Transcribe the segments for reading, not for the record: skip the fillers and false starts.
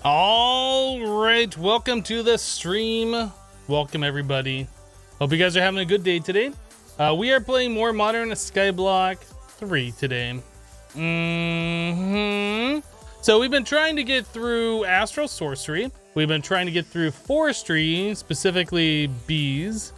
All right, welcome to the stream. Welcome everybody. Hope you guys are having a good day today. We are playing more Modern Skyblock 3 today. So we've been trying to get through Astral sorcery. We've been trying to get through forestry, specifically bees.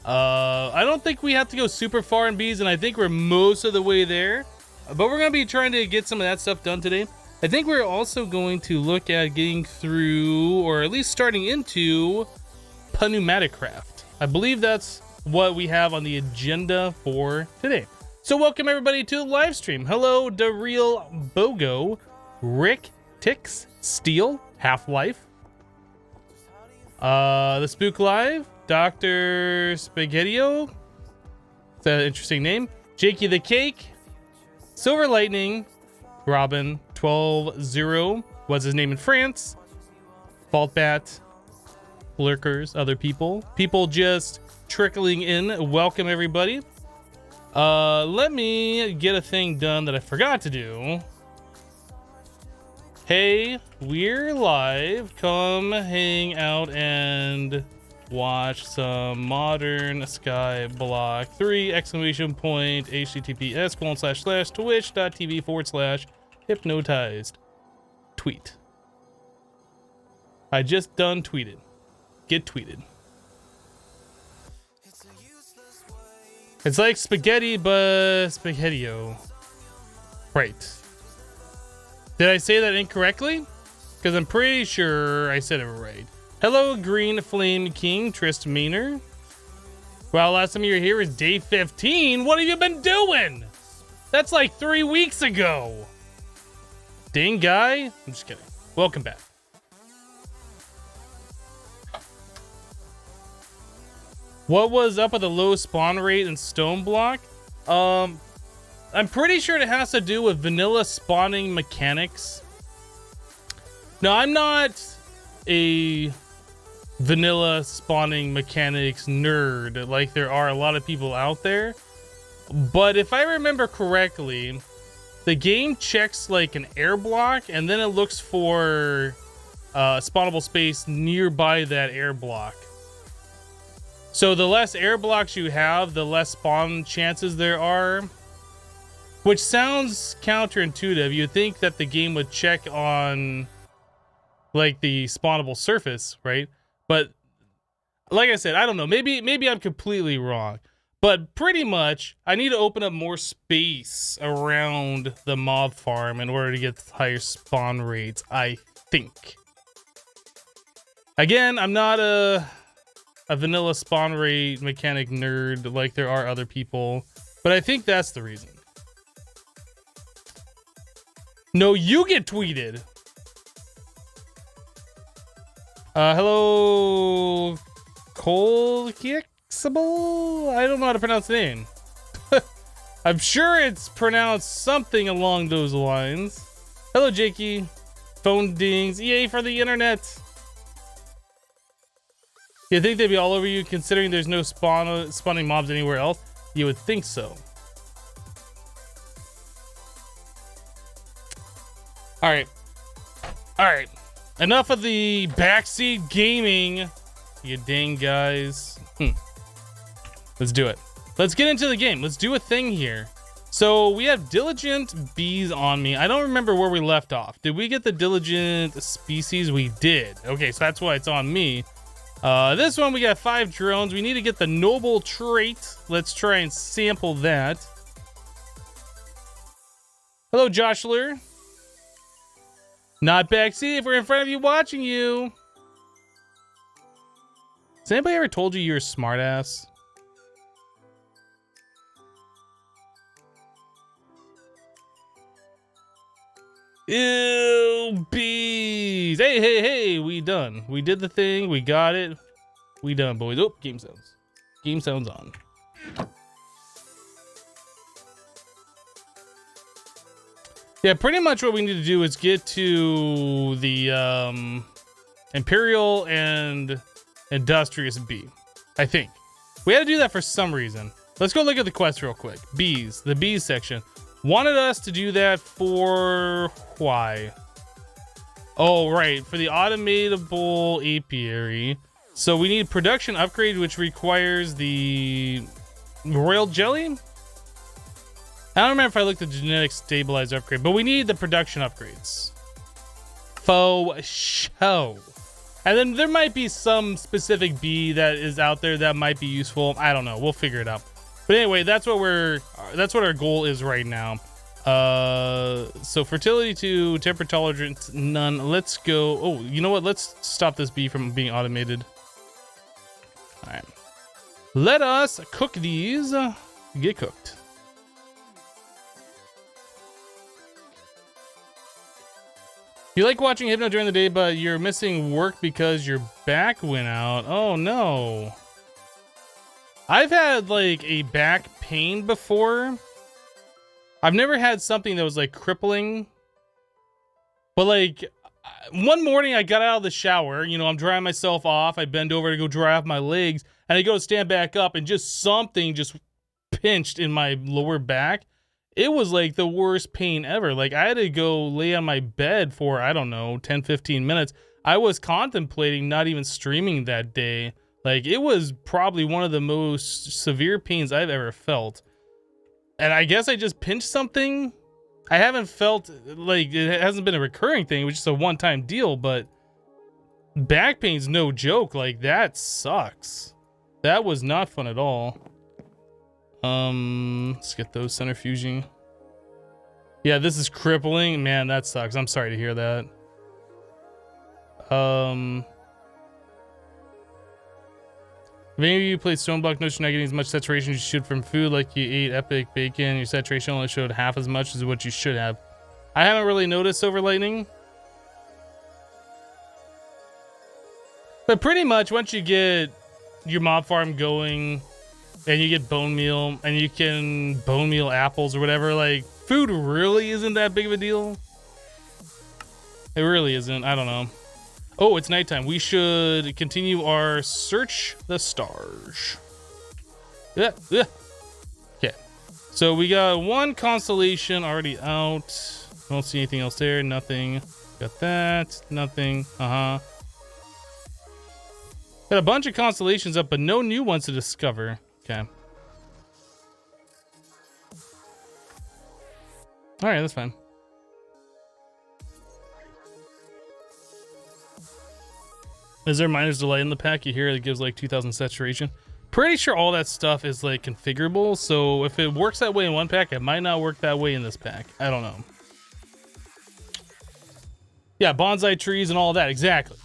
I don't think we have to go super far in bees, and I think we're most of the way there. But we're gonna be trying to get some of that stuff done today. I think we're also going to look at getting through, or at least starting into, Pneumaticcraft. I believe that's what we have on the agenda for today. So welcome everybody to the live stream. Hello, The Real Bogo, Rick, Tix, Steel, Half-Life, The Spook Live, Dr. Spaghettio, that's an interesting name, Jakey the Cake, Silver Lightning, Robin, 12-0 was his name in France, Faultbat, Lurkers, other people just trickling in. Welcome everybody. Let me get a thing done that I forgot to do. Hey, we're live. Come hang out and watch some Modern Skyblock 3 !//twitch.tv/hypnotized tweet. I just done tweeted. Get tweeted. It's like spaghetti, but spaghettio. Right. Did I say that incorrectly? Because I'm pretty sure I said it right. Hello, Green Flame King, Trist Meaner. Well, last time you were here is day 15. What have you been doing? That's like 3 weeks ago. Dang guy. I'm just kidding. Welcome back. What was up with the low spawn rate in Stone Block? I'm pretty sure it has to do with vanilla spawning mechanics. No, I'm not a vanilla spawning mechanics nerd like there are a lot of people out there. But if I remember correctly, the game checks like an air block and then it looks for spawnable space nearby that air block. So the less air blocks you have, the less spawn chances there are. Which sounds counterintuitive. You'd think that the game would check on like the spawnable surface, right? But like I said, I don't know. Maybe I'm completely wrong. But pretty much, I need to open up more space around the mob farm in order to get higher spawn rates, I think. Again, I'm not a vanilla spawn rate mechanic nerd like there are other people, but I think that's the reason. No, you get tweeted. Hello, Cold Kiexable? I don't know how to pronounce the name. I'm sure it's pronounced something along those lines. Hello, Jakey. Phone dings. Yay for the internet. You think they'd be all over you considering there's no spawning mobs anywhere else? You would think so. All right. Enough of the backseat gaming, you dang guys. Let's do it. Let's get into the game. Let's do a thing here. So we have diligent bees on me. I don't remember where we left off. Did we get the diligent species? We did. Okay, so that's why it's on me. This one we got 5 drones. We need to get the noble trait. Let's try and sample that. Hello, Joshler. Not backseat if we're in front of you watching you. Has anybody ever told you you're a smartass? Ew, bees. Hey, we done. We did the thing. We got it. We done, boys. Oh, game sounds. Game sounds on. Yeah, pretty much what we need to do is get to the Imperial and Industrious Bee. I think. We had to do that for some reason. Let's go look at the quest real quick. Bees. The bees section. Wanted us to do that for why? Oh, right. For the automatable apiary. So we need production upgrade, which requires the royal jelly. I don't remember if I looked at the genetic stabilizer upgrade, but we need the production upgrades. Faux show. And then there might be some specific bee that is out there that might be useful. I don't know. We'll figure it out. But anyway, that's what our goal is right now. So fertility 2, temper tolerance none. Let's go. Oh, you know what? Let's stop this bee from being automated. All right. Let us cook these. Get cooked. You like watching Hypno during the day, but you're missing work because your back went out. Oh no. I've had like a back pain before. I've never had something that was like crippling. But like one morning I got out of the shower, you know, I'm drying myself off. I bend over to go dry off my legs and I go to stand back up and just something just pinched in my lower back. It was like the worst pain ever. Like I had to go lay on my bed for, I don't know, 10, 15 minutes. I was contemplating not even streaming that day. Like it was probably one of the most severe pains I've ever felt. And I guess I just pinched something. I haven't felt like it hasn't been a recurring thing. It was just a one-time deal, but back pain's no joke. Like that sucks. That was not fun at all. Let's get those centrifuging. Yeah, this is crippling. Man, that sucks. I'm sorry to hear that. If any of you played Stoneblock, notice you're not getting as much saturation as you should from food. Like you ate epic bacon, your saturation only showed half as much as what you should have. I haven't really noticed Silver Lightning. But pretty much once you get your mob farm going and you get bone meal and you can bone meal apples or whatever, like food really isn't that big of a deal. It really isn't. I don't know. Oh, it's nighttime. We should continue our search the stars. Yeah. Okay. So we got one constellation already out. Don't see anything else there. Nothing. Got that. Nothing. Got a bunch of constellations up, but no new ones to discover. Okay. All right, that's fine. Is there miner's delight in the pack? You hear it gives like 2000 saturation. Pretty sure all that stuff is like configurable. So if it works that way in one pack, it might not work that way in this pack. I don't know. Yeah, bonsai trees and all that. Exactly.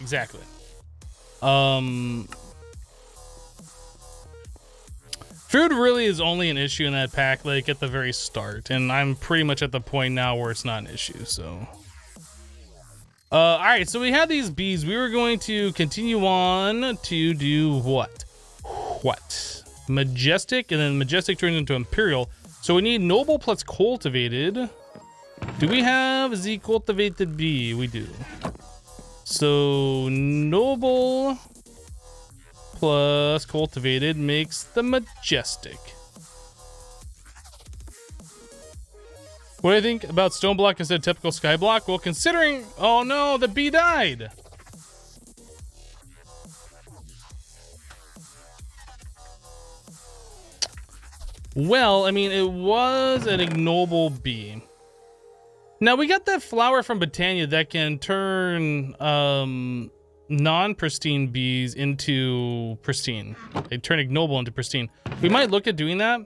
Food really is only an issue in that pack, like at the very start. And I'm pretty much at the point now where it's not an issue, so. All right, so we had these bees. We were going to continue on to do what? Majestic, and then Majestic turns into Imperial. So we need Noble plus Cultivated. Do we have the Cultivated bee? We do. So Noble plus Cultivated makes the Majestic. What do you think about Stoneblock instead of typical Skyblock? Well, considering... Oh no, the bee died! Well, I mean, it was an ignoble bee. Now, we got that flower from Botania that can turn non-pristine bees into pristine. They turn ignoble into pristine. We might look at doing that.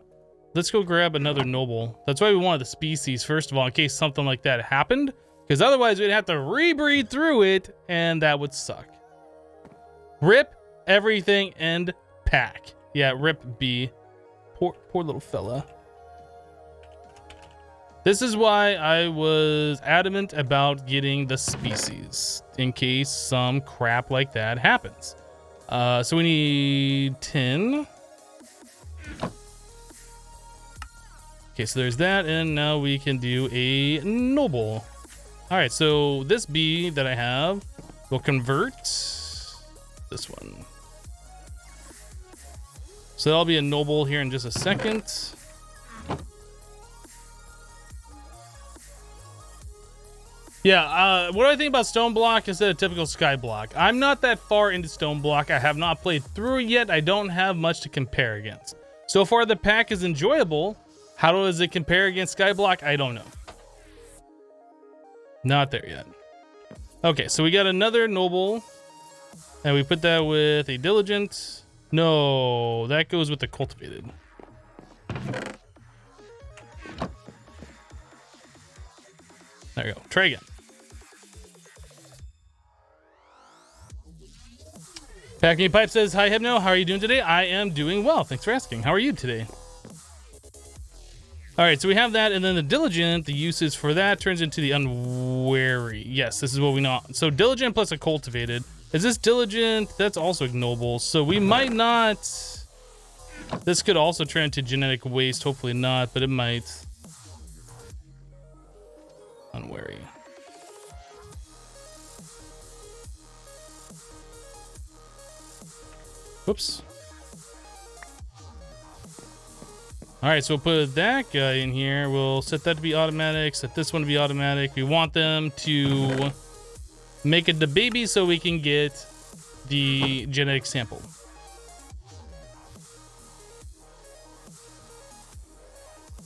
Let's go grab another noble. That's why we wanted the species, first of all, in case something like that happened. Because otherwise, we'd have to rebreed through it, and that would suck. Rip everything and pack. Yeah, rip B. Poor little fella. This is why I was adamant about getting the species, in case some crap like that happens. So we need 10. Okay, so there's that, and now we can do a noble. All right, so this bee that I have will convert this one. So that'll be a noble here in just a second. Yeah, what do I think about Stone Block instead of typical Sky Block? I'm not that far into Stone Block. I have not played through it yet. I don't have much to compare against. So far, the pack is enjoyable. How does it compare against Sky Block? I don't know. Not there yet. Okay, so we got another Noble. And we put that with a Diligent. No, that goes with the Cultivated. There you go. Try again. Pack Me Pipe says, hi, Hypno. How are you doing today? I am doing well. Thanks for asking. How are you today? All right, so we have that, and then the Diligent, the uses for that turns into the Unwary. Yes, this is what we know. So Diligent plus a Cultivated. Is this Diligent? That's also Ignoble. So we might not... This could also turn into Genetic Waste. Hopefully not, but it might. Unwary. Whoops. All right, so we'll put that guy in here. We'll set that to be automatic, set this one to be automatic. We want them to make it the baby so we can get the genetic sample.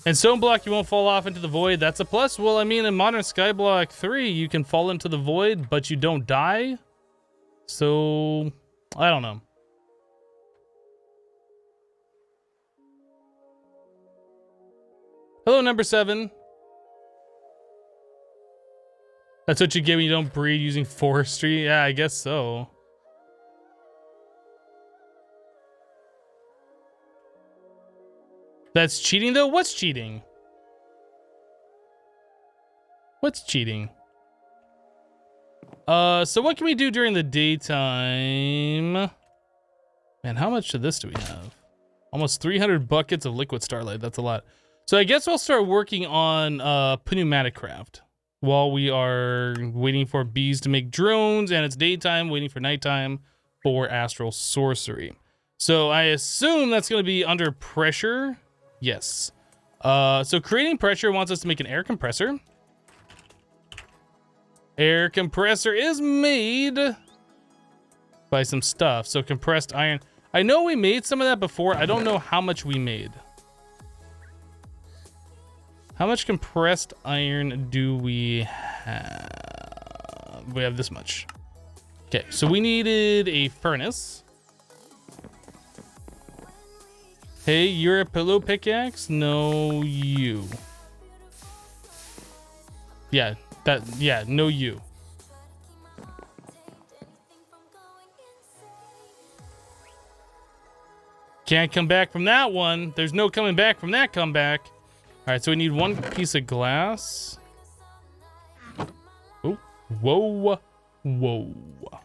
And Stone Block, you won't fall off into the void. That's a plus. Well, I mean, in Modern Skyblock 3, you can fall into the void, but you don't die. So, I don't know. Hello, number 7. That's what you get when you don't breed using forestry? Yeah, I guess so. That's cheating, though? What's cheating? What's cheating? So what can we do during the daytime? Man, how much of this do we have? Almost 300 buckets of liquid starlight. That's a lot. So I guess we'll start working on Pneumaticcraft while we are waiting for bees to make drones, and it's daytime, waiting for nighttime for Astral sorcery. So I assume that's going to be under pressure. Yes. So creating pressure wants us to make an air compressor. Air compressor is made by some stuff. So compressed iron. I know we made some of that before. I don't know how much we made. How much compressed iron do we have? We have this much. Okay, so we needed a furnace. Hey, you're a pillow pickaxe? No, you. Yeah, no, you. Can't come back from that one. There's no coming back from that comeback. All right, so we need one piece of glass. Oh, whoa, whoa. All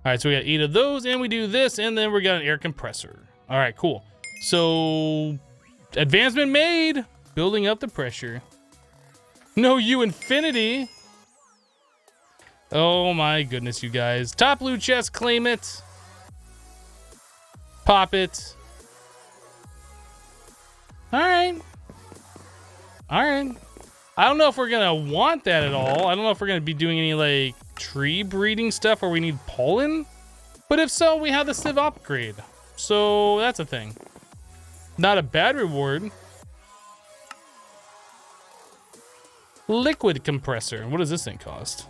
right, so we got 8 of those, and we do this, and then we got an air compressor. All right, cool. So, advancement made. Building up the pressure. No, you infinity. Oh my goodness, you guys. Top loot chest, claim it. Pop it. All right. All right. I don't know if we're going to want that at all. I don't know if we're going to be doing any, like, tree breeding stuff where we need pollen. But if so, we have the Civ upgrade. So, that's a thing. Not a bad reward. Liquid compressor. What does this thing cost?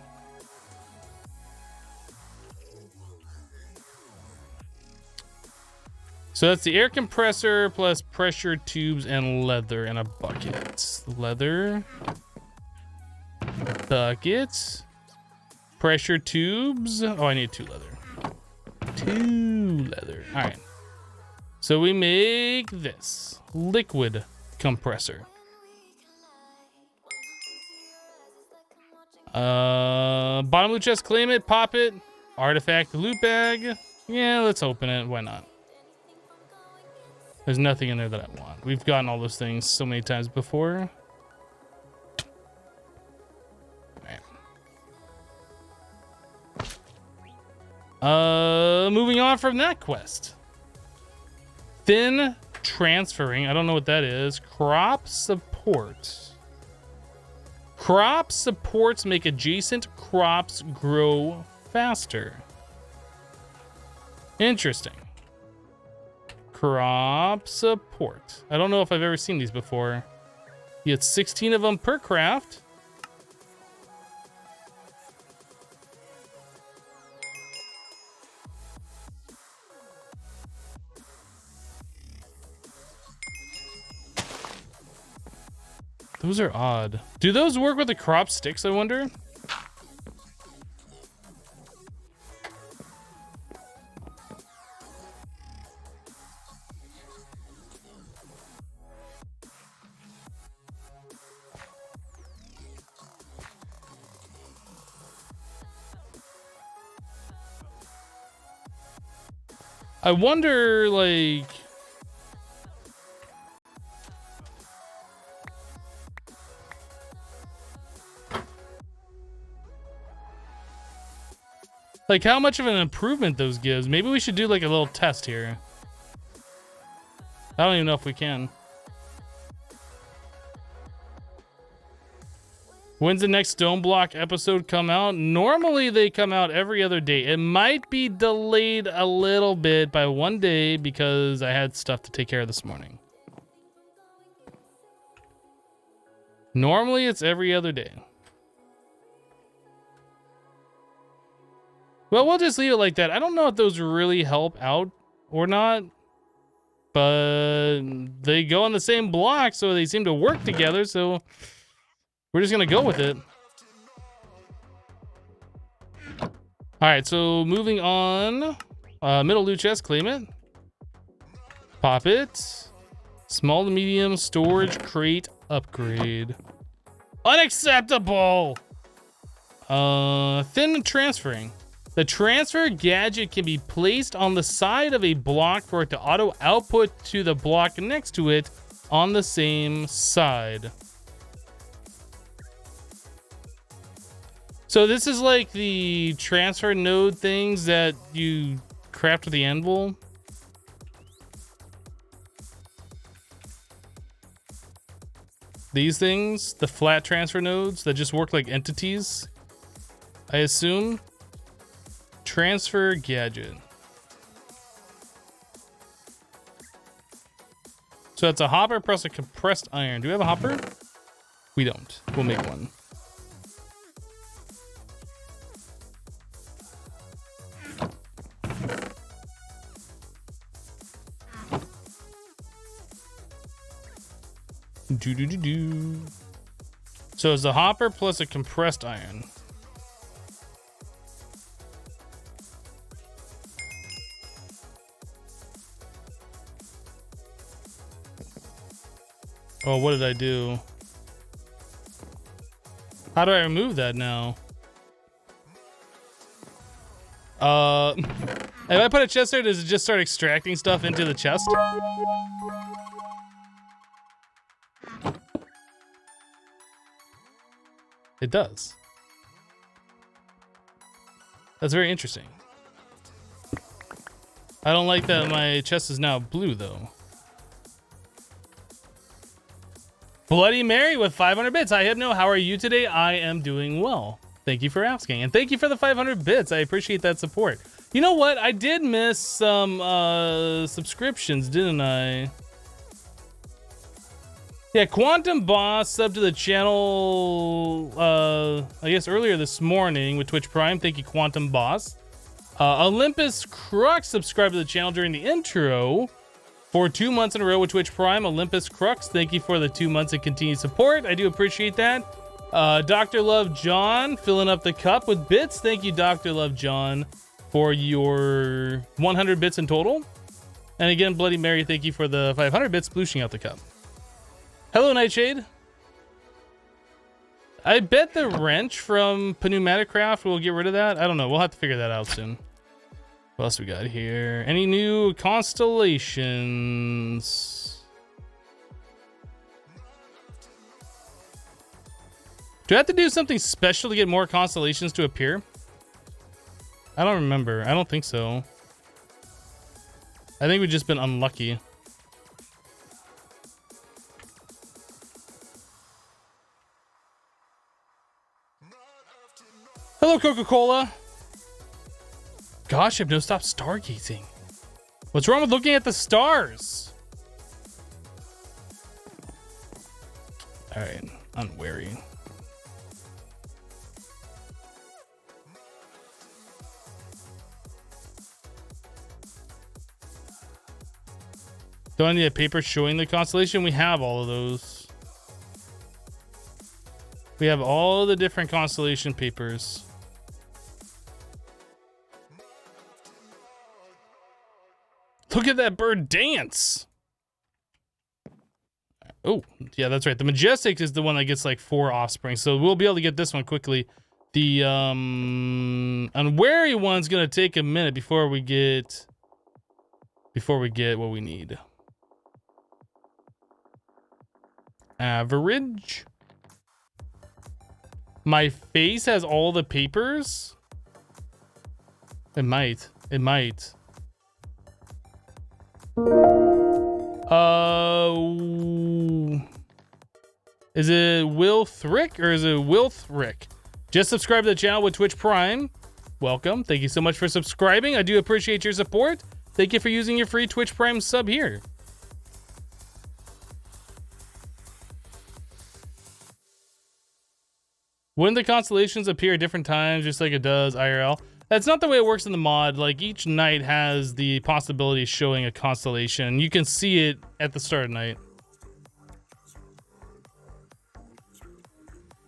So that's the air compressor plus pressure tubes and leather and a bucket. Leather. Buckets. Pressure tubes. Oh, I need 2 leather. 2 leather. All right. So we make this. Liquid compressor. Bottom loot chest, claim it, pop it. Artifact loot bag. Yeah, let's open it. Why not? There's nothing in there that I want. We've gotten all those things so many times before. Right. Moving on from that quest. Thin transferring. I don't know what that is. Crop support. Crop supports make adjacent crops grow faster. Interesting. Crop support. I don't know if I've ever seen these before. You get 16 of them per craft. Those are odd. Do those work with the crop sticks, I wonder? I wonder, like... Like how much of an improvement those gives. Maybe we should do like a little test here. I don't even know if we can. When's the next Stone Block episode come out? Normally they come out every other day. It might be delayed a little bit by 1 day because I had stuff to take care of this morning. Normally it's every other day. Well, we'll just leave it like that. I don't know if those really help out or not, but they go on the same block, so they seem to work together, so we're just gonna go with it. All right, so moving on. Middle loot chest, claim it. Pop it. Small to medium storage crate upgrade. Unacceptable! Thin transferring. The transfer gadget can be placed on the side of a block for it to auto output to the block next to it on the same side. So this is like the transfer node things that you craft with the anvil. These things, the flat transfer nodes that just work like entities, I assume. Transfer gadget. So it's a hopper plus a compressed iron. Do we have a hopper? We don't. We'll make one. So it's a hopper plus a compressed iron. Oh, what did I do? How do I remove that now? If I put a chest there, does it just start extracting stuff into the chest? It does. That's very interesting. I don't like that my chest is now blue, though. Bloody Mary with 500 bits. Hi, Hypno. How are you today? I am doing well. Thank you for asking. And thank you for the 500 bits. I appreciate that support. You know what? I did miss some subscriptions, didn't I? Yeah, Quantum Boss subbed to the channel, I guess earlier this morning with Twitch Prime. Thank you, Quantum Boss. Olympus Crux subscribed to the channel during the intro. For 2 months in a row with Twitch Prime, Olympus Crux, thank you for the 2 months of continued support. I do appreciate that. Dr. Love John filling up the cup with bits. Thank you, Dr. Love John, for your 100 bits in total. And again, Bloody Mary, thank you for the 500 bits splooshing out the cup. Hello, Nightshade. I bet the wrench from Pneumaticcraft will get rid of that. I don't know. We'll have to figure that out soon. What else we got here? Any new constellations? Do I have to do something special to get more constellations to appear? I don't remember. I don't think so. I think we've just been unlucky. Hello, Coca-Cola. Gosh, I've no stop stargazing. What's wrong with looking at the stars? All right, unwary. Do I need a paper showing the constellation? We have all of those. We have all the different constellation papers. Look at that bird dance. Oh, yeah, that's right. The Majestic is the one that gets like 4 offspring. So we'll be able to get this one quickly. The Unwary one's going to take a minute before we get what we need. Average. My face has all the papers? It might. It might. Is it Will Thrick or is it Will Thrick? Just subscribe to the channel with Twitch Prime. Welcome. Thank you so much for subscribing. I do appreciate your support. Thank you for using your free Twitch Prime sub here. Wouldn't the constellations appear at different times just like it does IRL? That's not the way it works in the mod. Like each night has the possibility of showing a constellation. You can see it at the start of night.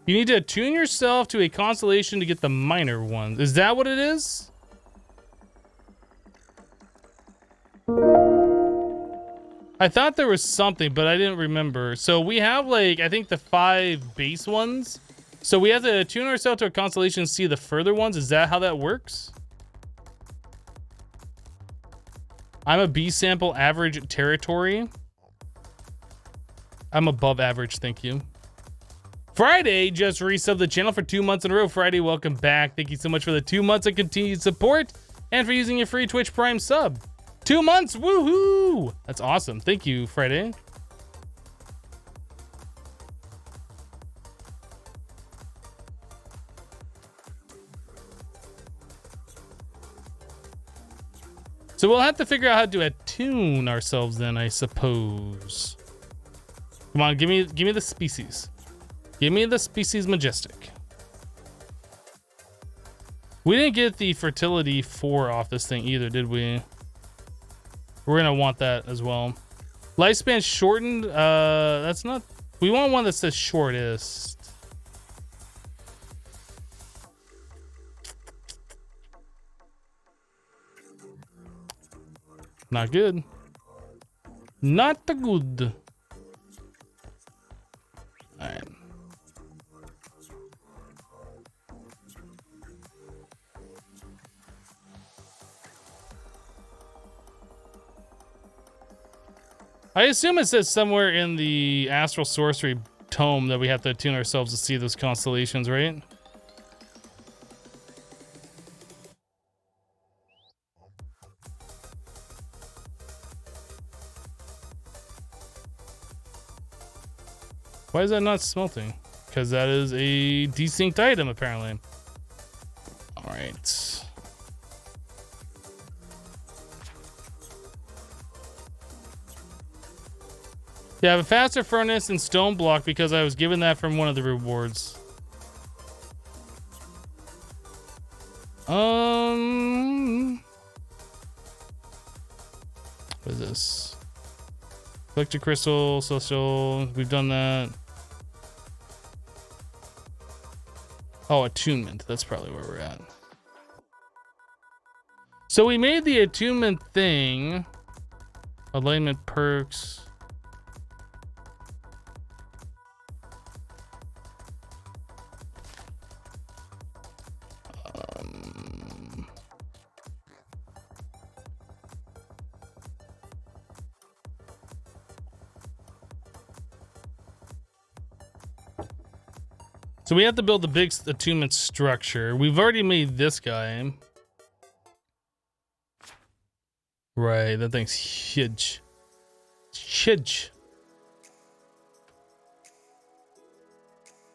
You need to attune yourself to a constellation to get the minor ones. Is that what it is? I thought there was something, but I didn't remember. So we have like, I think the 5 base ones. So we have to attune ourselves to a constellation to see the further ones. Is that how that works? I'm a B sample average territory. I'm above average, thank you. Friday just resubbed the channel for 2 months in a row. Friday, welcome back. Thank you so much for the 2 months of continued support and for using your free Twitch Prime sub. 2 months, woohoo! That's awesome. Thank you, Friday. So we'll have to figure out how to attune ourselves then, I suppose. Come on, give me the species. Give me the species Majestic. We didn't get the fertility 4 off this thing either, did we? We're gonna want that as well. Lifespan shortened, that's not, we want one that says shortest. Not good. Not the good. All right. I assume it says somewhere in the Astral sorcery tome that we have to attune ourselves to see those constellations, right? Why is that not smelting? Because that is a desynced item, apparently. All right. Yeah, I have a faster furnace and stone block because I was given that from one of the rewards. What is this? Collector crystal, social. We've done that. Oh, attunement. That's probably where we're at. So we made the attunement thing. Alignment perks. So we have to build the big attunement structure. We've already made this guy. Right, that thing's huge. Huge.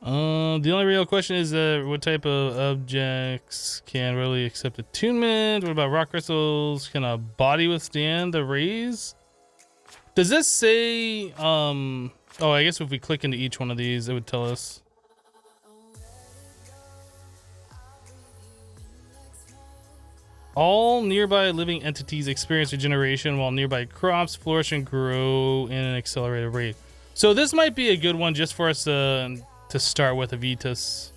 The only real question is what type of objects can really accept attunement? What about rock crystals? Can a body withstand the rays? Does this say, oh, I guess if we click into each one of these, it would tell us. All nearby living entities experience regeneration while nearby crops flourish and grow in an accelerated rate. So this might be a good one just for us to start with, Avitus.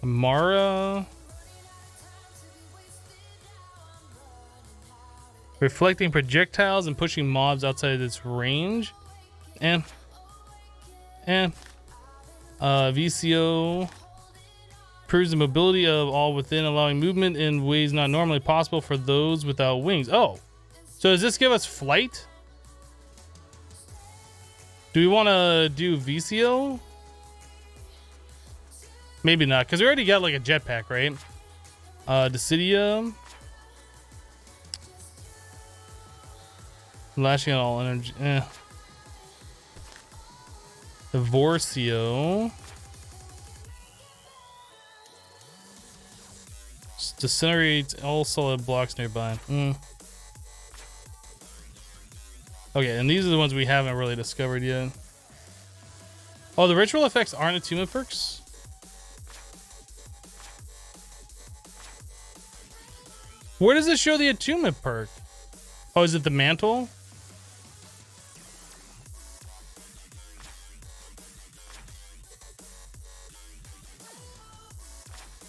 Mara. Reflecting projectiles and pushing mobs outside its range. And VCO improves the mobility of all within, allowing movement in ways not normally possible for those without wings. Oh, so does this give us flight? Do we want to do VCO? Maybe not, because we already got like a jetpack, right? Decidia. Lashing out all energy. Divorcio. Disintegrates all solid blocks nearby. Okay, and these are the ones we haven't really discovered yet. Oh, the ritual effects aren't attunement perks? Where does it show the attunement perk? Oh, is it the mantle?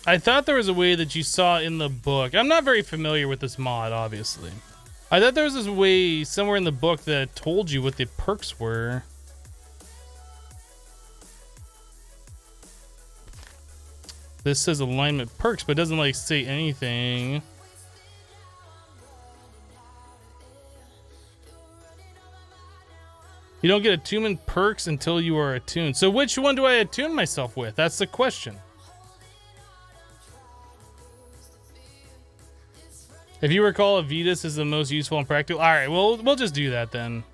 I thought there was a way that you saw in the book. I'm not very familiar with this mod, obviously. I thought there was this way somewhere in the book that told you what the perks were. This says alignment perks, but it doesn't like say anything. You don't get attunement perks until you are attuned. So which one do I attune myself with? That's the question. If you recall, Avitus is the most useful and practical. All right, well, we'll just do that then.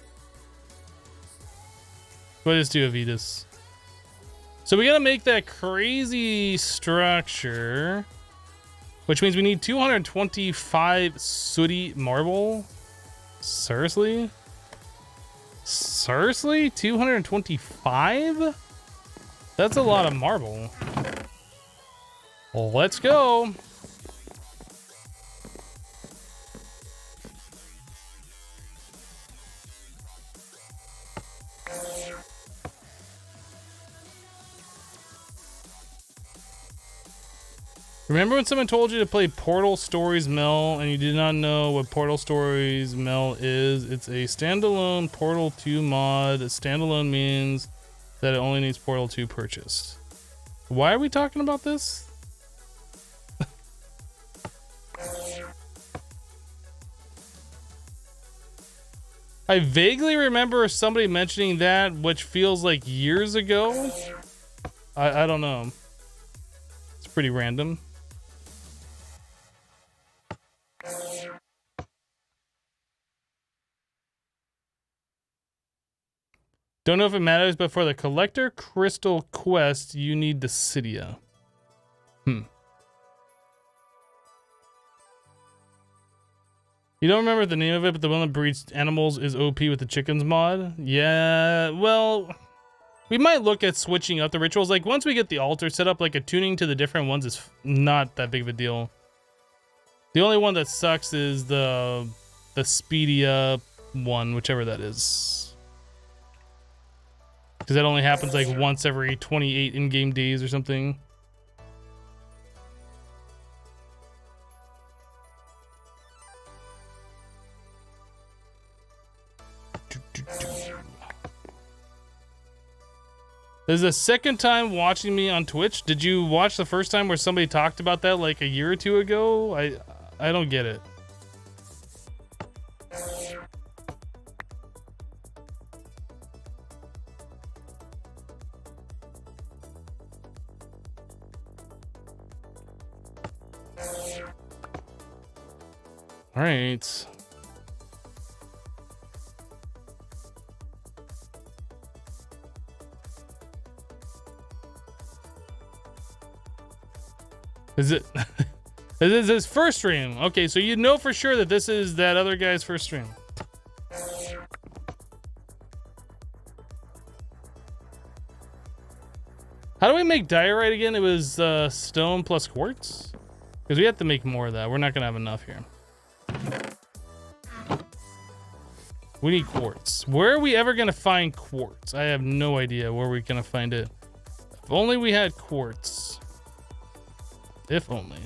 We'll just do Avitus. So we gotta make that crazy structure, which means we need 225 sooty marble. Seriously? Seriously? 225? That's a lot of marble. Well, let's go. Remember when someone told you to play Portal Stories Mel and you did not know what Portal Stories Mel is? It's a standalone Portal 2 mod. Standalone means that it only needs Portal 2 purchased. Why are we talking about this? I vaguely remember somebody mentioning that, which feels like years ago. I don't know. It's pretty random. Don't know if it matters, but for the collector crystal quest, you need the Cydia. You don't remember the name of it, but the one that breeds animals is OP with the chickens mod? Yeah, well, we might look at switching up the rituals. Like, once we get the altar set up, like, attuning to the different ones is not that big of a deal. The only one that sucks is the Speedia one, whichever that is. Because that only happens like once every 28 in-game days or something. This is the second time watching me on Twitch. Did you watch the first time where somebody talked about that like a year or two ago? I don't get it. All right. Is it? This is his first stream. Okay, so you know for sure that this is that other guy's first stream. How do we make diorite again? It was stone plus quartz? Because we have to make more of that. We're not going to have enough here. We need quartz. Where are we ever going to find quartz? I have no idea where we're going to find it. If only we had quartz. If only.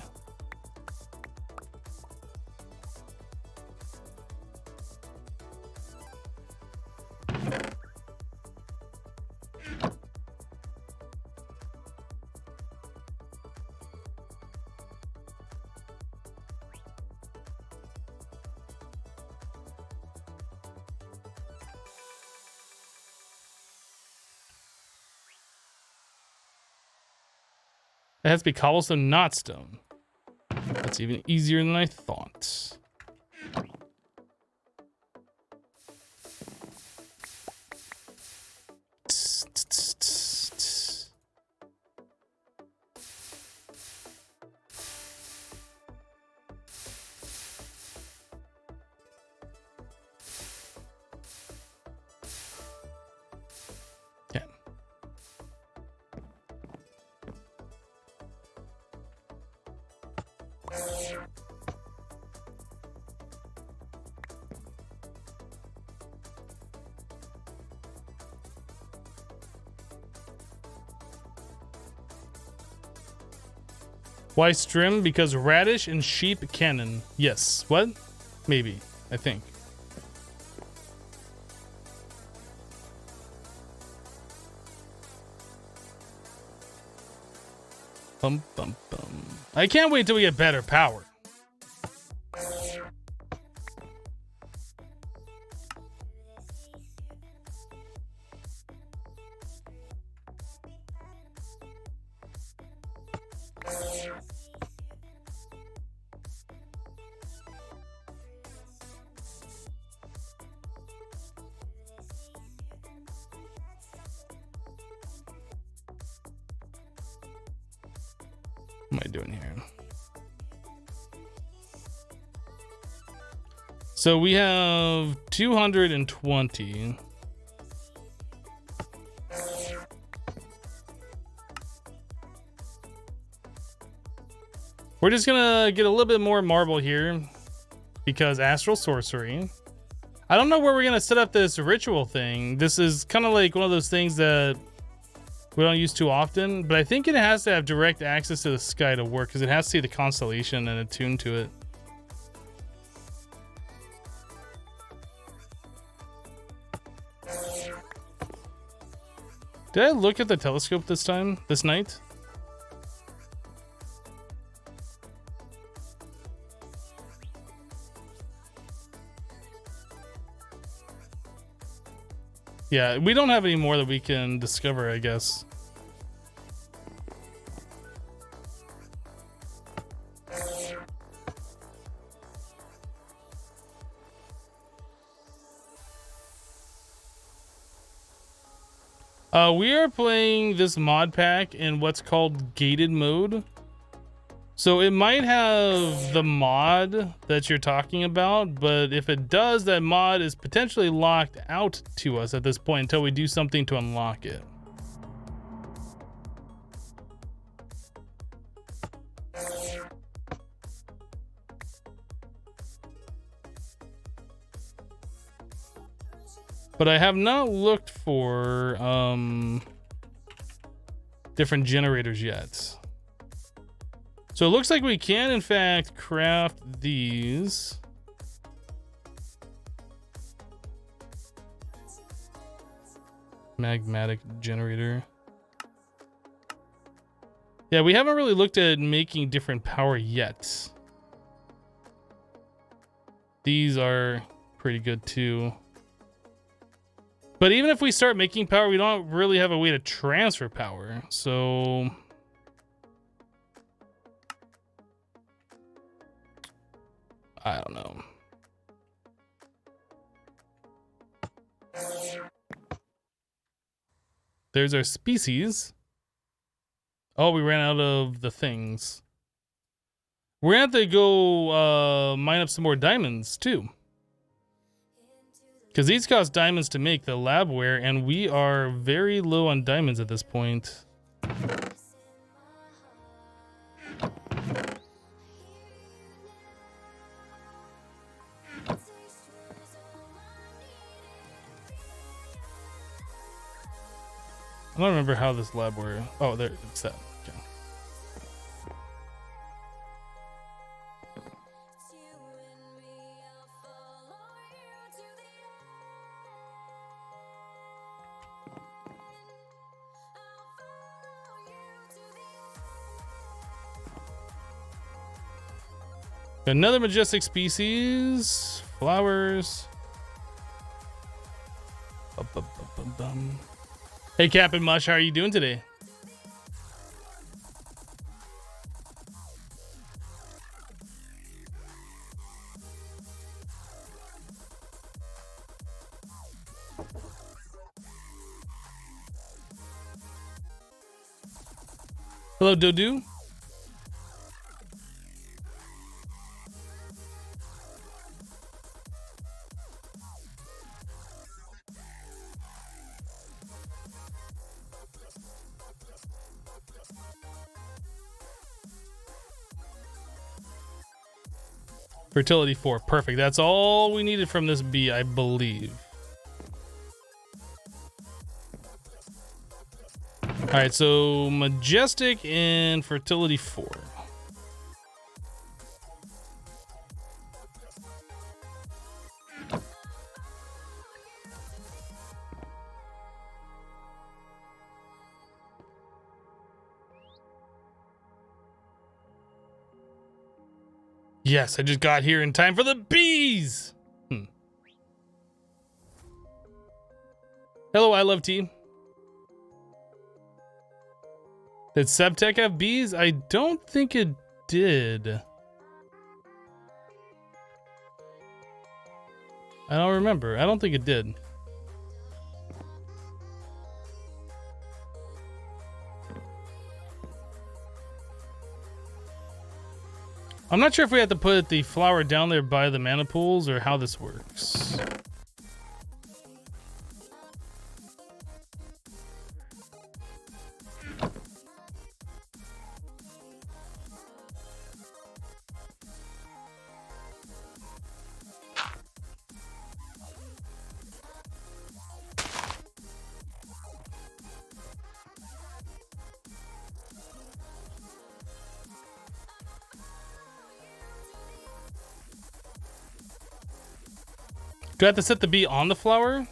It has to be cobblestone, not stone. That's even easier than I thought. Why strim? Because radish and sheep cannon. Yes. What? Maybe. I think. Bum, bum, bum. I can't wait till we get better power. What am I doing here? So we have 220. We're just gonna get a little bit more marble here because Astral sorcery. I don't know where we're gonna set up this ritual thing. This is kind of like one of those things that we don't use too often, but I think it has to have direct access to the sky to work because it has to see the constellation and attune to it. Did I look at the telescope this night? Yeah, we don't have any more that we can discover, I guess. We are playing this mod pack in what's called gated mode. So it might have the mod that you're talking about, but if it does, that mod is potentially locked out to us at this point until we do something to unlock it. But I have not looked for different generators yet. So it looks like we can, in fact, craft these. Magmatic generator. Yeah, we haven't really looked at making different power yet. These are pretty good too. But even if we start making power, we don't really have a way to transfer power. So I don't know. There's our species. Oh, we ran out of the things. We're gonna have to go mine up some more diamonds too. Because these cost diamonds to make, the labware, and we are very low on diamonds at this point. I don't remember how this labware... Oh, there, it's that. Okay. Another majestic species. Flowers. Bum. Hey, Captain Mush, how are you doing today? Hello, Dodu. Fertility 4, perfect. That's all we needed from this bee, I believe. All right, so majestic and fertility 4. Yes, I just got here in time for the bees. Hello, I love tea. Did Subtech have bees? I don't think it did. I don't remember. I don't think it did. I'm not sure if we have to put the flower down there by the mana pools or how this works. Do I have to set the bee on the flower?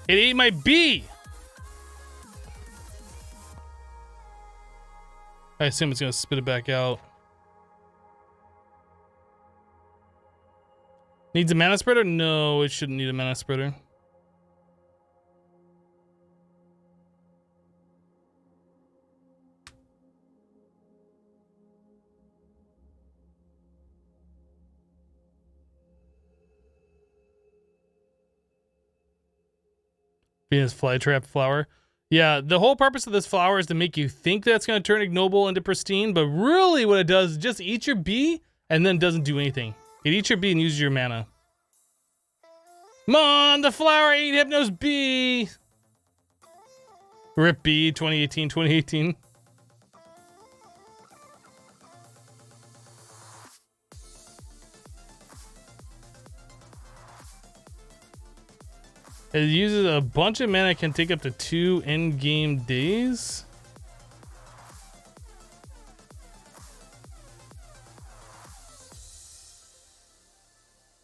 It ate my bee! I assume it's gonna spit it back out. Needs a mana spreader? No, it shouldn't need a mana spreader. Venus flytrap flower. Yeah, the whole purpose of this flower is to make you think that it's going to turn ignoble into pristine, but really what it does is just eat your bee and then doesn't do anything. It eats your bee and uses your mana. Come on, the flower ate Hypno's bee! RIP bee, 2018, 2018. It uses a bunch of mana, can take up to 2 in-game days.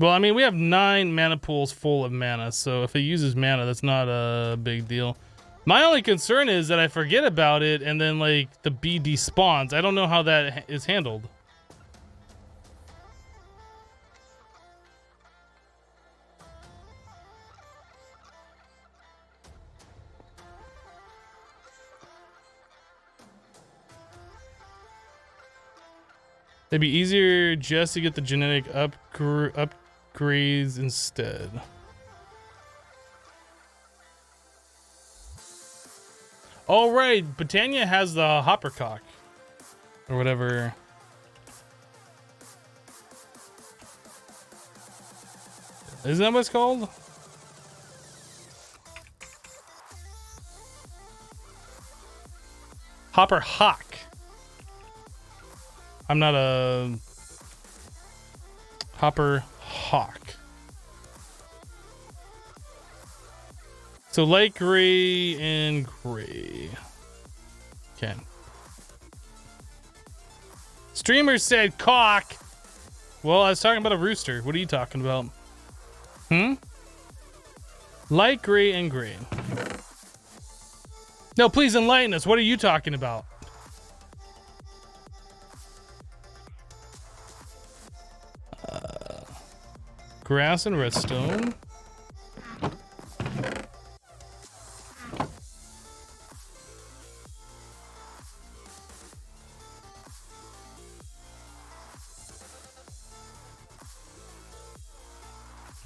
Well, I mean, we have 9 mana pools full of mana, so if it uses mana, that's not a big deal. My only concern is that I forget about it and then, like, the bee despawns. I don't know how that is handled. It'd be easier just to get the genetic upgrades instead. All right, Britannia has the hoppercock or whatever. Isn't that what it's called? Hopper Hawk. I'm not a Hopper Hawk. So light gray and gray. Okay. Streamer said cock. Well, I was talking about a rooster. What are you talking about? Light gray and gray. No, please enlighten us. What are you talking about? Grass and redstone.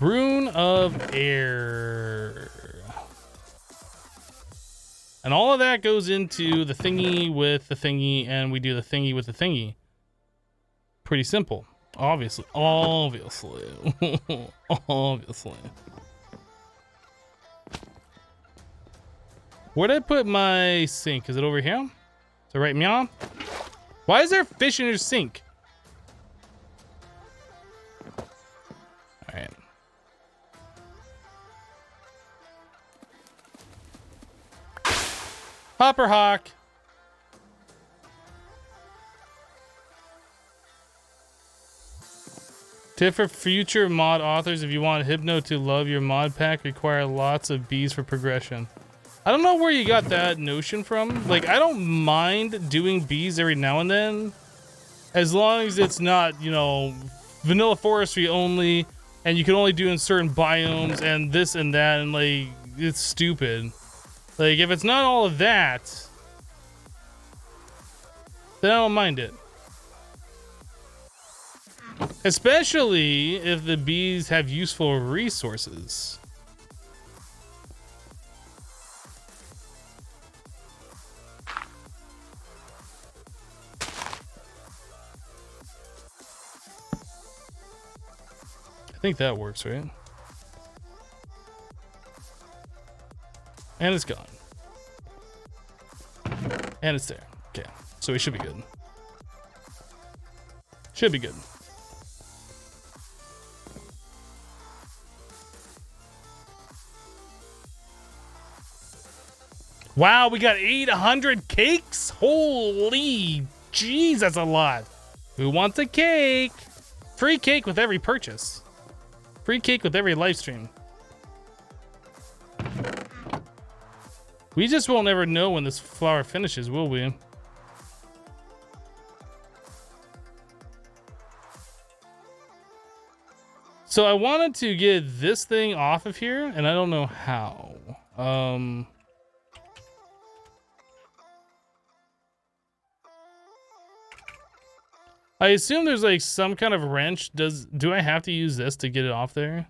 Rune of Air. And all of that goes into the thingy with the thingy, and we do the thingy with the thingy. Pretty simple. Obviously. Obviously. Obviously. Where'd I put my sink? Is it over here? Is it right meow? Why is there fish in your sink? Alright. Hopper Hawk. Tip for future mod authors: if you want Hypno to love your mod pack, require lots of bees for progression. I don't know where you got that notion from. Like, I don't mind doing bees every now and then, as long as it's not, you know, vanilla forestry only, and you can only do in certain biomes and this and that, and like, it's stupid. Like, if it's not all of that, then I don't mind it. Especially if the bees have useful resources. I think that works, right? And it's gone. And it's there. Okay, so we should be good. Should be good. Wow, we got 800 cakes? Holy jeez, that's a lot. Who wants a cake? Free cake with every purchase. Free cake with every live stream. We just won't ever know when this flower finishes, will we? So I wanted to get this thing off of here, and I don't know how. I assume there's like some kind of wrench. Do I have to use this to get it off there?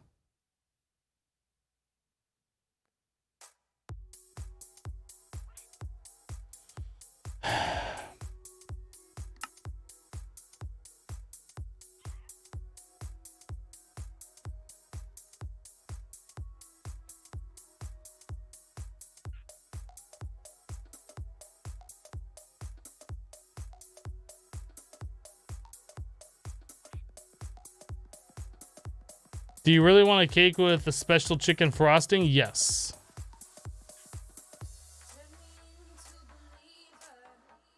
Do you really want a cake with a special chicken frosting? Yes.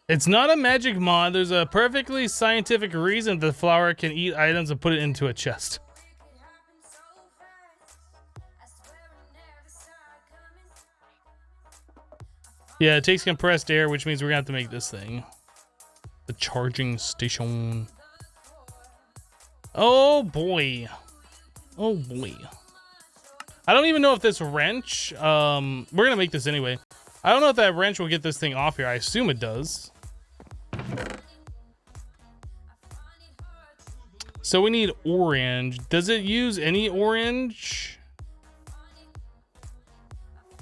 It's not a magic mod. There's a perfectly scientific reason the flower can eat items and put it into a chest. Yeah, it takes compressed air, which means we're gonna have to make this thing. The charging station. Oh boy. Oh boy. I don't even know if this wrench, we're gonna make this anyway. I don't know if that wrench will get this thing off here. I assume it does. So we need orange. Does it use any orange?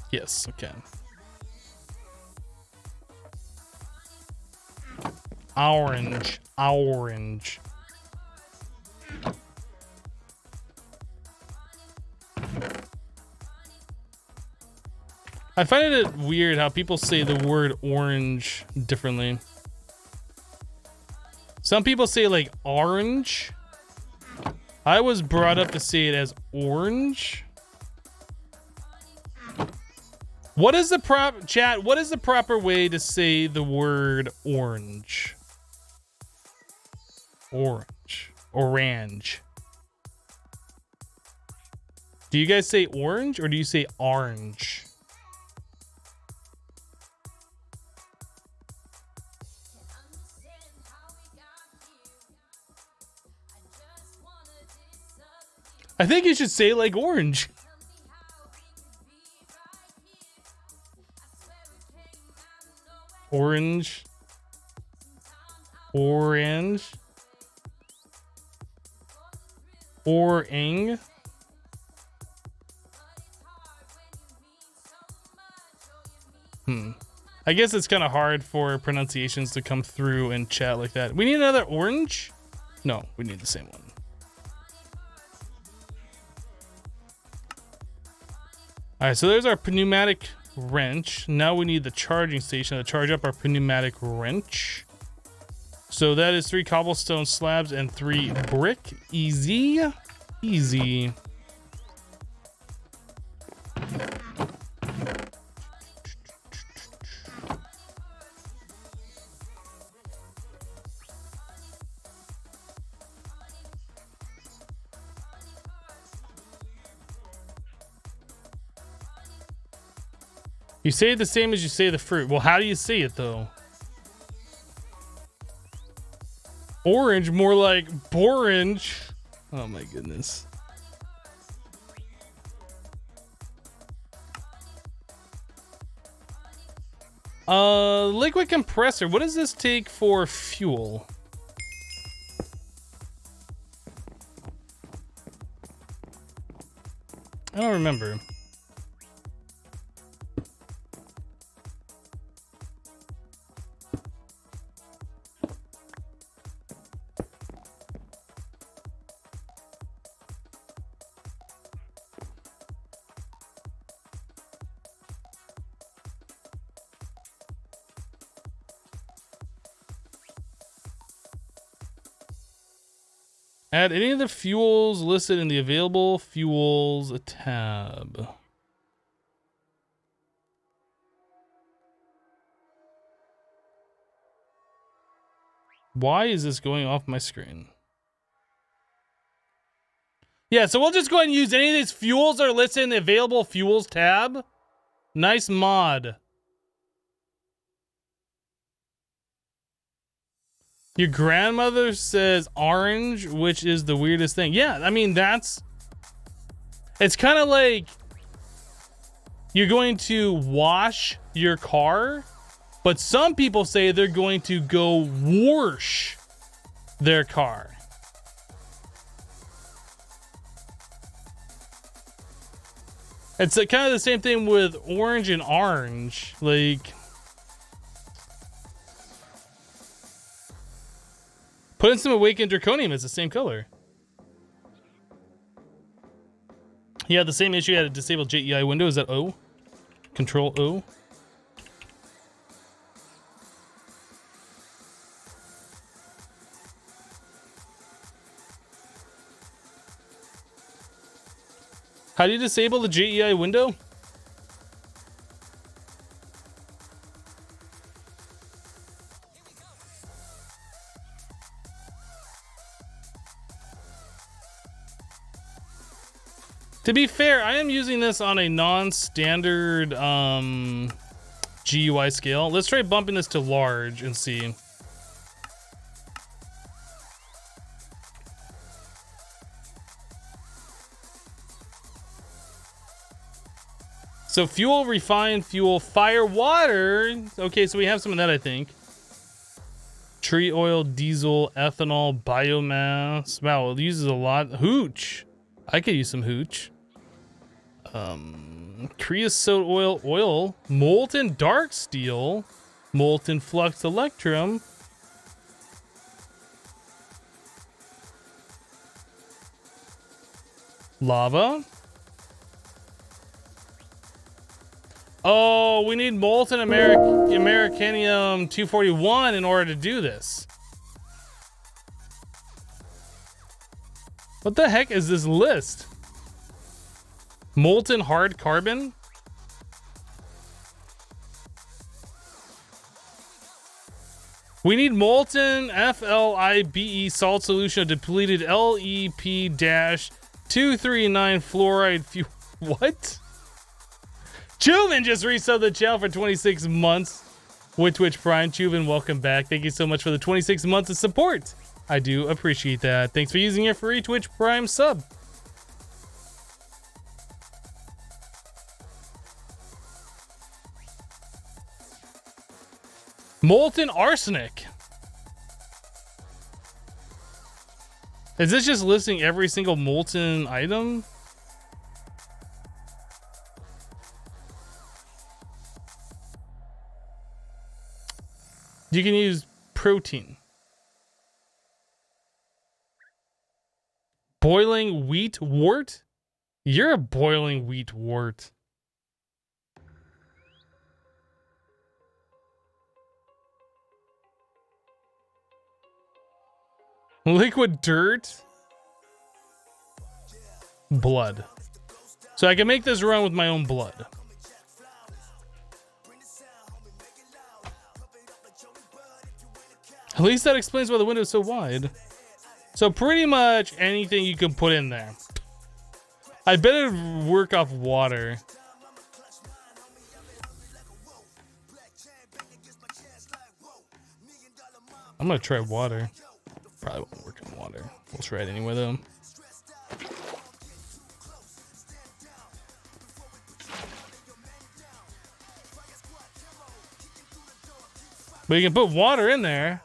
Yes, okay. Orange, orange. I find it weird how people say the word orange differently. Some people say like orange. I was brought up to say it as orange. What is the chat? What is the proper way to say the word orange? Orange. Orange. Do you guys say orange or do you say orange? I think you should say like orange. Orange. Orange. Orang. I guess it's kind of hard for pronunciations to come through in chat like that. We need another orange? No, we need the same one. All right, so there's our pneumatic wrench. Now we need the charging station to charge up our pneumatic wrench. So that is 3 cobblestone slabs and 3 brick. Easy. Easy. You say it the same as you say the fruit. Well, how do you say it though? Orange, more like borange. Oh my goodness. Liquid compressor. What does this take for fuel? I don't remember. Add any of the fuels listed in the available fuels tab. Why is this going off my screen? Yeah, so we'll just go ahead and use any of these fuels that are listed in the available fuels tab. Nice mod. Your grandmother says orange, which is the weirdest thing. Yeah, I mean, it's kind of like you're going to wash your car, but some people say they're going to go wash their car. It's kind of the same thing with orange and orange. Like, put in some Awakened Draconium, it's the same color. He had the same issue, he had a disabled JEI window. Is that O? Control O? How do you disable the JEI window? To be fair, I am using this on a non-standard GUI scale. Let's try bumping this to large and see. So fuel, refined fuel, fire, water. Okay, so we have some of that, I think. Tree oil, diesel, ethanol, biomass. Wow, it uses a lot. Hooch. I could use some hooch. Creosote oil, molten dark steel, molten flux electrum. Lava. Oh, we need molten Americanium 241 in order to do this. What the heck is this list? Molten hard carbon? We need molten FLIBE salt solution of depleted LEP-239 fluoride fuel. What? Chuvin just resubbed the channel for 26 months with Twitch Prime. Chuvin, welcome back. Thank you so much for the 26 months of support. I do appreciate that. Thanks for using your free Twitch Prime sub. Molten arsenic. Is this just listing every single molten item? You can use protein. Boiling wheat wort? You're a boiling wheat wort. Liquid dirt? Blood. So I can make this run with my own blood. At least that explains why the window is so wide. So pretty much anything you can put in there. I bet it would work off water. I'm gonna try water. Probably won't work in water. We'll try it anyway though. But you can put water in there.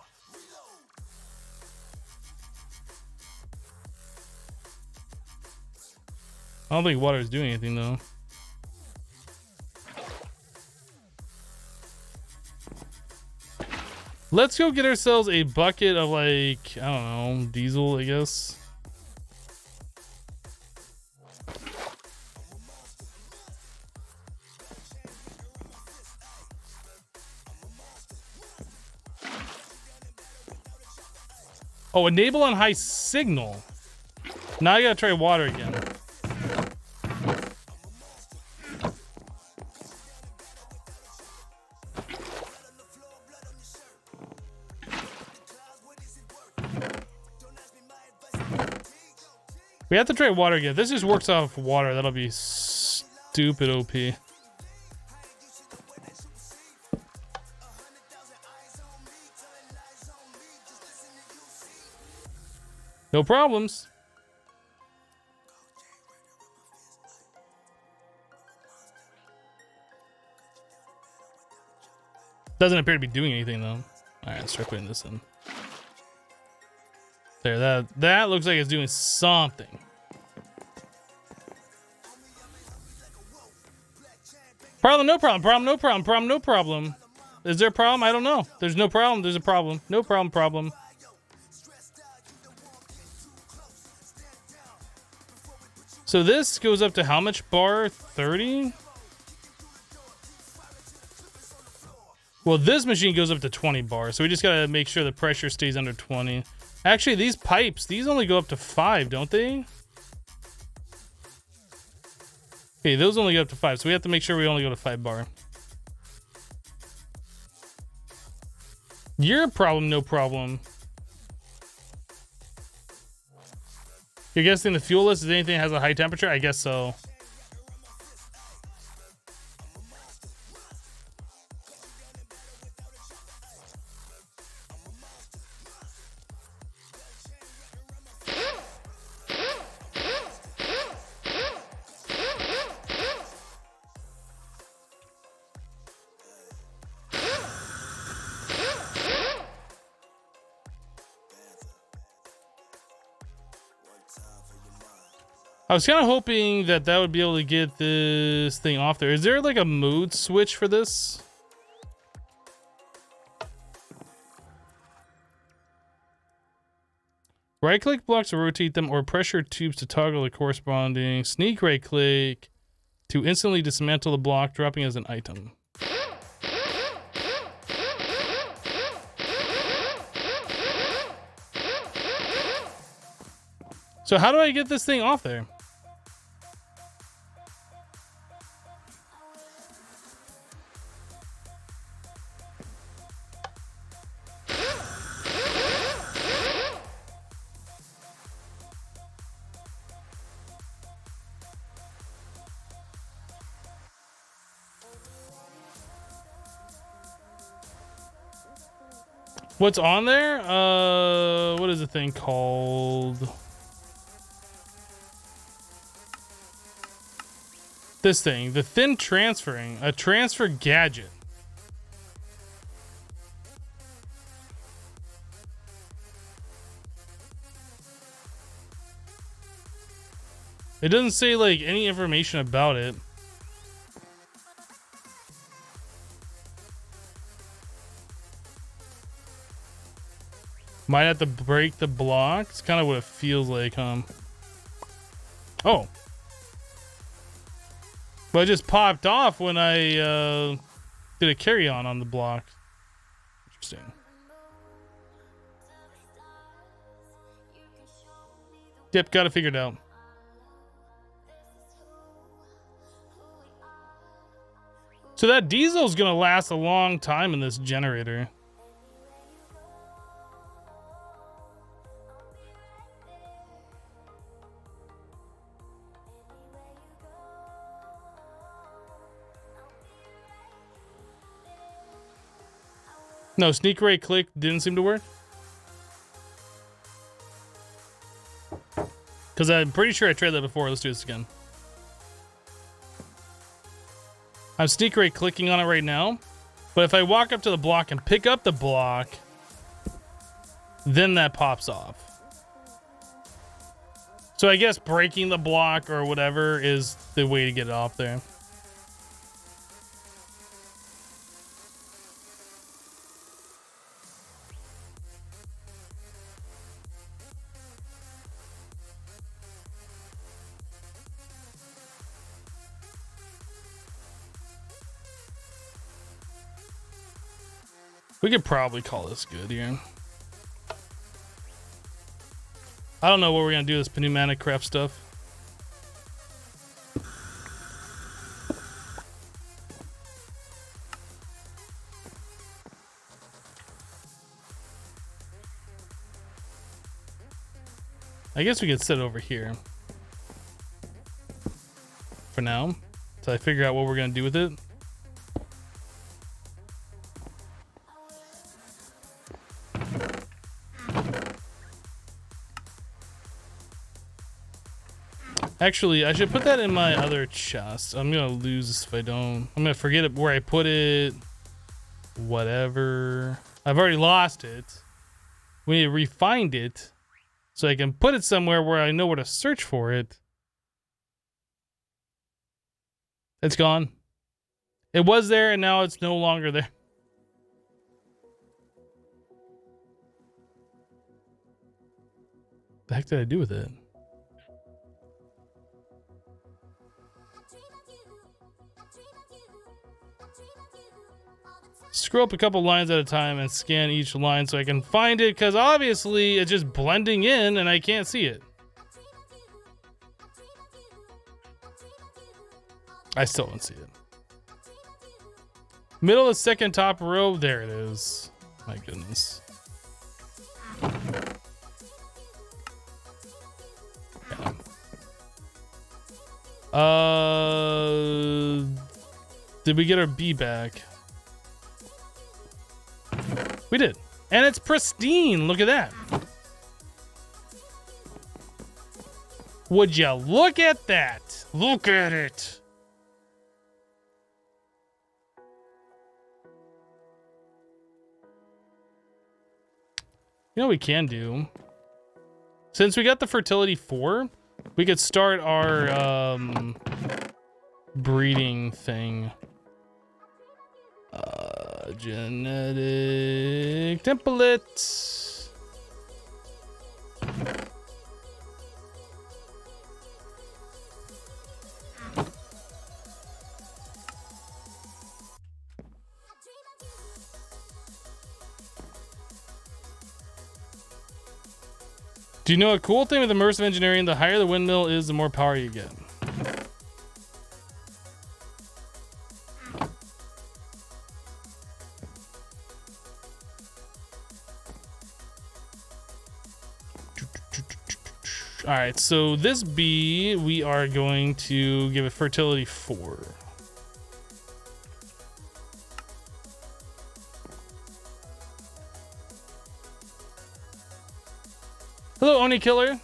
I don't think water is doing anything though. Let's go get ourselves a bucket of like, I don't know, diesel, I guess. Oh, enable on high signal. Now I gotta try water again. We have to try water again. If this just works off water, that'll be stupid OP. No problems. Doesn't appear to be doing anything though. All right, let's start putting this in. There, that looks like it's doing something. Problem, no problem. Problem, no problem. Problem, no problem. Is there a problem? I don't know. There's no problem. There's a problem. No problem. Problem. So this goes up to how much bar? 30? Well, this machine goes up to 20 bars. So we just gotta make sure the pressure stays under 20. Actually, these pipes, these only go up to 5, don't they? Okay, those only go up to 5, so we have to make sure we only go to 5 bar. You're a problem, no problem. You're guessing the fuel list is anything that has a high temperature? I guess so. I was kind of hoping that that would be able to get this thing off there. Is there like a mood switch for this? Right click blocks to rotate them or pressure tubes to toggle the corresponding. Sneak right click to instantly dismantle the block, dropping as an item. So how do I get this thing off there? What's on there? What is the thing called? This thing, the thin transferring, a transfer gadget. It doesn't say like any information about it. Might have to break the block. It's kind of what it feels like, huh? Oh. But it just popped off when I did a carry-on the block. Interesting. Yep, got it figured out. So that diesel's gonna last a long time in this generator. No, sneak right click didn't seem to work. Because I'm pretty sure I tried that before. Let's do this again. I'm sneak right clicking on it right now. But if I walk up to the block and pick up the block, then that pops off. So I guess breaking the block or whatever is the way to get it off there. We could probably call this good here. I don't know what we're gonna do with this Pneumaticcraft stuff. I guess we could sit over here for now until I figure out what we're gonna do with it. Actually, I should put that in my other chest. I'm gonna lose this if I don't. I'm gonna forget it where I put it. Whatever. I've already lost it. We need to re-find it so I can put it somewhere where I know where to search for it. It's gone. It was there and now it's no longer there. The heck did I do with it? Scroll up a couple lines at a time and scan each line so I can find it, because obviously it's just blending in and I can't see it. I still don't see it. Middle of the second top row, there it is. My goodness. Yeah. Did we get our B back? We did. And it's pristine. Look at that. Would you look at that? Look at it. You know what we can do? Since we got the fertility 4, We could start our breeding thing. Genetic template. Do you know a cool thing with immersive engineering? The higher the windmill is, the more power you get. All right, so this bee, we are going to give it fertility 4. Hello, Oni Killer.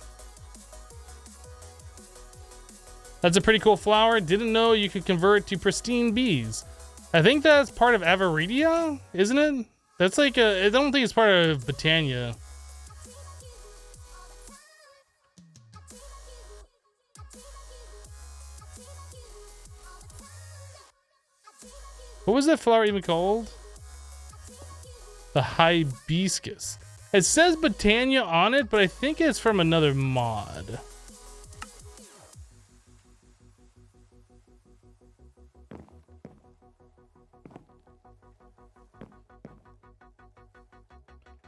That's a pretty cool flower. Didn't know you could convert to pristine bees. I think that's part of Avaridia, isn't it? That's like I don't think it's part of Botania. What was that flower even called? The hibiscus. It says Botania on it, but I think it's from another mod.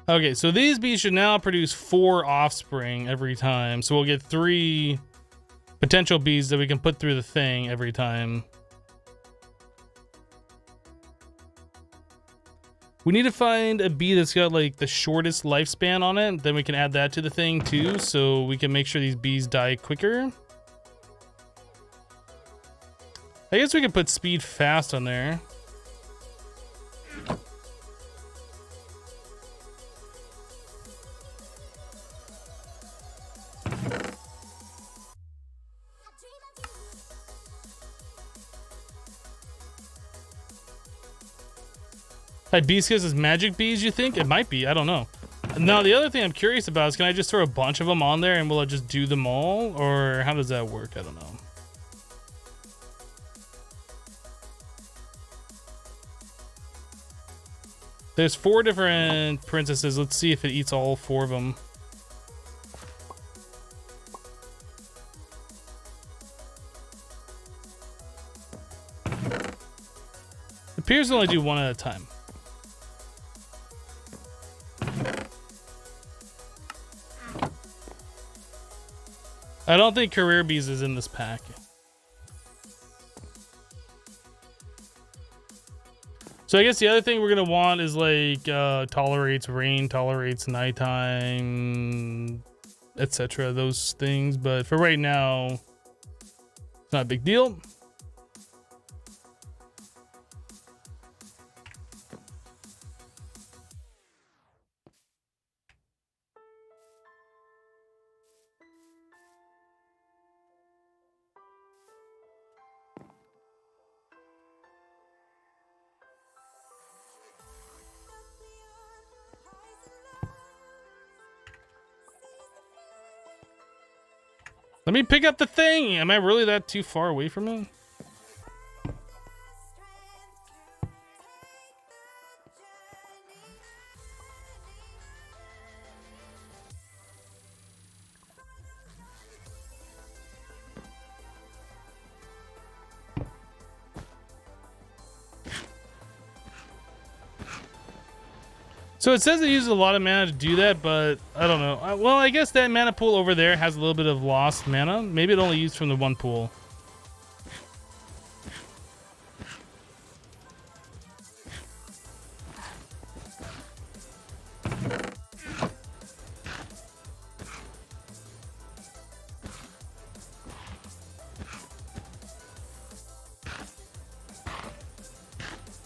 Okay, so these bees should now produce 4 offspring every time. So we'll get 3 potential bees that we can put through the thing every time. We need to find a bee that's got like the shortest lifespan on it. Then we can add that to the thing too, so we can make sure these bees die quicker. I guess we could put speed fast on there. Hibiscus is magic bees, you think? It might be, I don't know. Now, the other thing I'm curious about is, can I just throw a bunch of them on there and will it just do them all? Or how does that work? I don't know. There's 4 different princesses. Let's see if it eats all 4 of them. It appears to only do 1 at a time. I don't think career bees is in this pack. So I guess the other thing we're gonna want is like tolerates rain, tolerates nighttime, etc. Those things. But for right now, it's not a big deal. Let me pick up the thing. Am I really that too far away from it? So it says it uses a lot of mana to do that, but I don't know. Well, I guess that mana pool over there has a little bit of lost mana. Maybe it only used from the one pool.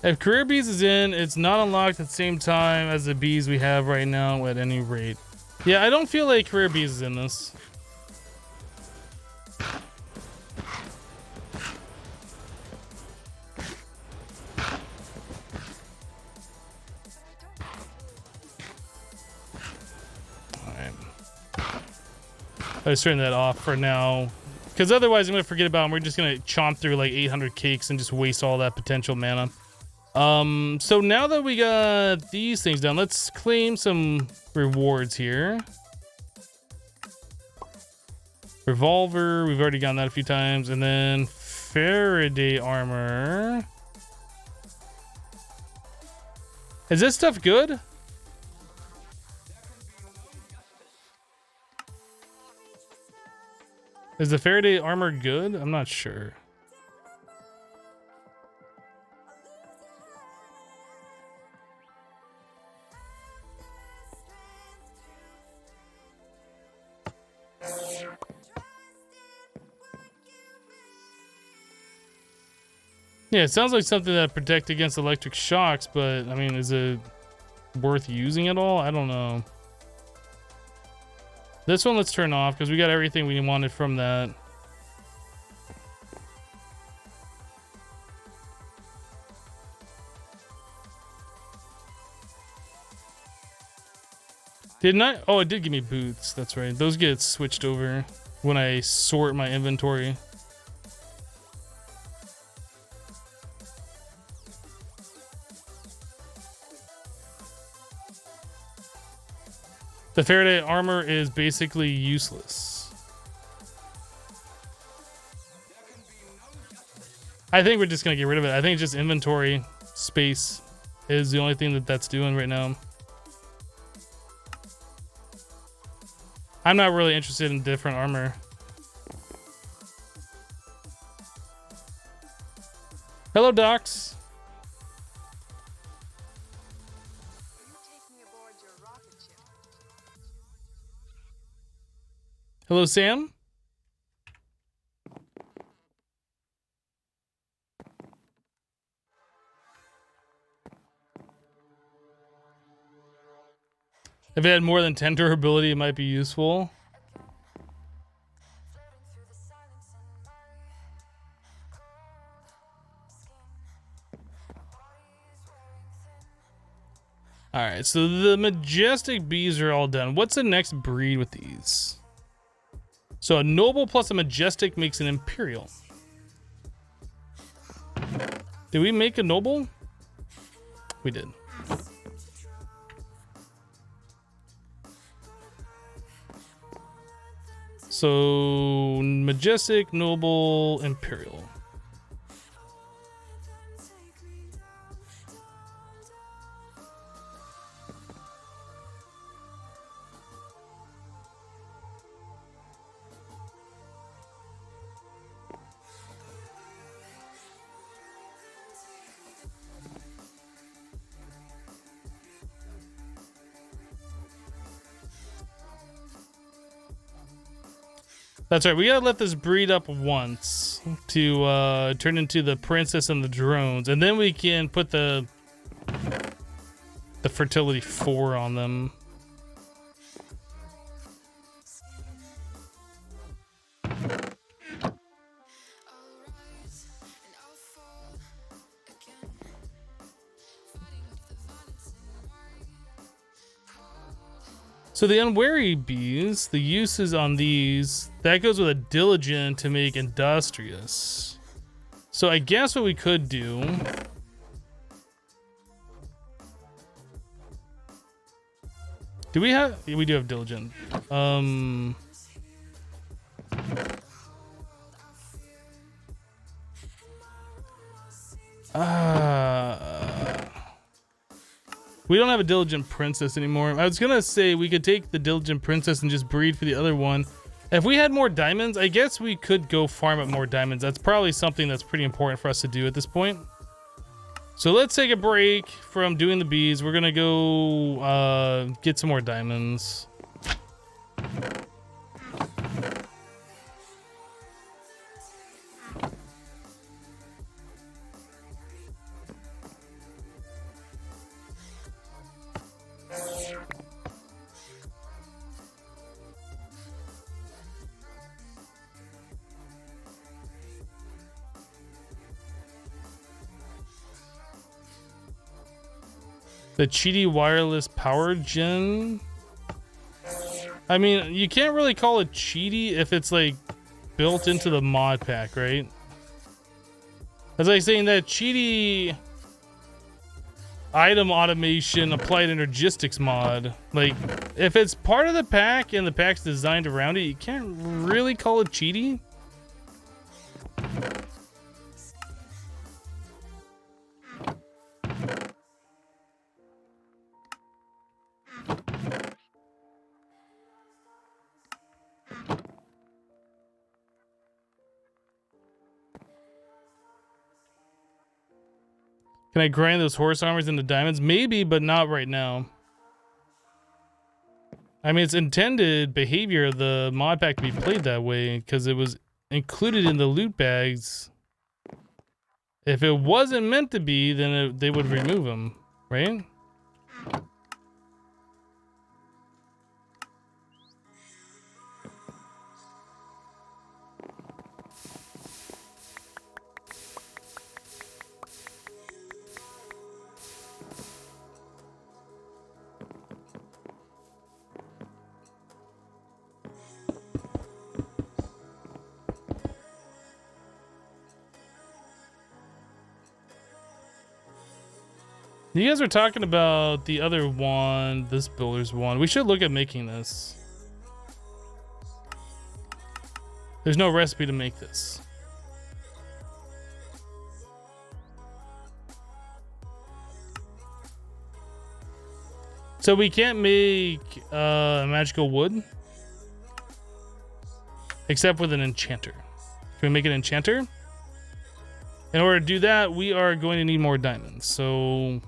If career bees is in, it's not unlocked at the same time as the bees we have right now at any rate. Yeah, I don't feel like career bees is in this. Alright. I just turn that off for now. Because otherwise I'm going to forget about them. We're just going to chomp through like 800 cakes and just waste all that potential mana. So now that we got these things done, let's claim some rewards here. Revolver, we've already gotten that a few times. And then Faraday armor. Is this stuff good? Is the Faraday armor good? I'm not sure. Yeah, it sounds like something that protect against electric shocks, but I mean, is it worth using at all? I don't know. This one let's turn off because we got everything we wanted from that. Didn't I? Oh, it did give me boots. That's right. Those get switched over when I sort my inventory. The Faraday armor is basically useless. I think we're just gonna get rid of it. I think just inventory space is the only thing that that's doing right now. I'm not really interested in different armor. Hello, Docs. Hello, Sam. If it had more than 10 durability, it might be useful. All right, so the majestic bees are all done. What's the next breed with these? So a noble plus a majestic makes an imperial. Did we make a noble? We did. So majestic, noble, imperial. That's right, we gotta let this breed up once to turn into the princess and the drones, and then we can put the fertility 4 on them. So the unwary bees, the uses on these, that goes with a diligent to make industrious. So I guess what we could do, do we have, we do have diligent. We don't have a diligent princess anymore. I was gonna say we could take the diligent princess and just breed for the other one. If we had more diamonds, I guess we could go farm up more diamonds. That's probably something that's pretty important for us to do at this point. So let's take a break from doing the bees. We're gonna go get some more diamonds. The Cheaty wireless power gen. I mean, you can't really call it cheaty if it's like built into the mod pack, right? As I was saying, that cheaty item automation applied energistics mod, like if it's part of the pack and the pack's designed around it, you can't really call it cheaty. Can I grind those horse armors into diamonds? Maybe, but not right now. I mean, it's intended behavior of the mod pack to be played that way because it was included in the loot bags. If it wasn't meant to be, then they would remove them, right? You guys were talking about the other one, this builder's one. We should look at making this. There's no recipe to make this. So we can't make magical wood except with an enchanter. Can we make an enchanter? In order to do that, we are going to need more diamonds. So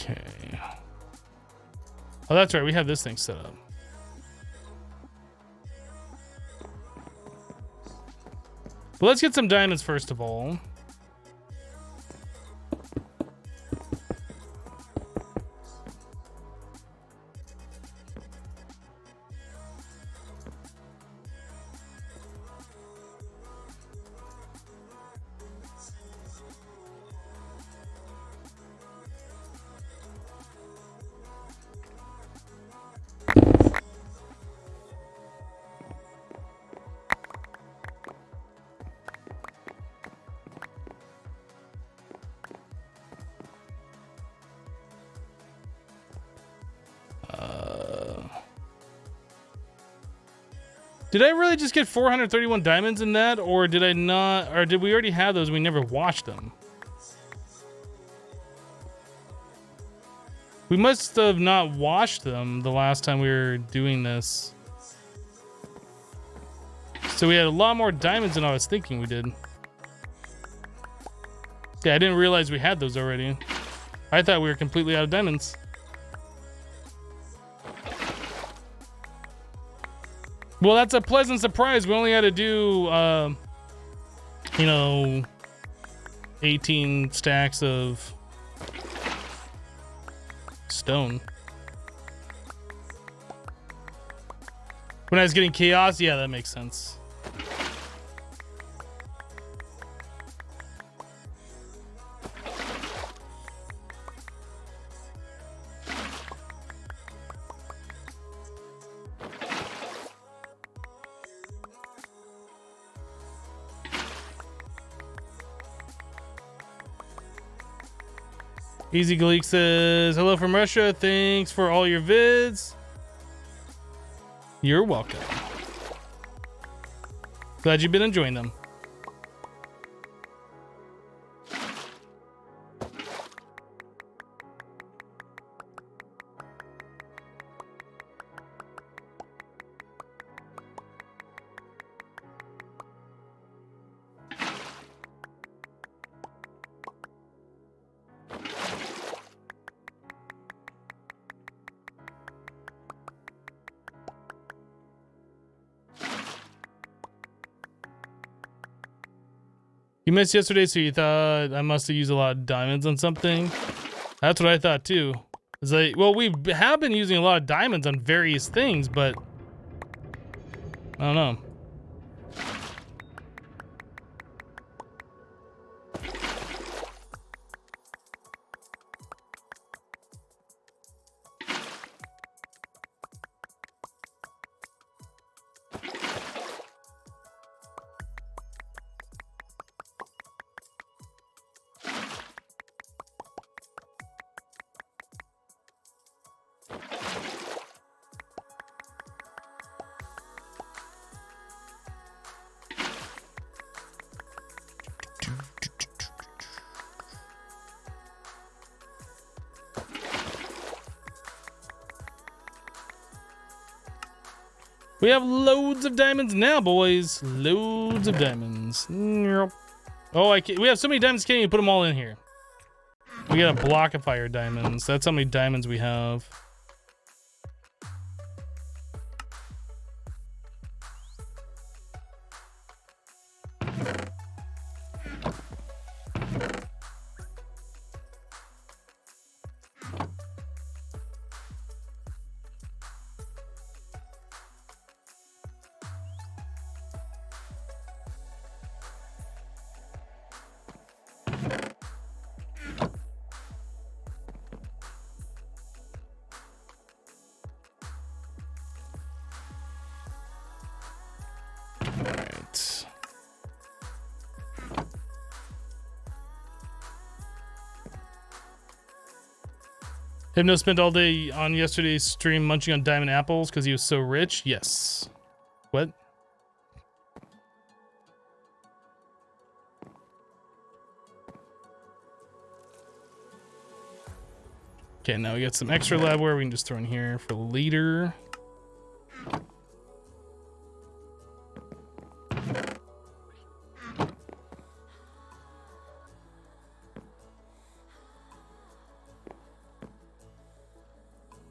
okay. Oh, that's right. We have this thing set up. But let's get some diamonds first of all. Did I really just get 431 diamonds in that, or did I not, or did we already have those and we never washed them? We must have not washed them the last time we were doing this. So we had a lot more diamonds than I was thinking we did. Yeah, I didn't realize we had those already. I thought we were completely out of diamonds. Well, that's a pleasant surprise. We only had to do, you know, 18 stacks of stone. When I was getting chaos, yeah, that makes sense. Easy Gleek says, hello from Russia. Thanks for all your vids. You're welcome. Glad you've been enjoying them. You missed yesterday, so you thought I must have used a lot of diamonds on something. That's what I thought too. It's like, well, we have been using a lot of diamonds on various things, but I don't know. We have loads of diamonds now, boys. Loads of diamonds. Oh, we have so many diamonds, can't even put them all in here. We got a block of fire diamonds. That's how many diamonds we have. Hypno spent all day on yesterday's stream munching on diamond apples because he was so rich. Yes. What? Okay, now we got some extra labware we can just throw in here for later.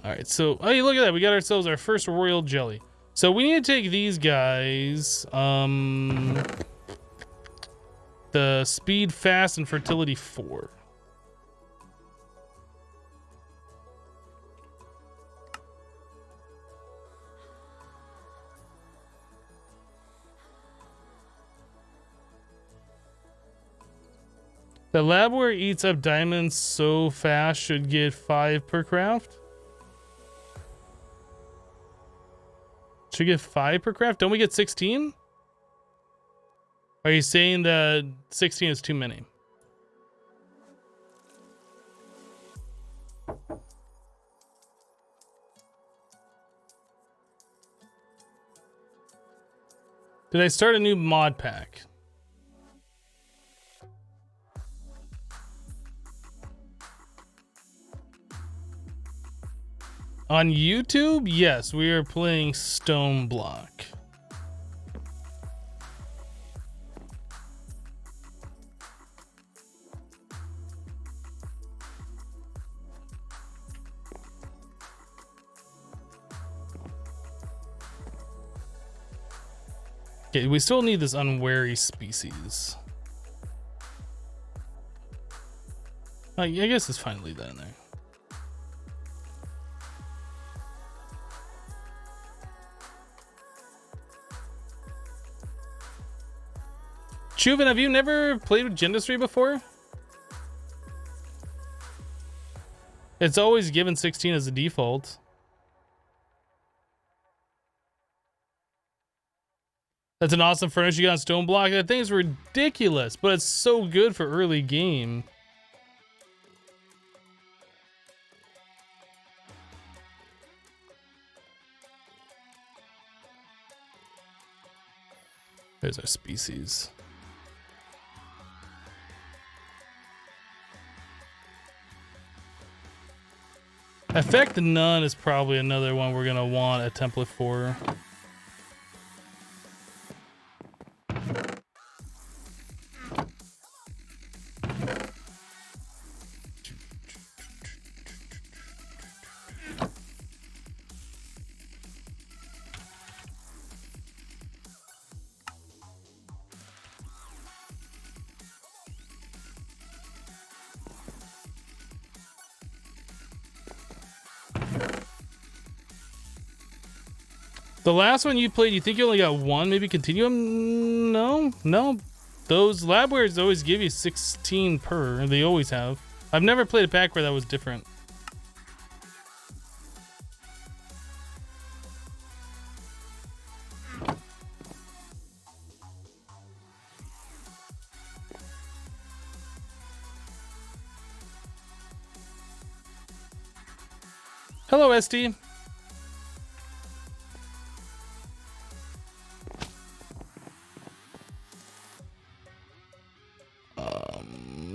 Alright, so, oh, look at that. We got ourselves our first royal jelly. So we need to take these guys. The speed, fast, and fertility 4. The labware eats up diamonds so fast should get 5 per craft. Should get 5 per craft? Don't we get 16? Are you saying that 16 is too many? Did I start a new mod pack? On YouTube, yes, we are playing Stone Block. Okay, we still need this unwary species. I guess it's fine to leave that in there. Chuven, have you never played with Gendustry before? It's always given 16 as a default. That's an awesome furnish you got on Stone Block. That thing's ridiculous, but it's so good for early game. There's our species. Effect none is probably another one we're gonna want a template for. The last one you played, you think you only got one, maybe Continuum? No. Those labwares always give you 16 per. They always have. I've never played a pack where that was different. Hello, SD.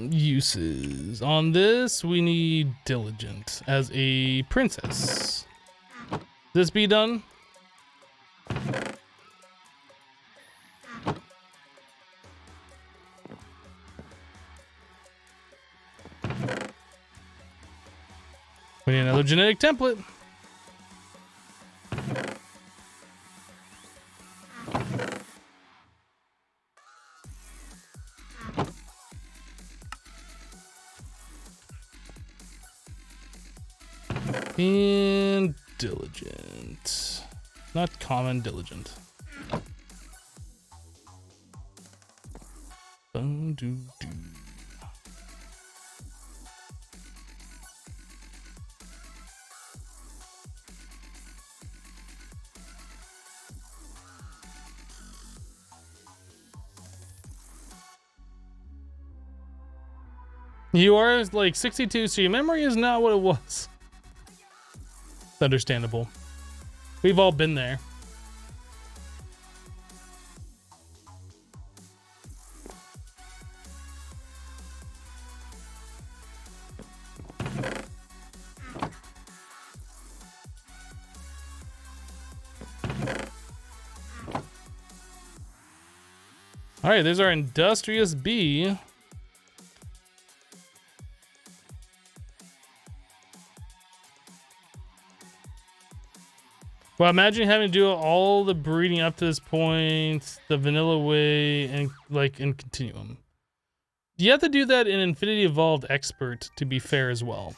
Uses. On this, we need Diligent as a princess. This be done? We need another genetic template. And Diligent. Not common, Diligent. Doo-doo. You are like 62, so your memory is not what it was. It's understandable. We've all been there. All right, there's our industrious bee. Well, imagine having to do all the breeding up to this point, the vanilla way, and like in Continuum. You have to do that in Infinity Evolved Expert to be fair as well.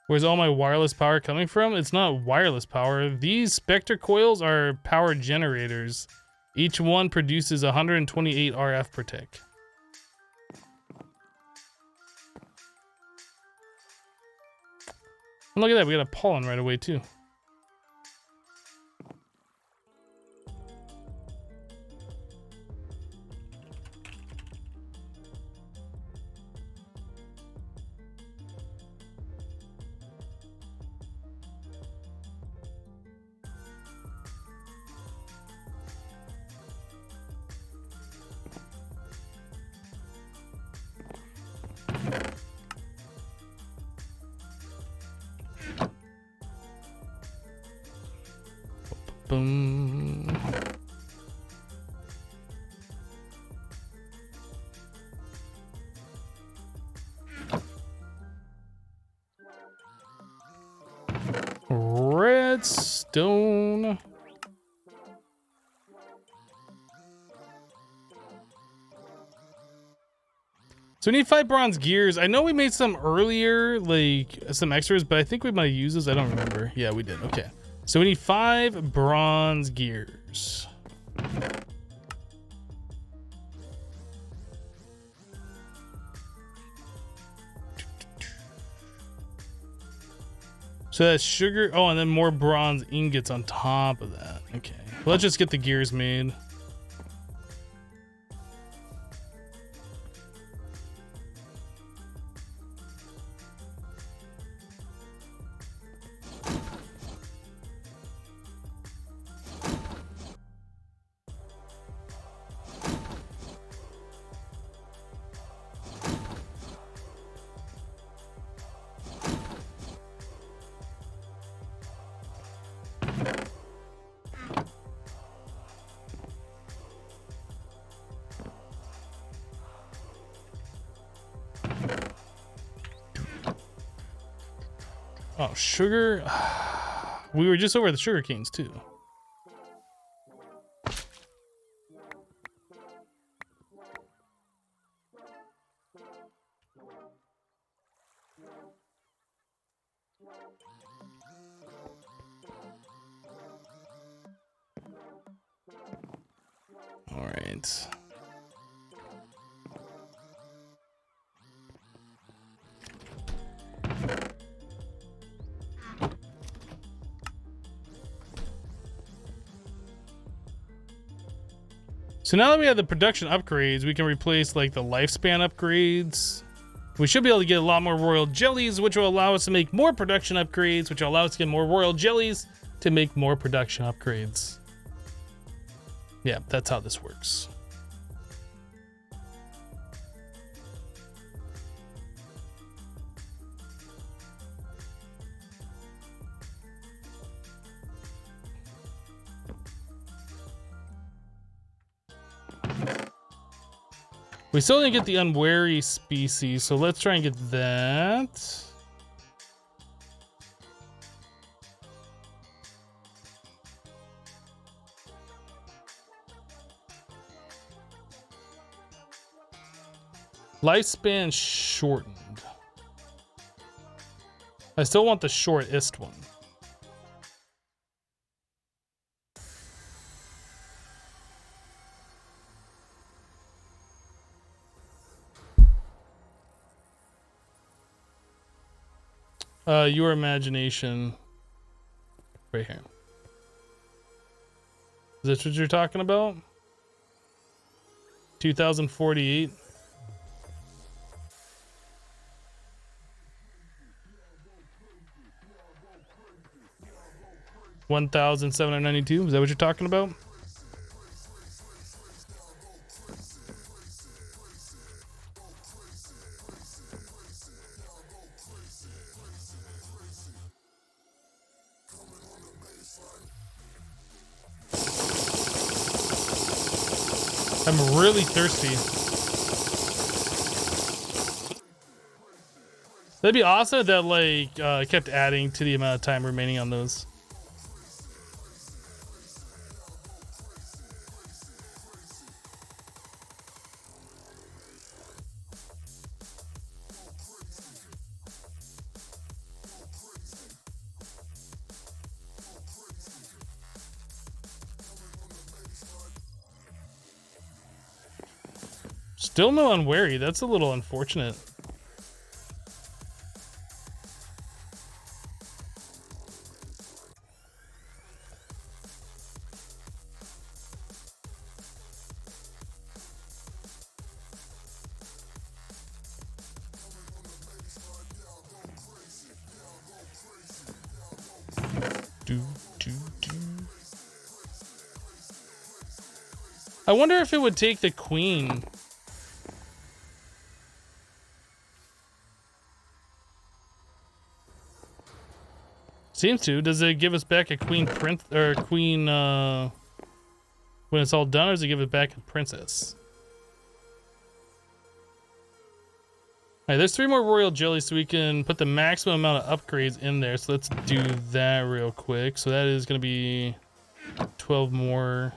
Where's all my wireless power coming from? It's not wireless power. These Spectre coils are power generators. Each one produces 128 RF per tick. And look at that, we got a pollen right away too. Boom. Redstone. So we need 5 bronze gears. I know we made some earlier, like some extras, but I think we might use those. I don't remember. Yeah, we did. Okay. So we need 5 bronze gears. So that's sugar. Oh, and then more bronze ingots on top of that. Okay. Well, let's just get the gears made. Oh, sugar. We were just over the sugar canes too. All right. So now that we have the production upgrades, we can replace like the lifespan upgrades. We should be able to get a lot more royal jellies, which will allow us to make more production upgrades, which will allow us to get more royal jellies to make more production upgrades. Yeah, that's how this works. We still didn't get the unwary species, so let's try and get that. Lifespan shortened. I still want the shortest one. Your imagination. Right here. Is this what you're talking about? 2048. 1792. Is that what you're talking about? I'm really thirsty. That'd be awesome if that like kept adding to the amount of time remaining on those. Still no unwary. That's a little unfortunate. I wonder if it would take the queen. Seems to. Does it give us back a queen prince or queen when it's all done, or does it give it back a princess? Alright, there's 3 more royal jellies, so we can put the maximum amount of upgrades in there. So let's do that real quick. So that is gonna be 12 more.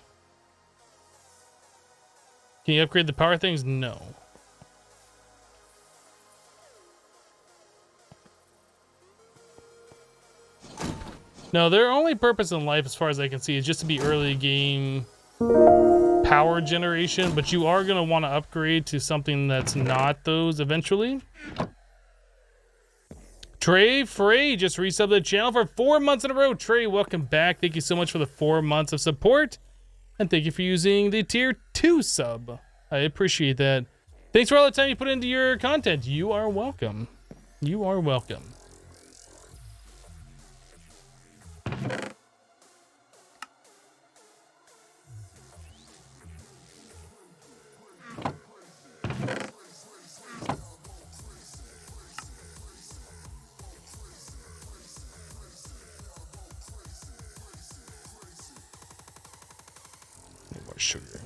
Can you upgrade the power things? No. No, their only purpose in life, as far as I can see, is just to be early game power generation, but you are going to want to upgrade to something that's not those eventually. Trey Frey just resubbed the channel for 4 months in a row. Trey, welcome back. Thank you so much for the 4 months of support, and thank you for using the tier 2 sub. I appreciate that. Thanks for all the time you put into your content. You are welcome. You are welcome. More sugar.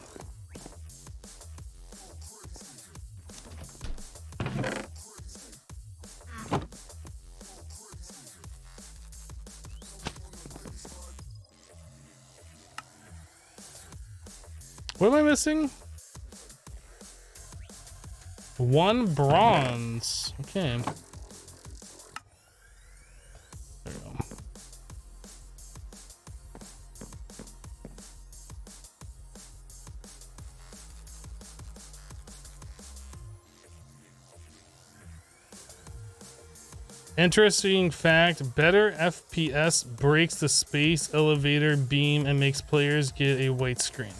What am I missing? 1 bronze. Okay. There we go. Interesting fact, better FPS breaks the space elevator beam and makes players get a white screen.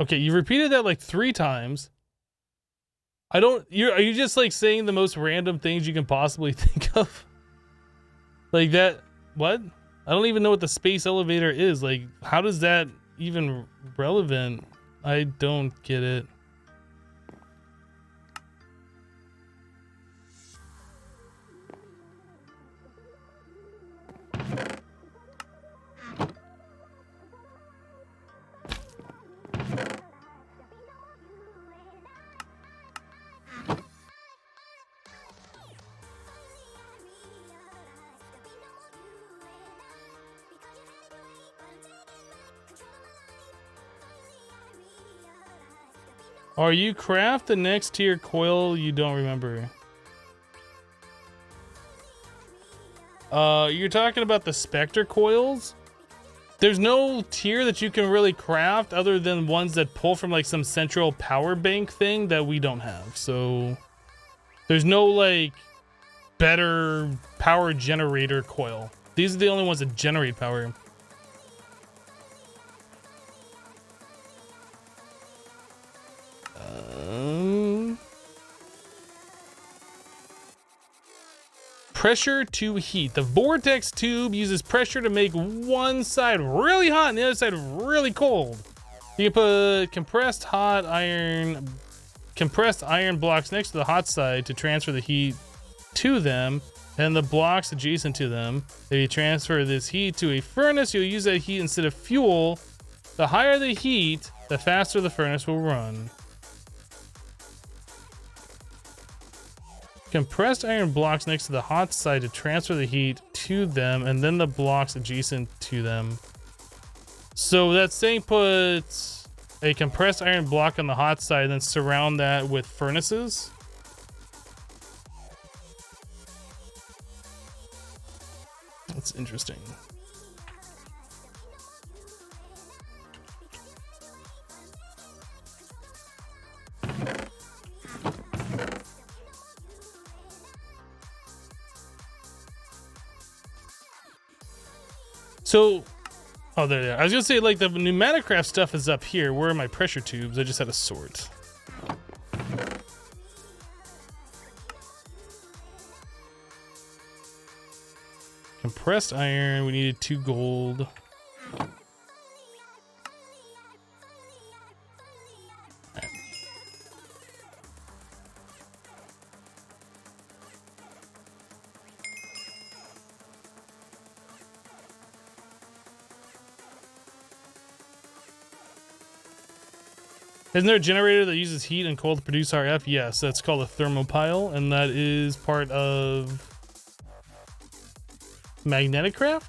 Okay, you repeated that like 3 times. Are you just like saying the most random things you can possibly think of? Like that, what? I don't even know what the space elevator is. Like, how does that even relevant? I don't get it. Are you craft the next tier coil you don't remember? You're talking about the Spectre coils? There's no tier that you can really craft other than ones that pull from like some central power bank thing that we don't have. So there's no like better power generator coil. These are the only ones that generate power. Pressure to heat. The vortex tube uses pressure to make one side really hot and the other side really cold. You can put compressed iron blocks next to the hot side to transfer the heat to them, and the blocks adjacent to them. If you transfer this heat to a furnace, you'll use that heat instead of fuel. The higher the heat, the faster the furnace will run. Compressed iron blocks next to the hot side to transfer the heat to them, and then the blocks adjacent to them. So that's saying put a compressed iron block on the hot side and then surround that with furnaces. That's interesting. So, oh, there they are. I was gonna say, like, the Pneumaticcraft stuff is up here. Where are my pressure tubes? I just had a sort. Compressed iron. We needed 2 gold. Isn't there a generator that uses heat and cold to produce RF? Yes, that's called a thermopile, and that is part of Magneticraft?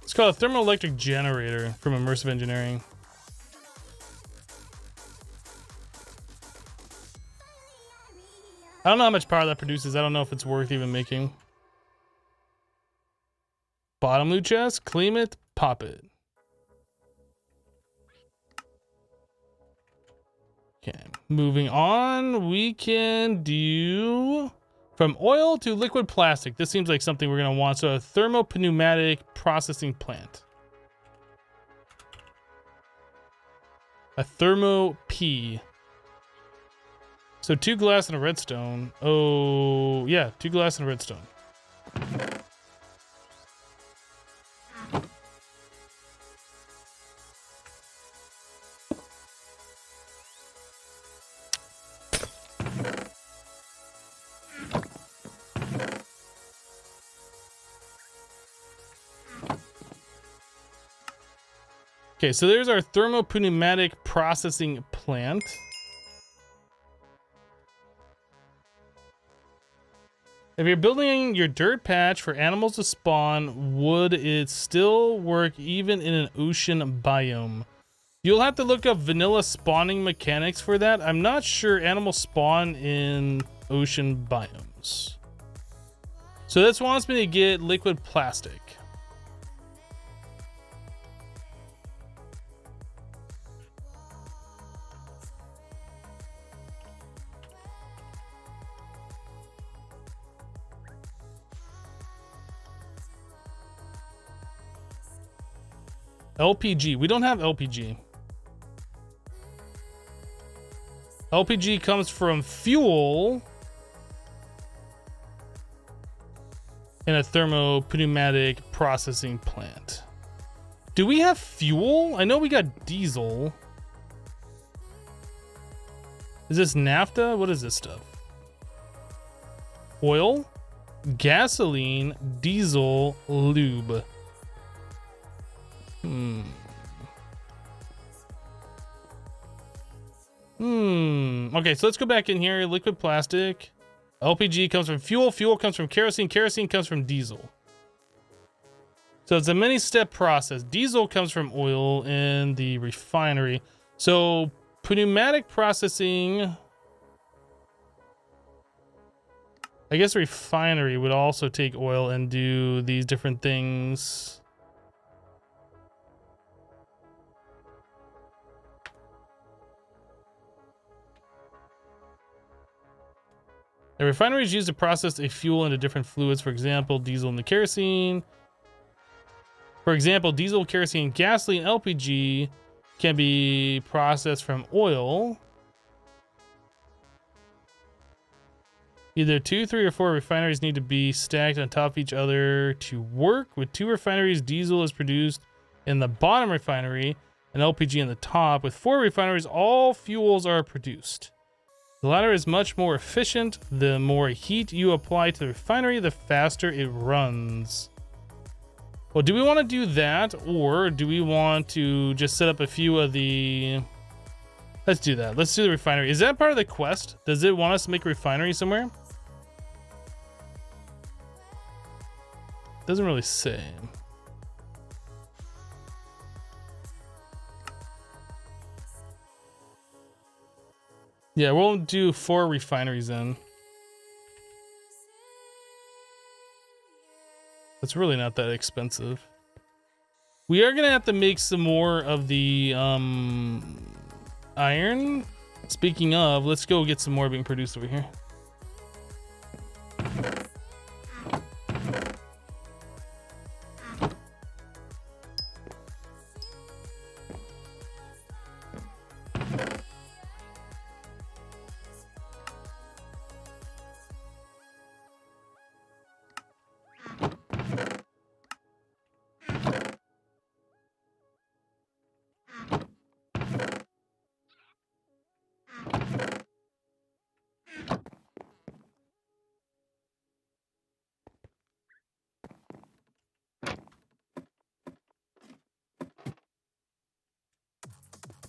It's called a thermoelectric generator from Immersive Engineering. I don't know how much power that produces. I don't know if it's worth even making. Bottom loot chest, claim it, pop it. Okay, moving on, we can do from oil to liquid plastic. This seems like something we're gonna want. So a thermopneumatic processing plant. A thermo P. So 2 glass and a redstone. Oh, yeah, 2 glass and a redstone. Okay, so there's our thermopneumatic processing plant. If you're building your dirt patch for animals to spawn, would it still work even in an ocean biome? You'll have to look up vanilla spawning mechanics for that. I'm not sure animals spawn in ocean biomes. So this wants me to get liquid plastic. LPG. We don't have LPG. LPG comes from fuel in a thermopneumatic processing plant. Do we have fuel? I know we got diesel. Is this naphtha? What is this stuff? Oil, gasoline, diesel, lube. Okay, so let's go back in here. Liquid plastic. LPG comes from fuel. Fuel comes from kerosene. Kerosene comes from diesel. So it's a many-step process. Diesel comes from oil in the refinery. So pneumatic processing, I guess refinery would also take oil and do these different things. A refinery is used to process a fuel into different fluids, for example, diesel and the kerosene. For example, diesel, kerosene, gasoline, LPG can be processed from oil. Either 2, 3, or 4 refineries need to be stacked on top of each other to work. With 2 refineries, diesel is produced in the bottom refinery and LPG in the top. With 4 refineries, all fuels are produced. The latter is much more efficient. The more heat you apply to the refinery, the faster it runs. Well, do we want to do that, or do we want to just set up a few of the... Let's do that. Let's do the refinery. Is that part of the quest? Does it want us to make a refinery somewhere? Doesn't really say. Yeah, we'll do 4 refineries then. It's really not that expensive. We are gonna have to make some more of the iron. Speaking of, let's go get some more being produced over here.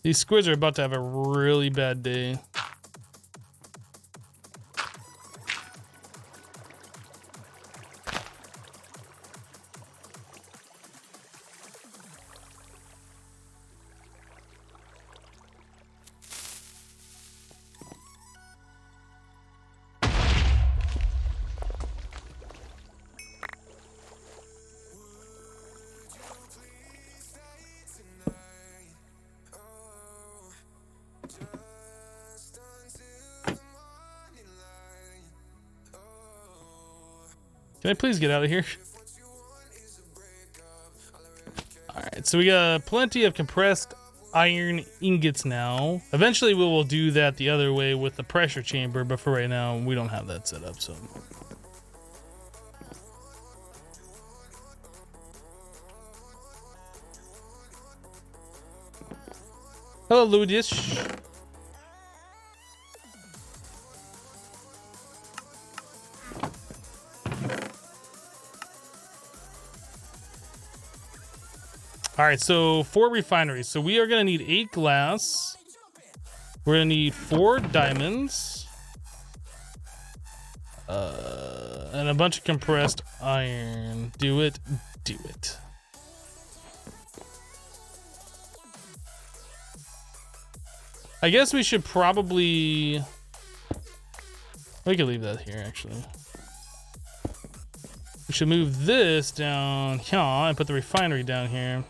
These squids are about to have a really bad day. Can I please get out of here? Alright, so we got plenty of compressed iron ingots now. Eventually we will do that the other way with the pressure chamber, but for right now we don't have that set up, so. Hello, Ludish. All right, so 4 refineries. So we are gonna need 8 glass. We're gonna need 4 diamonds. And a bunch of compressed iron. Do it, do it. I guess we should probably... We could leave that here, actually. We should move this down here and put the refinery down here.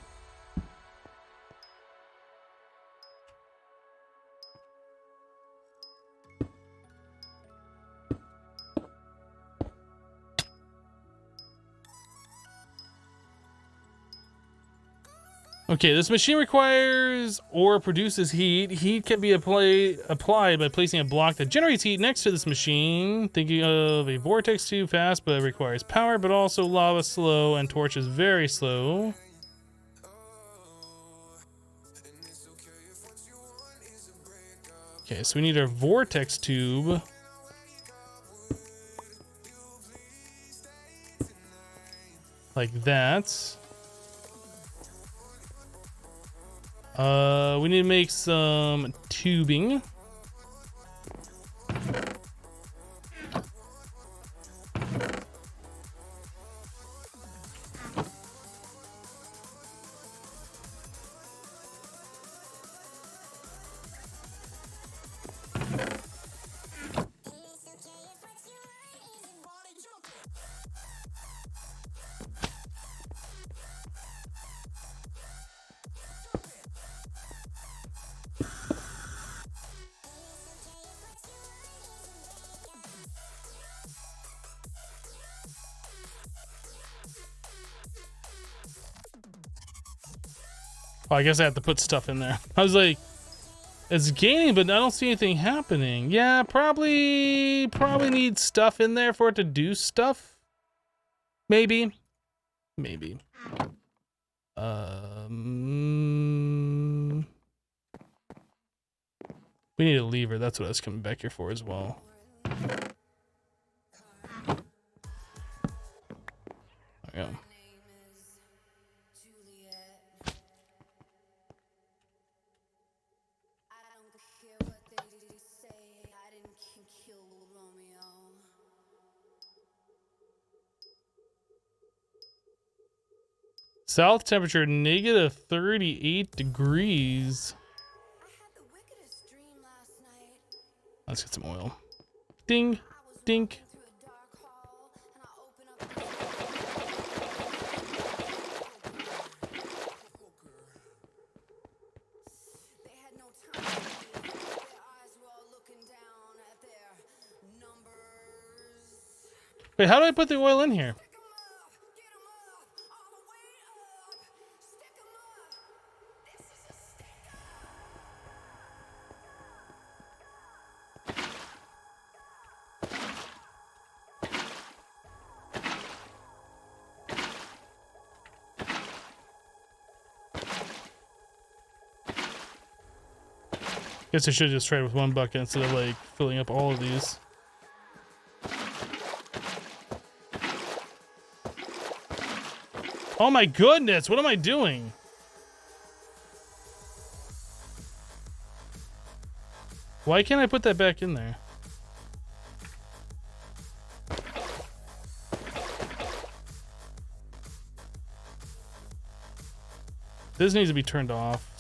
Okay, this machine requires or produces heat. Heat can be applied by placing a block that generates heat next to this machine. Thinking of a vortex tube, fast but requires power, but also lava slow and torches very slow. Okay, so we need our vortex tube. Like that. We need to make some tubing. Oh, I guess I have to put stuff in there. I was like, it's gaining, but I don't see anything happening. Yeah, probably need stuff in there for it to do stuff. Maybe. We need a lever. That's what I was coming back here for as well. There we go. South temperature negative 38 degrees. Let's get some oil. Ding, dink. Wait, how do I put the oil in here? Guess I should just try it with one bucket instead of like filling up all of these. Oh my goodness, what am I doing? Why can't I put that back in there? This needs to be turned off.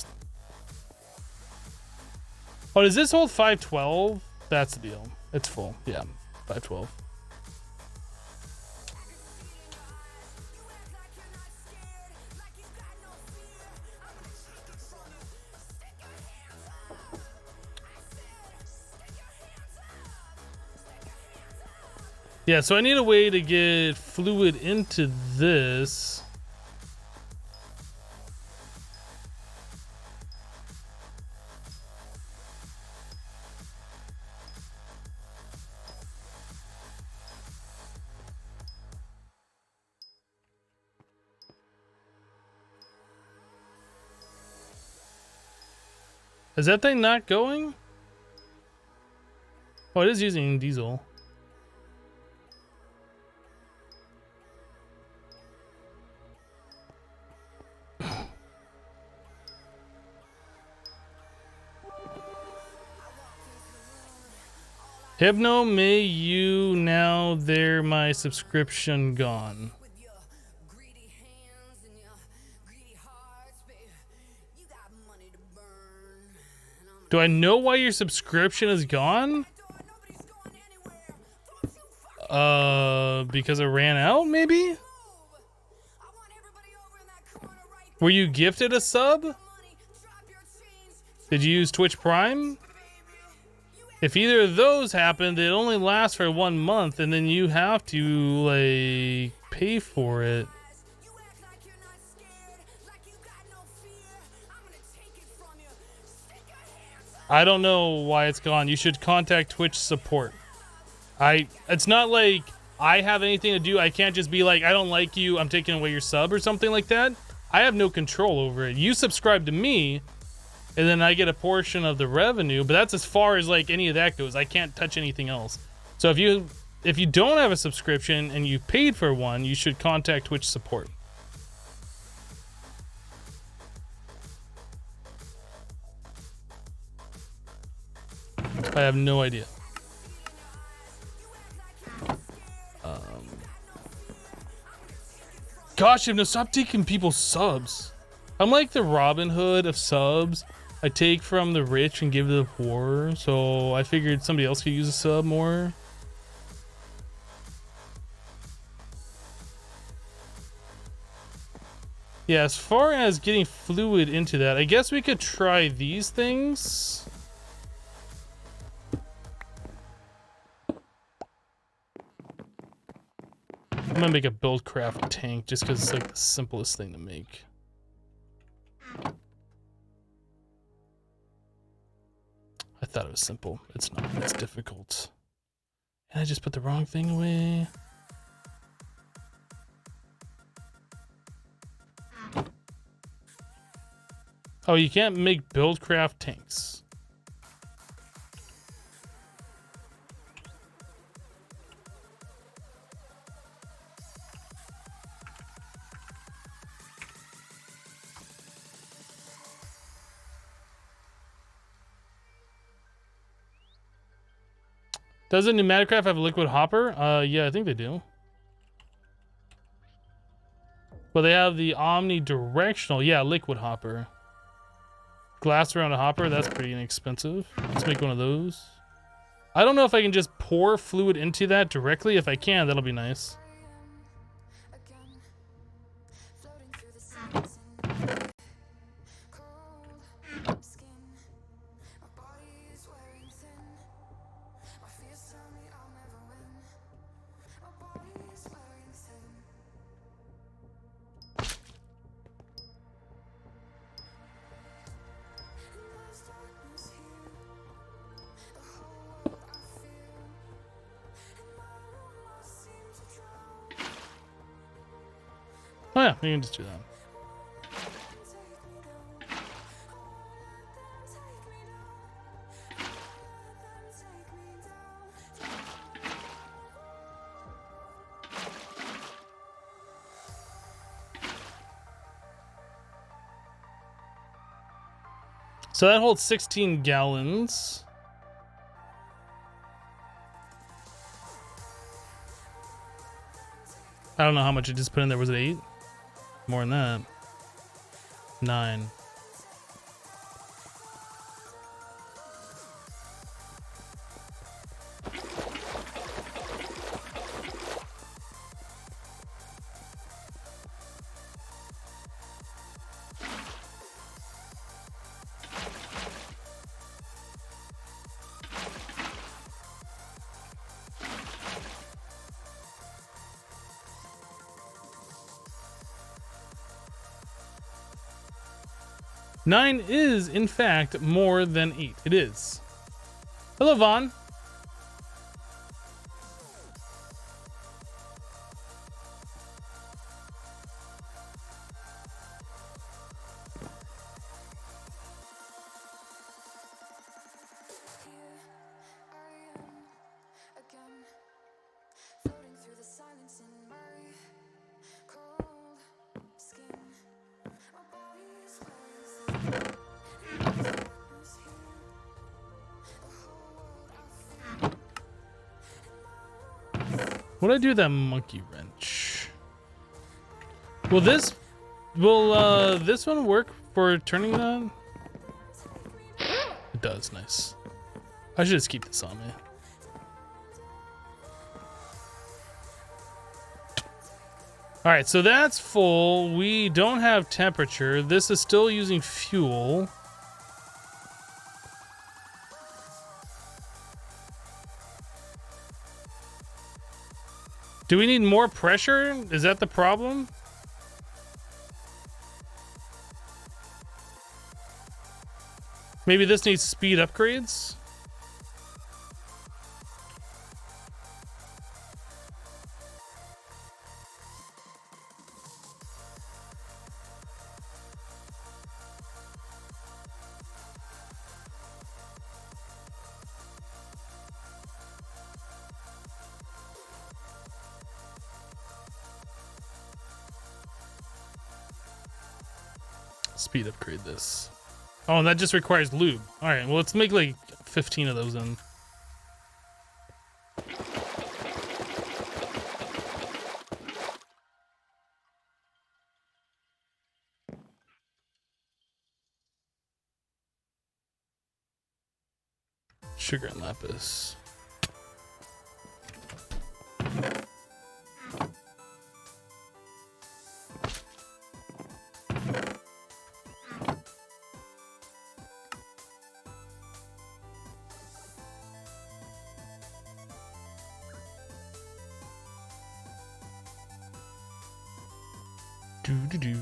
Oh, does this hold 512? That's the deal. It's full. Yeah, 512. Yeah, so I need a way to get fluid into this. Is that thing not going? Oh, it is using diesel. Hypno, may you now there my subscription gone. Do I know why your subscription is gone? Because it ran out, maybe? Were you gifted a sub? Did you use Twitch Prime? If either of those happened, it only lasts for 1 month, and then you have to, like, pay for it. I don't know why it's gone. You should contact Twitch support. It's not like I have anything to do. I can't just be like, I don't like you, I'm taking away your sub or something like that. I have no control over it. You subscribe to me, and then I get a portion of the revenue, but that's as far as like any of that goes. I can't touch anything else. So if you don't have a subscription and you paid for one, you should contact Twitch support. I have no idea. Gosh, Hypno, stop taking people's subs. I'm like the Robin Hood of subs. I take from the rich and give to the poor. So I figured somebody else could use a sub more. Yeah, as far as getting fluid into that, I guess we could try these things. I'm gonna make a buildcraft tank just because it's like the simplest thing to make. I thought it was simple. It's not. It's difficult. And I just put the wrong thing away. Oh, you can't make buildcraft tanks. Doesn't Pneumaticcraft have a liquid hopper? Yeah, I think they do. But they have the omnidirectional, yeah, liquid hopper. Glass around a hopper, that's pretty inexpensive. Let's make one of those. I don't know if I can just pour fluid into that directly. If I can, that'll be nice. Oh yeah, we can just do that. So that holds 16 gallons. I don't know how much it just put in there. Was it 8? More than that. 9. Nine is, in fact, more than 8. It is. Hello, Vaughn. What do I do with that monkey wrench? Will this one work for turning that? It does, nice. I should just keep this on me. All right, so that's full. We don't have temperature. This is still using fuel. Do we need more pressure? Is that the problem? Maybe this needs speed upgrades? Speed upgrade this. Oh, and that just requires lube. All right, well, let's make like 15 of those then. Sugar and lapis. Do.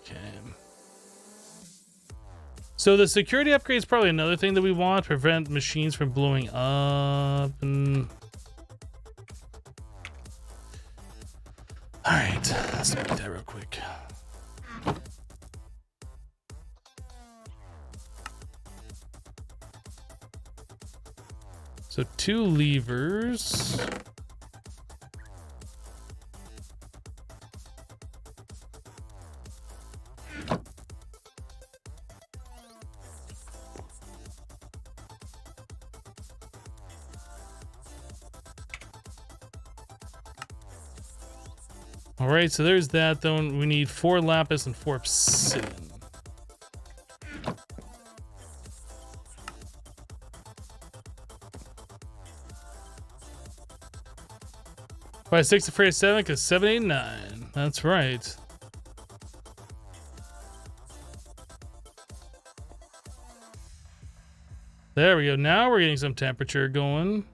Okay. So the security upgrade is probably another thing that we want. Prevent machines from blowing up and... Alright, let's make that real quick. So 2 levers. All right, so there's that. Then we need 4 lapis and 4 obsidian. By 6 afraid of 7 because 7, 8, 9. That's right. There we go. Now we're getting some temperature going.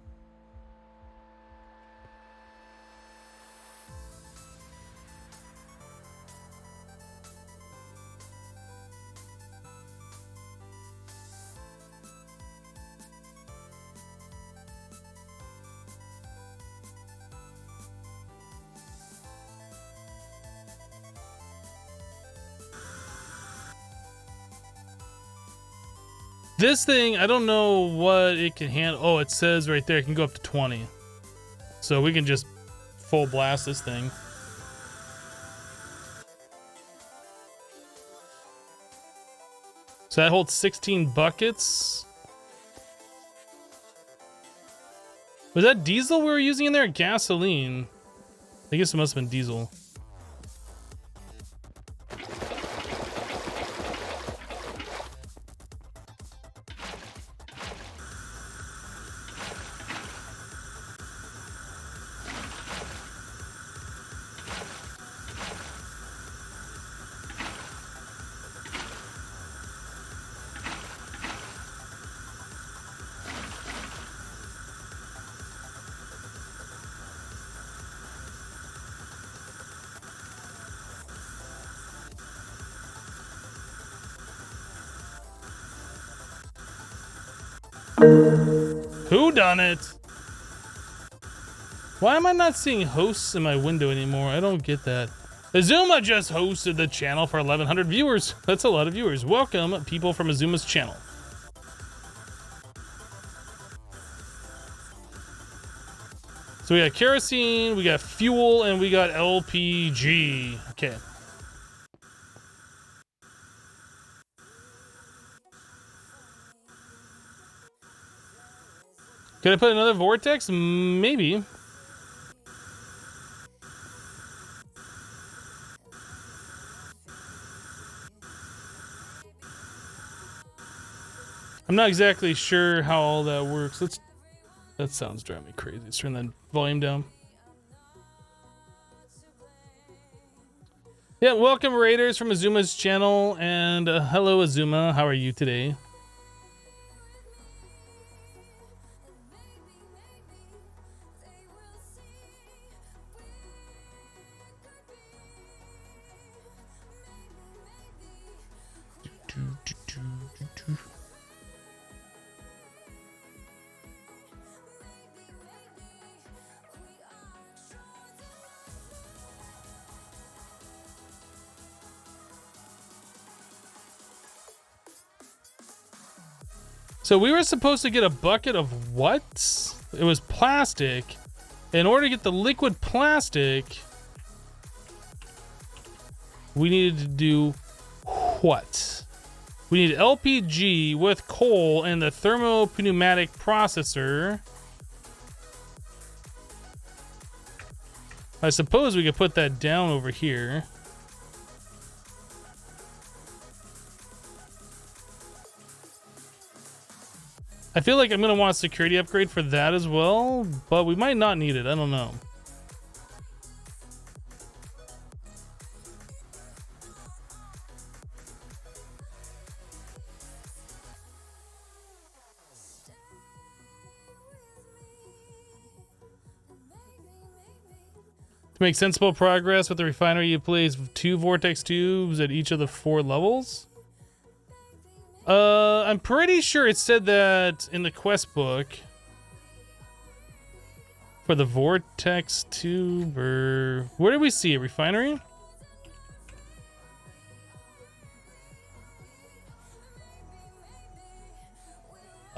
This thing, I don't know what it can handle. Oh, it says right there it can go up to 20. So we can just full blast this thing. So that holds 16 buckets. Was that diesel we were using in there? Gasoline. I guess it must have been diesel. Who done it? Why am I not seeing hosts in my window anymore? I don't get that. Azuma just hosted the channel for 1,100 viewers. That's a lot of viewers. Welcome, people from Azuma's channel. So we got kerosene, we got fuel, and we got LPG. Okay. Could I put another vortex? Maybe. I'm not exactly sure how all that works. That sounds driving me crazy. Let's turn that volume down. Yeah, welcome Raiders from Azuma's channel, and hello Azuma, how are you today? So we were supposed to get a bucket of what? It was plastic. In order to get the liquid plastic, we needed to do what? We need LPG with coal and the thermopneumatic processor. I suppose we could put that down over here. I feel like I'm going to want a security upgrade for that as well, but we might not need it. I don't know. To make sensible progress with the refinery, you place 2 vortex tubes at each of the 4 levels. I'm pretty sure it said that in the quest book for the vortex tube, or where did we see it? Refinery?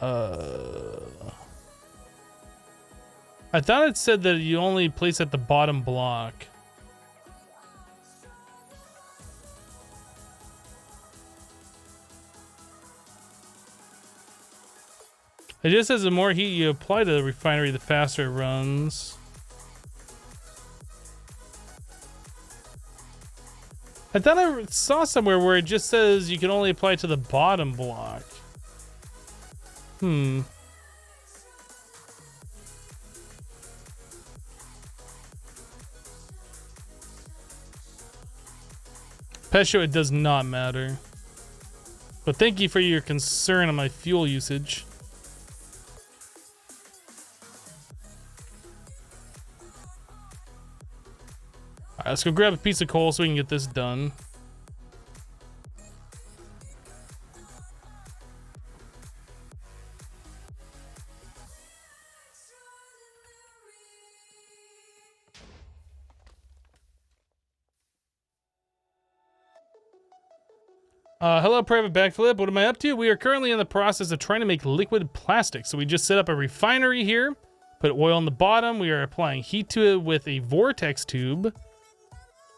I thought it said that you only place at the bottom block. It just says the more heat you apply to the refinery, the faster it runs. I thought I saw somewhere where it just says you can only apply to the bottom block. Pesho, it does not matter. But thank you for your concern on my fuel usage. Alright, let's go grab a piece of coal so we can get this done. Hello, Private Backflip. What am I up to? We are currently in the process of trying to make liquid plastic. So we just set up a refinery here, put oil on the bottom. We are applying heat to it with a vortex tube.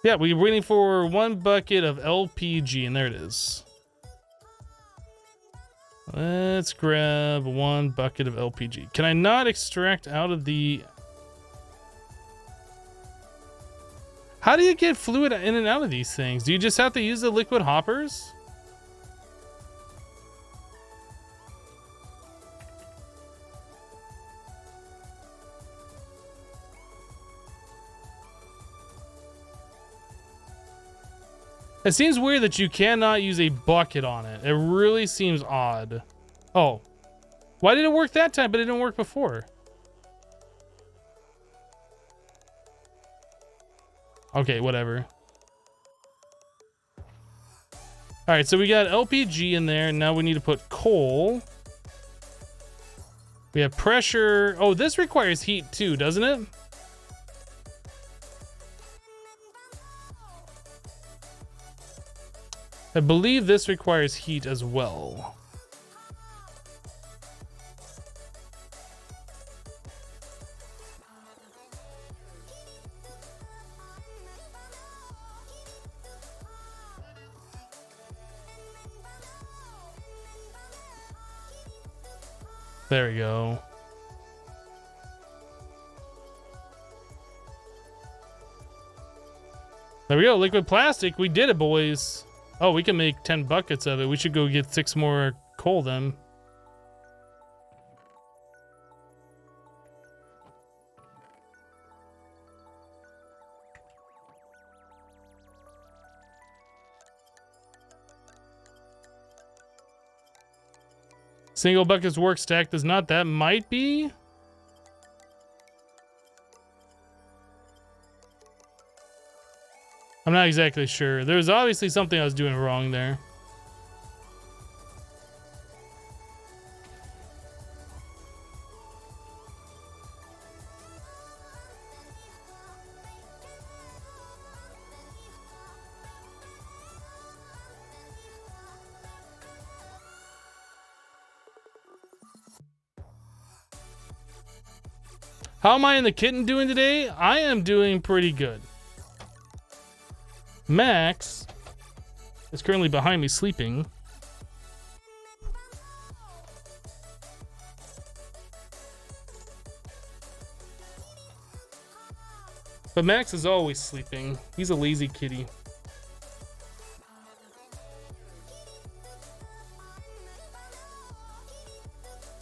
Yeah, we're waiting for 1 bucket of LPG, and there it is. Let's grab 1 bucket of LPG. Can I not extract out of the... How do you get fluid in and out of these things? Do you just have to use the liquid hoppers? It seems weird that you cannot use a bucket on it. It really seems odd. Oh. Why did it work that time, but it didn't work before? Okay, whatever. Alright, so we got LPG in there. Now we need to put coal. We have pressure. Oh, this requires heat too, doesn't it? I believe this requires heat as well. There we go. There we go, liquid plastic. We did it, boys. Oh, we can make 10 buckets of it. We should go get 6 more coal then. Single buckets work, stack does not. That might be. I'm not exactly sure. There was obviously something I was doing wrong there. How am I and the kitten doing today? I am doing pretty good. Max is currently behind me sleeping. But Max is always sleeping. He's a lazy kitty.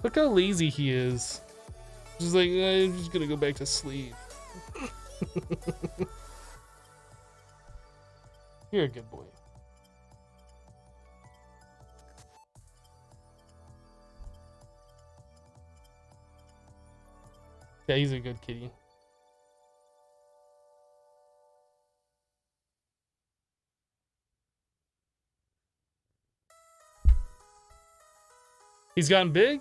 Look how lazy he is. Just like, I'm just gonna go back to sleep. You're a good boy. Yeah, he's a good kitty. He's gotten big?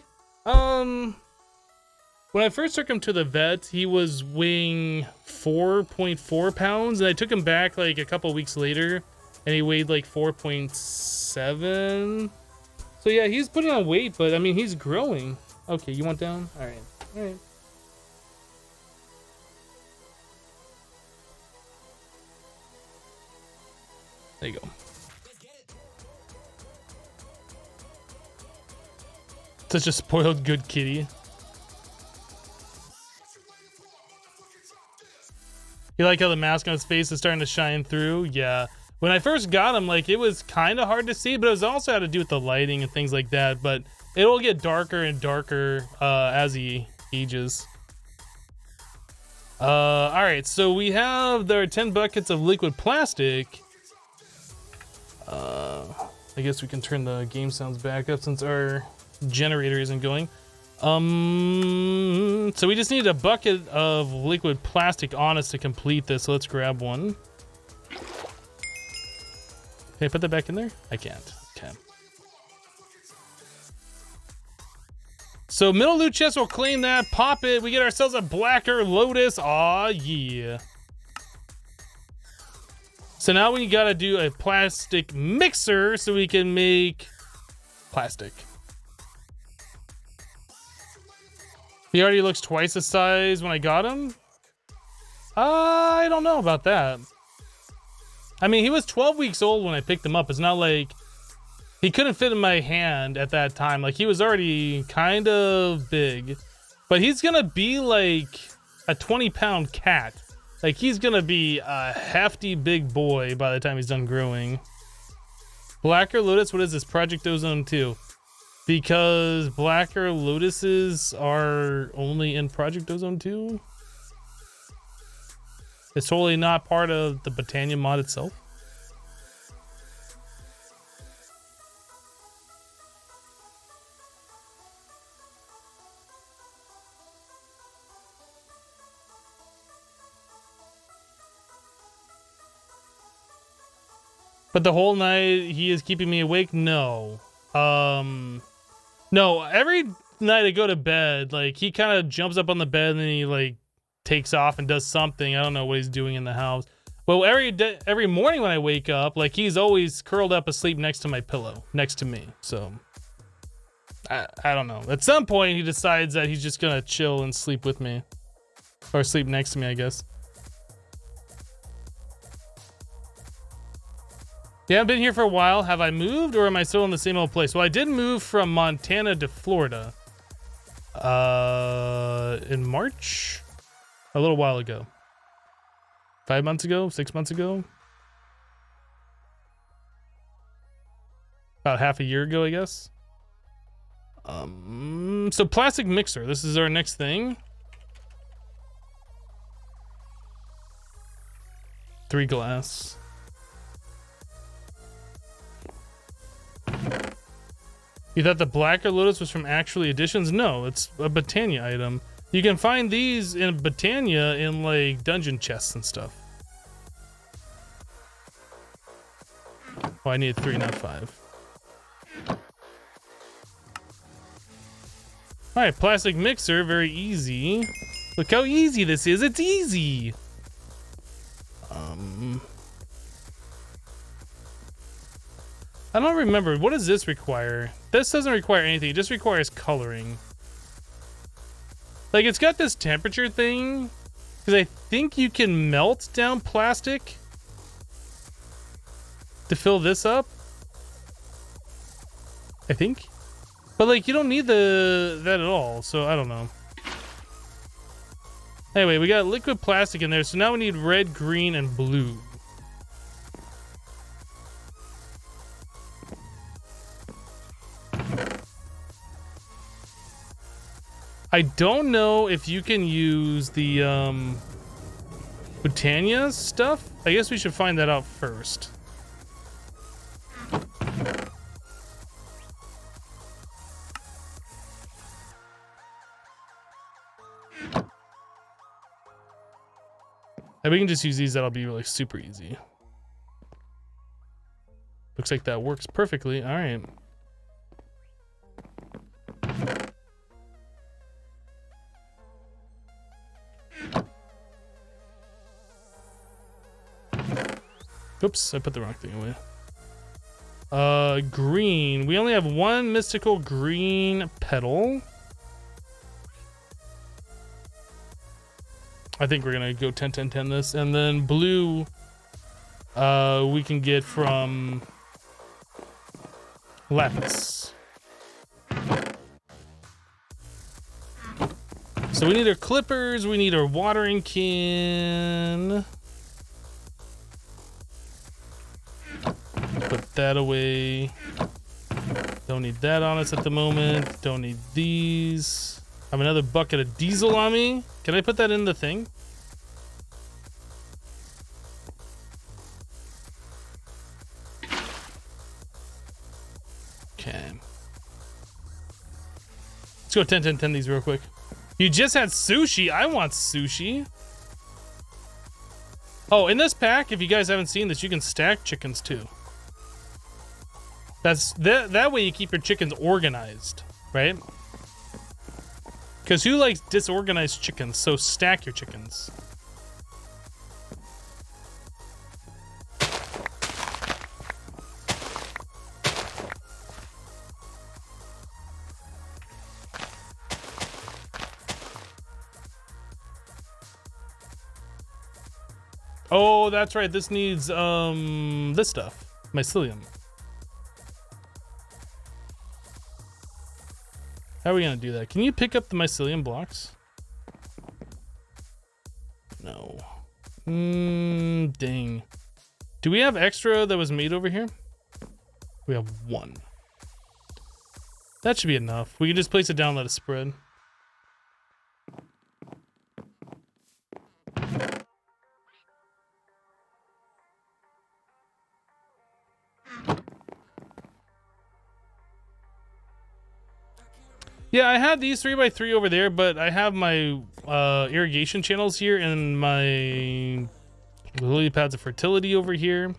When I first took him to the vet, he was weighing 4.4 pounds, and I took him back like a couple weeks later, and he weighed like 4.7. So yeah, he's putting on weight, but I mean, he's growing. Okay, you want down? All right, all right. There you go. Such a spoiled good kitty. You like how the mask on his face is starting to shine through? Yeah. When I first got him, like, it was kind of hard to see, but it was also had to do with the lighting and things like that. But it'll get darker and darker as he ages. All right, so we have there are 10 buckets of liquid plastic. I guess we can turn the game sounds back up since our generator isn't going. So we just need a bucket of liquid plastic on us to complete this. So let's grab one. Can I put that back in there? I can't. Okay. So middle loot chest will claim that. Pop it. We get ourselves a blacker lotus. Aw, yeah. So now we gotta do a plastic mixer so we can make plastic. He already looks twice the size when I got him? I don't know about that. I mean, he was 12 weeks old when I picked him up. It's not like he couldn't fit in my hand at that time. Like, he was already kind of big. But he's gonna be like a 20-pound cat. Like, he's gonna be a hefty big boy by the time he's done growing. Blacker Lotus, what is this? Project Ozone 2. Because blacker lotuses are only in Project Ozone 2? It's totally not part of the Botania mod itself? But the whole night he is keeping me awake? No. No, every night I go to bed, like, he kind of jumps up on the bed and then he, like, takes off and does something. I don't know what he's doing in the house. Well, every morning when I wake up, like, he's always curled up asleep next to my pillow, next to me. So, I don't know. At some point, he decides that he's just gonna chill and sleep with me. Or sleep next to me, I guess. Yeah, I've been here for a while. Have I moved or am I still in the same old place? Well, I did move from Montana to Florida. In March, a little while ago. 5 months ago, 6 months ago. About half a year ago, I guess. So plastic mixer, this is our next thing. 3 glass. You thought the Blacker Lotus was from actually editions? No, it's a Britannia item. You can find these in Britannia in like dungeon chests and stuff. Oh, I need 3, not 5. All right, plastic mixer, very easy. Look how easy this is. It's easy. I don't remember. What does this require? This doesn't require anything. It just requires coloring. Like, it's got this temperature thing, because I think you can melt down plastic to fill this up. I think. But, like, you don't need that at all, so I don't know. Anyway, we got liquid plastic in there, so now we need red, green, and blue. I don't know if you can use the Britannia stuff. I guess we should find that out first. And we can just use these. That'll be like super easy. Looks like that works perfectly. All right. Oops, I put the wrong thing away. Green. We only have one mystical green petal. I think we're gonna go 10, 10, 10 this. And then blue, we can get from lapis. So we need our clippers, we need our watering can. Put that away. Don't need that on us at the moment. Don't need these. I have another bucket of diesel on me. Can I put that in the thing? Okay. Let's go 10, 10, 10 these real quick. You just had sushi. I want sushi. Oh, in this pack, if you guys haven't seen this, you can stack chickens too. That way you keep your chickens organized, right? Because who likes disorganized chickens? So stack your chickens. Oh, that's right. This needs this stuff, mycelium. How are we gonna do that? Can you pick up the mycelium blocks? No. Dang. Do we have extra that was made over here? We have 1. That should be enough. We can just place it down and let it spread. Yeah, I had these 3x3 over there, but I have my irrigation channels here and my lily pads of fertility over here.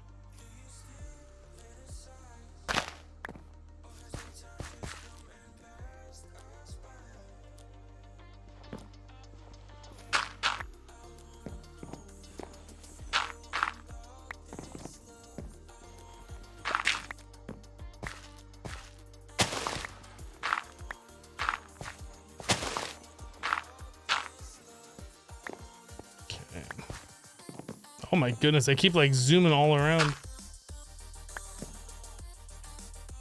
Oh my goodness, I keep like zooming all around.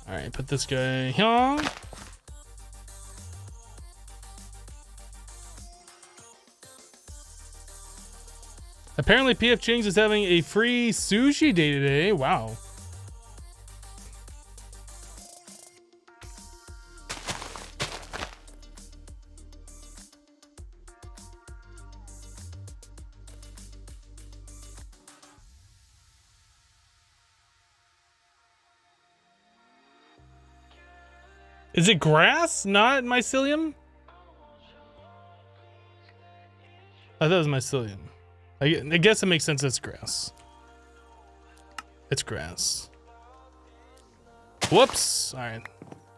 All right, put this guy here. Apparently PF Chang's is having a free sushi day today. Wow. Is it grass, not mycelium? I thought it was mycelium. I guess it makes sense it's grass. It's grass. Whoops. All right.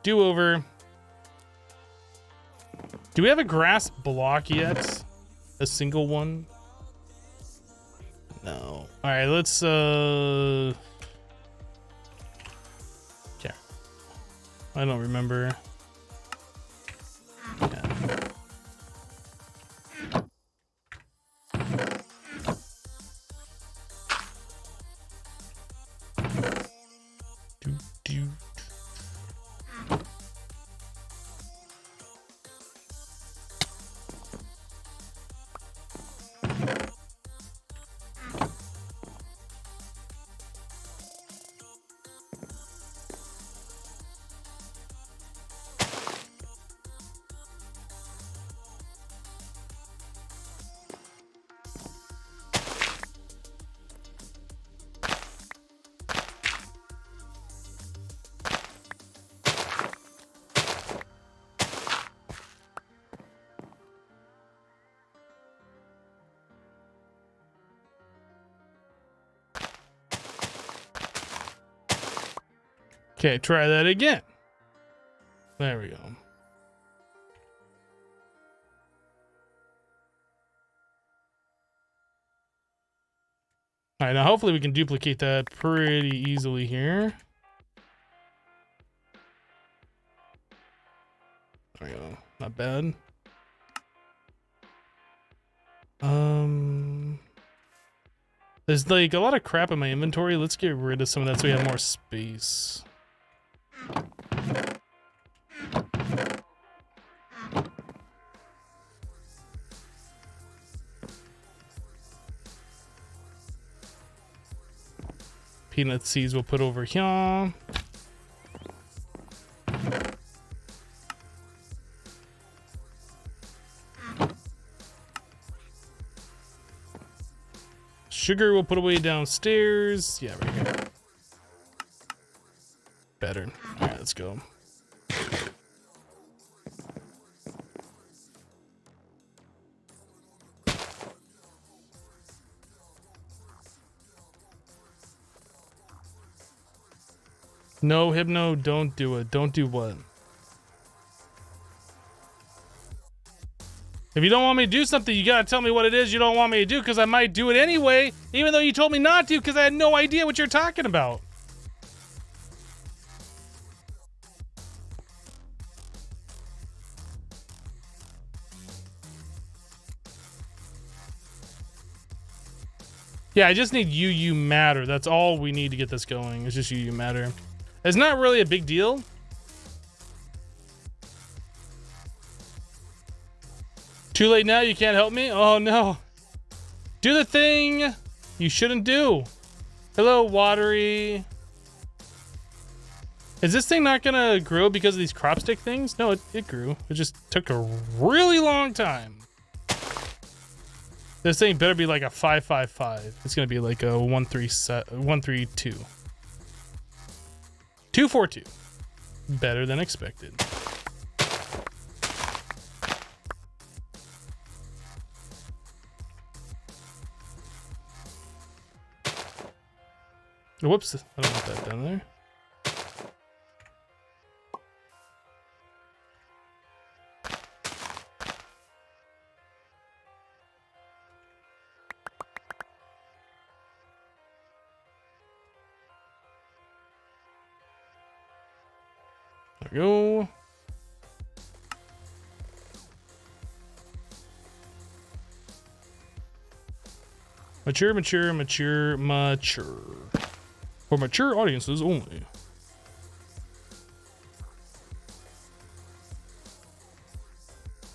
Do over. Do we have a grass block yet? A single one? No. All right, let's okay. I don't remember. Yeah. Do. Okay, try that again. There we go. All right, now hopefully we can duplicate that pretty easily here. There we go. Not bad. There's like a lot of crap in my inventory. Let's get rid of some of that so we have more space. Peanut seeds we'll put over here. Sugar we'll put away downstairs. Yeah, right here. Better. All right, let's go. No, Hypno, don't do it. Don't do what? If you don't want me to do something, you gotta tell me what it is you don't want me to do, because I might do it anyway, even though you told me not to, because I had no idea what you're talking about. Yeah, I just need UU matter. That's all we need to get this going. It's just UU matter. It's not really a big deal. Too late now, you can't help me? Oh no. Do the thing you shouldn't do. Hello, Watery. Is this thing not gonna grow because of these crop stick things? No, it grew. It just took a really long time. This thing better be like a 555. It's gonna be like a 132. 242. Better than expected. Whoops, I don't want that down there. There we go. Mature, mature, mature, mature. For mature audiences only.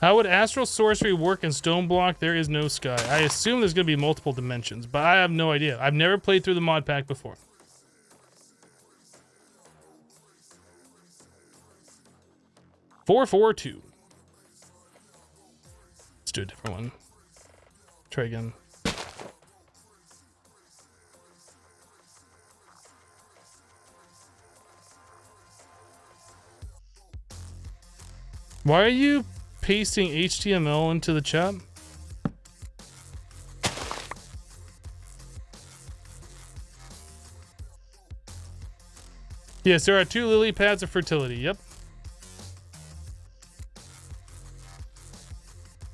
How would Astral sorcery work in stone block? There is no sky. I assume there's going to be multiple dimensions, but I have no idea. I've never played through the mod pack before. Four, 4, 2. Let's do a different one. Try again. Why are you pasting HTML into the chat? Yes, there are 2 lily pads of fertility. Yep.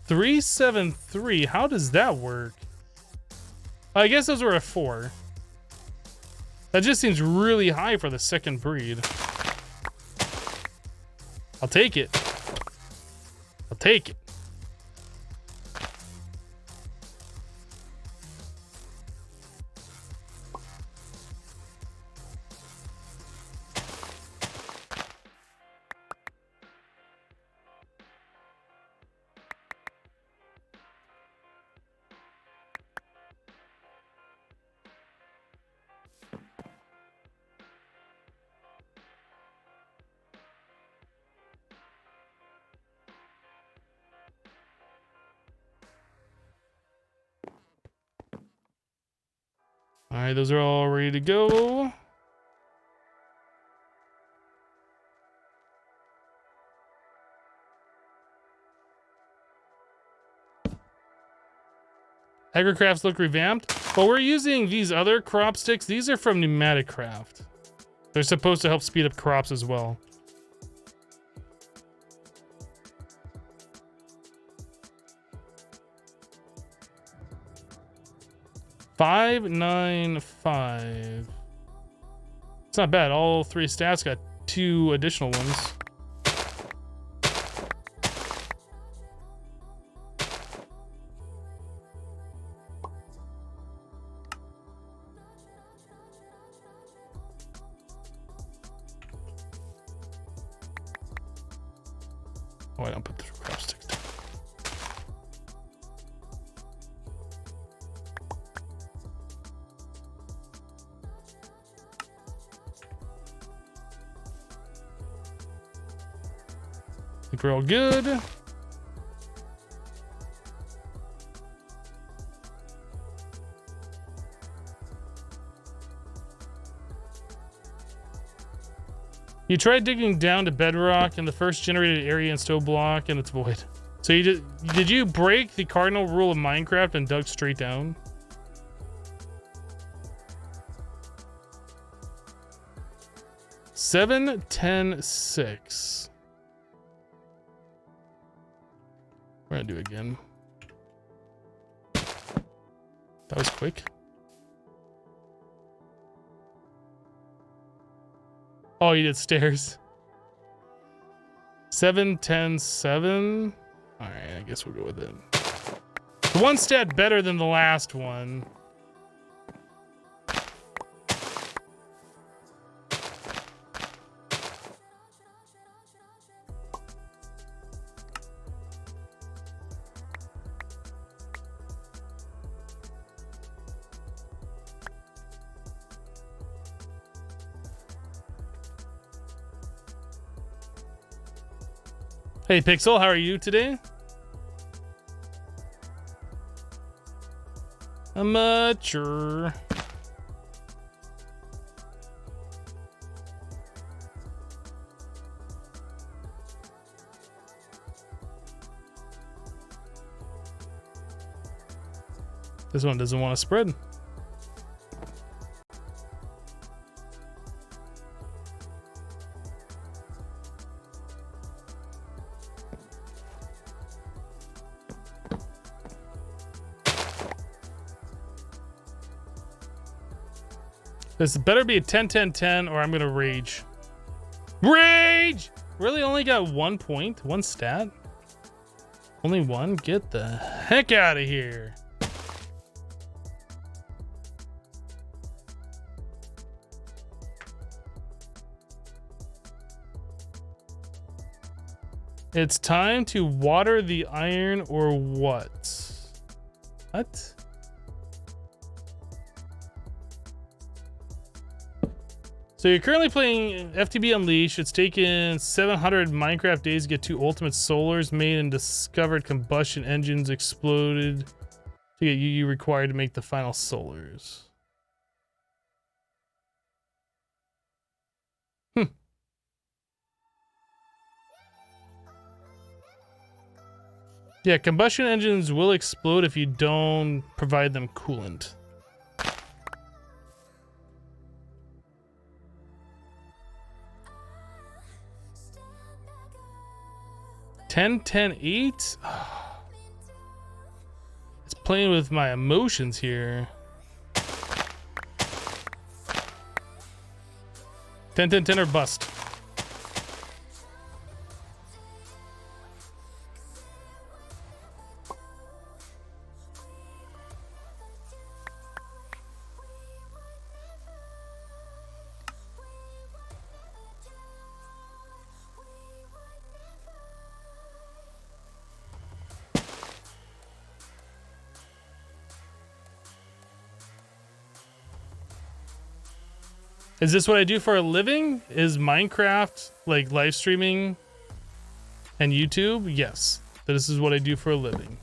373. How does that work? I guess those were a 4. That just seems really high for the second breed. I'll take it. I'll take it. All right, those are all ready to go. Agricrafts look revamped. But we're using these other crop sticks. These are from Pneumaticcraft. They're supposed to help speed up crops as well. $595. It's not bad. All 3 stats got 2 additional ones. Oh, I don't put the crop sticks down. I think we're all good. You tried digging down to bedrock in the first generated area in stone block and it's void. So you did you break the cardinal rule of Minecraft and dug straight down? Seven, 10, 6. We're gonna do it again. That was quick. Oh, you did stairs. 7, 10, 7. All right, I guess we'll go with it. The one stat better than the last one. Hey Pixel, how are you today? Amateur. This one doesn't want to spread. This better be a 10, 10, 10 or I'm gonna rage. Rage! Really only got 1 point? 1 stat? Only 1? Get the heck out of here. It's time to water the iron or what? What? So you're currently playing FTB Unleashed. It's taken 700 Minecraft days to get 2 ultimate solars made and discovered combustion engines exploded to get UU required to make the final solars. Yeah, combustion engines will explode if you don't provide them coolant. 10-10-8? It's playing with my emotions here. 10-10-10 or bust. Is this what I do for a living? Is Minecraft like live streaming and YouTube? Yes, this is what I do for a living.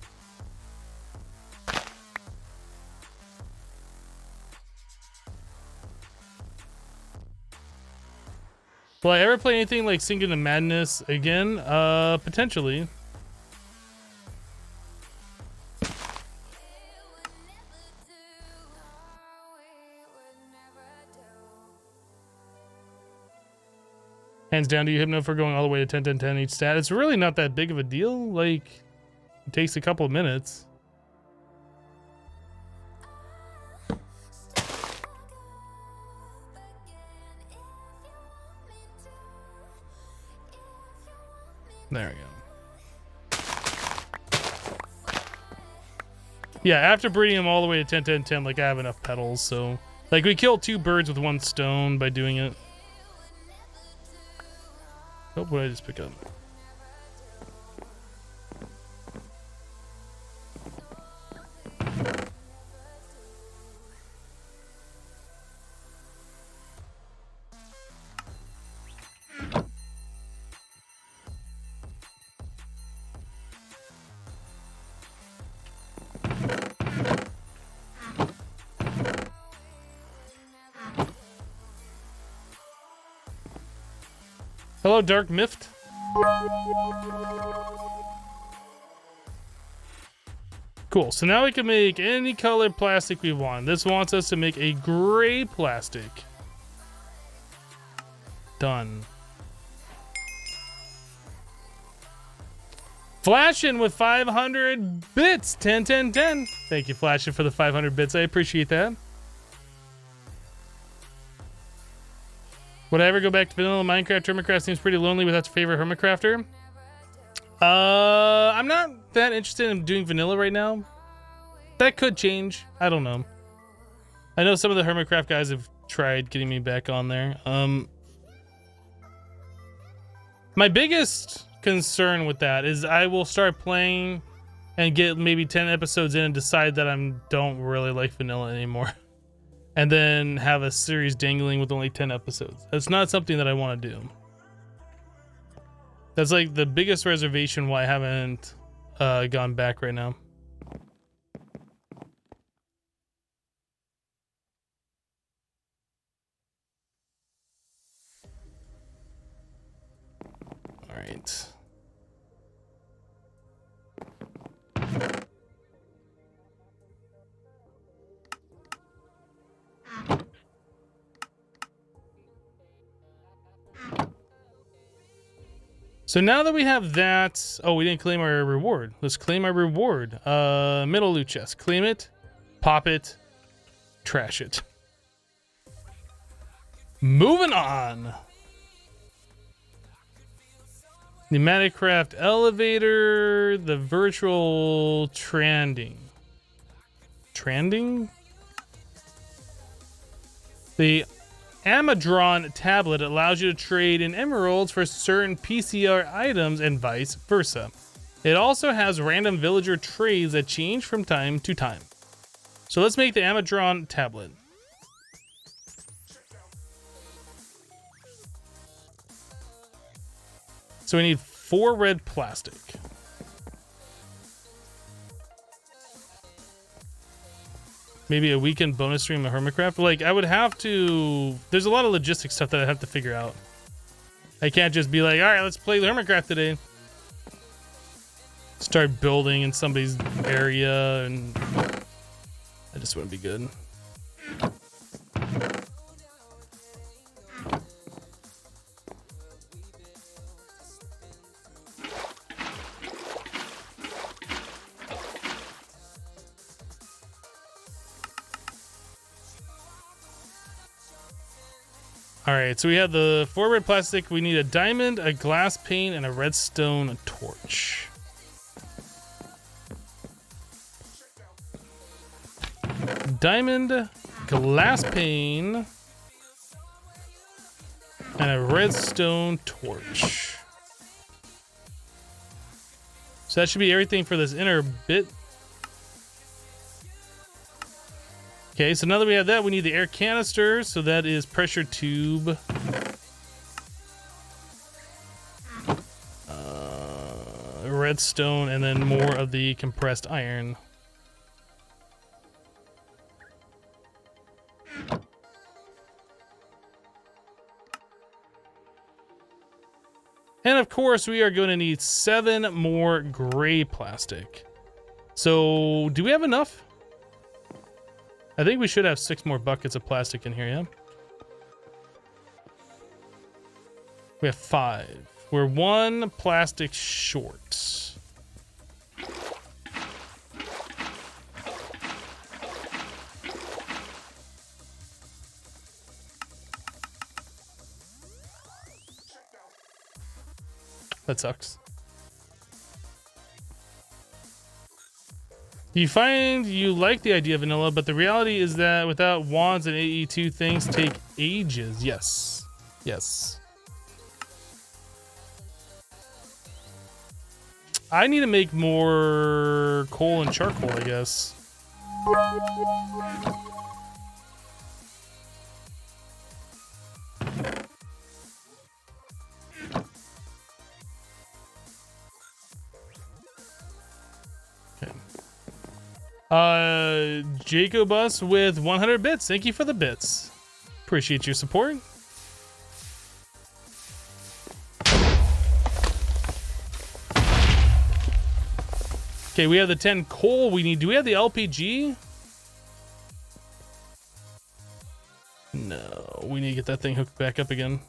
Will I ever play anything like Sink into Madness again? Potentially. Hands down to you, Hypno, for going all the way to 10-10-10 each stat. It's really not that big of a deal. Like, it takes a couple of minutes. There we go. Yeah, after breeding them all the way to 10-10-10, like, I have enough petals, so... Like, we killed 2 birds with 1 stone by doing it. Oh, what did I just pick up? Hello, Dark Mift. Cool, so now we can make any color plastic we want. This wants us to make a gray plastic. Done. Flashin' with 500 bits. 10-10-10. Thank you, Flashin', for the 500 bits. I appreciate that. Would I ever go back to vanilla Minecraft? Hermitcraft seems pretty lonely without your favorite Hermitcrafter. I'm not that interested in doing vanilla right now. That could change. I don't know. I know some of the Hermitcraft guys have tried getting me back on there. My biggest concern with that is I will start playing and get maybe 10 episodes in and decide that I don't really like vanilla anymore. And then have a series dangling with only 10 episodes. That's not something that I want to do. That's like the biggest reservation why I haven't gone back right now. All right. So now that we have that, oh, we didn't claim our reward. Let's claim our reward. Middle loot chest. Claim it, pop it, trash it. Moving on. Pneumaticcraft elevator, the virtual trending. Trending? The Amadron tablet allows you to trade in emeralds for certain PCR items and vice versa. It also has random villager trades that change from time to time. So let's make the Amadron tablet. So we need 4 red plastic. Maybe a weekend bonus stream of Hermitcraft. Like, I would have to... There's a lot of logistics stuff that I have to figure out. I can't just be like, all right, let's play the Hermitcraft today. Start building in somebody's area, and that just wouldn't be good. All right, so we have the 4 red plastic. We need a diamond, a glass pane, and a redstone torch. Diamond, glass pane, and a redstone torch. So that should be everything for this inner bit. Okay, so now that we have that, we need the air canister. So that is pressure tube. Redstone, and then more of the compressed iron. And of course, we are going to need 7 more gray plastic. So, do we have enough? I think we should have 6 more buckets of plastic in here, yeah? We have 5. We're 1 plastic short. That sucks. You find you like the idea of vanilla, but the reality is that without wands and AE2, things take ages. Yes. Yes. I need to make more coal and charcoal, I guess. Jacobus with 100 bits. Thank you for the bits. Appreciate your support. Okay, we have the 10 coal we need. Do we have the LPG? No, we need to get that thing hooked back up again.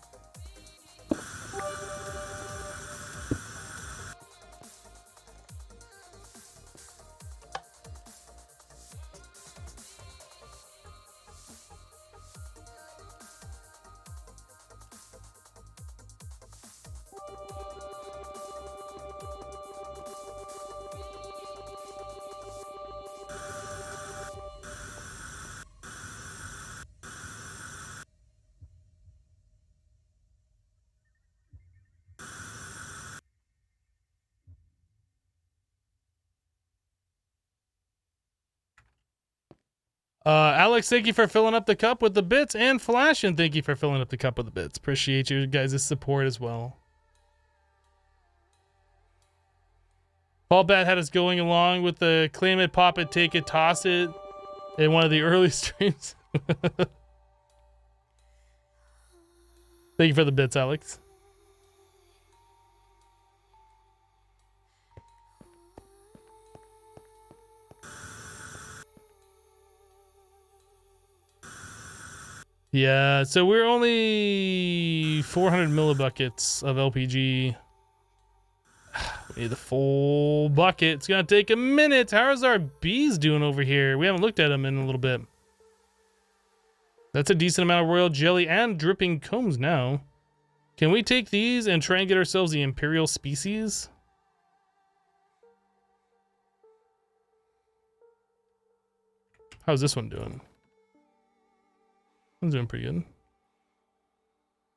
Alex, thank you for filling up the cup with the bits, and Flash, and thank you for filling up the cup with the bits. Appreciate you guys' support as well. Paul Bat had us going along with the claim it, pop it, take it, toss it in one of the early streams. Thank you for the bits, Alex. Yeah, so we're only 400 millibuckets of LPG. We need the full bucket. It's gonna take a minute. How's our bees doing over here? We haven't looked at them in a little bit. That's a decent amount of royal jelly and dripping combs now. Can we take these and try and get ourselves the imperial species? How's this one doing? One's doing pretty good.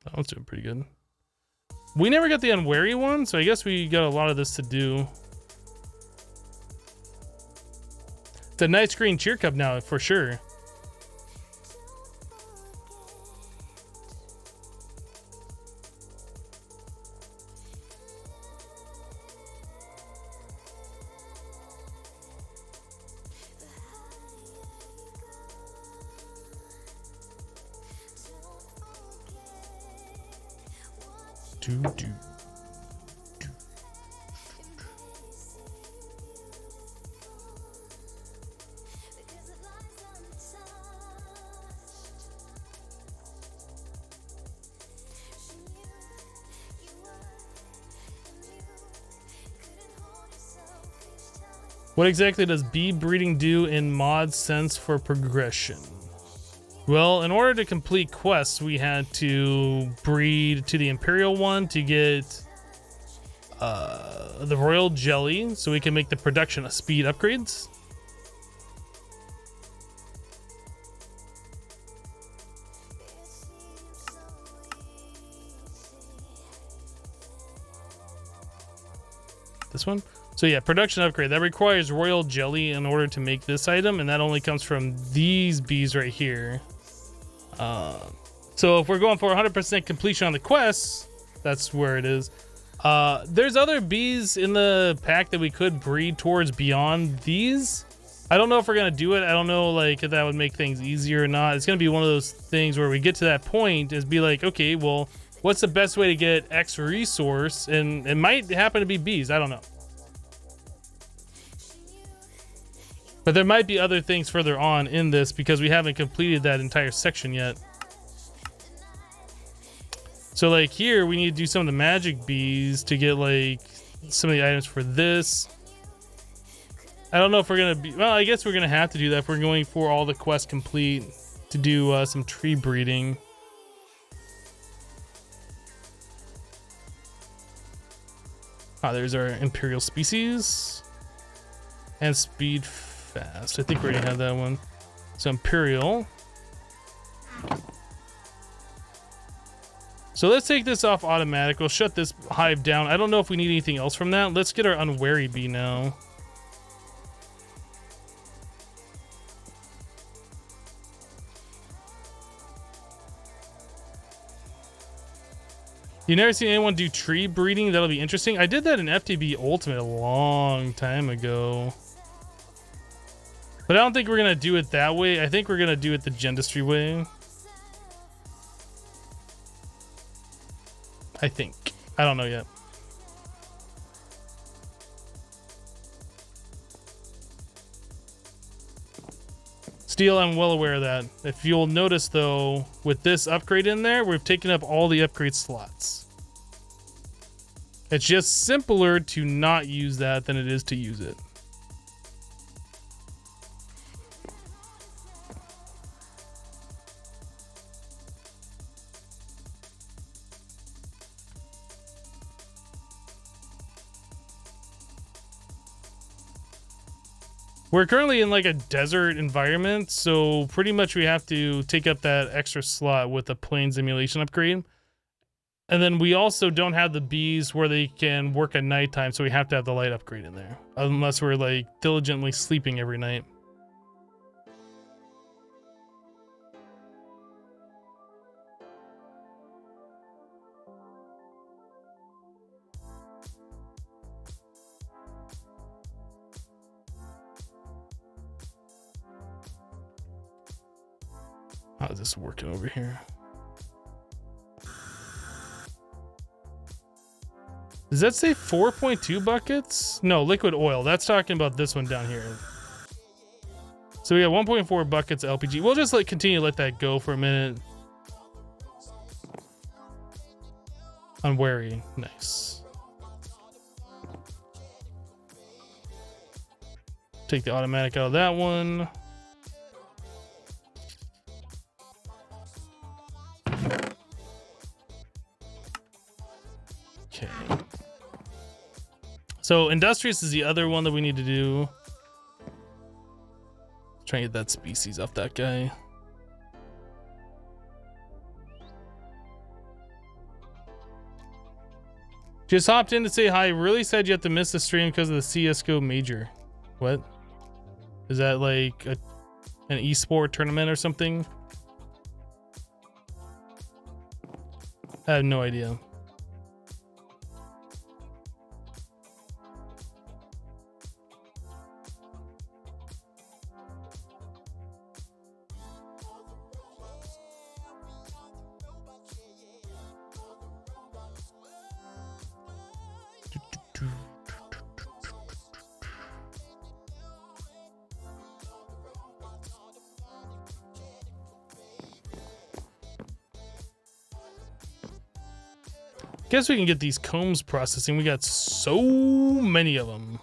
That one's doing pretty good. We never got the unwary one, so I guess we got a lot of this to do. It's a nice green cheer cup now, for sure. What exactly does bee breeding do in mod sense for progression? Well, in order to complete quests, we had to breed to the Imperial one to get the Royal Jelly, so we can make the production speed upgrades. This one? So yeah, production upgrade. That requires Royal Jelly in order to make this item, and that only comes from these bees right here. So if we're going for 100% completion on the quests, that's where it is. There's other bees in the pack that we could breed towards beyond these. I don't know if we're gonna do it. I don't know like if that would make things easier or not. It's gonna be one of those things where we get to that point is be like, okay, well, what's the best way to get X resource? And it might happen to be bees. I don't know. But there might be other things further on in this because we haven't completed that entire section yet. So like here, we need to do some of the magic bees to get like some of the items for this. I don't know if we're gonna be, well, I guess we're gonna have to do that if we're going for all the quests complete to do some tree breeding. Ah, there's our Imperial species. And speed fast. I think we already had that one. So Imperial. So let's take this off automatic. We'll shut this hive down. I don't know if we need anything else from that. Let's get our unwary bee now. You never seen anyone do tree breeding? That'll be interesting. I did that in FTB Ultimate a long time ago. But I don't think we're going to do it that way. I think we're going to do it the Gendistry way. I think. I don't know yet. Steel, I'm well aware of that. If you'll notice though, with this upgrade in there, we've taken up all the upgrade slots. It's just simpler to not use that than it is to use it. We're currently in like a desert environment, so pretty much we have to take up that extra slot with the plains emulation upgrade. And then we also don't have the bees where they can work at nighttime, so we have to have the light upgrade in there. Unless we're like diligently sleeping every night. How's this working over here? Does that say 4.2 buckets? No, liquid oil. That's talking about this one down here. So we got 1.4 buckets LPG. We'll just like continue to let that go for a minute. Unwary. Nice. Take the automatic out of that one. Okay. So industrious is the other one that we need to do. Try and get that species off that guy. Just hopped in to say hi. Really sad you have to miss the stream because of the CSGO major. What? Is that like an esport tournament or something? I have no idea. Guess we can get these combs processing. We got so many of them.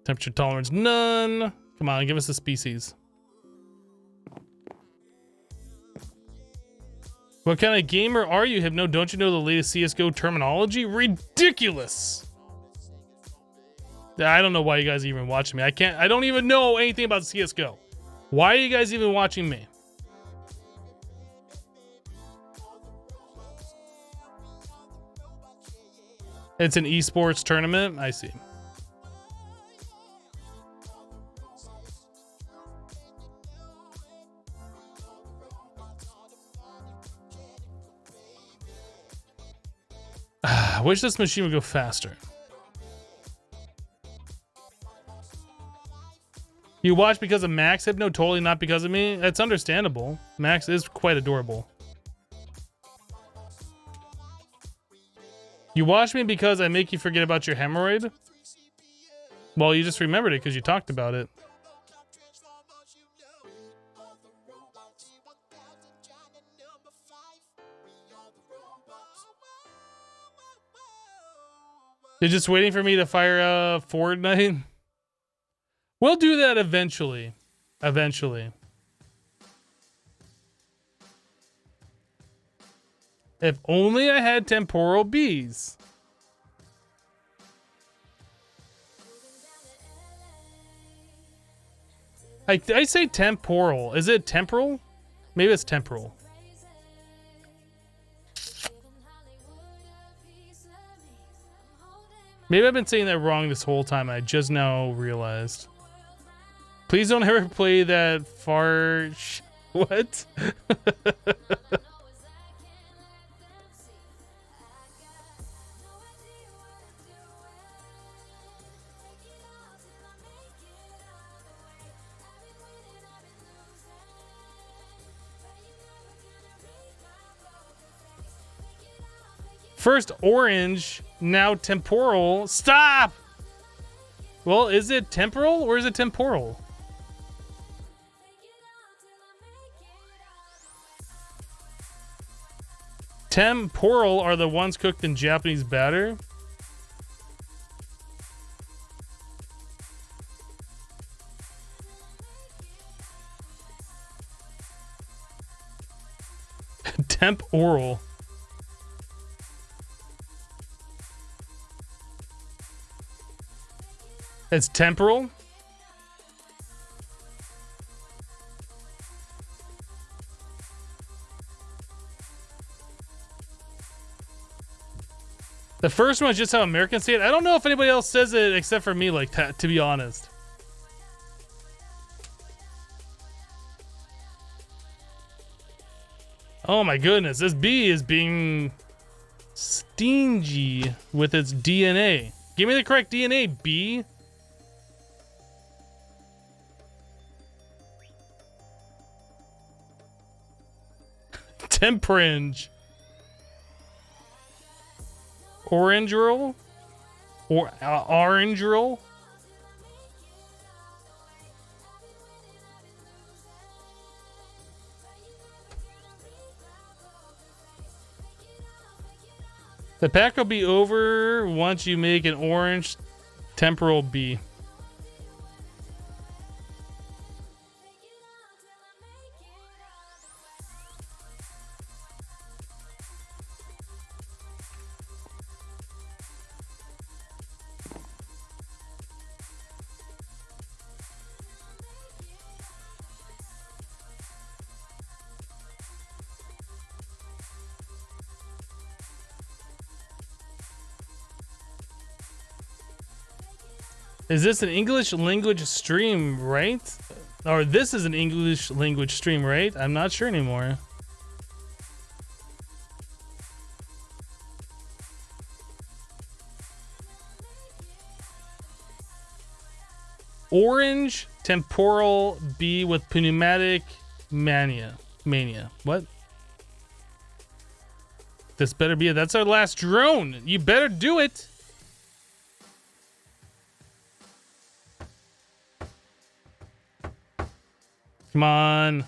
Temperature tolerance, none. Come on, give us a species. What kind of gamer are you, Hypno? Don't you know the latest CSGO terminology? Ridiculous. I don't know why you guys are even watching me. I don't even know anything about CSGO. Why are you guys even watching me? It's an esports tournament? I see. I wish this machine would go faster. You watch because of Max, Hypno? Totally not because of me. That's understandable. Max is quite adorable. You watch me because I make you forget about your hemorrhoid? Well, you just remembered it because you talked about it. They're just waiting for me to fire Fortnite. We'll do that eventually. Eventually. If only I had temporal bees. I say temporal. Is it temporal? Maybe it's temporal. Maybe I've been saying that wrong this whole time. I just now realized. Please don't ever play that far. What? First orange, now temporal. Stop! Well, is it temporal or is it temporal? Temporal are the ones cooked in Japanese batter. Temporal. It's temporal. The first one is just how Americans say it. I don't know if anybody else says it except for me like that, to be honest. Oh my goodness, this bee is being stingy with its DNA. Give me the correct DNA, bee. Temperange. Orange roll? Or orange roll? The pack will be over once you make an orange temporal bee. Is this an English language stream, right? Or this is an English language stream, right? I'm not sure anymore. Orange temporal bee with pneumatic mania. What? This better be it. That's our last drone. You better do it. Come on.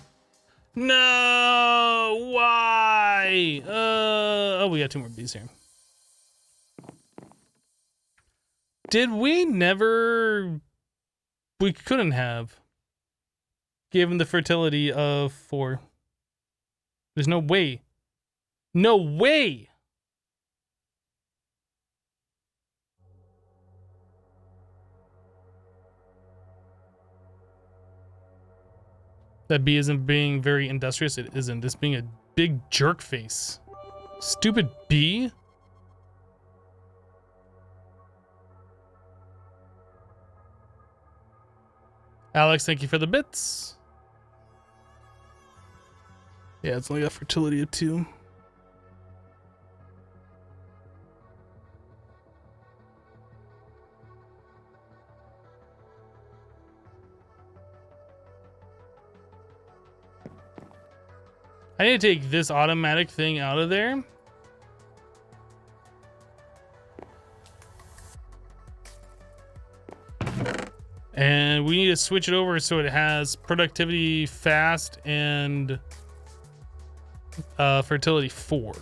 No. Why? Oh, we got 2 more bees here. Did we never? We couldn't have given the fertility of 4. There's no way. No way. That bee isn't being very industrious. It isn't. It's being a big jerk face. Stupid bee. Alex, thank you for the bits. Yeah, it's only got fertility of 2. I need to take this automatic thing out of there. And we need to switch it over so it has productivity fast and fertility 4.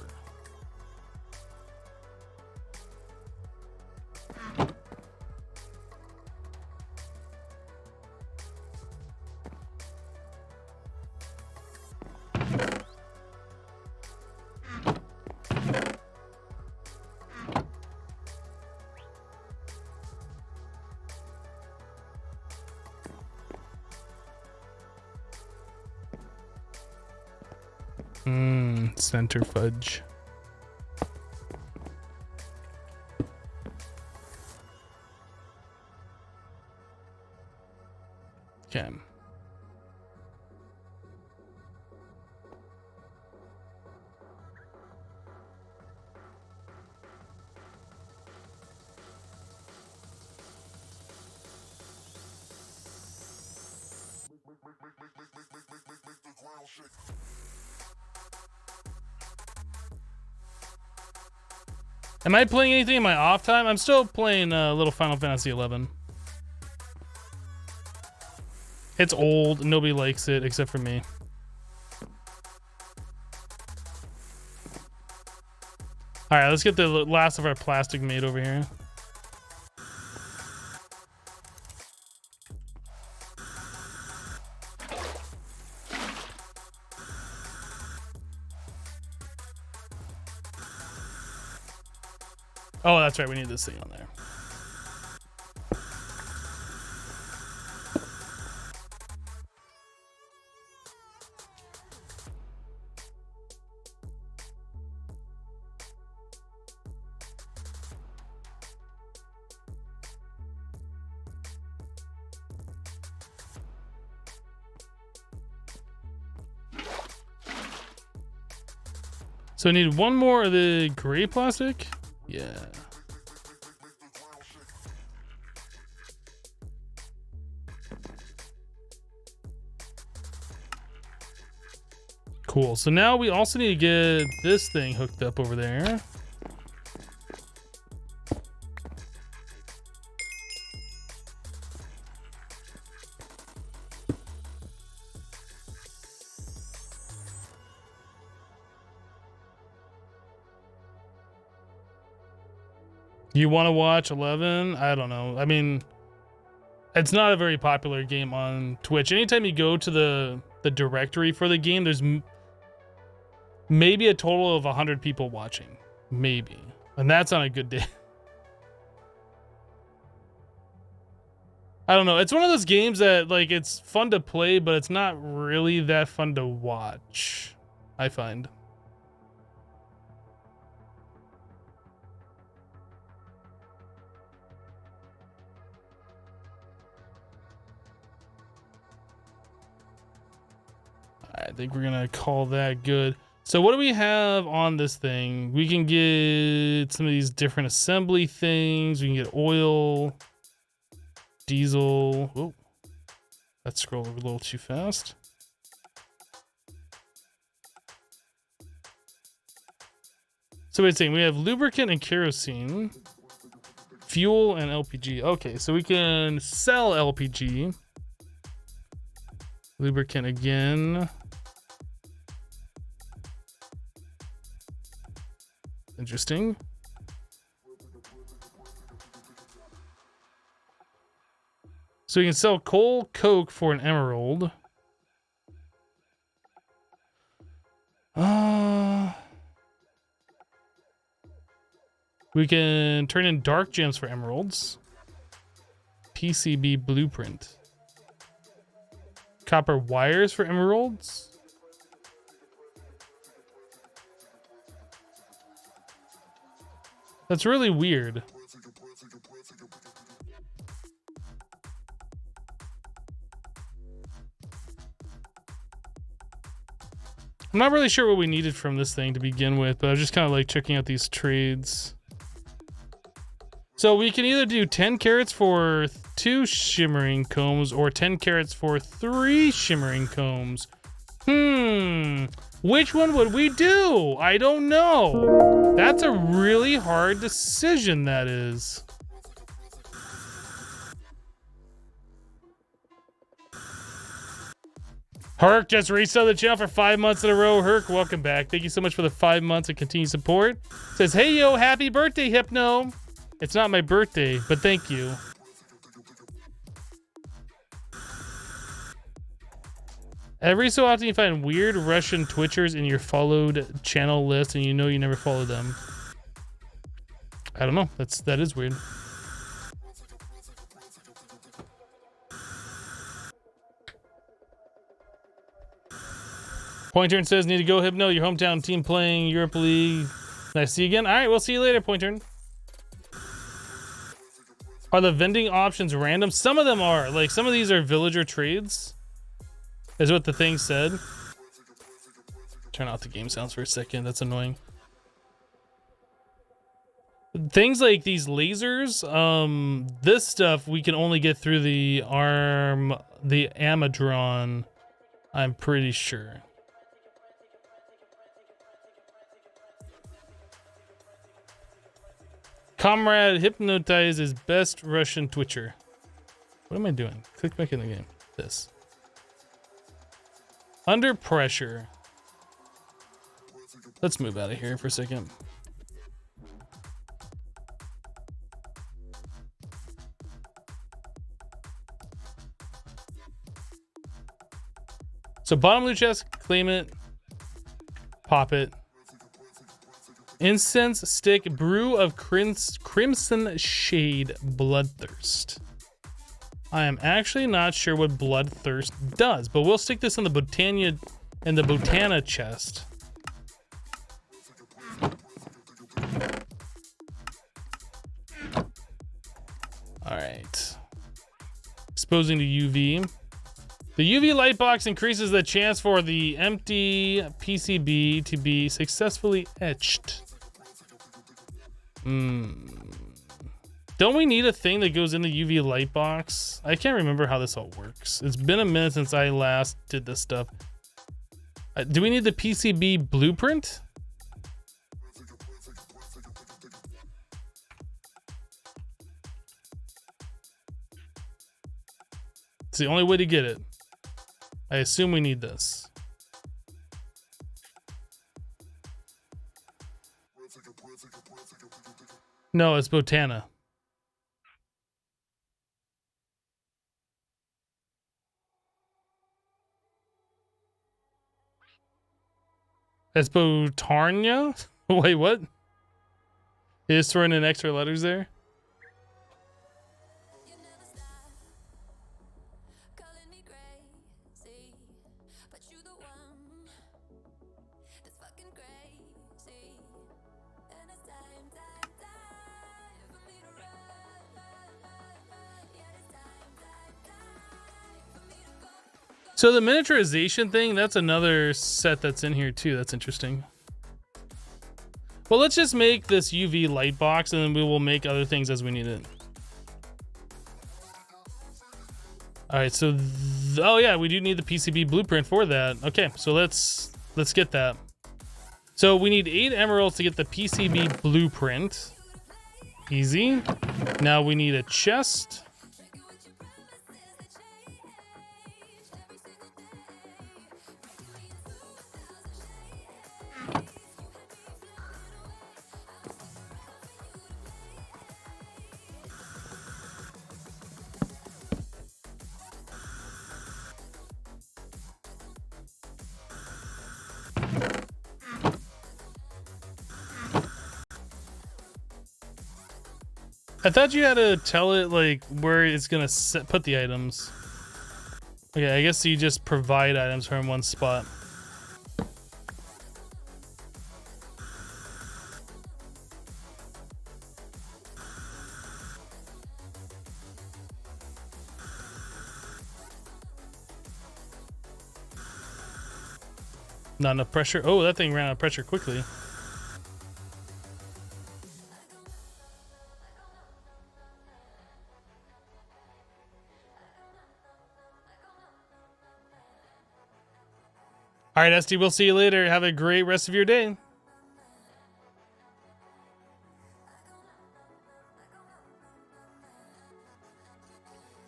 Center fudge. Okay. Am I playing anything in my off time? I'm still playing a little Final Fantasy 11. It's old. Nobody likes it except for me. All right, let's get the last of our plastic made over here. Oh, that's right. We need this thing on there. So I need 1 more of the gray plastic. Yeah. Cool. So now we also need to get this thing hooked up over there. You want to watch 11? I don't know. I mean, it's not a very popular game on Twitch. Anytime you go to the directory for the game, there's maybe a total of 100 people watching. Maybe. And that's on a good day. I don't know. It's one of those games that, like, it's fun to play, but it's not really that fun to watch, I find. I think we're gonna call that good. So what do we have on this thing? We can get some of these different assembly things. We can get oil, diesel. Oh, that scrolled a little too fast. So wait a second, we have lubricant and kerosene, fuel and LPG. Okay, so we can sell LPG. Lubricant again. Interesting. So we can sell coal coke for an emerald. We can turn in dark gems for emeralds. PCB blueprint. Copper wires for emeralds. That's really weird. I'm not really sure what we needed from this thing to begin with, but I was just kind of like checking out these trades. So we can either do 10 carats for 2 shimmering combs or 10 carats for 3 shimmering combs. Which one would we do? I don't know. That's a really hard decision, that is. Herc just restarted the channel for 5 months in a row. Herc, welcome back. Thank you so much for the 5 months of continued support. Says, hey, yo, happy birthday, Hypno. It's not my birthday, but thank you. Every so often you find weird Russian Twitchers in your followed channel list and you know you never follow them. I don't know. That is weird. Pointern says, need to go, Hypno. Your hometown team playing Europe League. Nice to see you again. All right, we'll see you later, Pointern. Are the vending options random? Some of them are. Like, some of these are villager trades, is what the thing said. Turn off the game sounds for a second. That's annoying. Things like these lasers, this stuff we can only get through the Amadron, I'm pretty sure. Comrade Hypnotize is best Russian Twitcher. What am I doing? Click back in the game. This. Under pressure. Let's move out of here for a second. So bottom loot chest, claim it, pop it. Incense stick, brew of crimson shade bloodthirst. I am actually not sure what bloodthirst does, but we'll stick this in the Botana chest. All right. Exposing to UV. The UV light box increases the chance for the empty PCB to be successfully etched. Don't we need a thing that goes in the UV light box? I can't remember how this all works. It's been a minute since I last did this stuff. Do we need the PCB blueprint? It's the only way to get it. I assume we need this. No, it's Botana. It's Botarnia? Wait, what? He just throwing in extra letters there? So the miniaturization thing, that's another set that's in here too. That's interesting. Well, let's just make this UV light box and then we will make other things as we need it. All right, so oh yeah, we do need the PCB blueprint for that. Okay, so let's get that. So we need 8 emeralds to get the PCB blueprint. Easy. Now we need a chest. I thought you had to tell it like where it's gonna put the items. Okay, I guess you just provide items from one spot. Not enough pressure. Oh, that thing ran out of pressure quickly. All right, Esty, we'll see you later. Have a great rest of your day.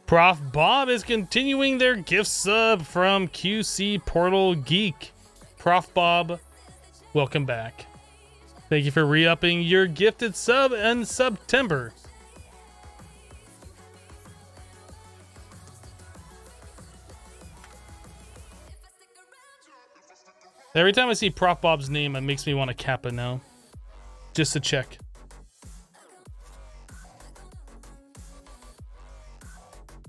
Prof Bob is continuing their gift sub from QC Portal Geek. Prof Bob, welcome back. Thank you for re-upping your gifted sub in September. Every time I see Prof Bob's name, it makes me want to Kappa now. Just to check.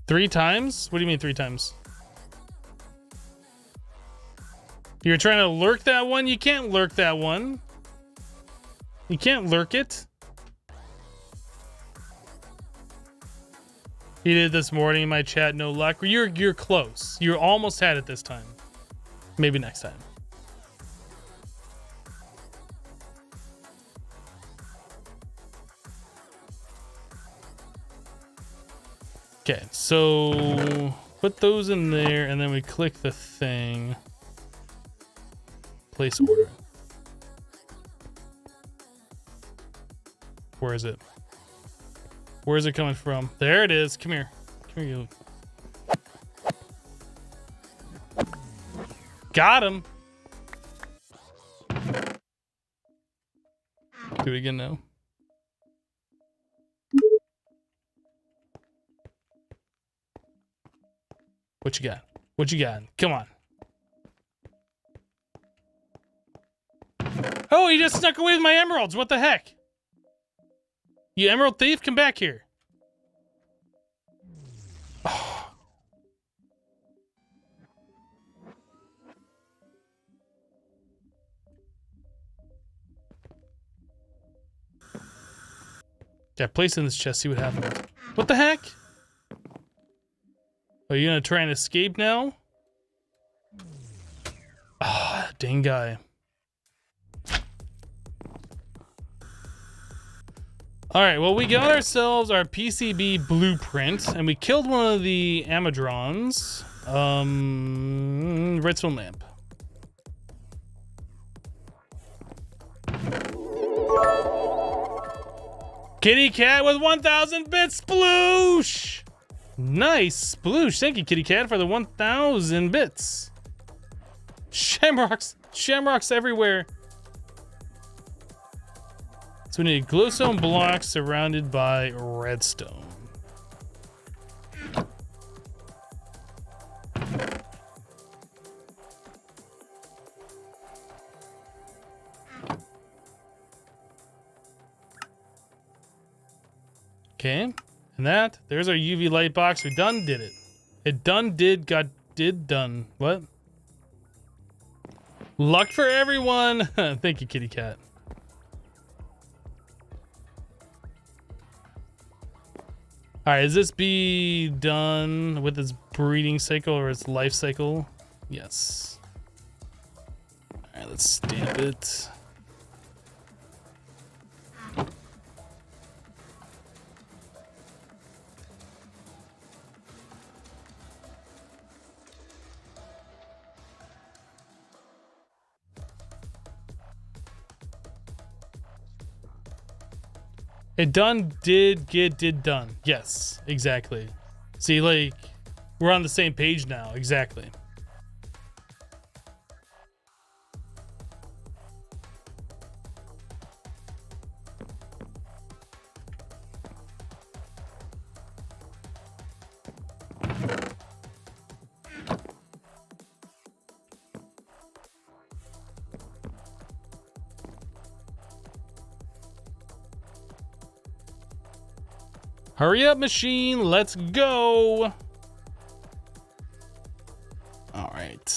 Three times? What do you mean 3 times? You're trying to lurk that one? You can't lurk that one. You can't lurk it. You did this morning in my chat, no luck. You're close. You almost had it this time. Maybe next time. Okay, so put those in there and then we click the thing. Place order. Where is it? Where is it coming from? There it is. Come here. Come here, you. Got him. Do it again now. What you got? What you got? Come on. Oh, he just snuck away with my emeralds. What the heck? You emerald thief, come back here. Oh. Yeah, place it in this chest, see what happens. What the heck? Are you gonna try and escape now? Ah, dang guy. Alright, well, we got ourselves our PCB blueprint, and we killed one of the Amadrons. Redstone lamp. Kitty Cat with 1,000 bits, sploosh! Nice, sploosh. Thank you, Kitty Cat, for the 1,000 bits. Shamrocks. Shamrocks everywhere. So we need glowstone blocks surrounded by redstone. Okay, and there's our UV light box. We done did it. It done. What? Luck for everyone. Thank you, Kitty Cat. All right, is this bee done with its breeding cycle or its life cycle? Yes. All right, let's stamp it. It did done. Yes, exactly. See, like, we're on the same page now. Exactly. Hurry up, machine. Let's go. All right.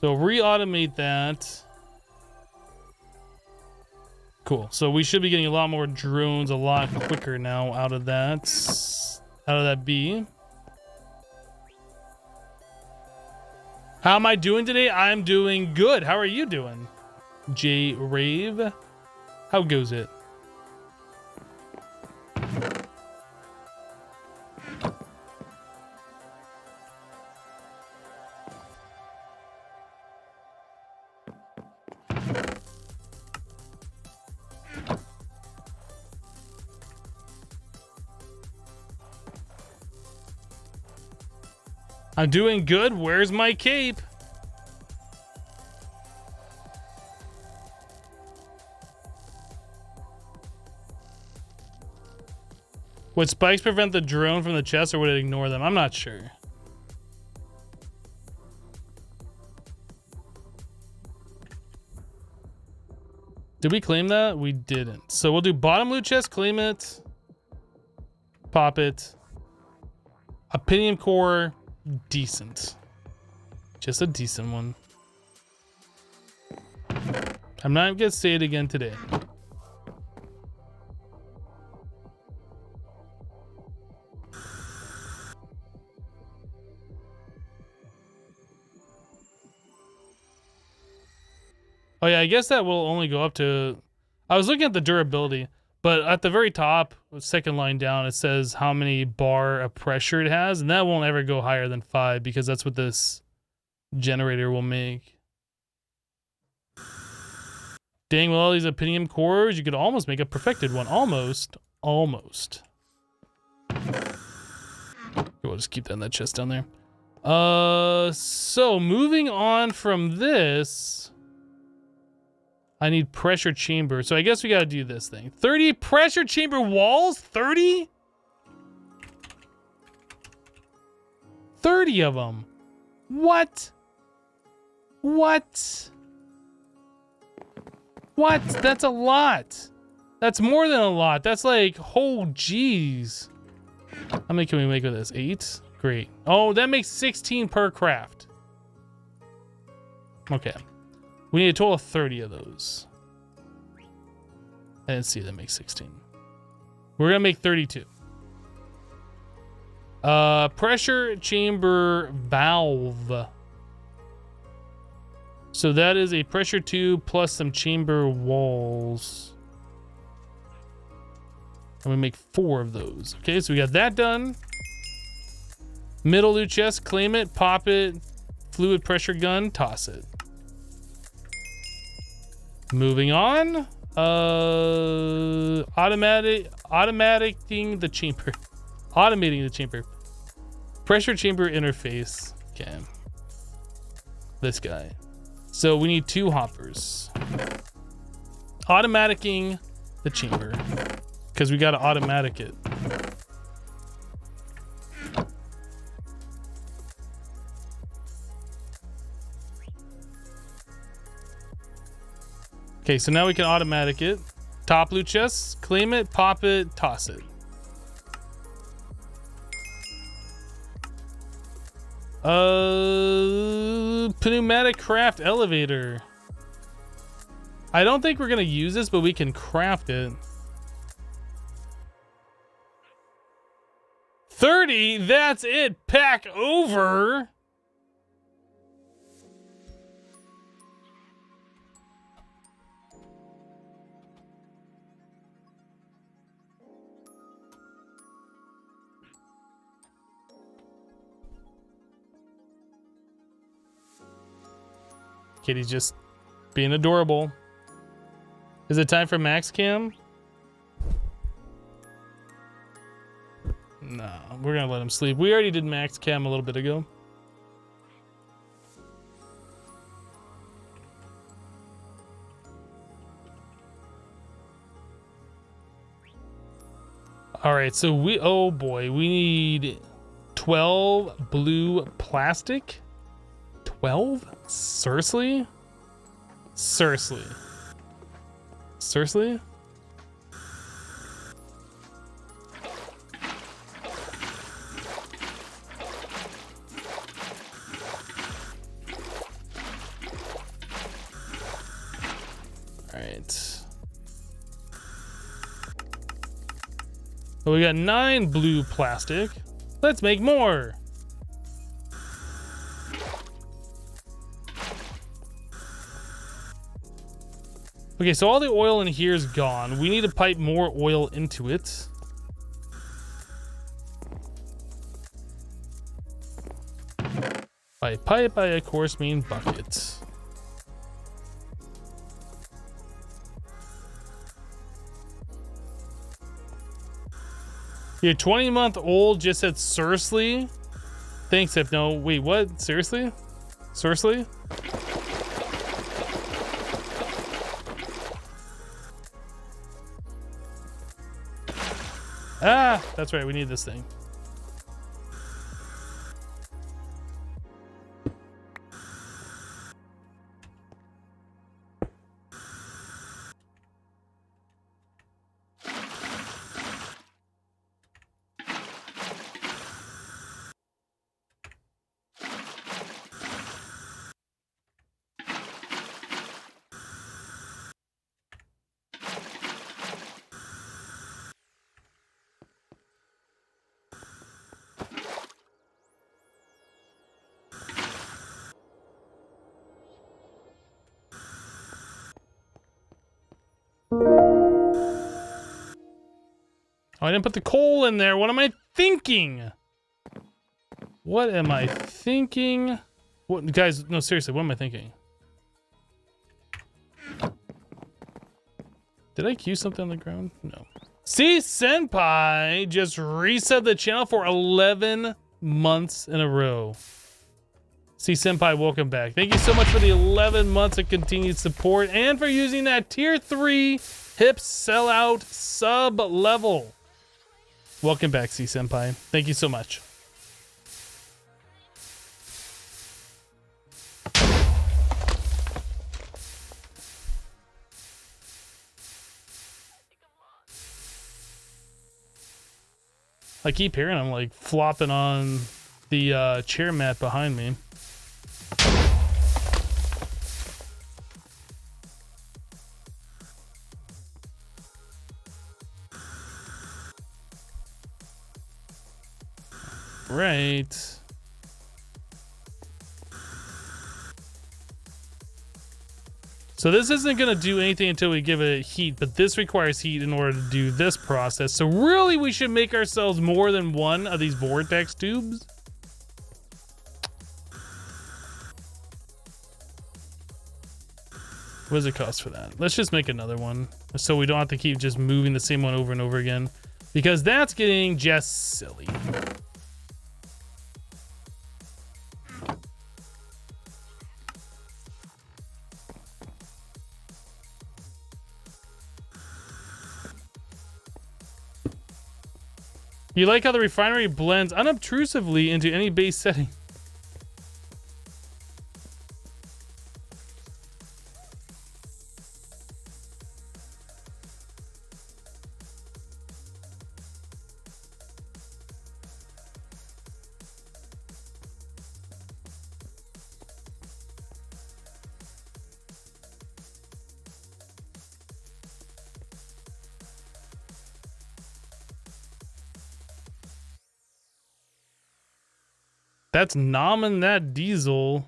So re-automate that. Cool. So we should be getting a lot more drones a lot quicker now out of that. Out of that bee. How am I doing today? I'm doing good. How are you doing? J Rave. How goes it? I'm doing good. Where's my cape? Would spikes prevent the drone from the chest, or would it ignore them? I'm not sure. Did we claim that? We didn't. So we'll do bottom loot chest, claim it, pop it. Opinion core, decent. Just a decent one. I'm not gonna say it again today. Oh yeah, I guess that will only go up to... I was looking at the durability, but at the very top, second line down, it says how many bar of pressure it has, and that won't ever go higher than 5 because that's what this generator will make. Dang, with all these opinion cores, you could almost make a perfected one. Almost. Almost. We'll just keep that in that chest down there. So moving on from this... I need pressure chamber. So I guess we got to do this thing. 30 pressure chamber walls? 30? 30 of them. What? What? What? That's a lot. That's more than a lot. That's like, oh, geez. How many can we make with this? 8? Great. Oh, that makes 16 per craft. Okay. We need a total of 30 of those. I didn't see that makes 16. We're gonna make 32. Pressure chamber valve. So that is a pressure tube plus some chamber walls. And we make 4 of those. Okay, so we got that done. Middle loot chest, claim it, pop it, fluid pressure gun, toss it. Moving on, automating the chamber, automating the chamber, pressure chamber interface. Okay, this guy. So we need 2 hoppers. Automaticing the chamber because we got to automatic it. Okay, so now we can automatic it. Top loot chest, claim it, pop it, toss it. Pneumaticcraft elevator. I don't think we're gonna use this, but we can craft it. 30, that's it. Pack over. Kitty's just being adorable. Is it time for max cam? No, we're gonna let him sleep. We already did max cam a little bit ago. All right, so oh boy, we need 12 blue plastic. 12? Seriously? Seriously? Seriously? Alright. So we got 9 blue plastic. Let's make more. Okay, so all the oil in here is gone. We need to pipe more oil into it. By pipe, I of course mean bucket. Your 20-month-old just said seriously? Thanks, Hypno. Wait, what? Seriously? Seriously? Ah, that's right. We need this thing. Oh, I didn't put the coal in there. What am I thinking? What am I thinking? What, guys, no, seriously, what am I thinking? Did I cue something on the ground? No. See, Senpai just reset the channel for 11 months in a row. See, Senpai, welcome back. Thank you so much for the 11 months of continued support and for using that tier 3 hip sellout sub level. Welcome back, C Senpai. Thank you so much. I keep hearing him like flopping on the chair mat behind me. Right. So this isn't going to do anything until we give it heat, but this requires heat in order to do this process. So really we should make ourselves more than one of these vortex tubes. What does it cost for that? Let's just make another one so we don't have to keep just moving the same one over and over again, because that's getting just silly. You like how the refinery blends unobtrusively into any base setting. That's nomming that diesel.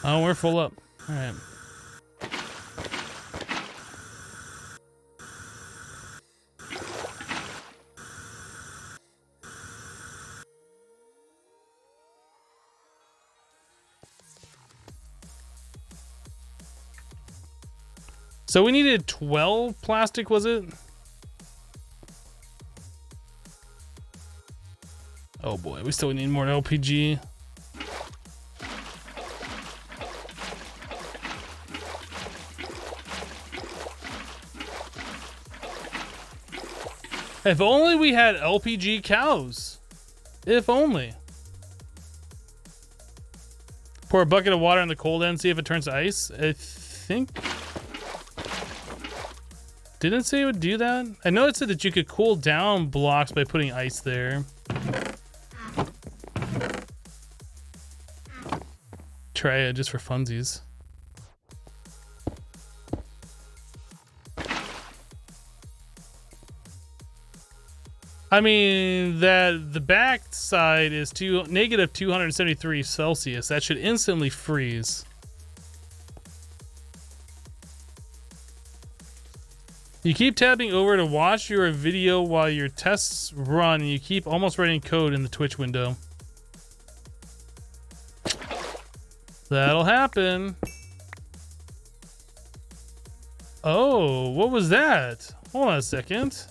Oh, we're full up. All right. So we needed 12 plastic, was it? Oh boy, we still need more LPG. If only we had LPG cows. If only. Pour a bucket of water on the cold end, see if it turns to ice. I think... Didn't it say it would do that? I know it said that you could cool down blocks by putting ice there. Try it just for funsies. I mean, the back side is negative 273 Celsius. That should instantly freeze. You keep tapping over to watch your video while your tests run, and you keep almost writing code in the Twitch window. That'll happen. Oh, what was that? Hold on a second.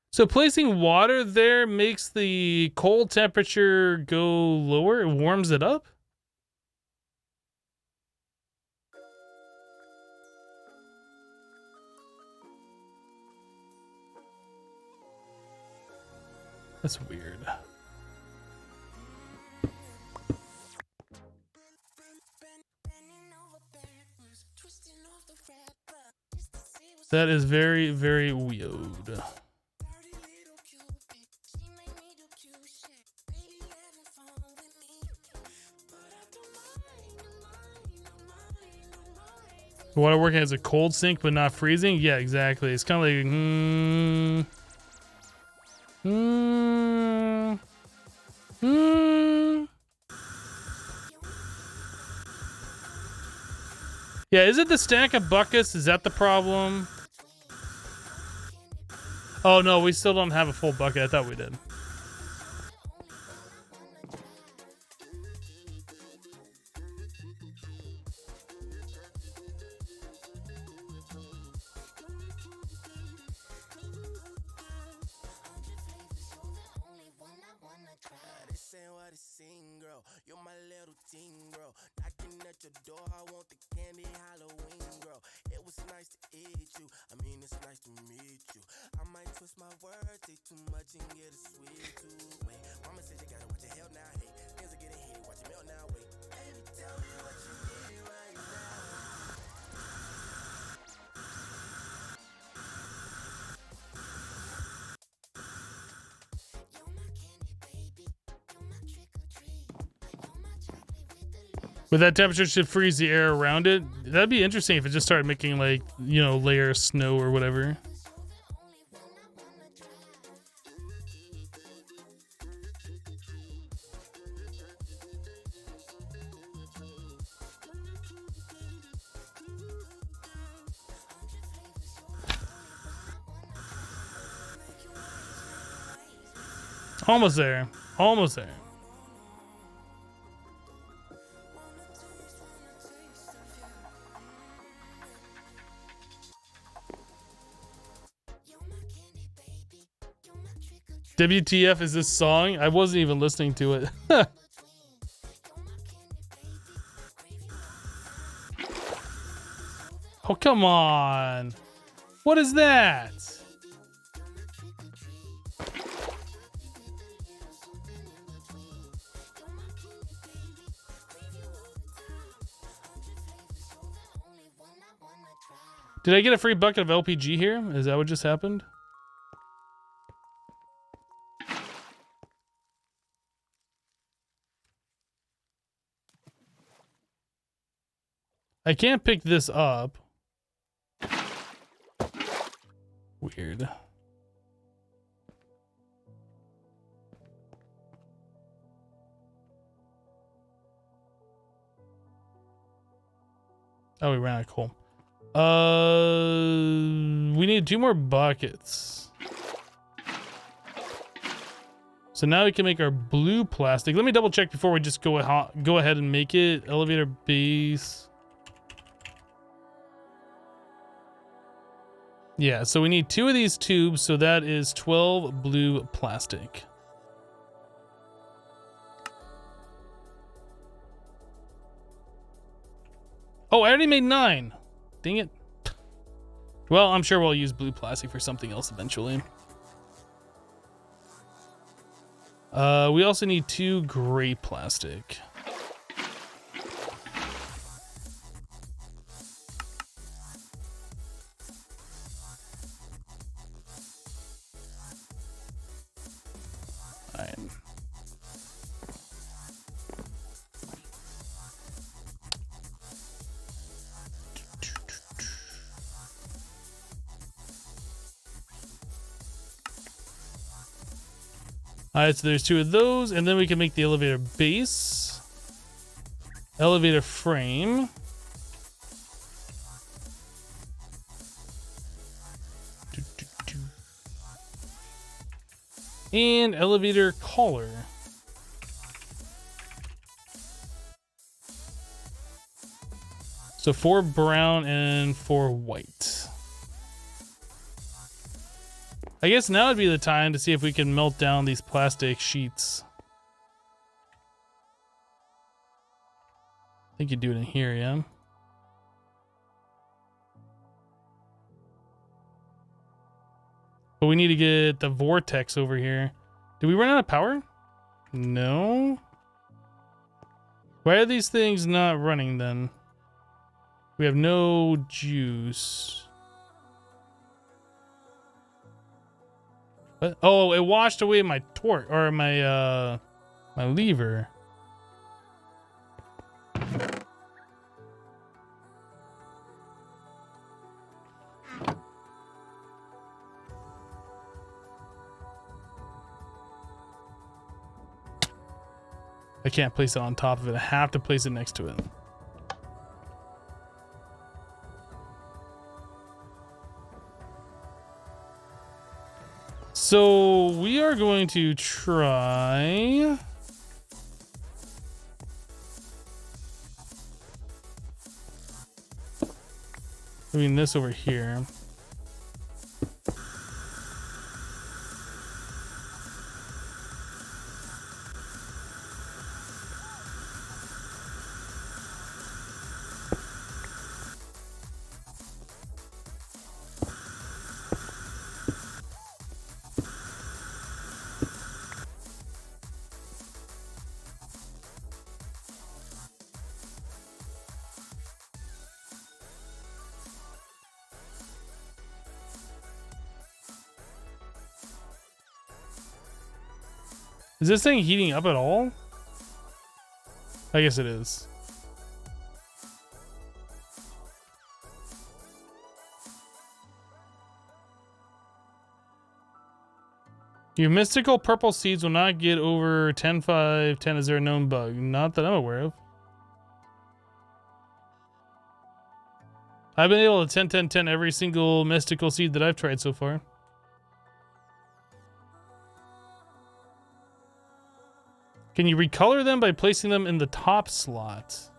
So placing water there makes the cold temperature go lower. It warms it up. That's weird. That is very, very weird. Water working as a cold sink but not freezing? Yeah, exactly. It's kind of like Yeah, is it the stack of buckets? Is that the problem? Oh no, we still don't have a full bucket. I thought we did. But that temperature should freeze the air around it. That'd be interesting if it just started making, like, you know, layer of snow or whatever. Almost there. Almost there. WTF is this song? I wasn't even listening to it. Oh, come on. What is that? Did I get a free bucket of LPG here? Is that what just happened? I can't pick this up. Weird. Oh, we ran out of coal. We need 2 more buckets. So now we can make our blue plastic. Let me double check before we just go ahead and make it. Elevator base. Yeah, so we need 2 of these tubes, so that is 12 blue plastic. Oh, I already made 9. Dang it. Well, I'm sure we'll use blue plastic for something else eventually. We also need 2 gray plastic. Alright. Alright, so there's 2 of those, and then we can make the elevator base, elevator frame, and elevator collar. So 4 brown and 4 white. I guess now would be the time to see if we can melt down these plastic sheets. I think you do it in here, yeah? But we need to get the vortex over here. Did we run out of power? No. Why are these things not running then? We have no juice. What? Oh, it washed away my torque or my my lever. I can't place it on top of it. I have to place it next to it. So we are going to try doing this over here. Is this thing heating up at all? I guess it is. Your mystical purple seeds will not get over 10-5, 10 is there a known bug? Not that I'm aware of. I've been able to 10, 10, 10 every single mystical seed that I've tried so far. Can you recolor them by placing them in the top slot?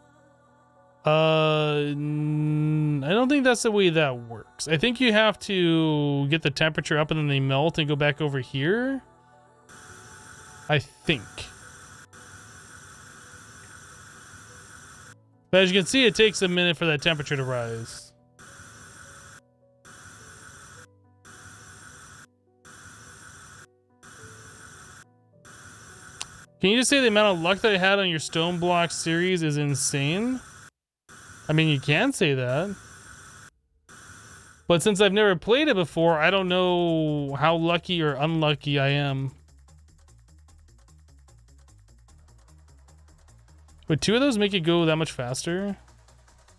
I don't think that's the way that works. I think you have to get the temperature up and then they melt and go back over here. I think. But as you can see, it takes a minute for that temperature to rise. Can you just say the amount of luck that I had on your stone block series is insane? I mean, you can say that. But since I've never played it before, I don't know how lucky or unlucky I am. Would 2 of those make it go that much faster?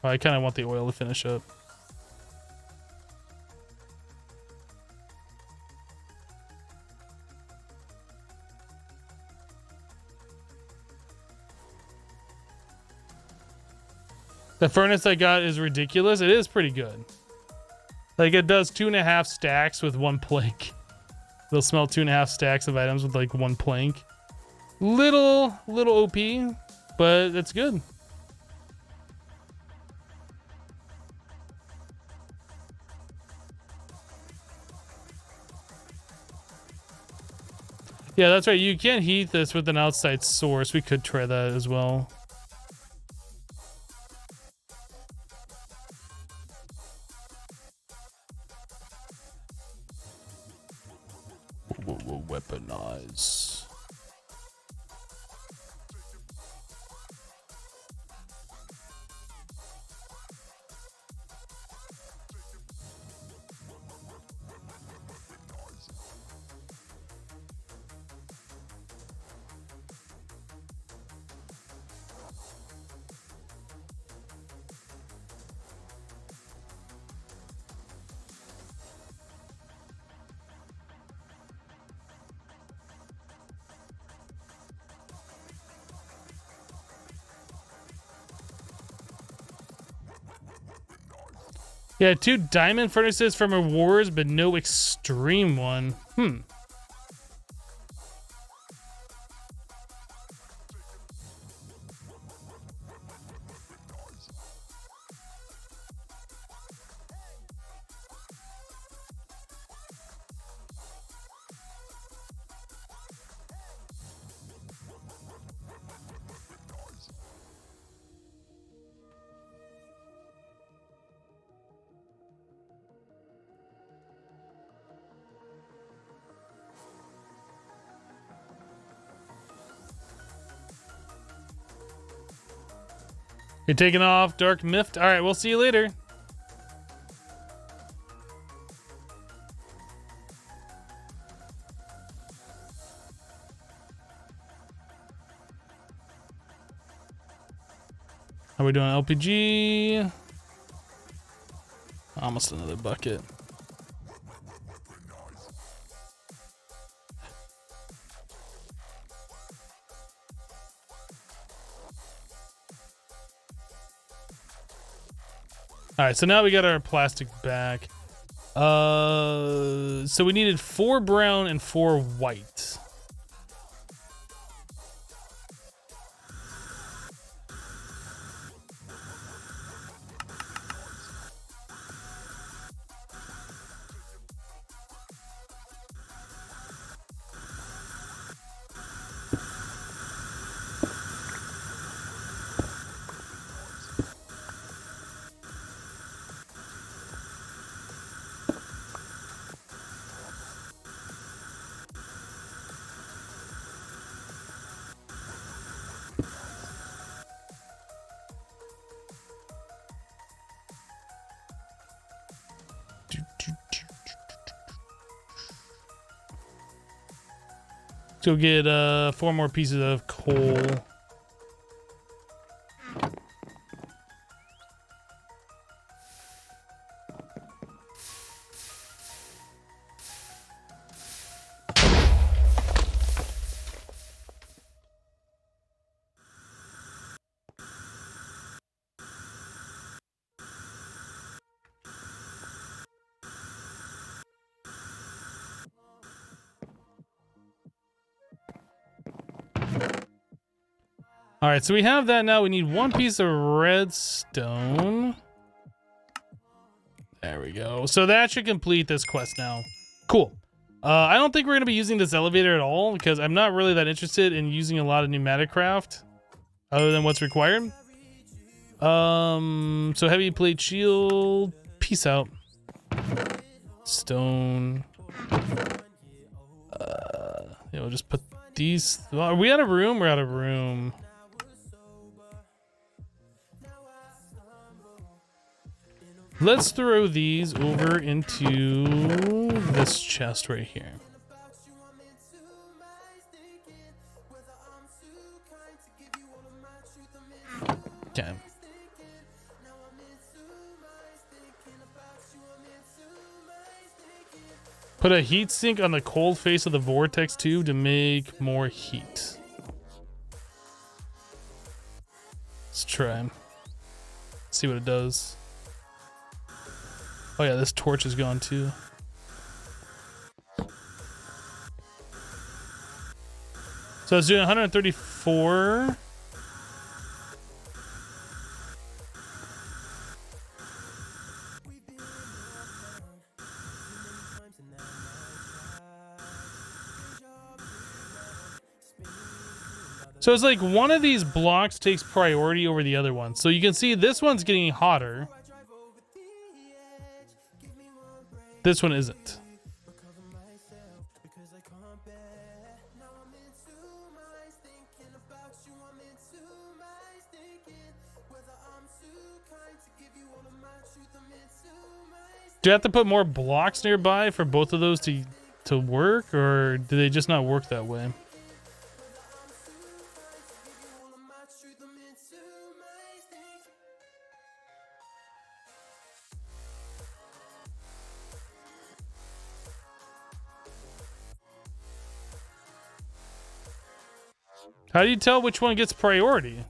Oh, I kind of want the oil to finish up. The furnace I got is ridiculous. It is pretty good. Like, it does 2.5 stacks with 1 plank. It'll smell 2.5 stacks of items with like 1 plank. Little OP, but it's good. Yeah, that's right. You can heat this with an outside source. We could try that as well. Weaponize. Yeah, 2 diamond furnaces from rewards, but no extreme one. You're taking off, Dark Mift. All right, we'll see you later. How are we doing? LPG. Almost another bucket. All right, so now we got our plastic back. So we needed 4 brown and 4 white. Let's go get 4 more pieces of coal. All right, so we have that now. We need 1 piece of redstone. There we go. So that should complete this quest now. Cool. I don't think we're going to be using this elevator at all because I'm not really that interested in using a lot of Pneumaticraft other than what's required. So heavy plate shield. Peace out. Stone. Yeah, we'll just put these. Are we out of room? We're out of room. Let's throw these over into this chest right here. Okay. Put a heat sink on the cold face of the vortex tube to make more heat. Let's try. See what it does. Oh yeah, this torch is gone too. So it's doing 134. So it's like one of these blocks takes priority over the other one. So you can see this one's getting hotter. This one isn't. Do you have to put more blocks nearby for both of those to work, or do they just not work that way? How do you tell which one gets priority?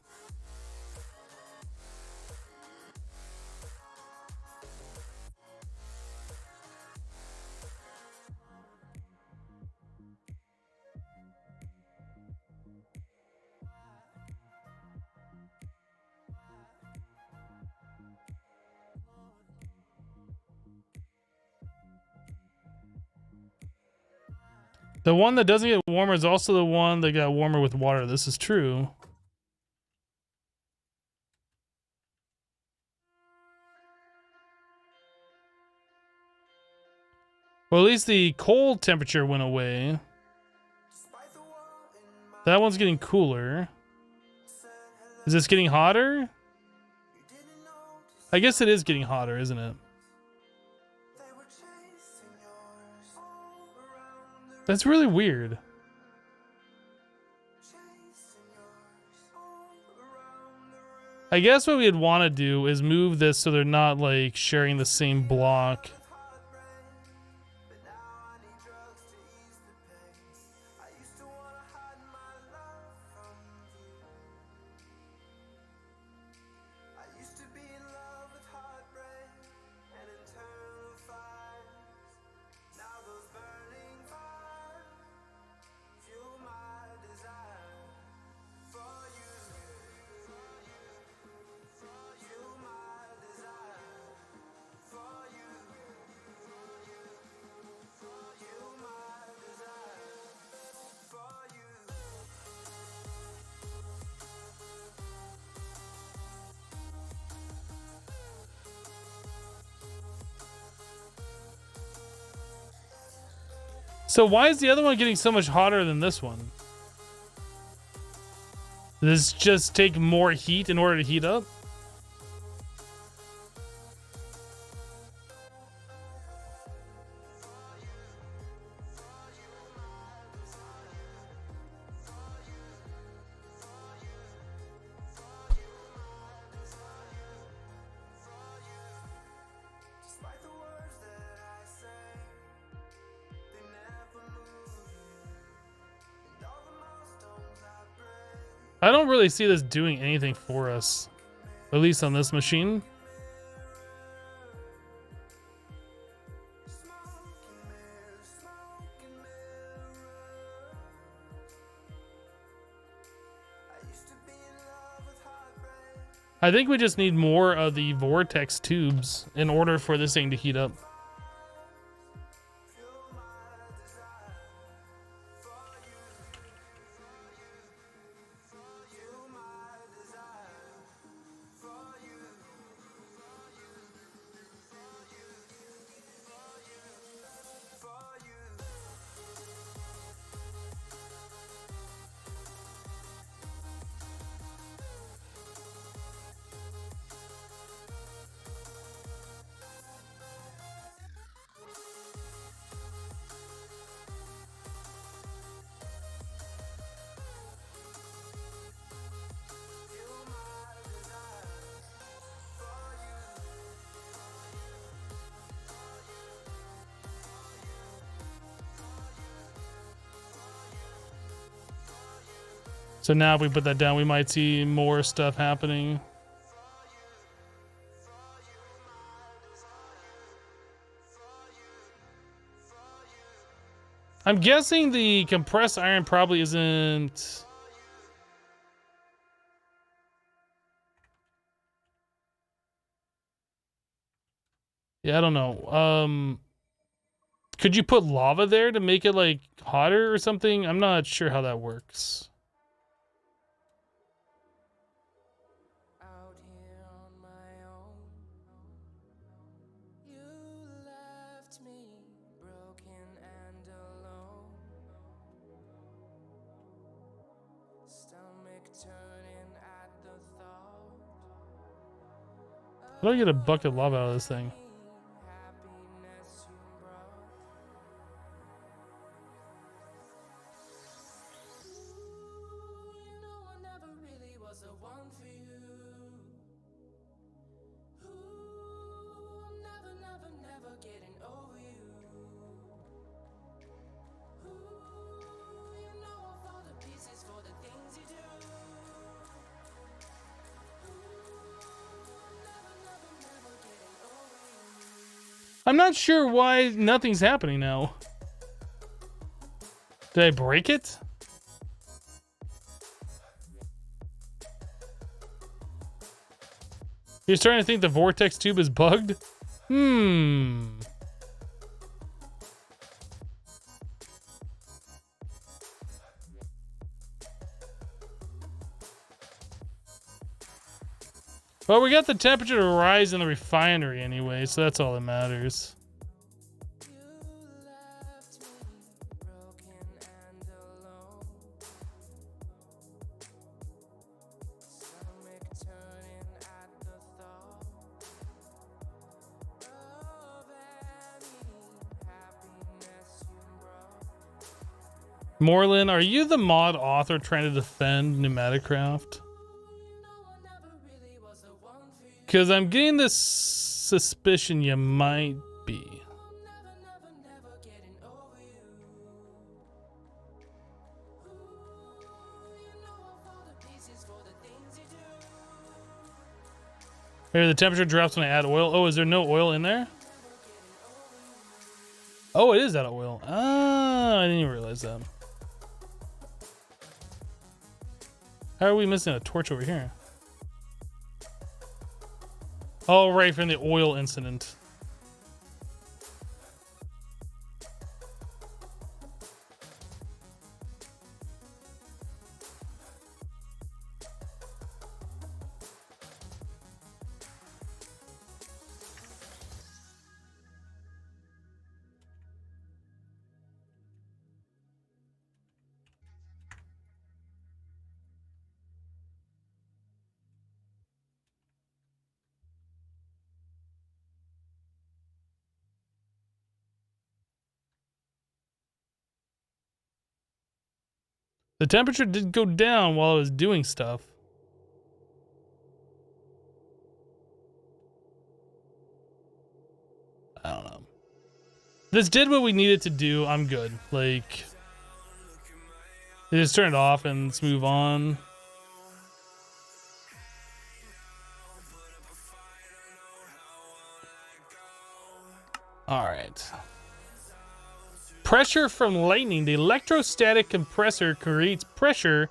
The one that doesn't get warmer is also the one that got warmer with water. This is true. Well, at least the cold temperature went away. That one's getting cooler. Is this getting hotter? I guess it is getting hotter, isn't it? That's really weird. I guess what we'd want to do is move this so they're not like sharing the same block. So why is the other one getting so much hotter than this one? Does this just take more heat in order to heat up? I don't really see this doing anything for us, at least on this machine. I think we just need more of the vortex tubes in order for this thing to heat up. So now if we put that down, we might see more stuff happening. I'm guessing the compressed iron probably isn't... Yeah, I don't know. Could you put lava there to make it like hotter or something? I'm not sure how that works. Out here on my own, you left me broken and alone. Stomach turning at the thought. How do I get a bucket of lava out of this thing? Happiness you brought. You know I never really was the one for you. I'm never getting over you. You know I fall to pieces for the things you do. Never getting over you. I'm not sure why nothing's happening now. Did I break it? You're starting to think the vortex tube is bugged? Well, we got the temperature to rise in the refinery anyway, so that's all that matters. You left me broken and alone. Stomach turning at the thought of any happiness you brought. Morlin, are you the mod author trying to defend Pneumaticcraft? Because I'm getting this suspicion you might be. Never getting over you. You know I fall to pieces for the things you do. Here, the temperature drops when I add oil. Oh, is there no oil in there? Oh, it is out of oil. Ah, I didn't even realize that. How are we missing a torch over here? Oh, right, from the oil incident. The temperature did go down while I was doing stuff. I don't know. This did what we needed to do. I'm good. Like, just turn it off and let's move on. All right. Pressure from lightning. The electrostatic compressor creates pressure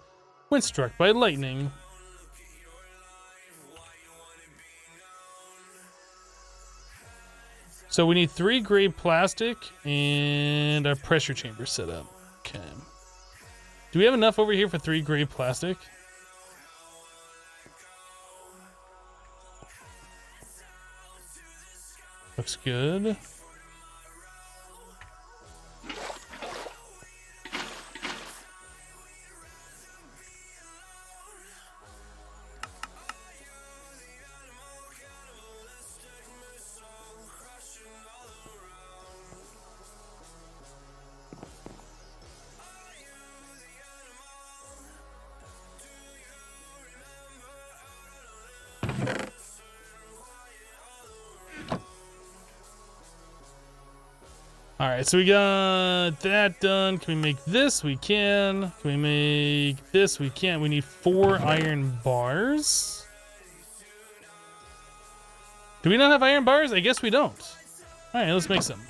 when struck by lightning. So we need 3 gray plastic and our pressure chamber set up. Okay. Do we have enough over here for 3 gray plastic? Looks good. All right, so we got that done. Can we make this? We can. Can we make this? We can. We need 4 iron bars. Do we not have iron bars? I guess we don't. All right, let's make some.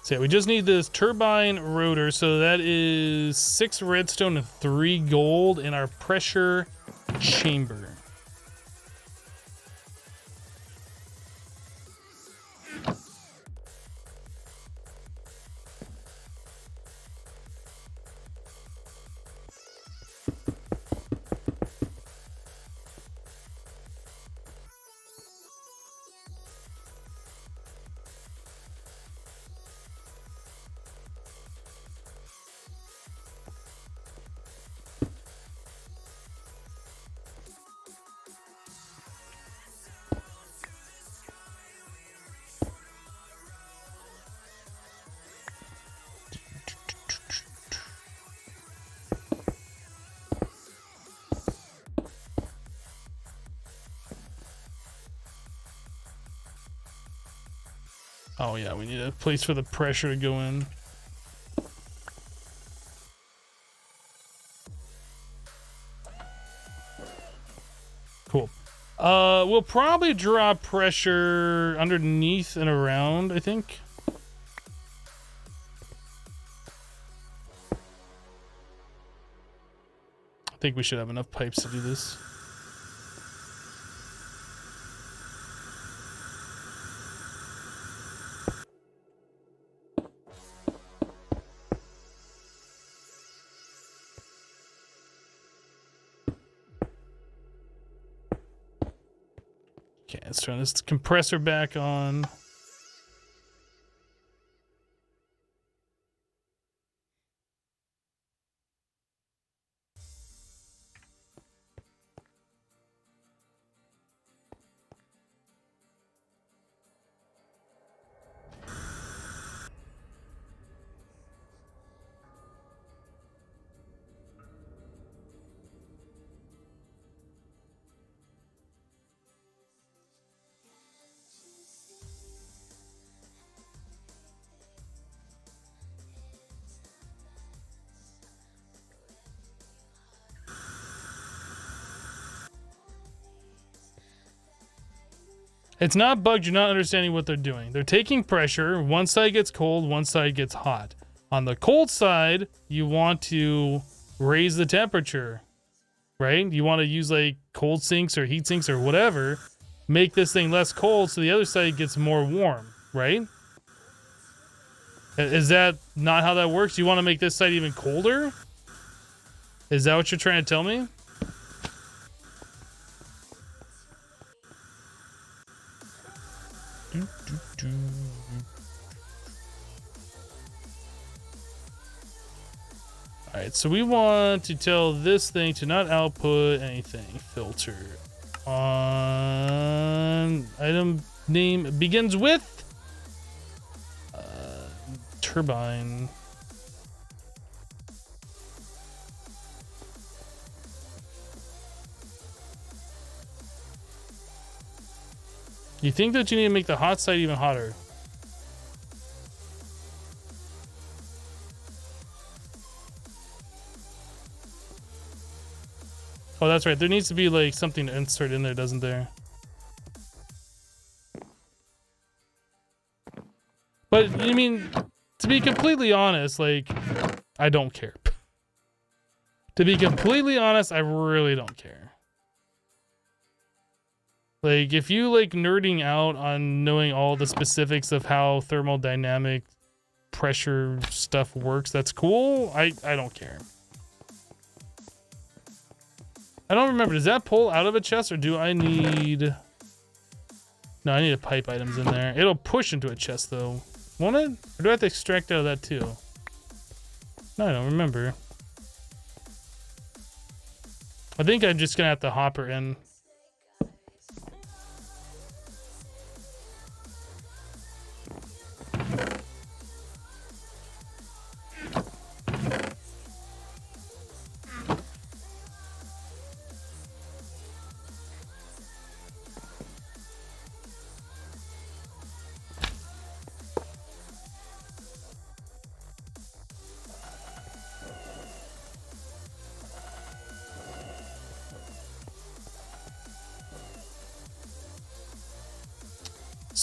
So yeah, we just need this turbine rotor. So that is 6 redstone and 3 gold in our pressure chamber. Oh yeah, we need a place for the pressure to go in. Cool. We'll probably drop pressure underneath and around, I think. I think we should have enough pipes to do this. Okay, let's turn this compressor back on. It's not bugged, you're not understanding what they're doing. They're taking pressure, one side gets cold, one side gets hot. On the cold side, you want to raise the temperature, right? You want to use like cold sinks or heat sinks or whatever, make this thing less cold so the other side gets more warm, right? Is that not how that works? You want to make this side even colder? Is that what you're trying to tell me? Alright, so we want to tell this thing to not output anything. Filter on item name begins with turbine. You think that you need to make the hot side even hotter? Oh, that's right. There needs to be like something to insert in there, doesn't there? But I mean, to be completely honest, like, I don't care. To be completely honest, I really don't care. Like, if you like nerding out on knowing all the specifics of how thermodynamic pressure stuff works, that's cool. I don't care. I don't remember. Does that pull out of a chest or do I need... No, I need to pipe items in there. It'll push into a chest though. Won't it? Or do I have to extract out of that too? No, I don't remember. I think I'm just gonna have to hopper in.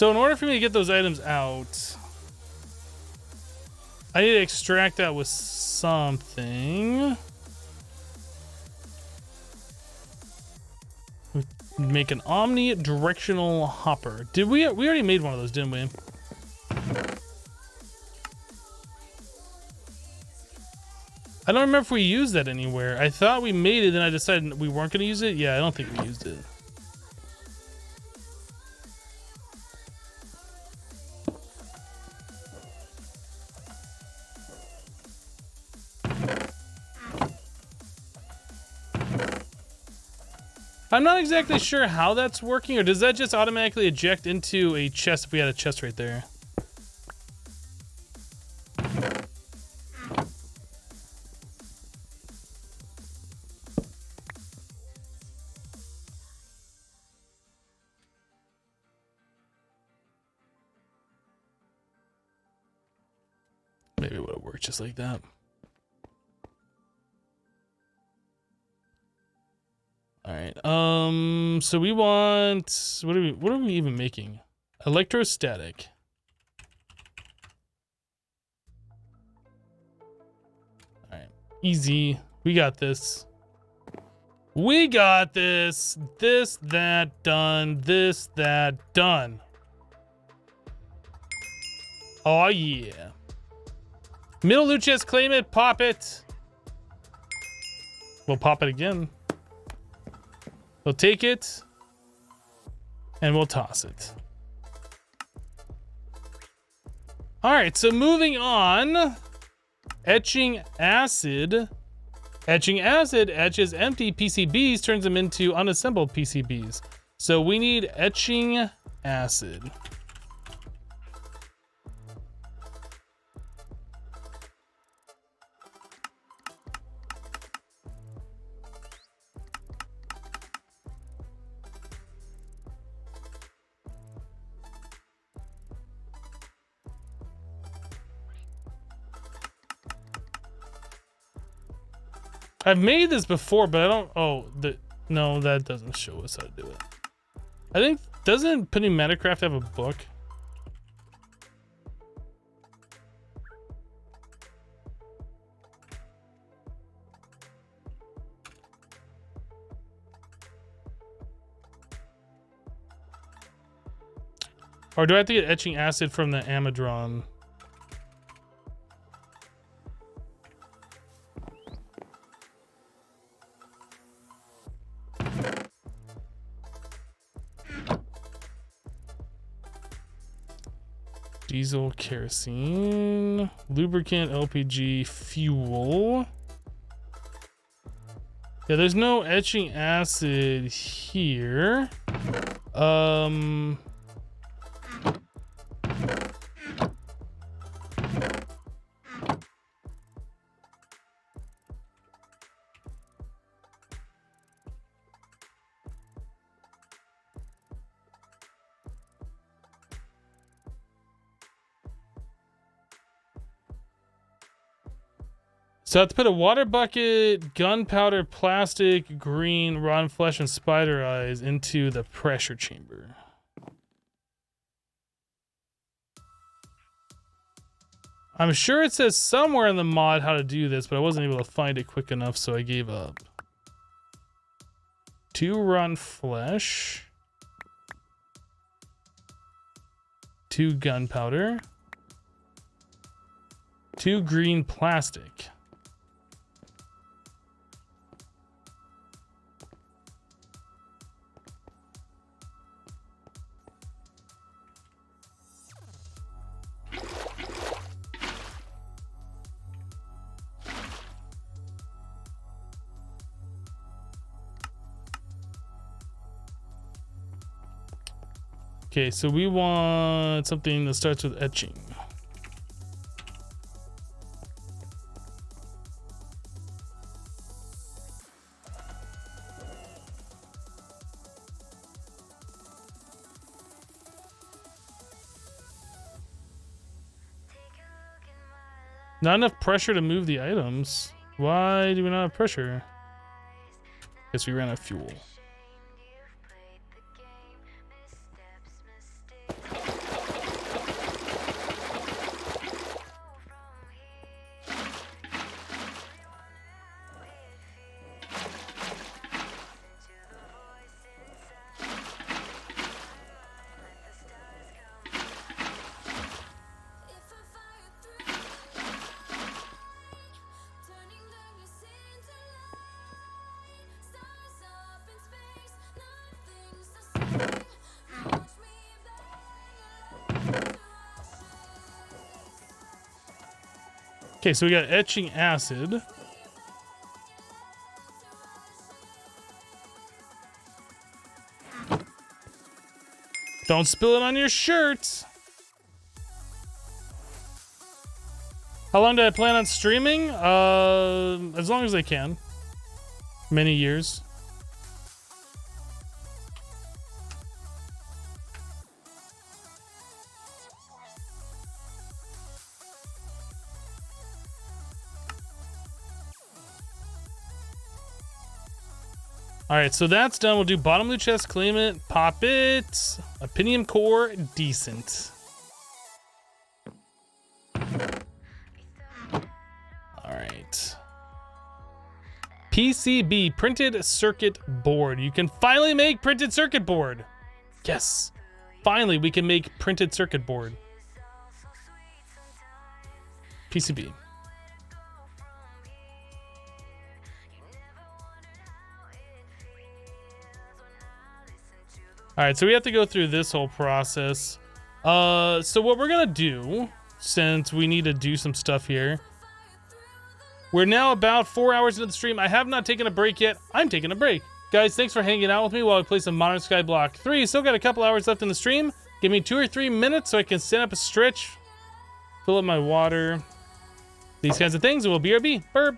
So in order for me to get those items out, I need to extract that with something. Make an omnidirectional hopper. Did we already made one of those, didn't we? I don't remember if we used that anywhere. I thought we made it, then I decided we weren't going to use it. Yeah, I don't think we used it. I'm not exactly sure how that's working, or does that just automatically eject into a chest if we had a chest right there? Maybe it would have worked just like that. All right. So we want, what are we even making? Electrostatic. All right. Easy. We got this. We got this. This, that, done. This, that, done. Oh yeah. Middle Luchas, claim it, pop it. We'll pop it again. We'll take it, and we'll toss it. All right, so moving on. Etching acid. Etching acid etches empty PCBs, turns them into unassembled PCBs. So we need etching acid. I've made this before, but I don't. Oh, no, that doesn't show us how to do it. I think, doesn't Pneumaticcraft have a book? Or do I have to get etching acid from the Amadron? Diesel, kerosene, lubricant, LPG, fuel. Yeah, there's no etching acid here. So I have to put a water bucket, gunpowder, plastic, green, rotten flesh, and spider eyes into the pressure chamber. I'm sure it says somewhere in the mod how to do this, but I wasn't able to find it quick enough, so I gave up. 2 rotten flesh. 2 gunpowder. 2 green plastic. Okay, so we want something that starts with etching. Not enough pressure to move the items. Why do we not have pressure? Guess we ran out of fuel. Okay, so we got etching acid. Don't spill it on your shirt. How long do I plan on streaming? As long as I can. Many years. All right, so that's done. We'll do bottom loot chest, claim it, pop it. Opinion core, decent. All right. PCB, printed circuit board. You can finally make printed circuit board. Yes. Finally, we can make printed circuit board. PCB. All right, so we have to go through this whole process. So what we're gonna do, since we need to do some stuff here, we're now about 4 hours into the stream. I have not taken a break yet. I'm taking a break. Guys, thanks for hanging out with me while I play some Modern Skyblock 3. Still got a couple hours left in the stream. Give me 2 or 3 minutes so I can set up a stretch, fill up my water, these kinds of things, and we'll BRB. Burp.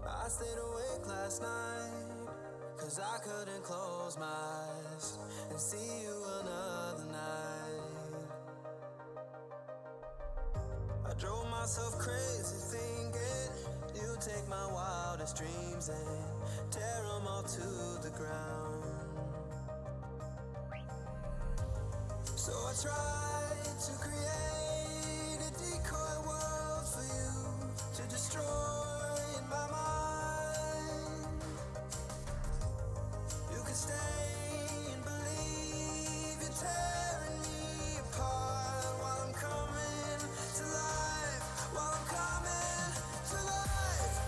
I stayed awake last night, cause I couldn't close my eyes and see you another night. I drove myself crazy thinking you'd take my wildest dreams and tear them all to the ground. So I tried to create a decoy world for you to destroy in my mind. You can stay and believe you're tearing me apart while I'm coming to life, while I'm coming to life.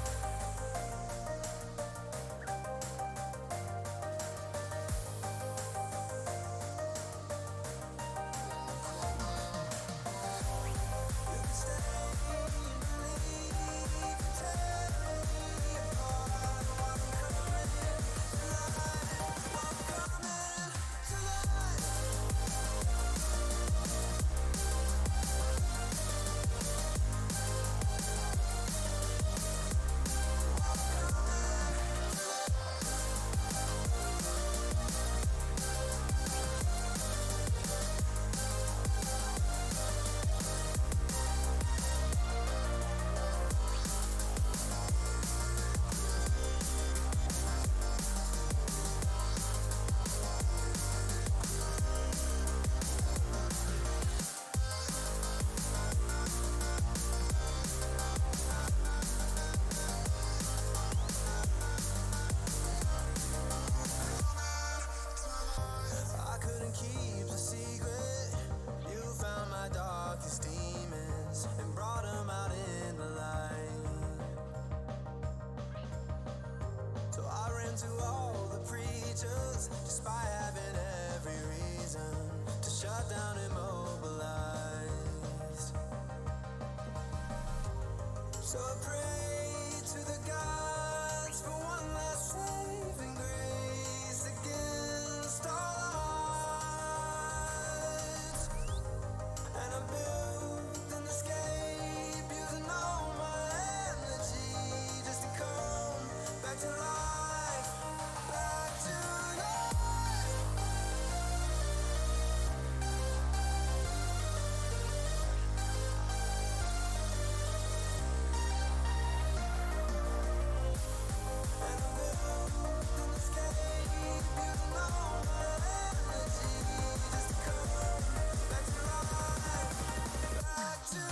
rise, despite having every reason to shut down, immobilized. So I pray to the gods for one last saving grace against all odds. And I built an escape using all my energy just to come back to life, back to life. And I built an escape using all my energy just to come back to life, back to life.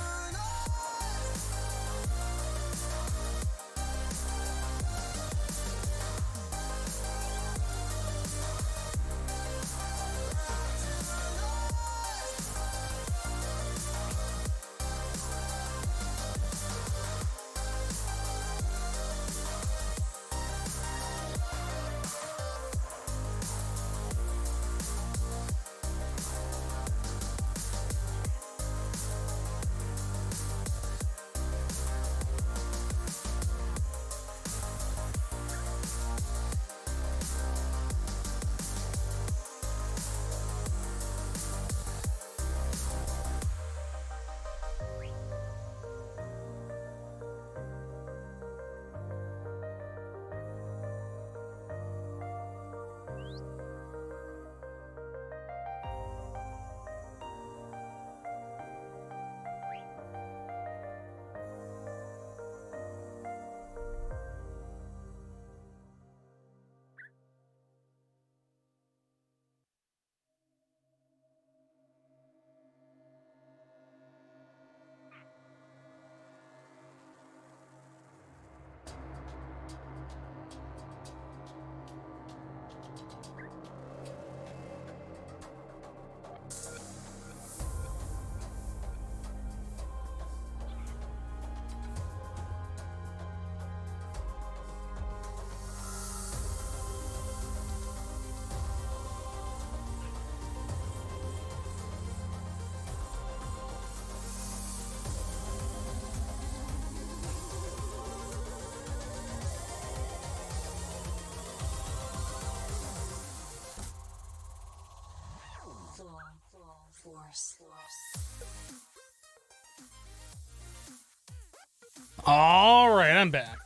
All right, I'm back.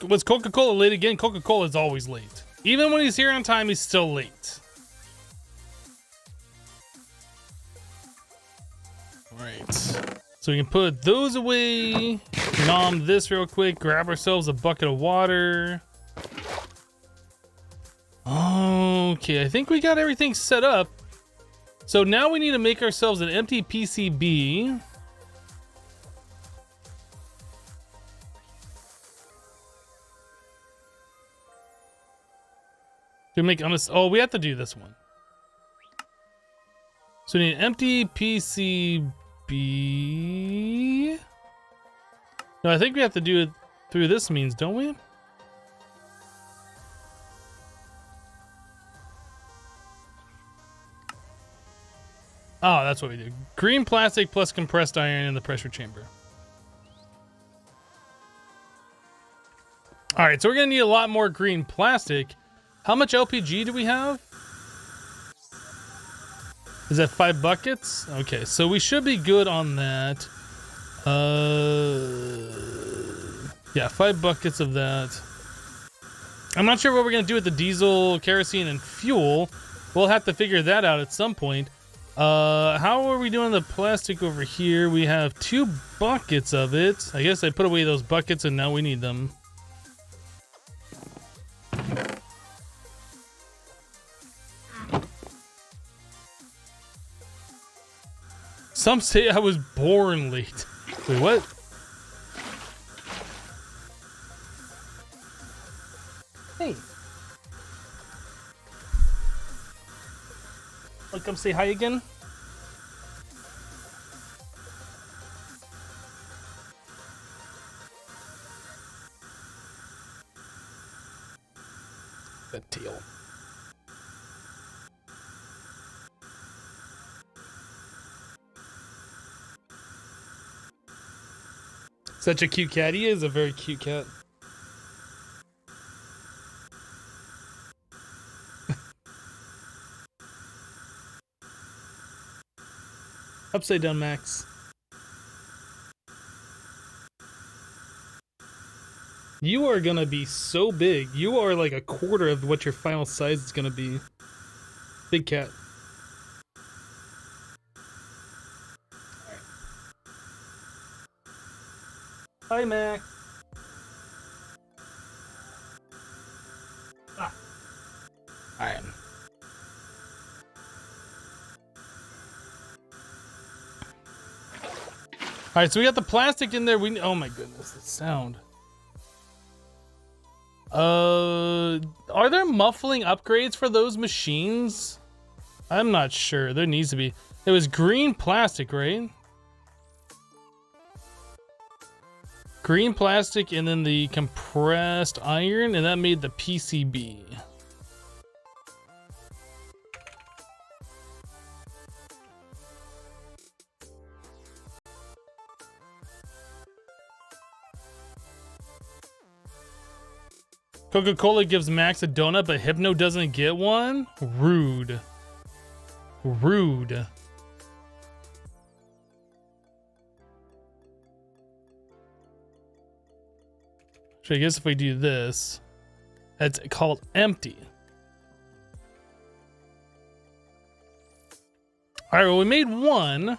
Was Coca-Cola late again? Coca-Cola is always late. Even when he's here on time, he's still late. Right. So we can put those away. Nom this real quick. Grab ourselves a bucket of water. Okay, I think we got everything set up. So now we need to make ourselves an empty PCB. To make honest, oh, we have to do this one. So we need an empty PCB. No, I think we have to do it through this means, don't we? Oh, that's what we do. Green plastic plus compressed iron in the pressure chamber. All right, so we're gonna need a lot more green plastic. How much LPG do we have? Is that 5 buckets? Okay, so we should be good on that. Yeah, 5 buckets of that. I'm not sure what we're gonna do with the diesel, kerosene, and fuel. We'll have to figure that out at some point. How are we doing the plastic over here? We have 2 buckets of it. I guess I put away those buckets and now we need them. Some say I was born late. Wait, what? Hey, I'll come say hi again. That teal. Such a cute cat. He is a very cute cat. Upside down, Max. You are gonna be so big. You are like a quarter of what your final size is gonna be. Big cat. Hi, Max. Ah. Alright. Alright, so we got the plastic in there. Oh my goodness, the sound. Are there muffling upgrades for those machines? I'm not sure. There needs to be. It was green plastic, right? Green plastic and then the compressed iron, and that made the PCB. Coca-Cola gives Max a donut, but Hypno doesn't get one? Rude. Rude. So I guess if we do this, that's called empty. All right, well, we made one.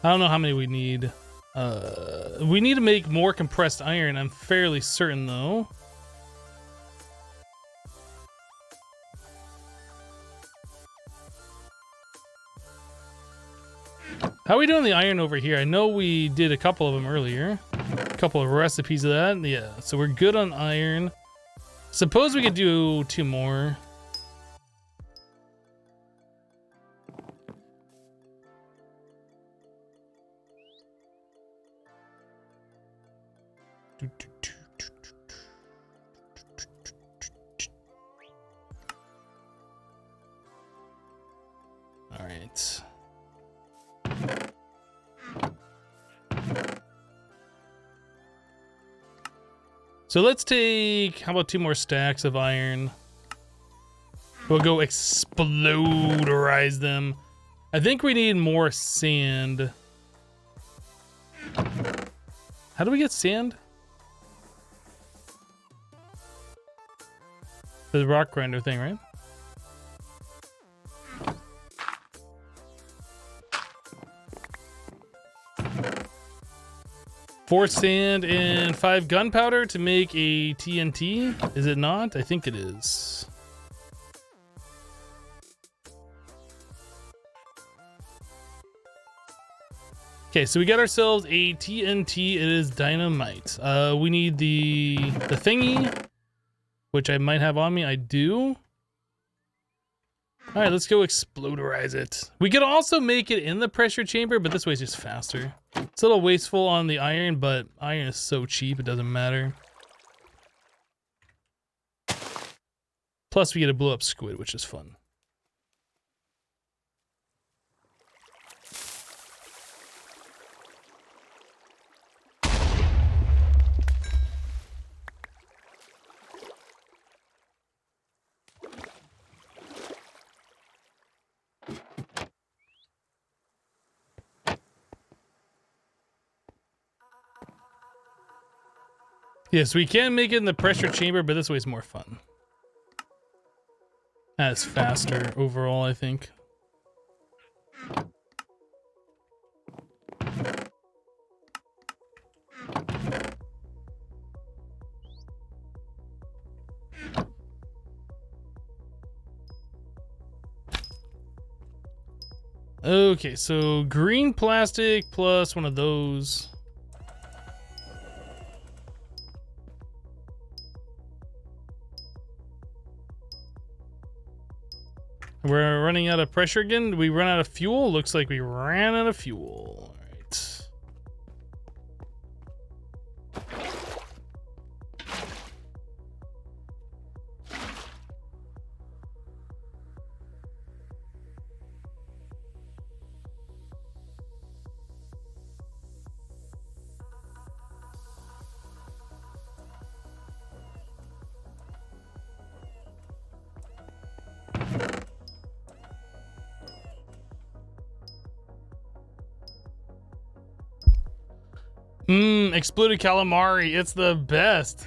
I don't know how many we need. We need to make more compressed iron. I'm fairly certain, though. How are we doing the iron over here? I know we did a couple of them earlier. A couple of recipes of that. Yeah, so we're good on iron. Suppose we could do 2 more. All right. So let's take, how about 2 more stacks of iron? We'll go exploderize them. I think we need more sand. How do we get sand? The rock grinder thing, right? Four sand and 5 gunpowder to make a TNT. Is it not? I think it is. Okay, so we got ourselves a TNT. It is dynamite. We need the thingy, which I might have on me. I do. All right, let's go exploderize it. We could also make it in the pressure chamber, but this way is just faster. It's a little wasteful on the iron, but iron is so cheap, it doesn't matter. Plus, we get to blow up squid, which is fun. Yes, we can make it in the pressure chamber, but this way is more fun. That's faster overall, I think. Okay, so green plastic plus one of those. We're running out of pressure again. Did we run out of fuel? Looks like we ran out of fuel. All right. Exploded calamari. It's the best.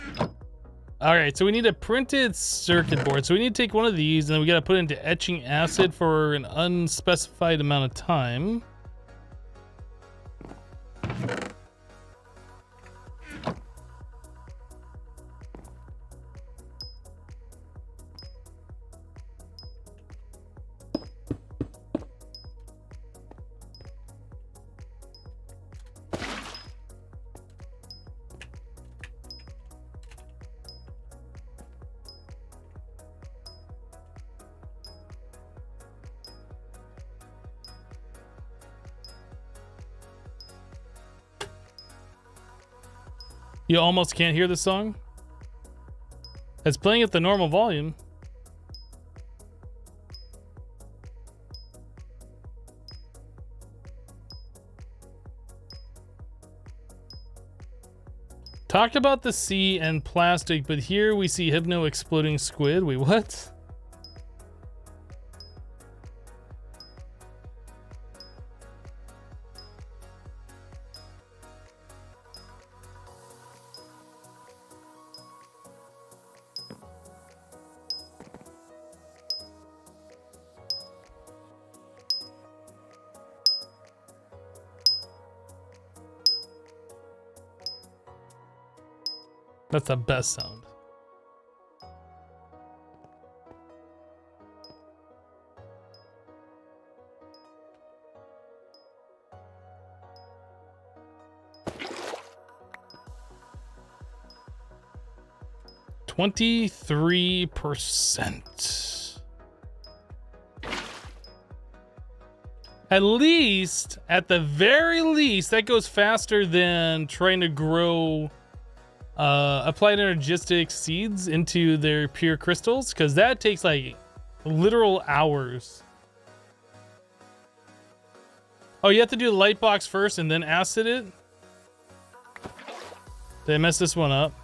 All right, so we need a printed circuit board. So we need to take one of these and then we got to put it into etching acid for an unspecified amount of time. You almost can't hear the song? It's playing at the normal volume. Talked about the sea and plastic, but here we see Hypno exploding squid. Wait, what? That's the best sound. %. At least, at the very least, that goes faster than trying to grow applied energistic seeds into their pure crystals, because that takes like literal hours. Oh, you have to do the light box first and then acid it? Did I mess this one up?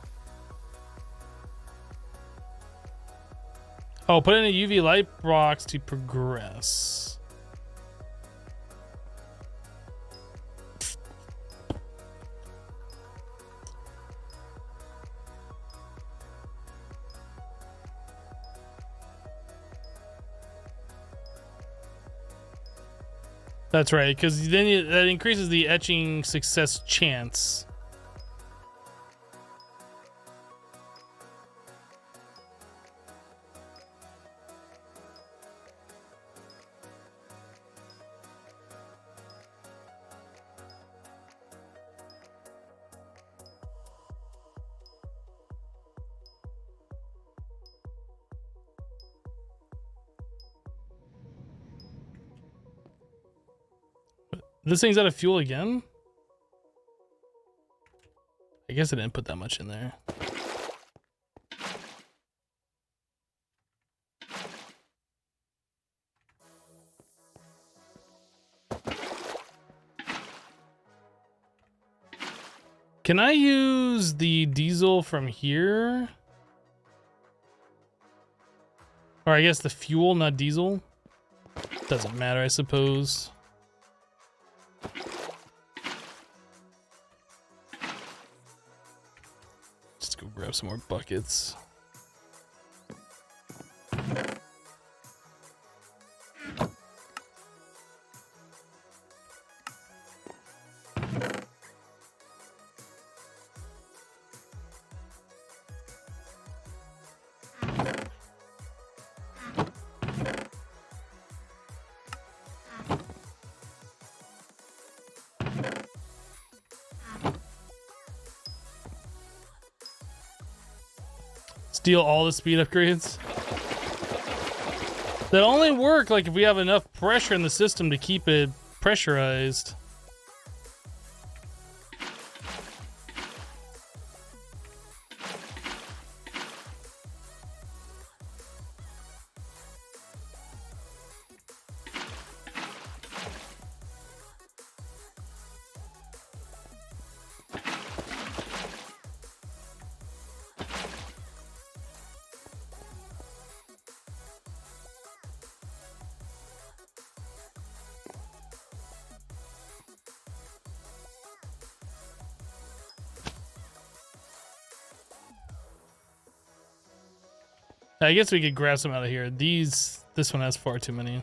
Oh, put in a UV light box to progress. That's right, because then that increases the etching success chance. This thing's out of fuel again? I guess I didn't put that much in there. Can I use the diesel from here? Or I guess the fuel, not diesel? Doesn't matter, I suppose. Let's go grab some more buckets. Steal all the speed upgrades. That only work like if we have enough pressure in the system to keep it pressurized. I guess we could grab some out of here. This one has far too many.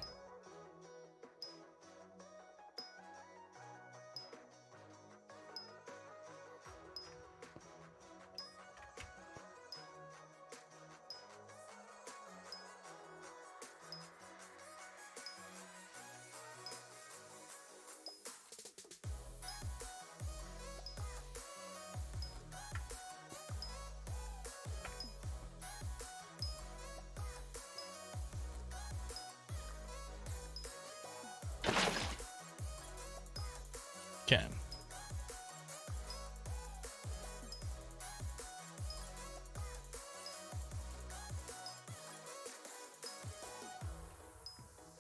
Okay.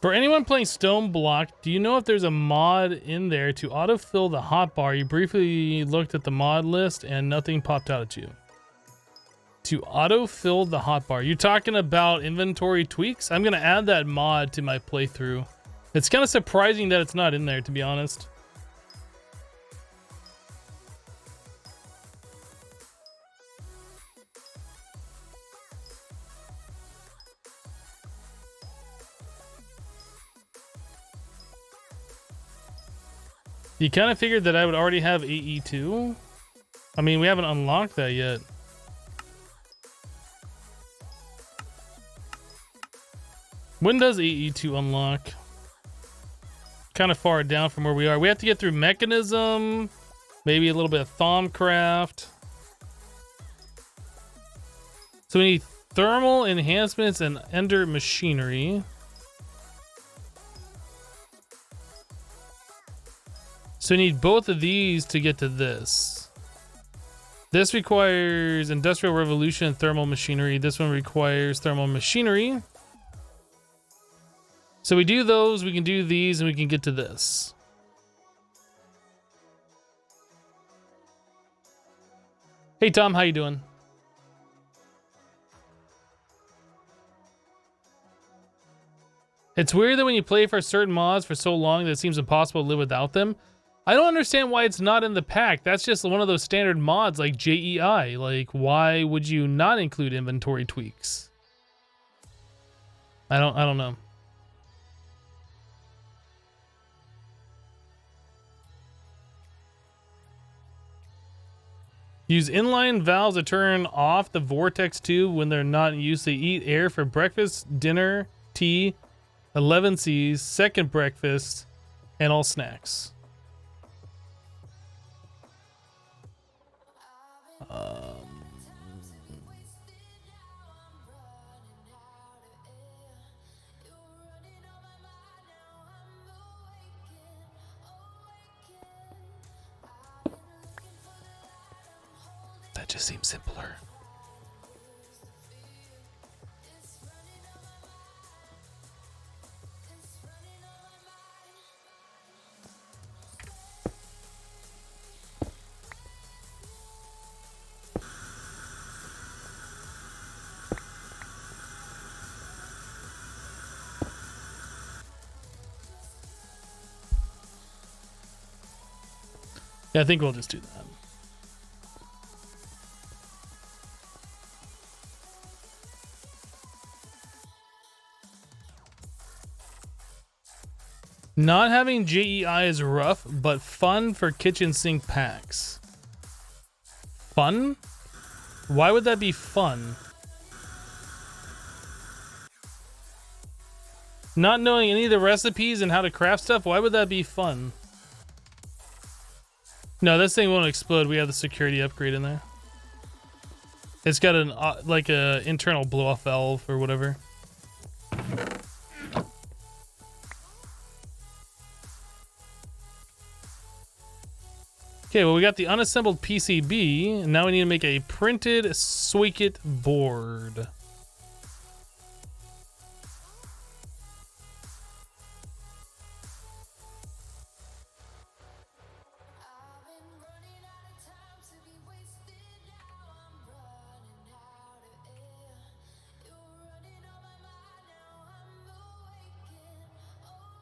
For anyone playing Stone Block, do you know if there's a mod in there to autofill the hotbar? You briefly looked at the mod list and nothing popped out at you. To autofill the hotbar. You're talking about inventory tweaks? I'm going to add that mod to my playthrough. It's kind of surprising that it's not in there, to be honest. You kind of figured that I would already have AE2? I mean, we haven't unlocked that yet. When does AE2 unlock? Kind of far down from where we are. We have to get through Mechanism, maybe a little bit of Thaumcraft. So we need Thermal Enhancements and Ender Machinery. So we need both of these to get to this. This requires Industrial Revolution and Thermal Machinery. This one requires Thermal Machinery. So we do those, we can do these, and we can get to this. Hey Tom, how you doing? It's weird that when you play for certain mods for so long that it seems impossible to live without them. I don't understand why it's not in the pack. That's just one of those standard mods like JEI. Like, why would you not include inventory tweaks? I don't know. Use inline valves to turn off the vortex tube when they're not in use. They eat air for breakfast, dinner, tea, 11 C's, second breakfast, and all snacks. That just seems simpler. Yeah, I think we'll just do that. Not having JEI is rough, but fun for kitchen sink packs. Fun? Why would that be fun? Not knowing any of the recipes and how to craft stuff, why would that be fun? No, this thing won't explode. We have the security upgrade in there. It's got an like a internal blow-off valve or whatever. Okay, well, we got the unassembled PCB, and now we need to make a printed circuit board.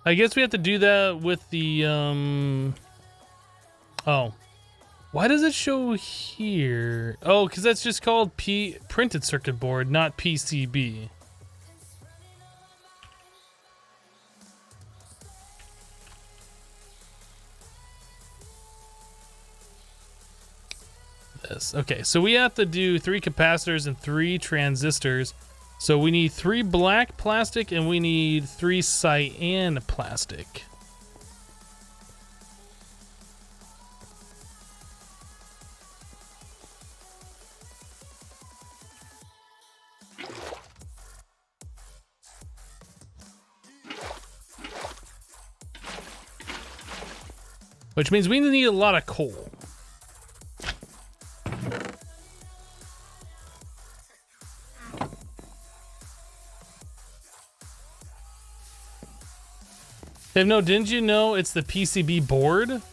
I guess we have to do that with the, oh. Why does it show here? Oh, because that's just called printed circuit board, not PCB. This. Okay, so we have to do 3 capacitors and 3 transistors. So we need 3 black plastic and we need 3 cyan plastic. Which means we need a lot of coal. Dave, no, didn't you know it's the PCB board?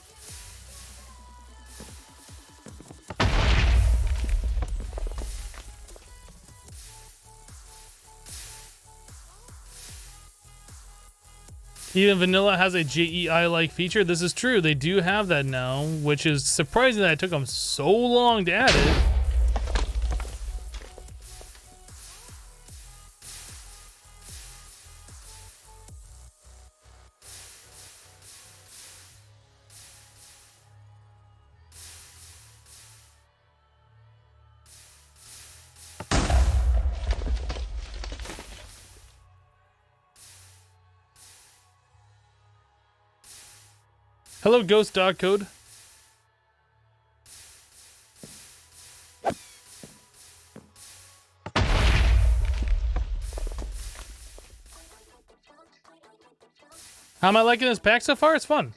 Even vanilla has a JEI-like feature. This is true. They do have that now, which is surprising that it took them so long to add it. Hello, Ghost Dog Code. How am I liking this pack so far? It's fun.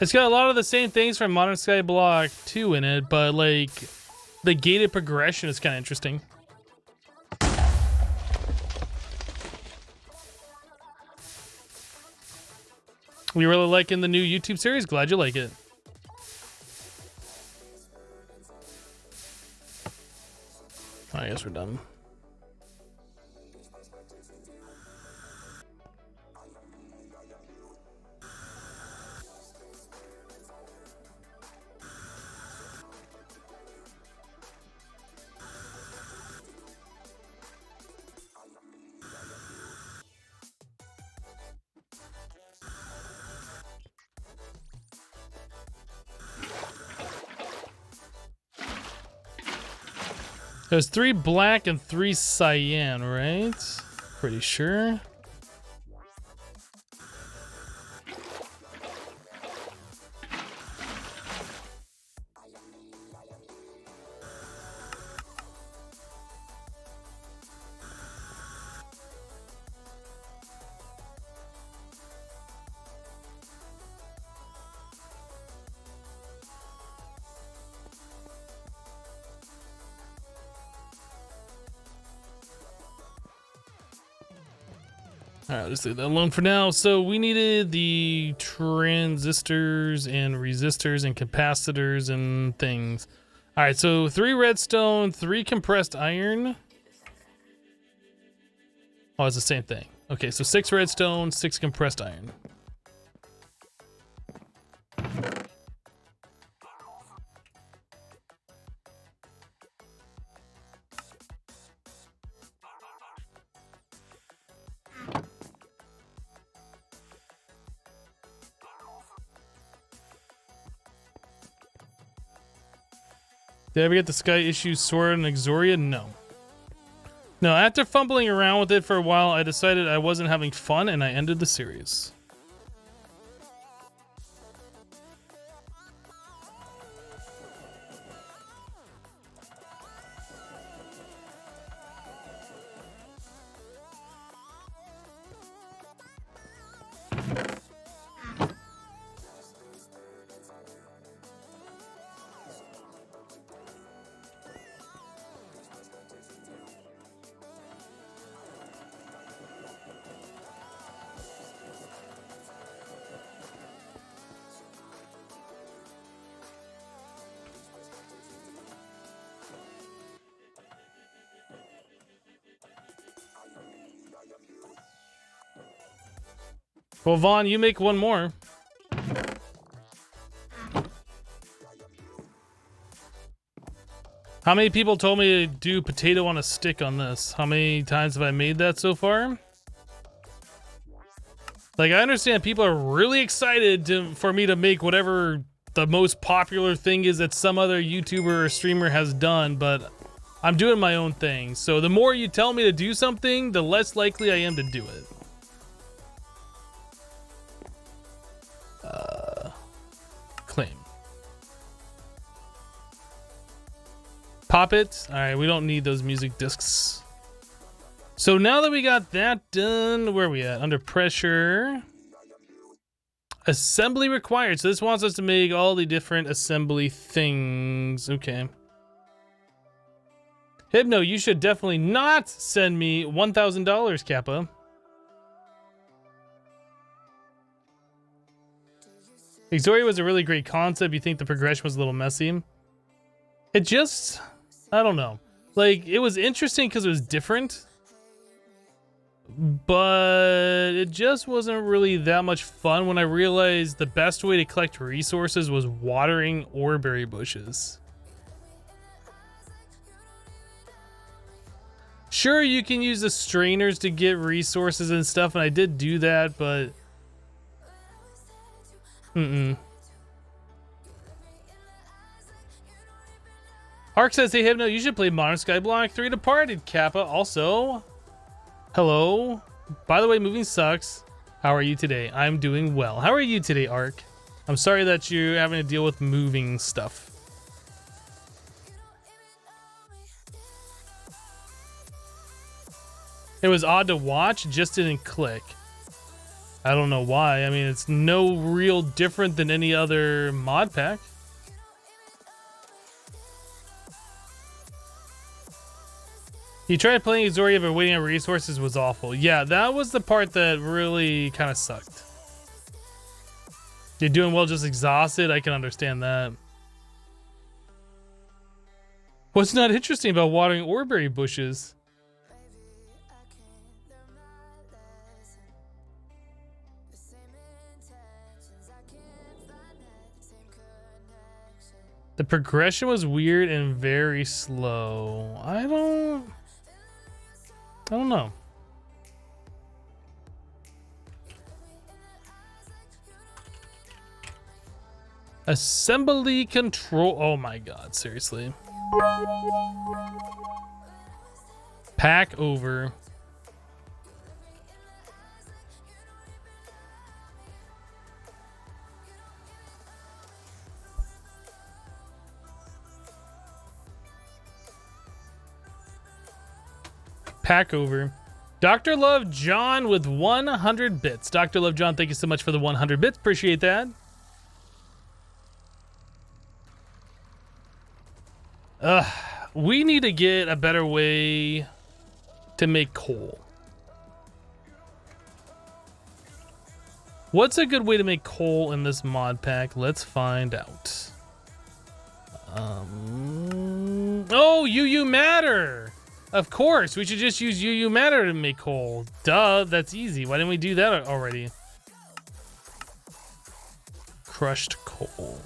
It's got a lot of the same things from Modern Skyblock 2 in it, but like the gated progression is kind of interesting. We really liking the new YouTube series. Glad you like it. I guess we're done. There's 3 black and 3 cyan, right? Pretty sure. All right, let's leave that alone for now. So we needed the transistors and resistors and capacitors and things. All right, so 3 redstone, 3 compressed iron. Oh, it's the same thing. Okay, so 6 redstone, 6 compressed iron. Did I ever get the Sky issue Sora and Exoria? No. No, after fumbling around with it for a while, I decided I wasn't having fun and I ended the series. Well, Vaughn, you make one more. How many people told me to do potato on a stick on this? How many times have I made that so far? Like, I understand people are really excited for me to make whatever the most popular thing is that some other YouTuber or streamer has done, but I'm doing my own thing. So the more you tell me to do something, the less likely I am to do it. Claim. Pop it. All right, we don't need those music discs. So now that we got that done, where are we at? Under pressure. Assembly required. So this wants us to make all the different assembly things. Okay. Hypno, you should definitely not send me $1,000, Kappa. Exoria was a really great concept. You think the progression was a little messy? It just, I don't know. Like, it was interesting because it was different, but it just wasn't really that much fun when I realized the best way to collect resources was watering oreberry bushes. Sure, you can use the strainers to get resources and stuff, and I did do that, but Ark says, hey Hypno, you should play Modern Skyblock 3 Departed. Kappa also. Hello. By the way, moving sucks. How are you today? I'm doing well. How are you today, Ark? I'm sorry that you're having to deal with moving stuff. It was odd to watch, just didn't click. I don't know why. I mean, it's no real different than any other mod pack. You tried playing Exoria, but waiting on resources was awful. Yeah, that was the part that really kind of sucked. You're doing well, just exhausted. I can understand that. What's not interesting about watering oreberry bushes? The progression was weird and very slow. I don't know. Assembly control. Oh my god, seriously. Pack over. Pack over. Dr. Love John with 100 bits. Dr. Love John, thank you so much for the 100 bits. Appreciate that. We need to get a better way to make coal. What's a good way to make coal in this mod pack? Let's find out. Oh, UU Matter. Of course, we should just use UU Matter to make coal. Duh, that's easy. Why didn't we do that already? Crushed coal.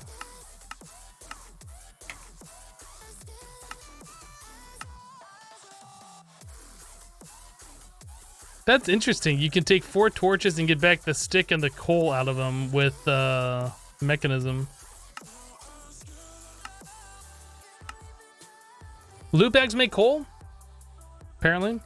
That's interesting. You can take 4 torches and get back the stick and the coal out of them with mechanism. Loot bags make coal? Apparently.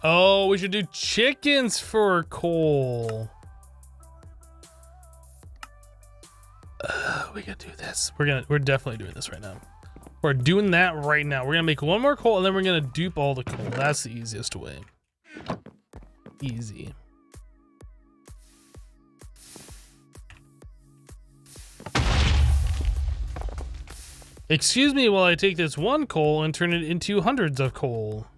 Oh, we should do chickens for coal. We gotta do this. We're definitely doing this right now. We're doing that right now. We're gonna make one more coal and then we're gonna dupe all the coal. That's the easiest way. Easy. Excuse me while I take this one coal and turn it into hundreds of coal.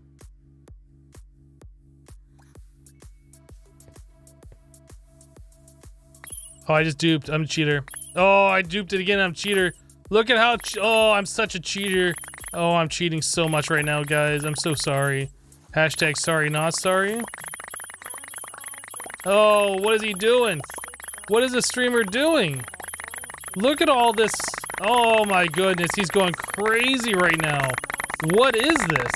Oh, I just duped. I'm a cheater. Oh, I duped it again. I'm a cheater. Look at how... oh, I'm such a cheater. Oh, I'm cheating so much right now, guys. I'm so sorry. Hashtag sorry, not sorry. Oh, what is he doing? What is the streamer doing? Look at all this. Oh my goodness, he's going crazy right now. What is this?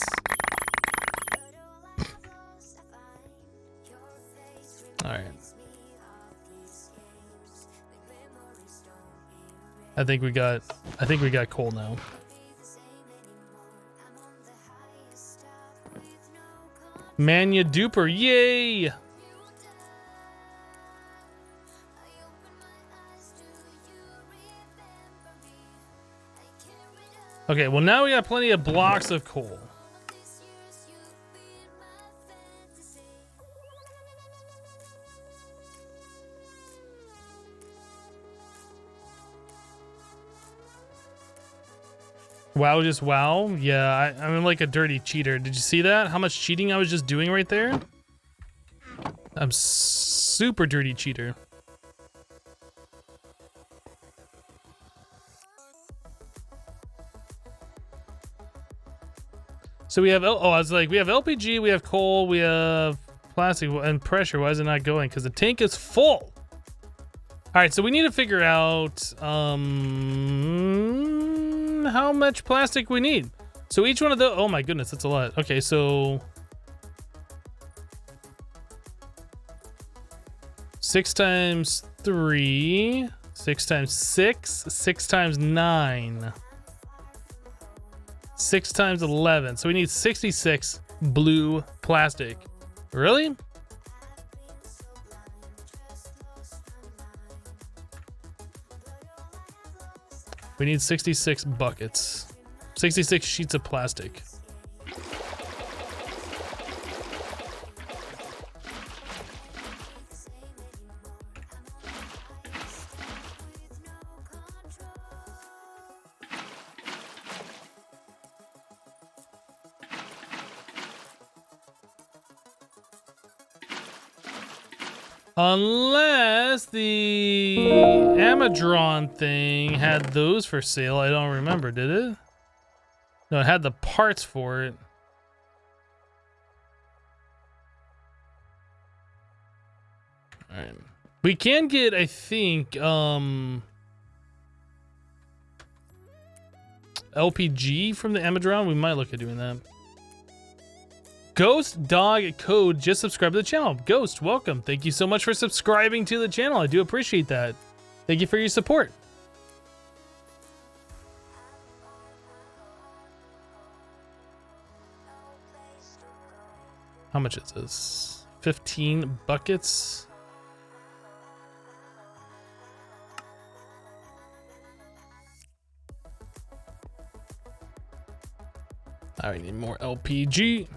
Alright. I think we got coal now. Mania duper, yay! Okay, well now we got plenty of blocks of coal. Wow, just wow. Yeah, I'm like a dirty cheater. Did you see that? How much cheating I was just doing right there? I'm super dirty cheater. So we have, oh, I was like, we have LPG, we have coal, we have plastic and pressure. Why is it not going? Because the tank is full. All right, so we need to figure out how much plastic we need. So each one of the, oh my goodness, that's a lot. Okay, so 6 times 3, 6 times 6, 6 times 9, 6 times 11. So we need 66 blue plastic. Really? We need 66 buckets. 66 sheets of plastic. Unless the Amadron thing had those for sale. I don't remember, did it? No, it had the parts for it. Alright. We can get, I think, LPG from the Amadron. We might look at doing that. Ghost Dog Code just subscribed to the channel. Ghost, welcome. Thank you so much for subscribing to the channel. I do appreciate that. Thank you for your support. How much is this? 15 buckets. I need more LPG.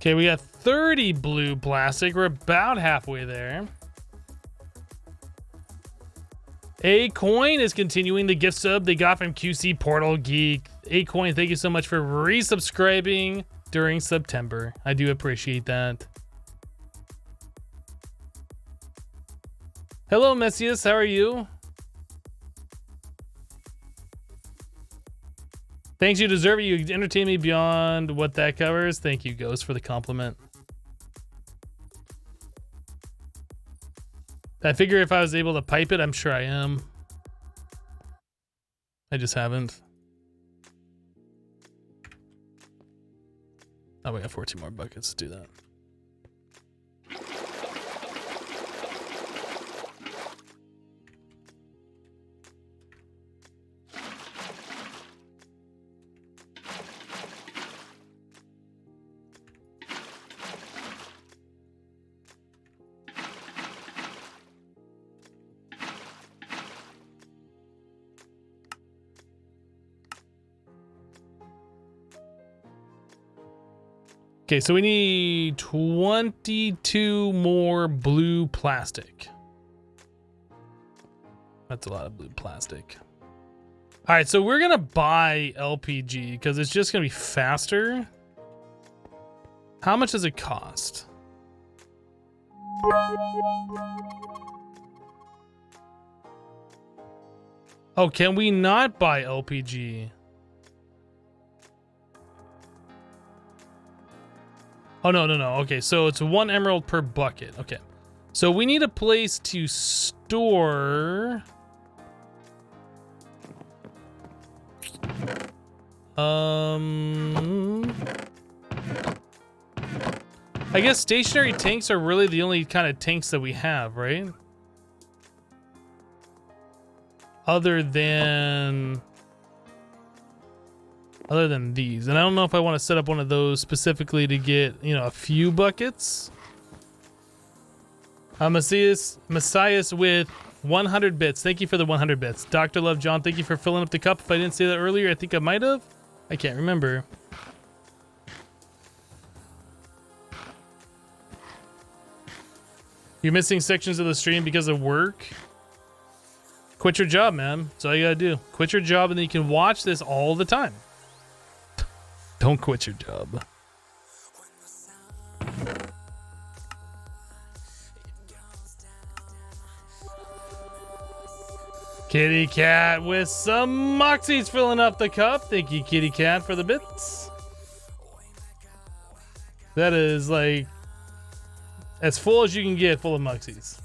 Okay, we got 30 blue plastic. We're about halfway there. A Coin is continuing the gift sub they got from QC Portal Geek. A Coin, thank you so much for resubscribing during September. I do appreciate that. Hello, Messias. How are you? Thanks, you deserve it. You entertain me beyond what that covers. Thank you, Ghost, for the compliment. I figure if I was able to pipe it, I'm sure I am. I just haven't. Oh, we got 14 more buckets to do that. Okay, so we need 22 more blue plastic. That's a lot of blue plastic. All right, so we're gonna buy LPG because it's just gonna be faster. How much does it cost? Oh, can we not buy LPG? Oh, no. Okay, so it's 1 emerald per bucket. Okay. So we need a place to store... I guess stationary tanks are really the only kind of tanks that we have, right? Other than these. And I don't know if I want to set up one of those specifically to get, you know, a few buckets. Messias with 100 bits. Thank you for the 100 bits. Dr. Love John, thank you for filling up the cup. If I didn't say that earlier, I think I might have. I can't remember. You're missing sections of the stream because of work? Quit your job, man. That's all you gotta do. Quit your job and then you can watch this all the time. Don't quit your job. Kitty Cat with some Moxies filling up the cup. Thank you, Kitty Cat, for the bits. That is like as full as you can get full of Moxies.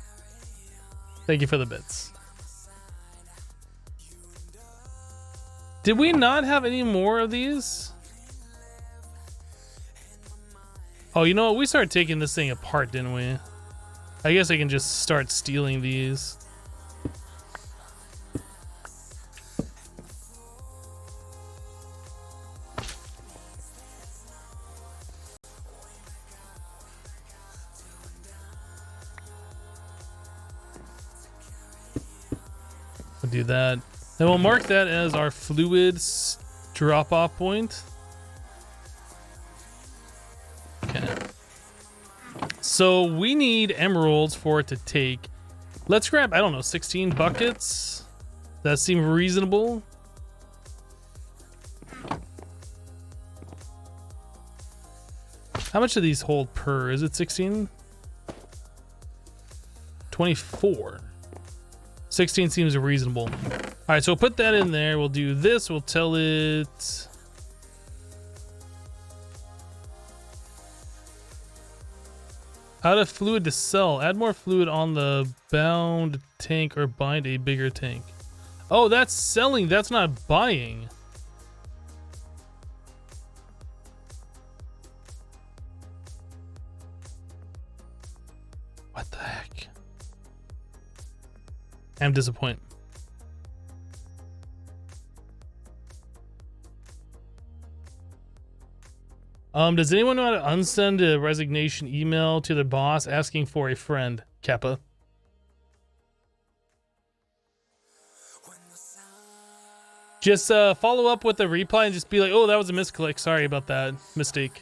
Thank you for the bits. Did we not have any more of these? Oh, you know what? We started taking this thing apart, didn't we? I guess I can just start stealing these. We'll do that. Then we'll mark that as our fluids drop-off point. Okay. So we need emeralds for it to take. Let's grab, I don't know, 16 buckets. That seem reasonable. How much do these hold per? Is it 16? 24. 16 seems reasonable. All right, so we'll put that in there. We'll do this. We'll tell it... out of fluid to sell. Add more fluid on the bound tank or bind a bigger tank. Oh, that's selling. That's not buying. What the heck? I'm disappointed. Does anyone know how to unsend a resignation email to the boss asking for a friend? Kappa. Just follow up with a reply and just be like, oh, that was a misclick. Sorry about that mistake.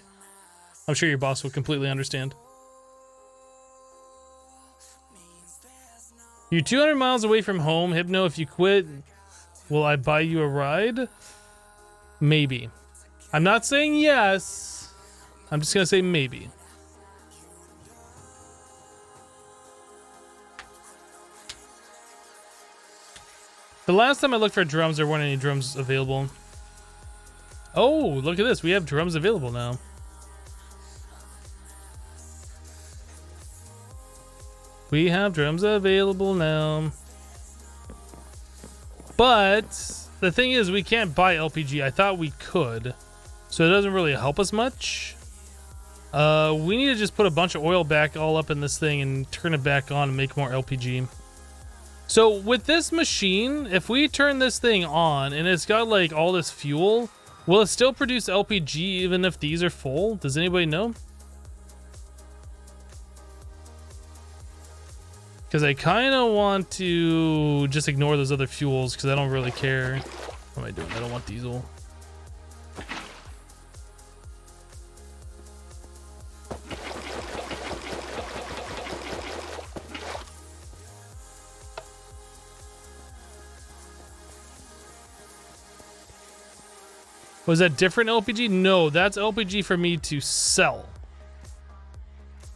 I'm sure your boss will completely understand. You're 200 miles away from home. Hypno, if you quit, will I buy you a ride? Maybe. I'm not saying yes. I'm just gonna say maybe. The last time I looked for drums, there weren't any drums available. Oh, look at this. We have drums available now. We have drums available now. But the thing is, we can't buy LPG. I thought we could. So it doesn't really help us much. We need to just put a bunch of oil back all up in this thing and turn it back on and make more LPG. So with this machine, if we turn this thing on and it's got like all this fuel, will it still produce LPG even if these are full? Does anybody know? Because I kind of want to just ignore those other fuels because I don't really care. What am I doing? I don't want diesel. Was that different LPG? No, that's LPG for me to sell.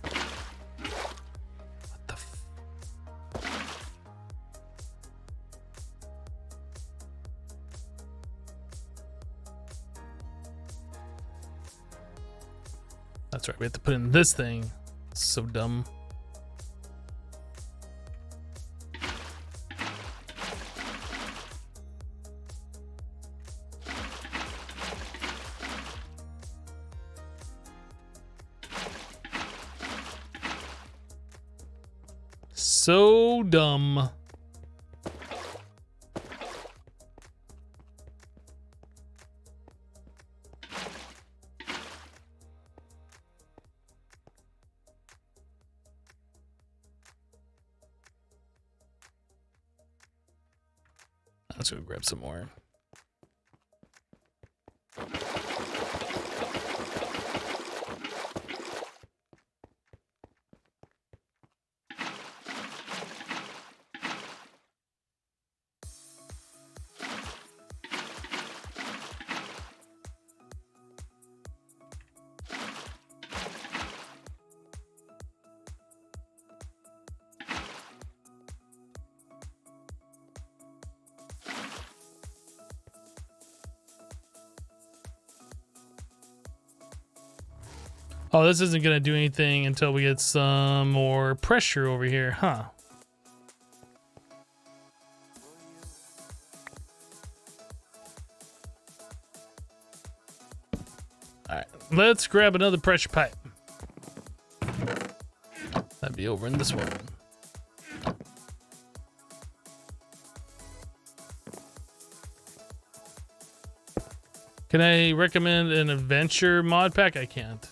What the f- That's right, we have to put in this thing. So dumb. So dumb. Let's go grab some more. Oh, this isn't gonna do anything until we get some more pressure over here, huh? Alright, let's grab another pressure pipe. That'd be over in this one. Can I recommend an adventure mod pack? I can't.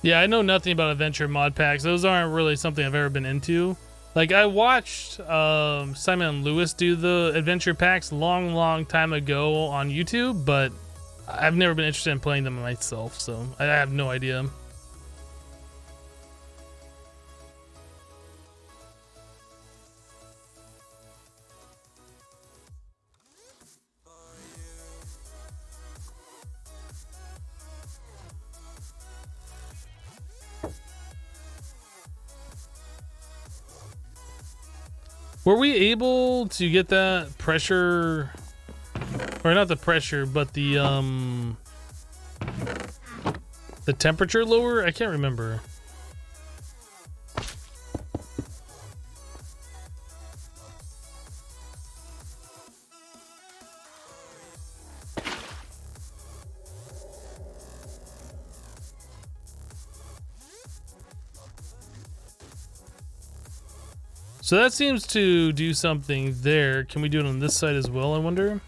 Yeah, I know nothing about adventure mod packs. Those aren't really something I've ever been into. Like, I watched Simon Lewis do the adventure packs long time ago on YouTube, but I've never been interested in playing them myself, so I have no idea. Were we able to get that pressure, or not the pressure, but the temperature lower? I can't remember. So that seems to do something there. Can we do it on this side as well, I wonder?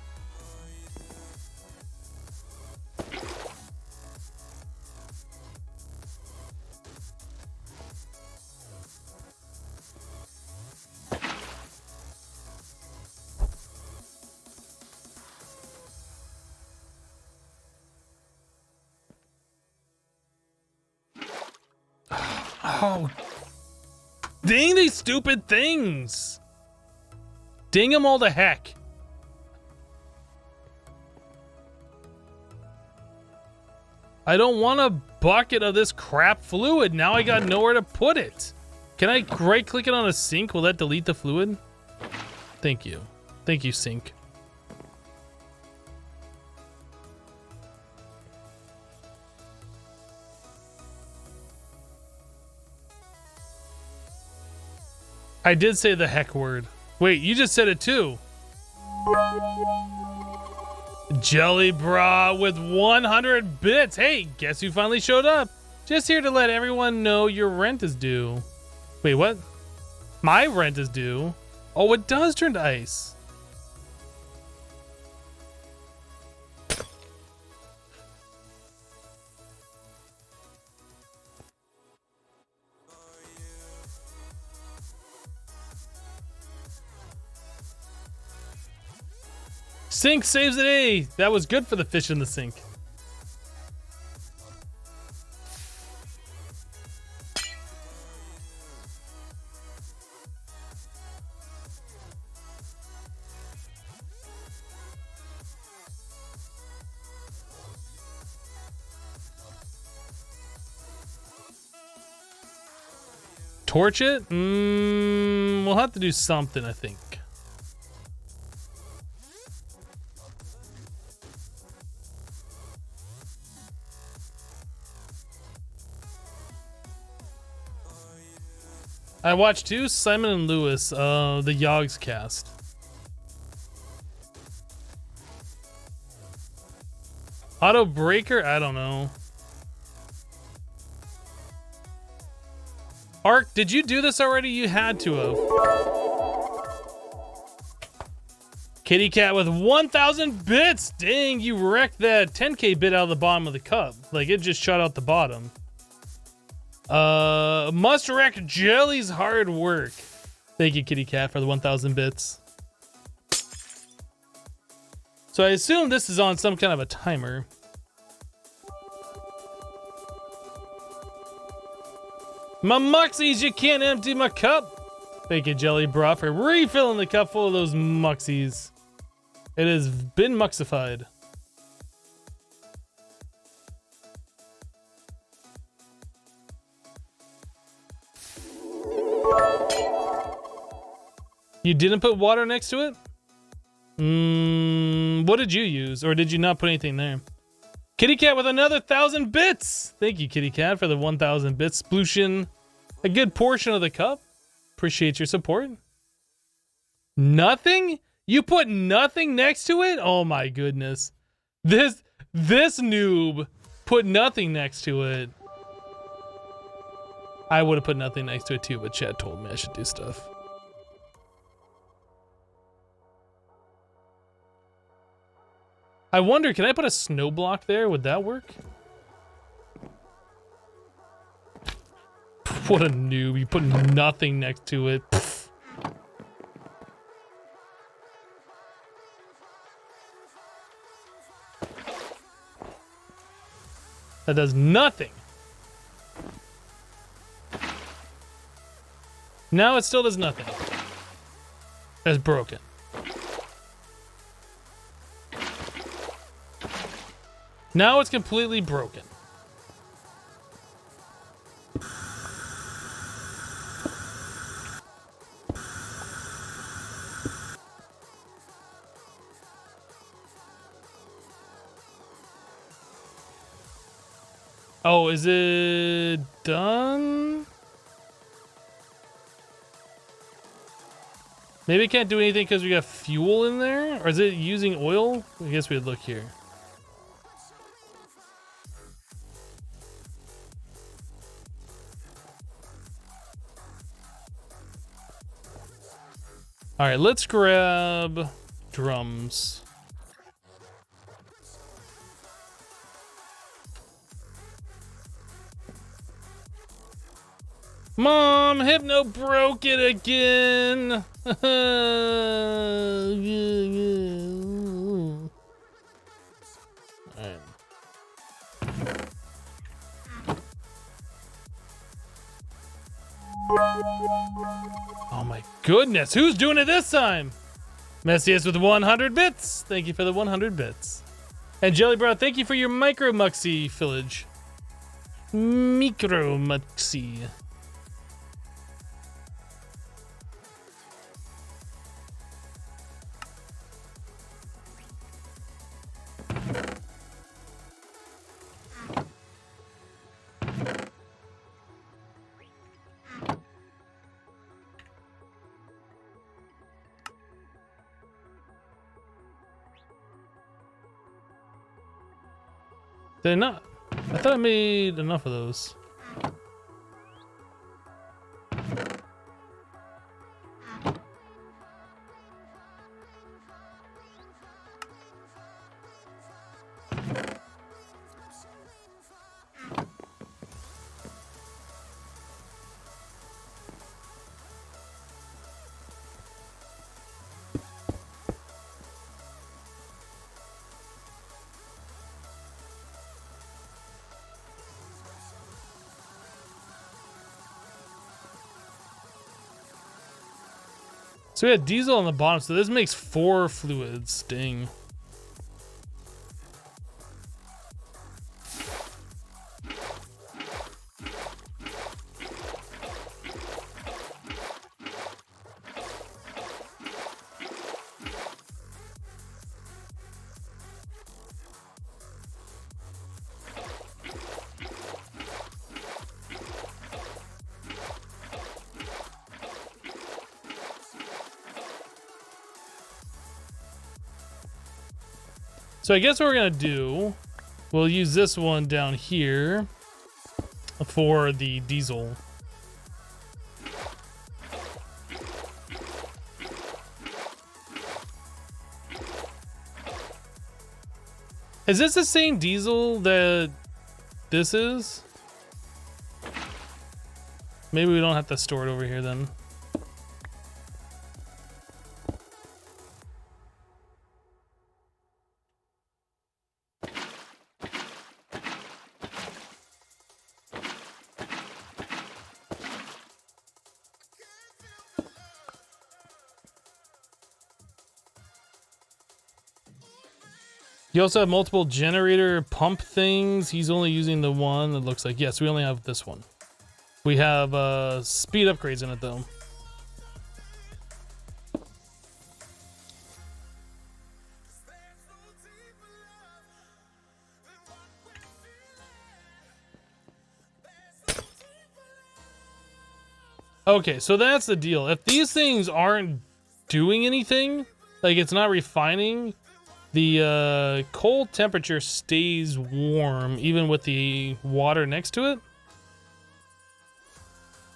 Oh, dang these stupid things! Ding them all to heck. I don't want a bucket of this crap fluid. Now I got nowhere to put it. Can I right click it on a sink? Will that delete the fluid? Thank you. Thank you, sink. I did say the heck word. Wait, you just said it too. Jelly Bra with 100 bits. Hey, guess who finally showed up? Just here to let everyone know your rent is due. Wait, what? My rent is due? Oh, it does turn to ice. Sink saves the day. That was good for the fish in the sink. Torch it? We'll have to do something, I think. I watched too, Simon and Lewis, the Yogg's cast. Auto breaker? I don't know. Ark, did you do this already? You had to have. Kitty Cat with 1,000 bits. Dang, you wrecked that 10k bit out of the bottom of the cup. Like, it just shot out the bottom. Must wreck Jelly's hard work. Thank you, Kitty Cat, for the 1,000 bits. So I assume this is on some kind of a timer. My muxies, you can't empty my cup. Thank you, Jelly Bra, for refilling the cup full of those muxies. It has been muxified. You didn't put water next to it? What did you use? Or did you not put anything there? Kitty Cat with another 1,000 bits. Thank you, Kitty Cat, for the 1,000 bits. Splooshin' a good portion of the cup. Appreciate your support. Nothing? You put nothing next to it? Oh my goodness. This noob put nothing next to it. I would have put nothing next to it too, but Chad told me I should do stuff. I wonder, can I put a snow block there? Would that work? What a noob. You put nothing next to it. Pfft. That does nothing. Now it still does nothing. That's broken. Now it's completely broken. Oh, is it done? Maybe it can't do anything because we got fuel in there? Or is it using oil? I guess we'd look here. All right, let's grab drums. Mom, Hypno broke it again. All right. Oh my goodness, who's doing it this time? Messiest with 100 bits. Thank you for the 100 bits. And Jelly Bro, thank you for your micro muxie fillage. Micro muxie. Did I not? I thought I made enough of those. So we had diesel on the bottom, so this makes 4 fluids. Dang. So I guess what we're gonna do, we'll use this one down here for the diesel. Is this the same diesel that this is? Maybe we don't have to store it over here then. You also have multiple generator pump things. He's only using the one, it looks like. Yes, we only have this one. We have speed upgrades in it though. Okay, so that's the deal. If these things aren't doing anything, like it's not refining, the cold temperature stays warm even with the water next to it.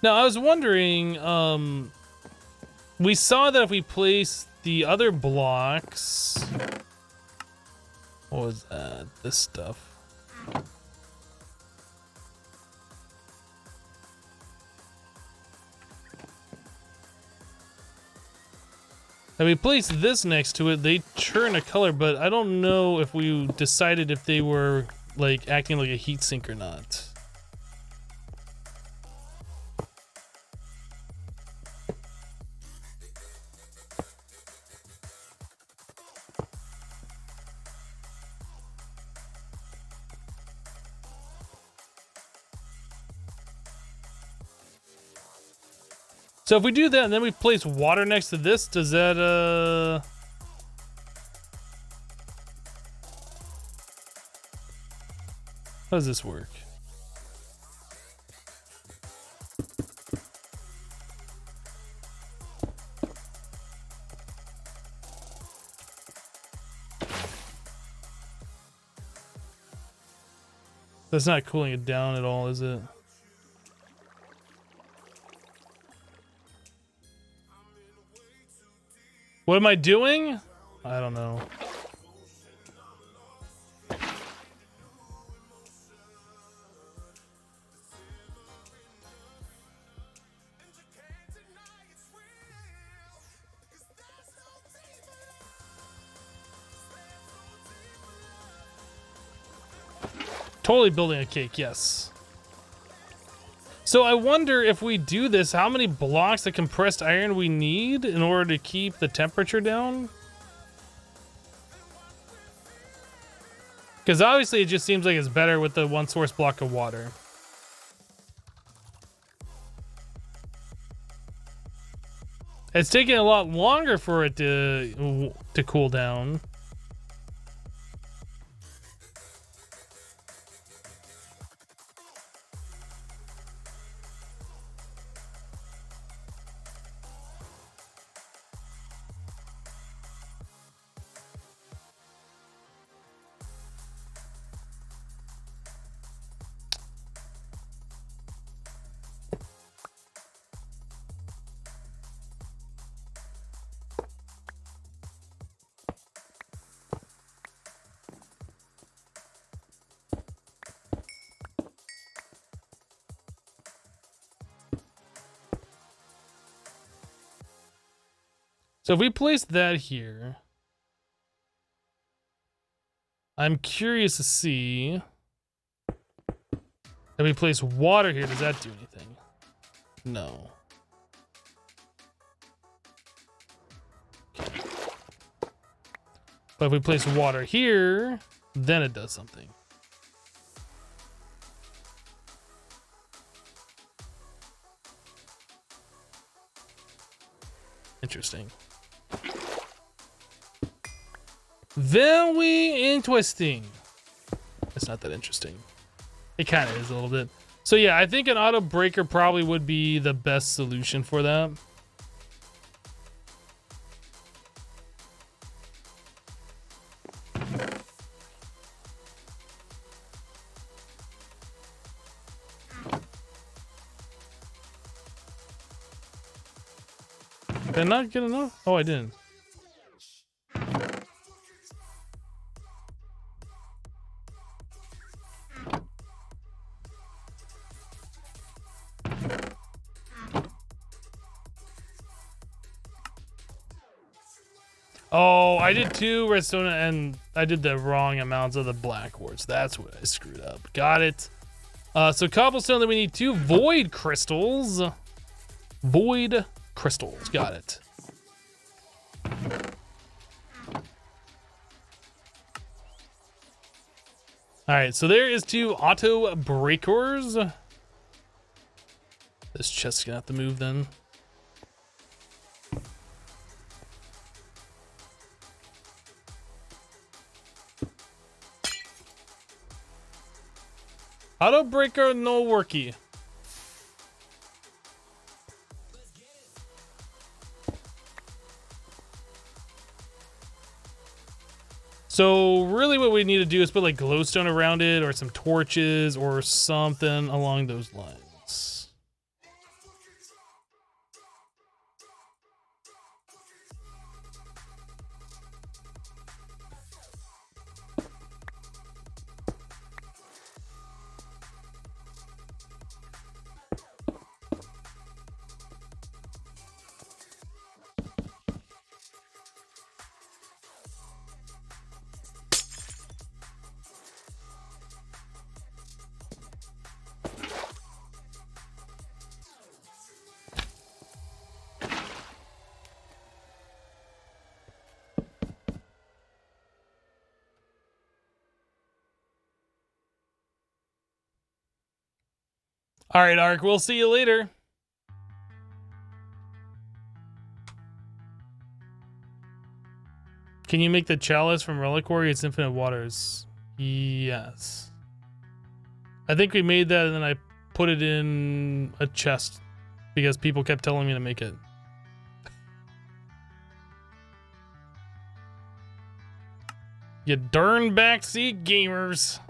Now, I was wondering, we saw that if we place the other blocks, what was that? This stuff. And we place this next to it, they churn a color, but I don't know if we decided if they were like acting like a heat sink or not. So if we do that and then we place water next to this, does that how does this work? That's not cooling it down at all, is it? What am I doing? I don't know. Totally building a cake, yes. So I wonder if we do this, how many blocks of compressed iron we need in order to keep the temperature down? Because obviously it just seems like it's better with the one source block of water. It's taking a lot longer for it to cool down. So if we place that here, I'm curious to see if we place water here, does that do anything? No. Okay. But if we place water here, then it does something. Interesting. Very interesting. It's not that interesting. It kind of is a little bit. So yeah, I think an auto breaker probably would be the best solution for that. Did I not get enough? Oh, I didn't. Oh, I did 2 redstone and I did the wrong amounts of the black quartz. That's what I screwed up. Got it. So cobblestone, then we need 2 void crystals. Void crystals, got it. All right, so there is 2 auto breakers. This chest's gonna have to move then. Auto breaker no worky. So really what we need to do is put like glowstone around it or some torches or something along those lines. All right, Ark, we'll see you later. Can you make the chalice from reliquary? It's infinite waters. Yes. I think we made that and then I put it in a chest because people kept telling me to make it. You darn backseat gamers.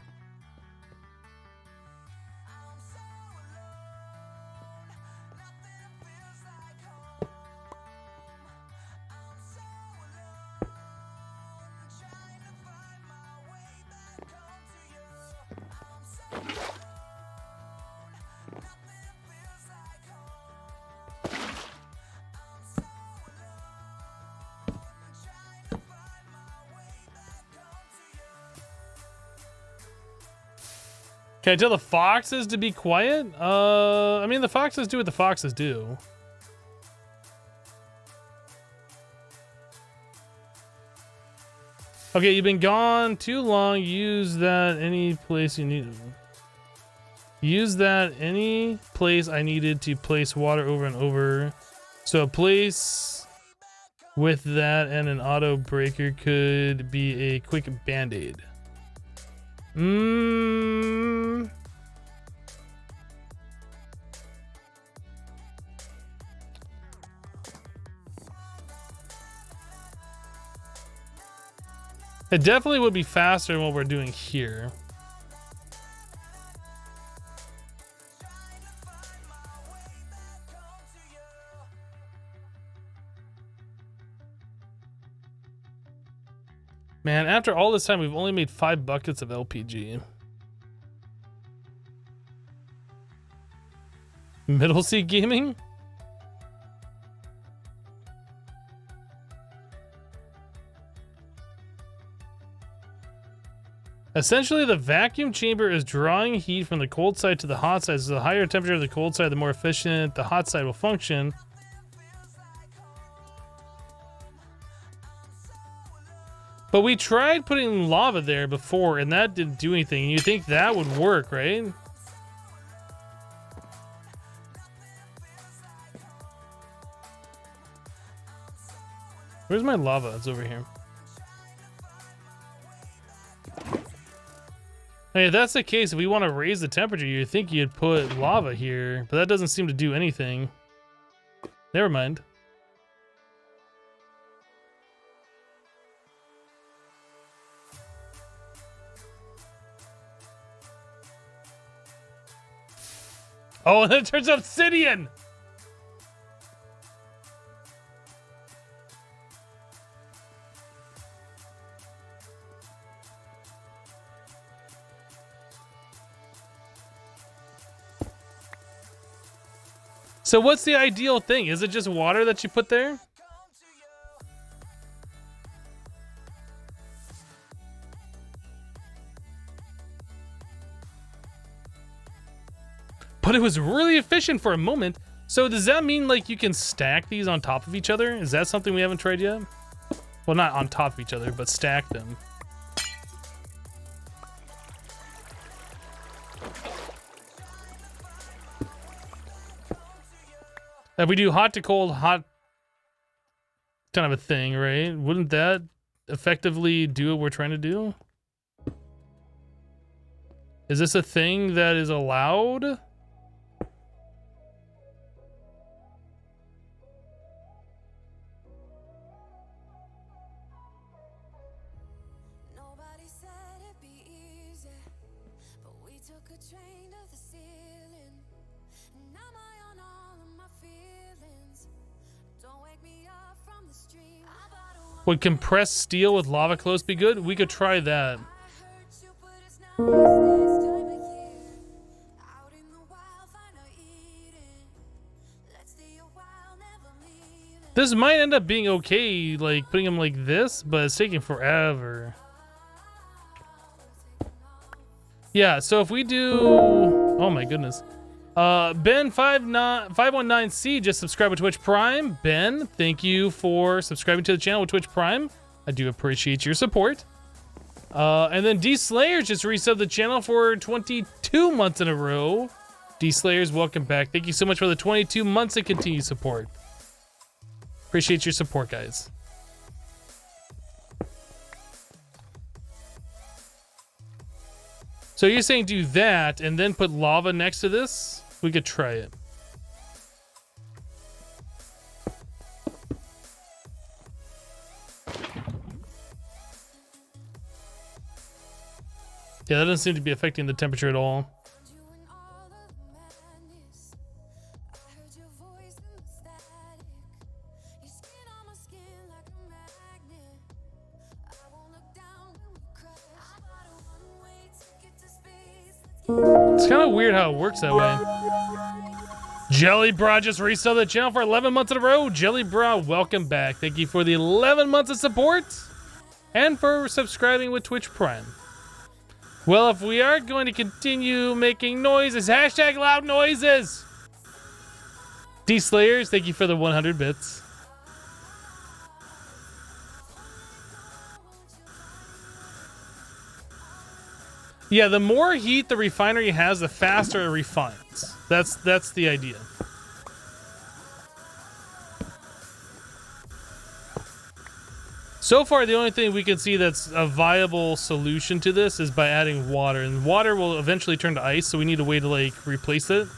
Can I tell the foxes to be quiet? I mean, the foxes do what the foxes do. Okay, you've been gone too long. Use that any place you need. Use that any place I needed to place water over and over. So a place with that and an auto breaker could be a quick band-aid. It definitely would be faster than what we're doing here. Man, after all this time, we've only made 5 buckets of LPG. Middle Sea Gaming? Essentially, the vacuum chamber is drawing heat from the cold side to the hot side. So the higher temperature of the cold side, the more efficient the hot side will function. But we tried putting lava there before, and that didn't do anything. And you think that would work, right? Where's my lava? It's over here. Hey, if that's the case, if we want to raise the temperature, you'd think you'd put lava here, but that doesn't seem to do anything. Never mind. Oh, and then it turns obsidian! So what's the ideal thing? Is it just water that you put there? But it was really efficient for a moment. So does that mean like you can stack these on top of each other? Is that something we haven't tried yet? Well, not on top of each other, but stack them. If we do hot to cold, hot kind of a thing, right? Wouldn't that effectively do what we're trying to do? Is this a thing that is allowed? Would compressed steel with lava close be good? We could try that. This might end up being okay, like putting them like this, but it's taking forever. Yeah, so if we do... Oh my goodness. Ben519C just subscribed with Twitch Prime. Ben, thank you for subscribing to the channel with Twitch Prime. I do appreciate your support. And then D Slayers just resubbed the channel for 22 months in a row. D Slayers, welcome back. Thank you so much for the 22 months of continued support. Appreciate your support, guys. So you're saying do that and then put lava next to this? We could try it. Yeah, that doesn't seem to be affecting the temperature at all. It's kind of weird how it works that way. Jelly Bra just resubbed the channel for 11 months in a row. Jelly Bra, welcome back. Thank you for the 11 months of support and for subscribing with Twitch Prime. Well, if we are going to continue making noises, hashtag loud noises. D Slayers, thank you for the 100 bits. Yeah, the more heat the refinery has, the faster it refines. That's the idea. So far, the only thing we can see that's a viable solution to this is by adding water. And water will eventually turn to ice, so we need a way to, like, replace it.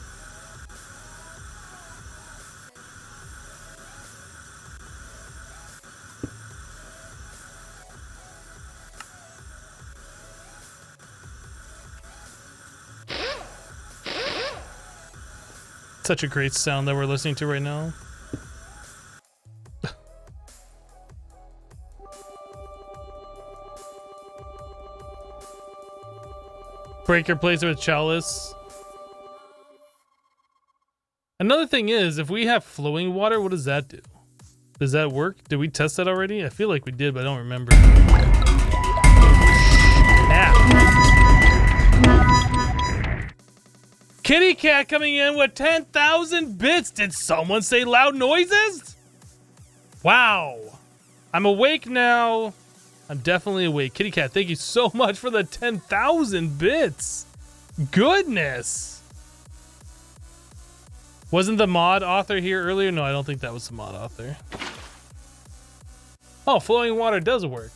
Such a great sound that we're listening to right now. Breaker plays with Chalice. Another thing is, if we have flowing water, what does that do? Does that work? Did we test that already? I feel like we did, but I don't remember. Snap. Kitty Cat coming in with 10,000 bits. Did someone say loud noises? Wow. I'm awake now. I'm definitely awake. Kitty Cat, thank you so much for the 10,000 bits. Goodness. Wasn't the mod author here earlier? No, I don't think that was the mod author. Oh, flowing water does work.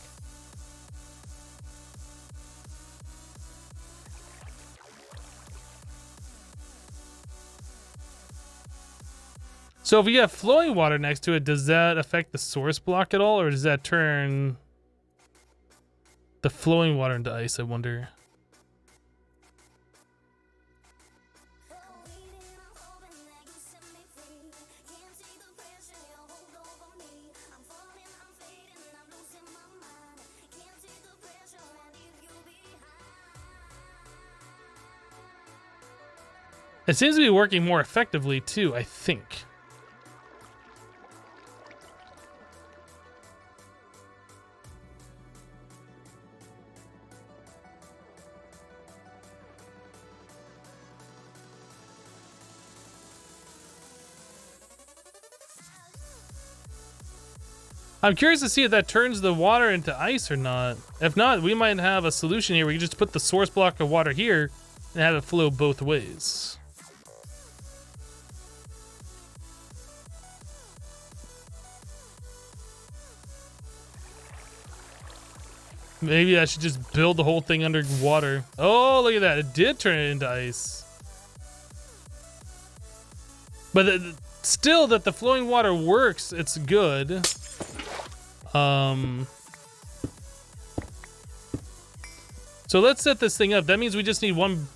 So if you have flowing water next to it, does that affect the source block at all? Or does that turn the flowing water into ice, I wonder? It seems to be working more effectively too, I think. I'm curious to see if that turns the water into ice or not. If not, we might have a solution here. We can just put the source block of water here and have it flow both ways. Maybe I should just build the whole thing underwater. Oh, look at that. It did turn it into ice. But still, that the flowing water works, it's good. So let's set this thing up. That means we just need one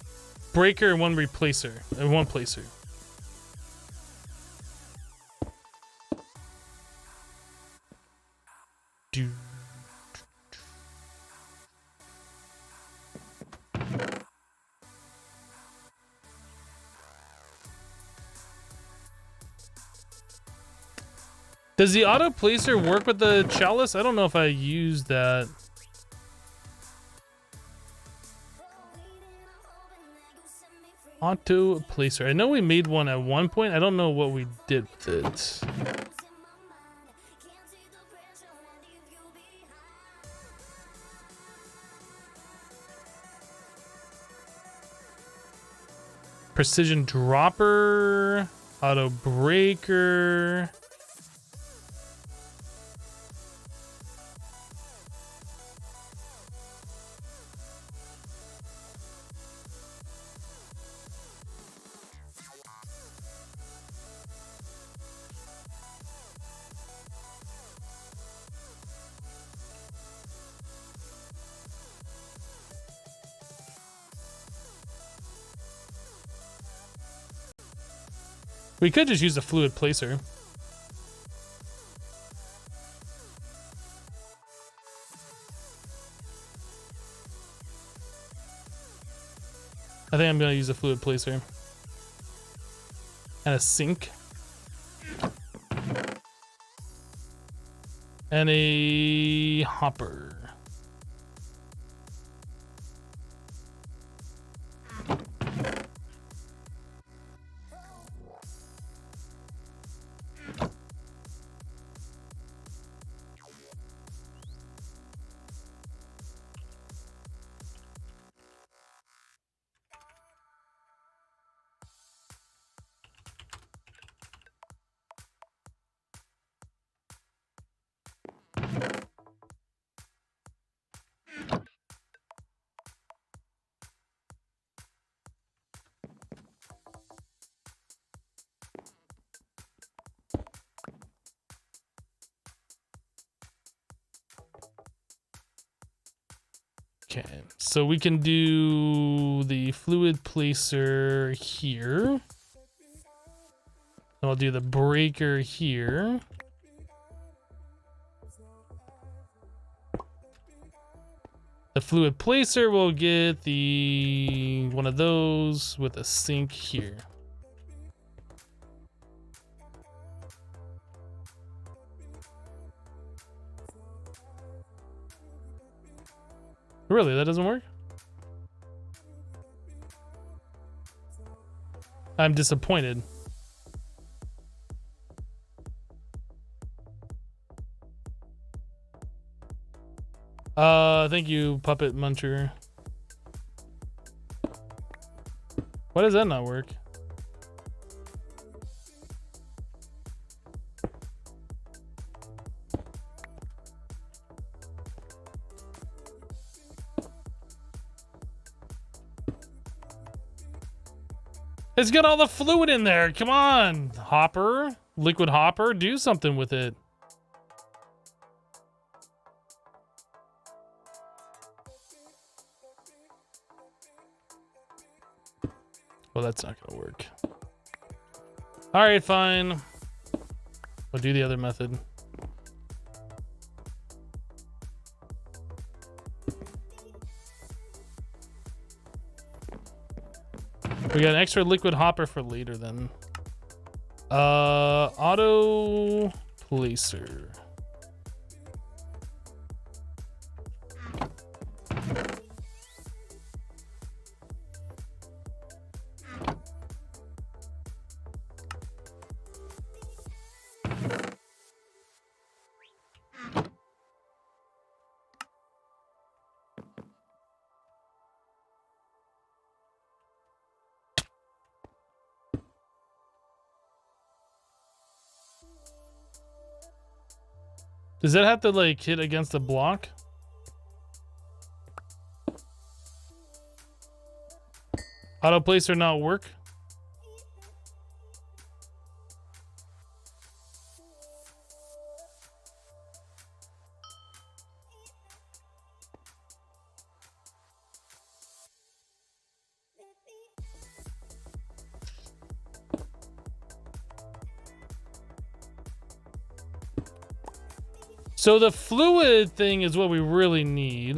breaker and one replacer, and one placer. Does the auto placer work with the chalice? I don't know if I used that. Auto placer. I know we made one at one point. I don't know what we did with it. Precision dropper, auto breaker. We could just use a fluid placer. I think I'm gonna use a fluid placer. And a sink. And a hopper. Okay, so we can do the fluid placer here. I'll do the breaker here. The fluid placer will get the one of those with a sink here. Really, that doesn't work? I'm disappointed. Thank you, Puppet Muncher. Why does that not work? It's got all the fluid in there. Come on, Hopper. Liquid Hopper, do something with it. Well, that's not gonna work. All right, fine. We'll do the other method. We got an extra liquid hopper for later then. Auto placer. Does that have to like hit against the block? Auto placer not work? So the fluid thing is what we really need.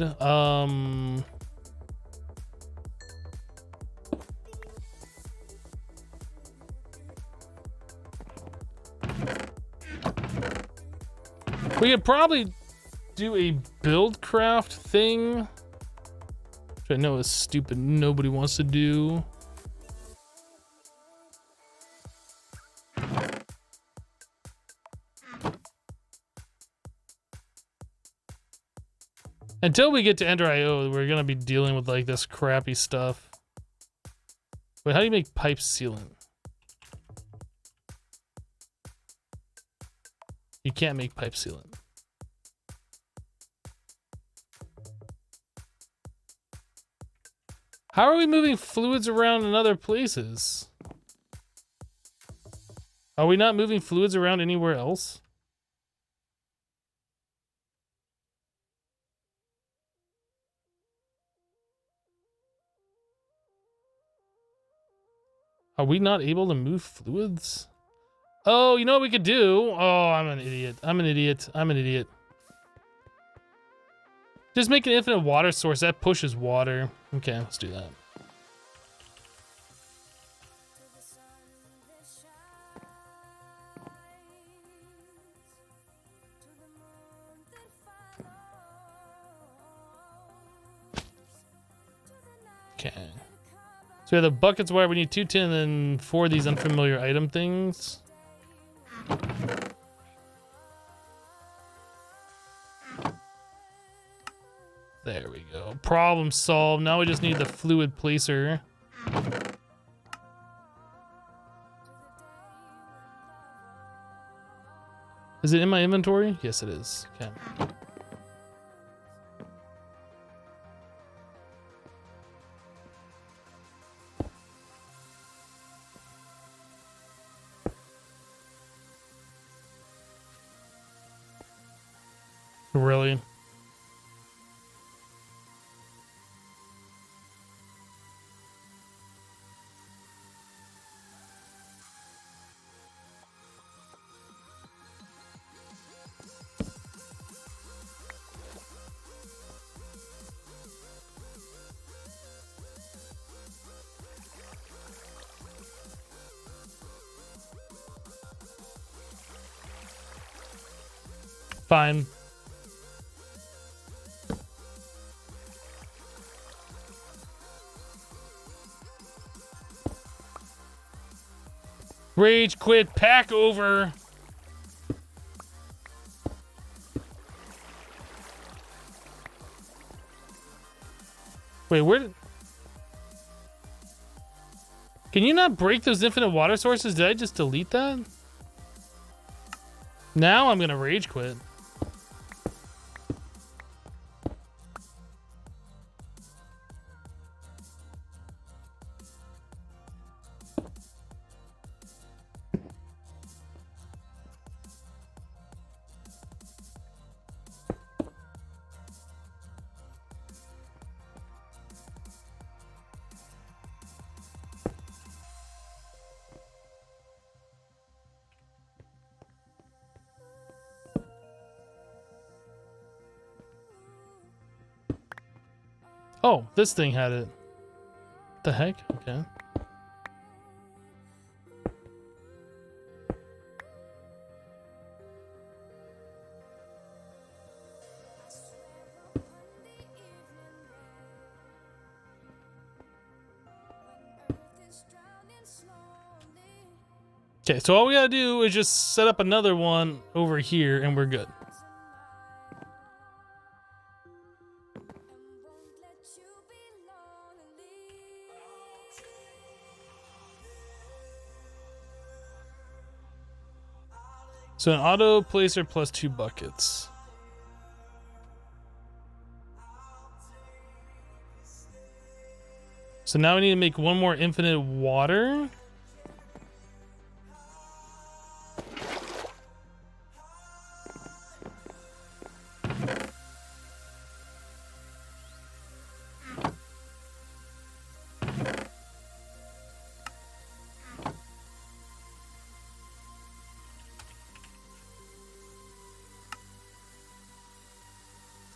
We could probably do a build craft thing, which I know is stupid. Nobody wants to do. Until we get to Ender IO, we're gonna be dealing with like this crappy stuff. Wait, how do you make pipe sealant? You can't make pipe sealant. How are we moving fluids around in other places? Are we not moving fluids around anywhere else? Are we not able to move fluids? Oh, you know what we could do? Oh, I'm an idiot. I'm an idiot. I'm an idiot. Just make an infinite water source. That pushes water. Okay, let's do that. Okay. So we have the buckets where we need 2 tin and 4 of these unfamiliar item things. There we go. Problem solved. Now we just need the fluid placer. Is it in my inventory? Yes, it is. Okay. Really? Fine. Rage quit, pack over. Wait, where did... Can you not break those infinite water sources? Did I just delete that? Now I'm gonna rage quit. Oh, this thing had it. What the heck? Okay. Okay, so all we gotta do is just set up another one over here and we're good. So an auto placer plus 2 buckets. So now we need to make one more infinite water.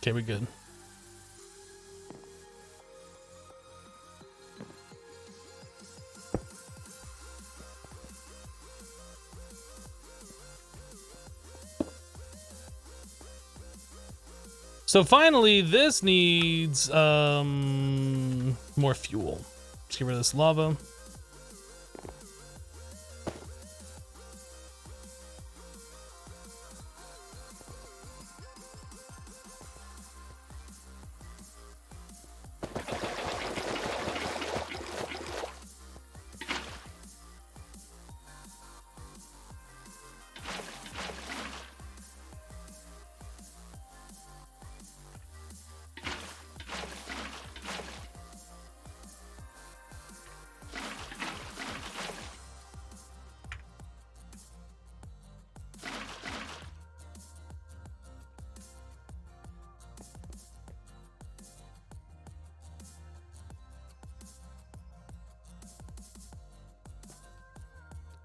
Okay, we're good. So finally, this needs more fuel. Let's get rid of this lava.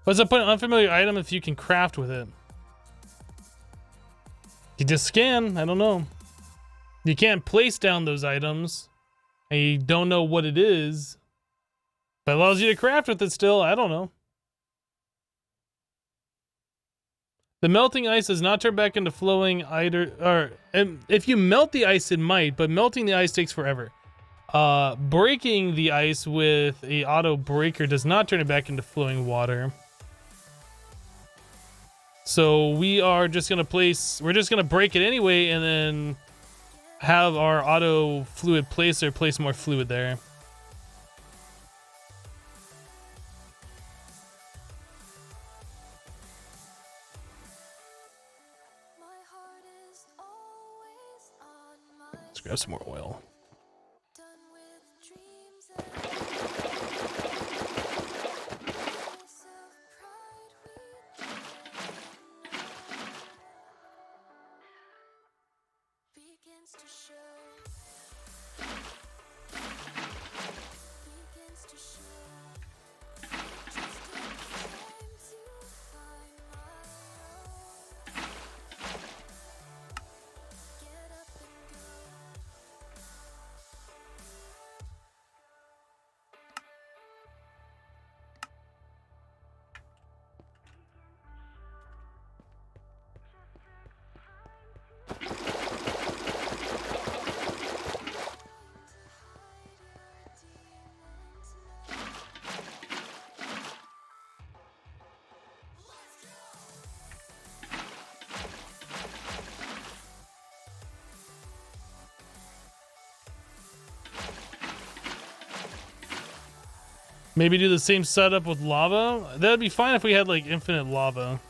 What's the point of unfamiliar item if you can craft with it? You just scan, I don't know. You can't place down those items, and you don't know what it is. But it allows you to craft with it still, I don't know. The melting ice does not turn back into flowing either, or if you melt the ice it might, but melting the ice takes forever. Breaking the ice with a auto breaker does not turn it back into flowing water. So we are just gonna we're just gonna break it anyway and then have our auto fluid placer place more fluid there. Let's grab some more oil. Maybe do the same setup with lava. That'd be fine if we had like infinite lava.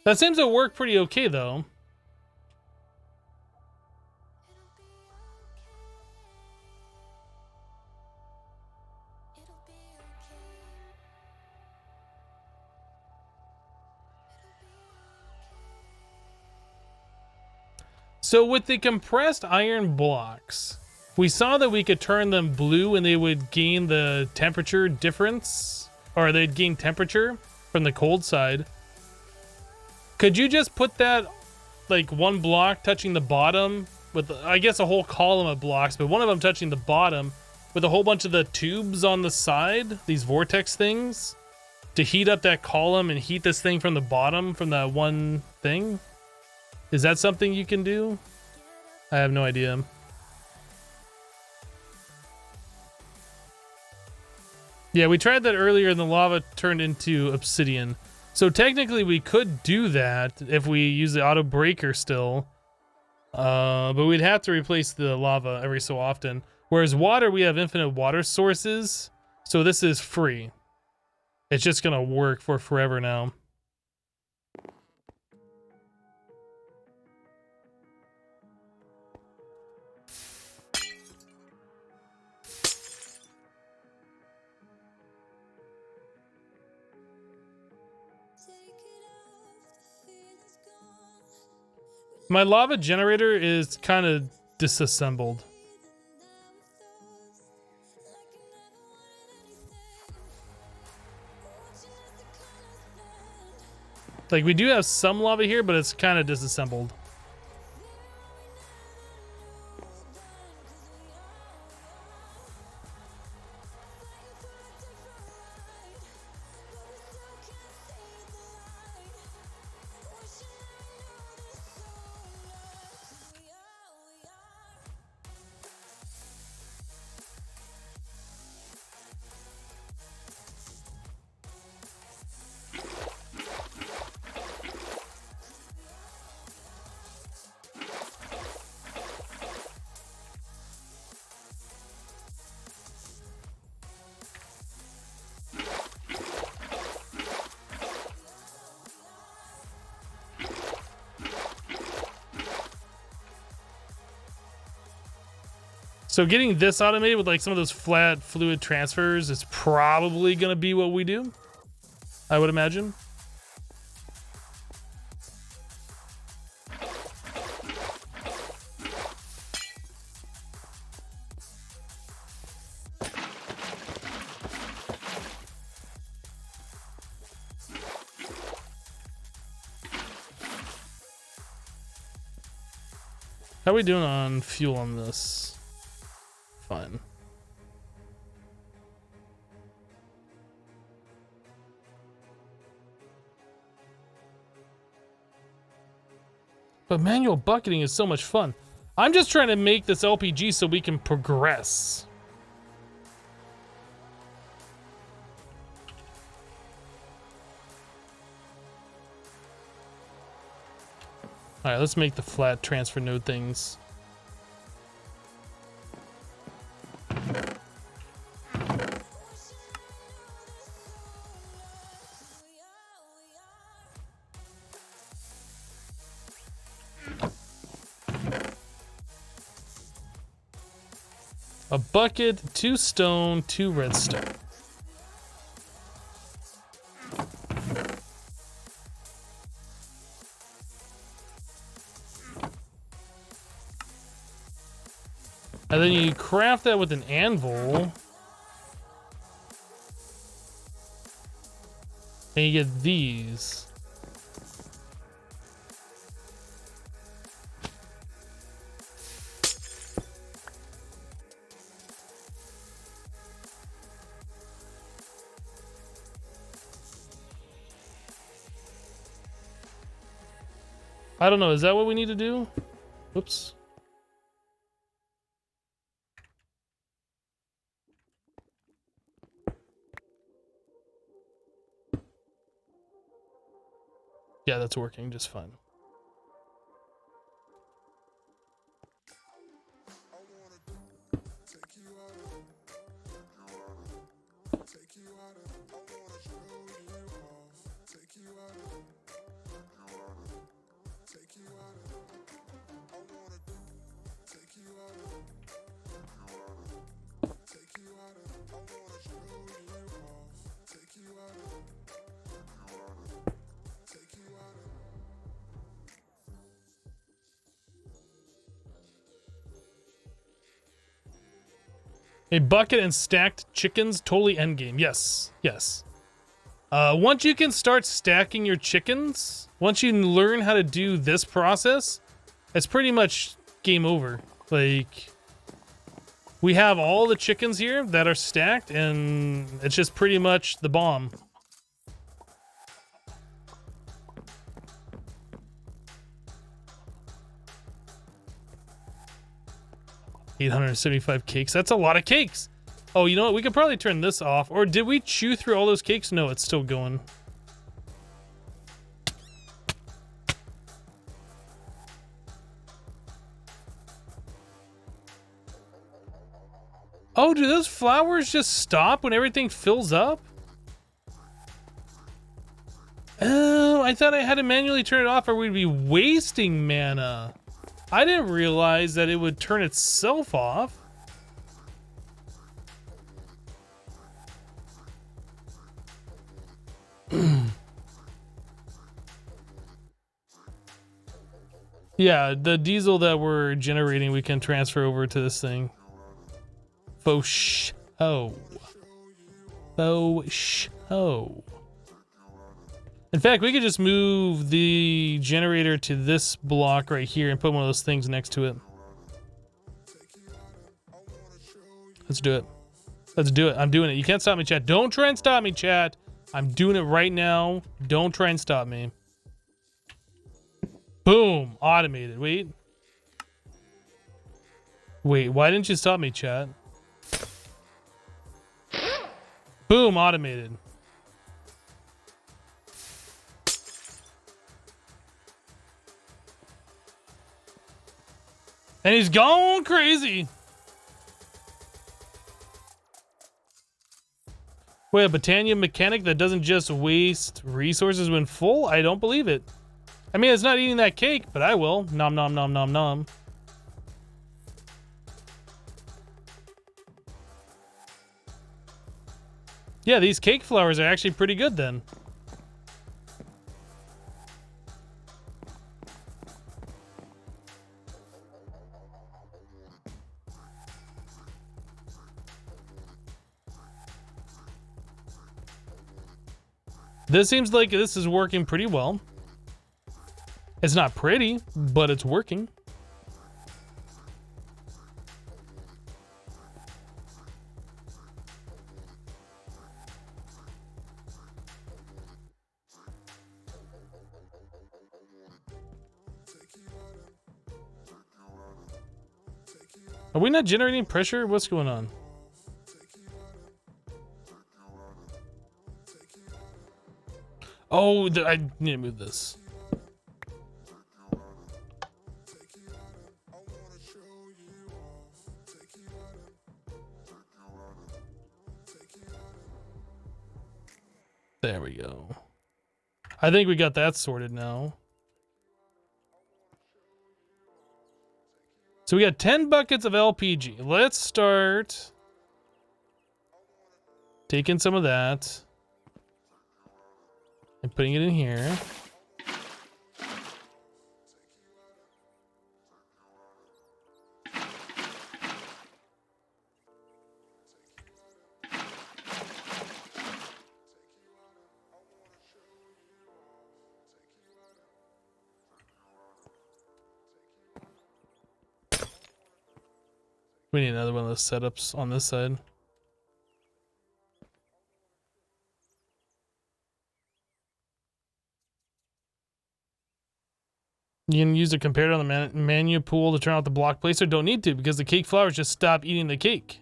That seems to work pretty okay though. So with the compressed iron blocks, we saw that we could turn them blue and they would gain the temperature difference, or they'd gain temperature from the cold side. Could you just put that like one block touching the bottom with, I guess, a whole column of blocks, but one of them touching the bottom with a whole bunch of the tubes on the side, these vortex things, to heat up that column and heat this thing from the bottom from that one thing? Is that something you can do? I have no idea. Yeah, we tried that earlier and the lava turned into obsidian. So technically we could do that if we use the auto breaker still. But we'd have to replace the lava every so often. Whereas water, we have infinite water sources. So this is free. It's just gonna work for forever now. My lava generator is kind of disassembled. Like, we do have some lava here, but it's kind of disassembled. So getting this automated with like some of those flat fluid transfers is probably going to be what we do, I would imagine. How are we doing on fuel on this? Fine. But manual bucketing is so much fun. I'm just trying to make this LPG so we can progress. All right, let's make the flat transfer node things. A bucket, 2 stone, 2 redstone. And then you craft that with an anvil. And you get these. I don't know. Is that what we need to do? Oops. Yeah, that's working just fine. A bucket and stacked chickens, totally endgame. Yes, yes. Once you can start stacking your chickens, once you learn how to do this process, it's pretty much game over. Like, we have all the chickens here that are stacked, and it's just pretty much the bomb. $875 cakes. That's a lot of cakes. Oh, you know what? We could probably turn this off. Or did we chew through all those cakes? No, it's still going. Oh, do those flowers just stop when everything fills up? Oh, I thought I had to manually turn it off or we'd be wasting mana. I didn't realize that it would turn itself off. Yeah, the diesel that we're generating, we can transfer over to this thing. Faux show. Faux show. In fact, we could just move the generator to this block right here and put one of those things next to it. Let's do it. Let's do it. I'm doing it. You can't stop me, chat. Don't try and stop me, chat. I'm doing it right now. Don't try and stop me. Boom. Automated. Wait. Wait, why didn't you stop me, chat? Boom. Automated. And he's gone crazy. Wait, a Botania mechanic that doesn't just waste resources when full? I don't believe it. I mean, it's not eating that cake, but I will. Nom nom nom nom nom. Yeah, these cake flowers are actually pretty good then. This seems like this is working pretty well. It's not pretty, but it's working. Are we not generating pressure? What's going on? Oh, I need to move this. There we go. I think we got that sorted now. So we got 10 buckets of LPG. Let's start taking some of that and putting it in here. We need another one of those setups on this side. You can use a comparator on the menu pool to turn off the block placer. Don't need to because the cake flowers just stop eating the cake.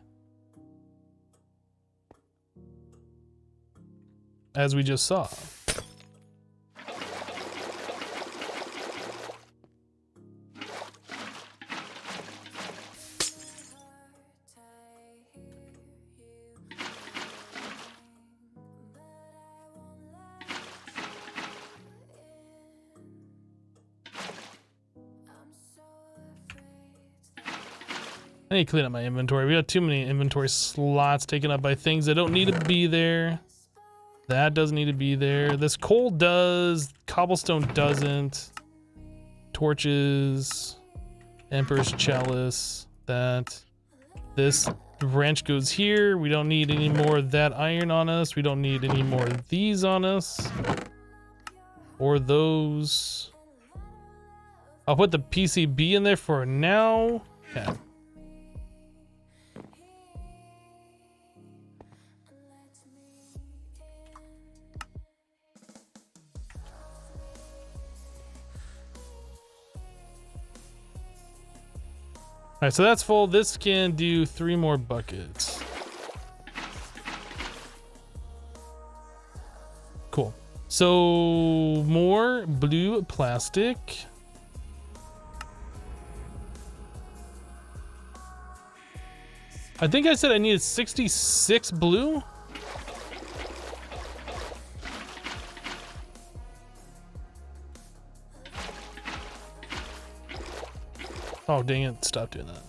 As we just saw. I need to clean up my inventory. We got too many inventory slots taken up by things that don't need to be there. That doesn't need to be there. This coal does. Cobblestone doesn't. Torches. Emperor's Chalice. That. This wrench goes here. We don't need any more of that iron on us. We don't need any more of these on us. Or those. I'll put the PCB in there for now. Okay. All right, so that's full. This can do 3 more buckets. Cool. So more blue plastic. I think I said I needed 66 blue. Oh, dang it. Stop doing that.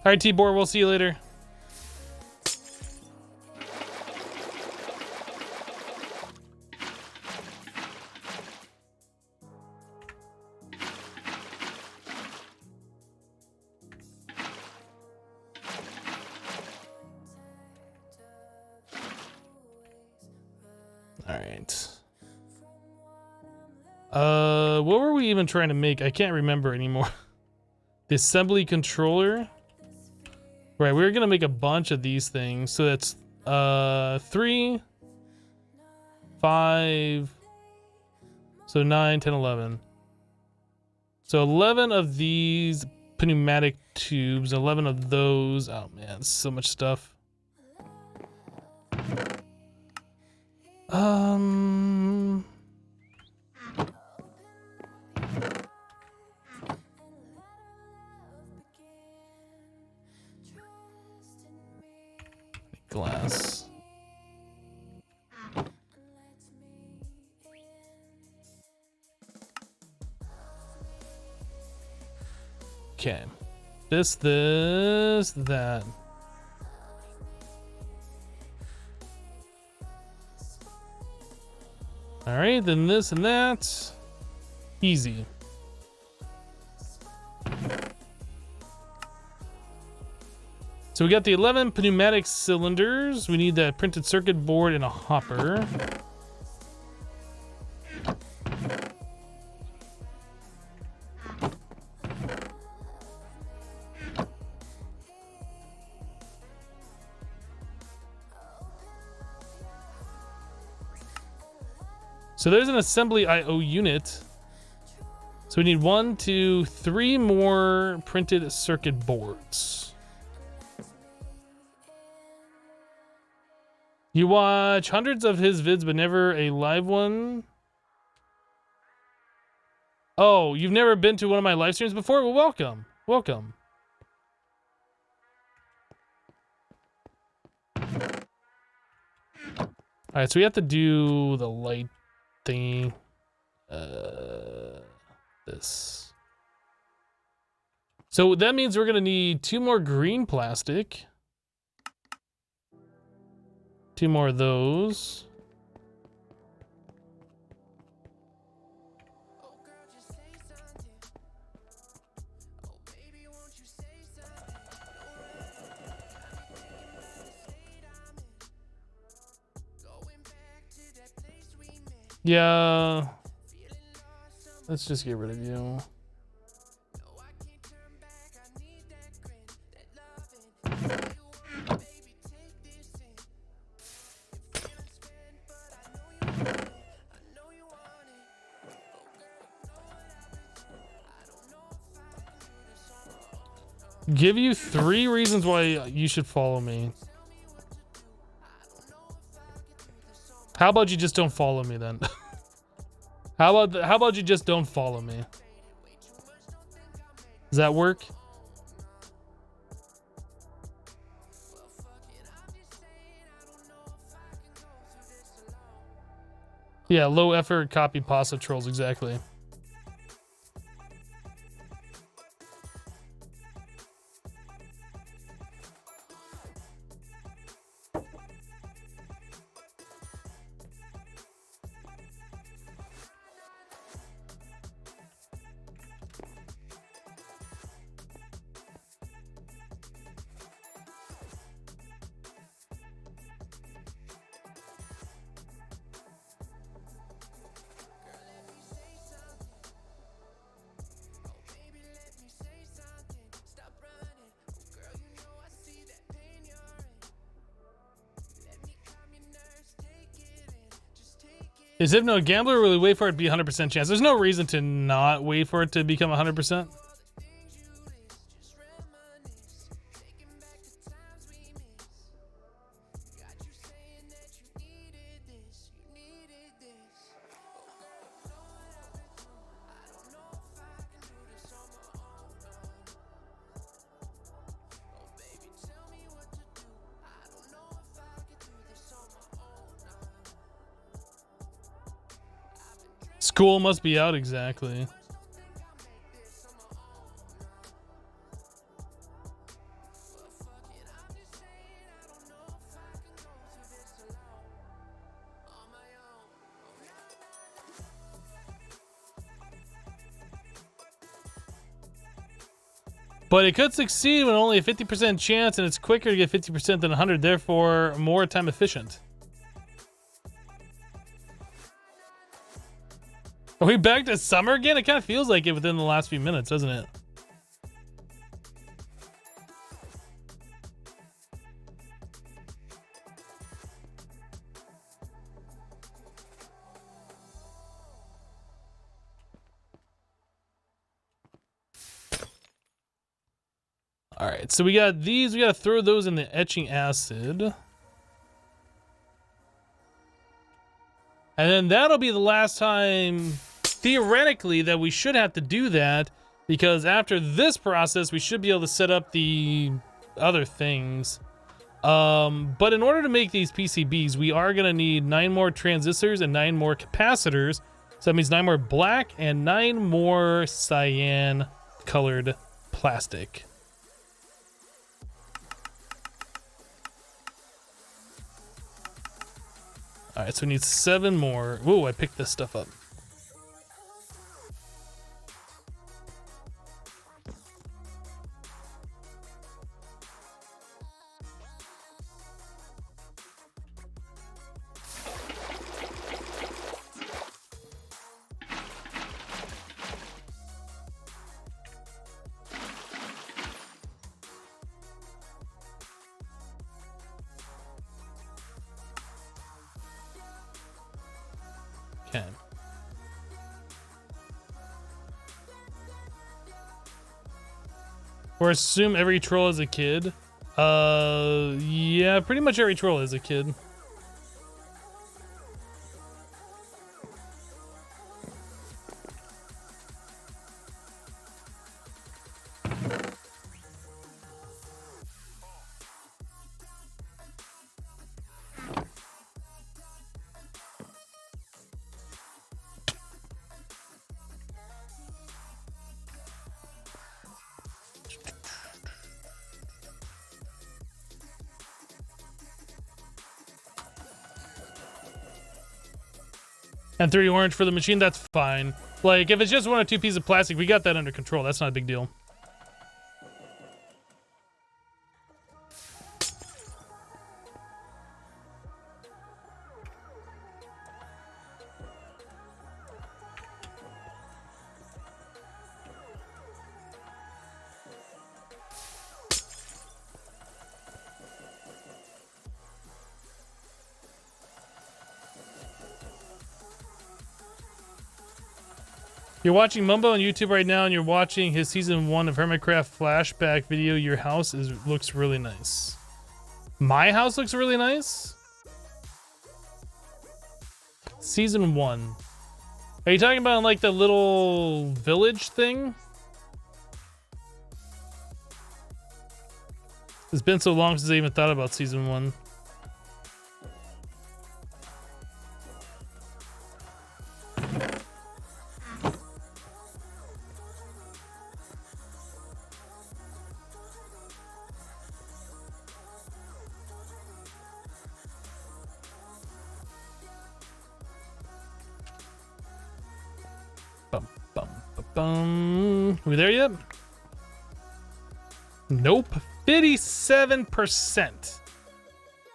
All right, T-Bor, we'll see you later. All right. What were we even trying to make? I can't remember anymore. The assembly controller. Right, we're gonna make a bunch of these things. So that's 3, 5, so 9, 10, 11. So 11 of these pneumatic tubes, 11 of those. Oh man, so much stuff. Glass. Okay. This, that. All right, then this and that. Easy. So we got the 11 pneumatic cylinders. We need that printed circuit board and a hopper. So there's an assembly I/O unit. So we need 1, 2, 3 more printed circuit boards. You watch hundreds of his vids, but never a live one. Oh, you've never been to one of my live streams before? Well, welcome. Welcome. All right, so we have to do the light thingy. This. So that means we're gonna need 2 more green plastic. 2 more of those. Yeah. Let's just get rid of you. Give you 3 reasons why you should follow me. How about you just don't follow me then? How about you just don't follow me? Does that work? Yeah, low effort copy pasta trolls, exactly. Is Hypno a gambler or will he wait for it to be 100% chance? There's no reason to not wait for it to become 100%. School must be out, exactly. But it could succeed when only a 50% chance, and it's quicker to get 50% than 100, therefore more time efficient. Are we back to summer again? It kind of feels like it within the last few minutes, doesn't it? All right, so we got these. We got to throw those in the etching acid. And then that'll be the last time, theoretically, that we should have to do that, because after this process, we should be able to set up the other things. But in order to make these PCBs, we are going to need 9 more transistors and 9 more capacitors. So that means 9 more black and 9 more cyan colored plastic. All right, so we need 7 more. Whoa, I picked this stuff up. Okay. Or assume every troll is a kid. Yeah, pretty much every troll is a kid. And 3 orange for the machine, that's fine. Like, if it's just 1 or 2 pieces of plastic, we got that under control. That's not a big deal. You're watching Mumbo on YouTube right now, and you're watching his season 1 of Hermitcraft flashback video. Your house looks really nice. My house looks really nice. Season 1. Are you talking about like the little village thing? It's been so long since I even thought about season 1. Are we there yet? Nope. 57%.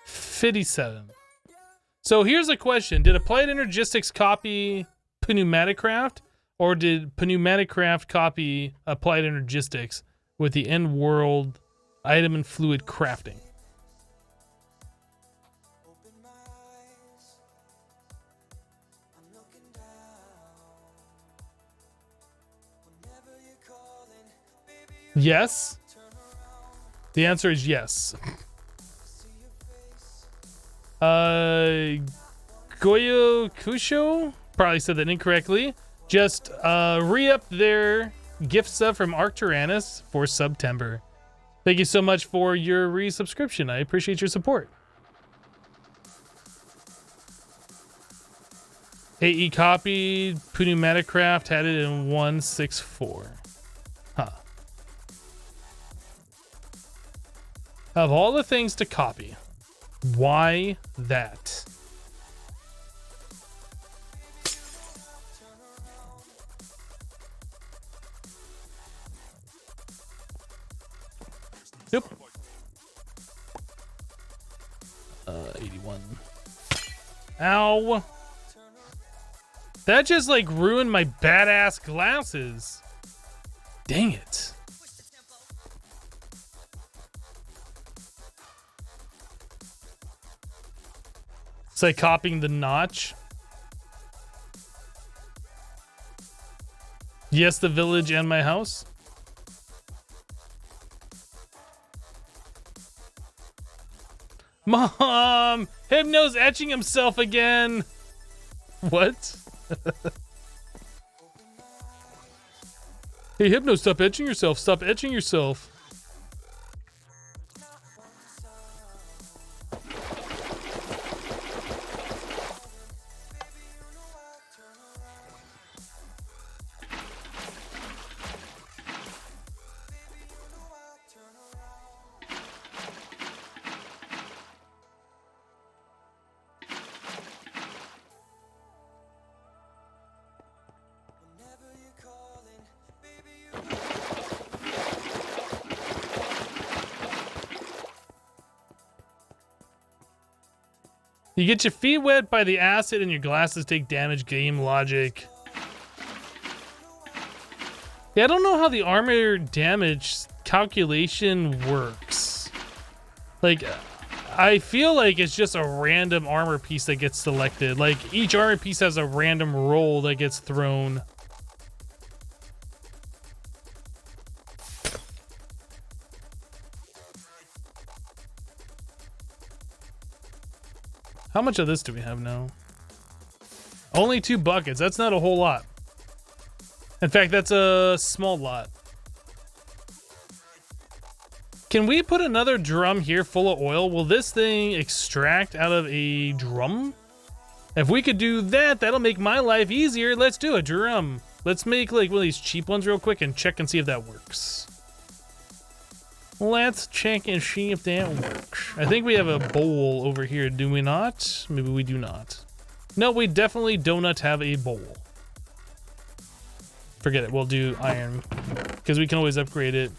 57. So here's a question. Did Applied Energistics copy Pneumaticcraft, or did Pneumaticcraft copy Applied Energistics with the end world item and fluid crafting? Yes. The answer is yes. Goyo Kusho probably said that incorrectly. Just re-up their gift sub from Arc Tyrannus for September. Thank you so much for your resubscription. I appreciate your support. AE copied Pneumaticcraft, had it in 164. Huh. Of all the things to copy, why that? Yep. 81. Ow. That just like ruined my badass glasses. Dang it. It's like copying the notch. Yes, the village and my house. Mom! Hypno's etching himself again! What? Hey, Hypno, stop etching yourself. Stop etching yourself. You get your feet wet by the acid and your glasses take damage. Game logic. Yeah, I don't know how the armor damage calculation works. Like, I feel like it's just a random armor piece that gets selected. Like, each armor piece has a random roll that gets thrown. How much of this do we have now? Only 2 buckets. That's not a whole lot. In fact, that's a small lot. Can we put another drum here full of oil? Will this thing extract out of a drum? If we could do that, that'll make my life easier. Let's do a drum. Let's make like one of these cheap ones real quick and check and see if that works. Let's check and see if that works. I think we have a bowl over here, do we not? Maybe we do not. No, we definitely do not have a bowl. Forget it, we'll do iron. Because we can always upgrade it.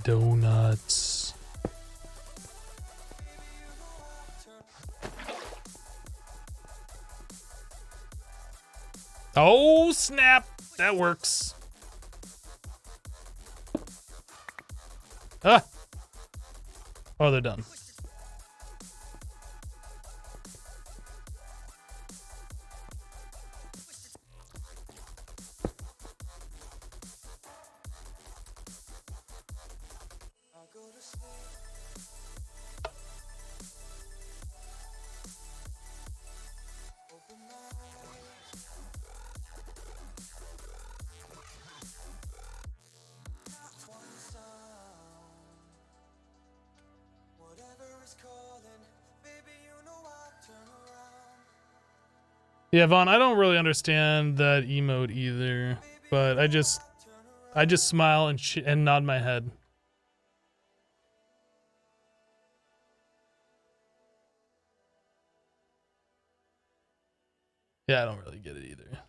Donuts. Oh, snap. That works. Oh, they're done. Yeah, Vaughn, I don't really understand that emote either, but I just smile and nod my head. Yeah, I don't really get it either.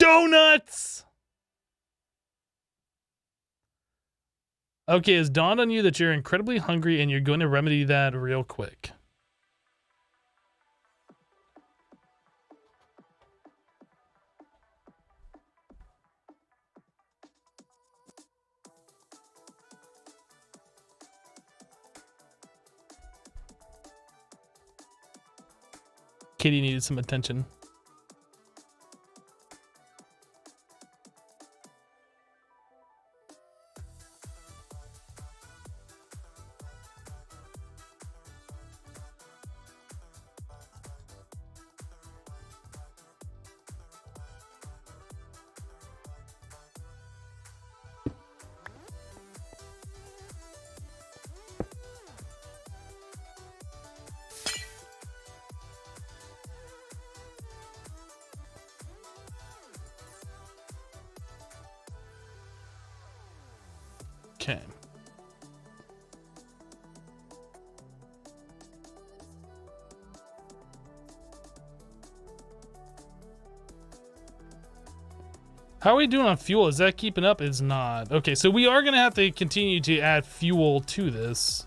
Donuts! Okay, it's dawned on you that you're incredibly hungry and you're going to remedy that real quick. Kitty needed some attention. Okay. How are we doing on fuel? Is that keeping up? It's not. Okay, so we are going to have to continue to add fuel to this.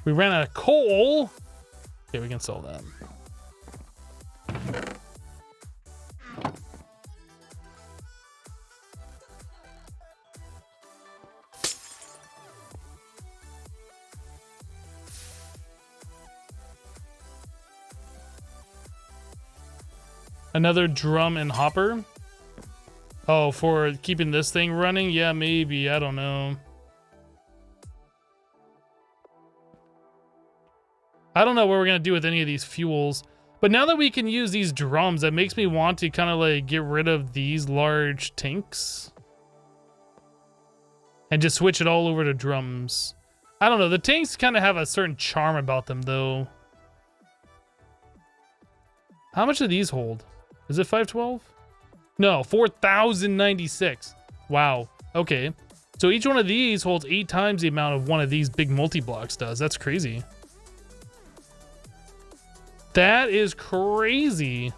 We ran out of coal. Okay, we can sell that. Another drum and hopper. Oh, for keeping this thing running? Yeah, maybe. I don't know. I don't know what we're going to do with any of these fuels. But now that we can use these drums, that makes me want to kind of like get rid of these large tanks. And just switch it all over to drums. I don't know. The tanks kind of have a certain charm about them, though. How much do these hold? Is it 512? No, 4,096. Wow. Okay. So each one of these holds 8 times the amount of one of these big multi-blocks does. That's crazy. That is crazy.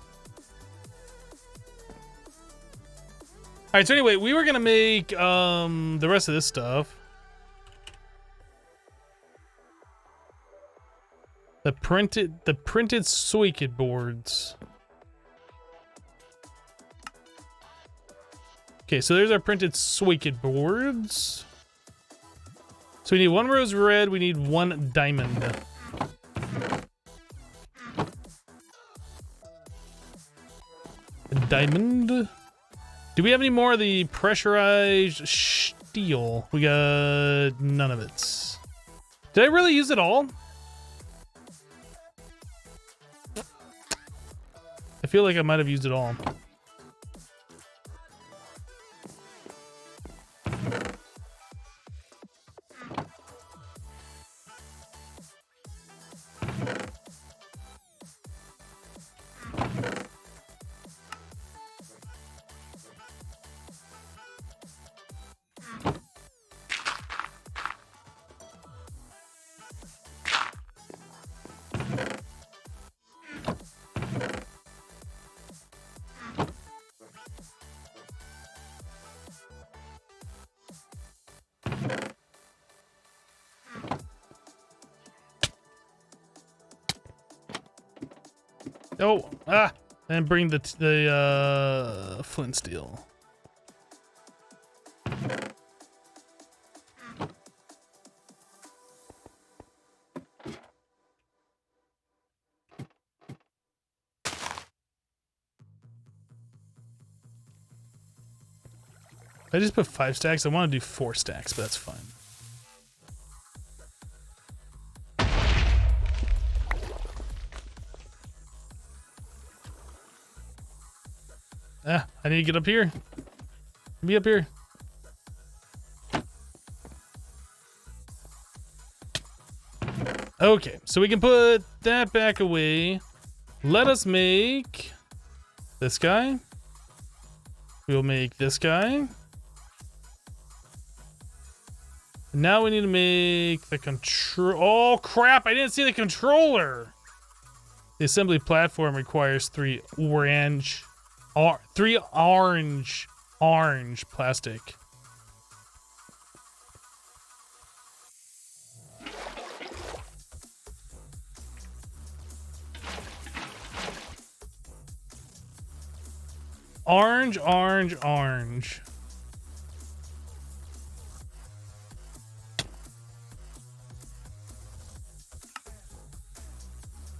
All right, so anyway, we were gonna make the rest of this stuff. The printed circuit boards. Okay, so there's our printed circuit boards. So we need 1 rose red, we need 1 diamond. Diamond. Do we have any more of the pressurized steel? We got none of it. Did I really use it all? I feel like I might have used it all. Oh, and bring the flint steel. I just put 5 stacks. I want to do 4 stacks, but that's fine. I need to get up here. Be up here. Okay, so we can put that back away. Let us make this guy. We'll make this guy. Now we need to make the control. Oh crap, I didn't see the controller. The assembly platform requires 3 orange plastic. Orange.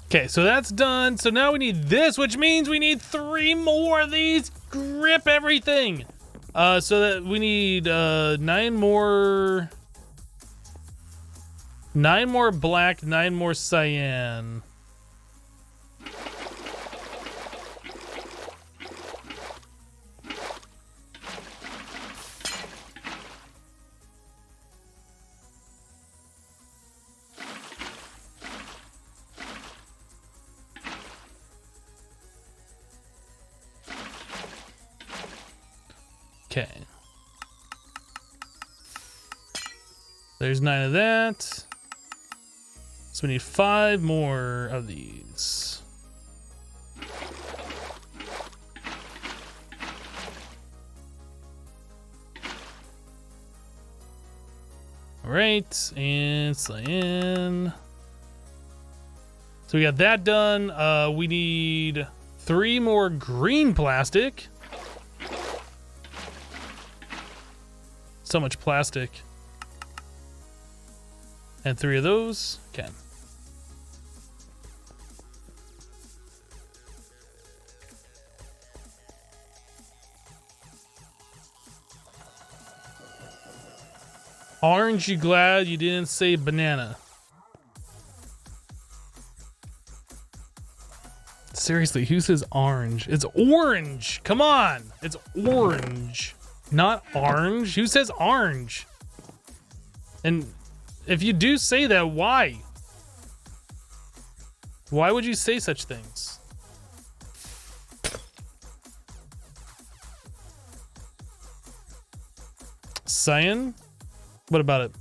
Okay, so that's done. So now we need this, which means we need 3 more of these. Grip everything. So that we need 9 more black, 9 more cyan. Okay. There's 9 of that. So we need 5 more of these. All right, and cyan. So we got that done. We need 3 more green plastic. So much plastic. And 3 of those. Okay. Orange, you glad you didn't say banana? Seriously, who says orange? It's orange. Come on. It's orange. Not orange. Who says orange? And if you do say that, why? Why would you say such things? Cyan? What about it?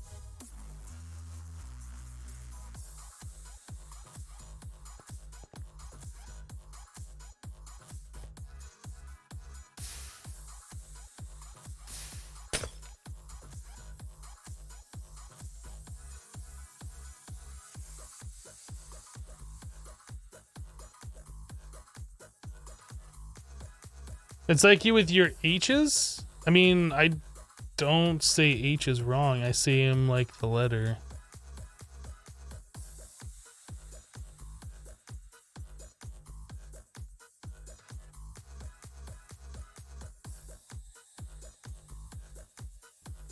It's like you with your H's. I mean, I don't say H is wrong. I say them like the letter.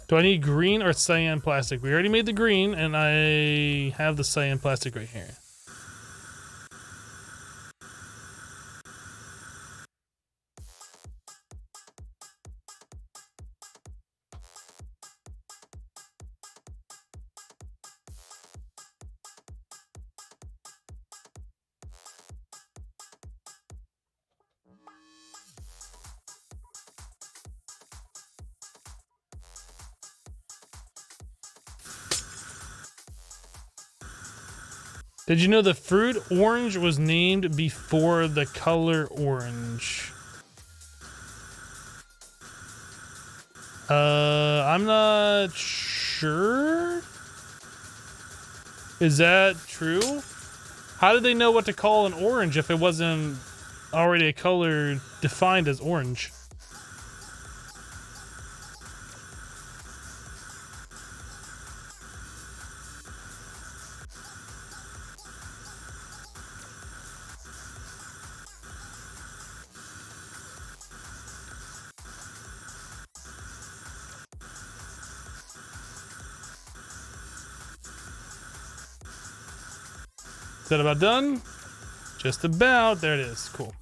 Do I need green or cyan plastic? We already made the green, and I have the cyan plastic right here. Did you know the fruit orange was named before the color orange? I'm not sure. Is that true? How did they know what to call an orange if it wasn't already a color defined as orange? Is that about done? Just about. There it is. Cool.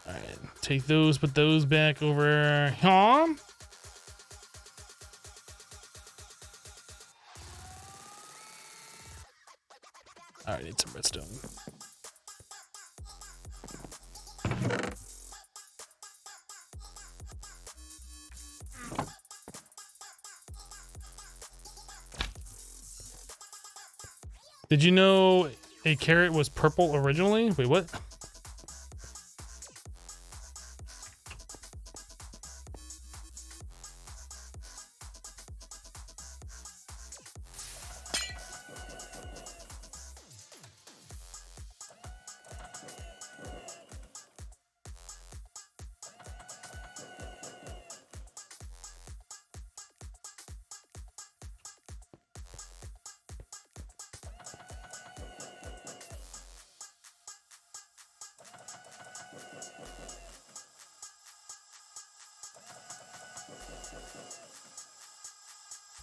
Alright. Take those, put those back over here. Alright, need some redstone. Did you know a carrot was purple originally? Wait, what?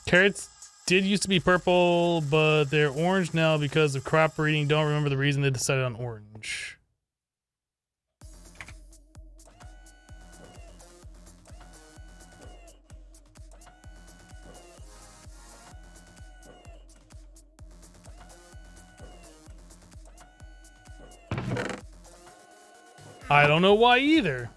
Carrots did used to be purple, but they're orange now because of crop breeding. Don't remember the reason they decided on orange. I don't know why either.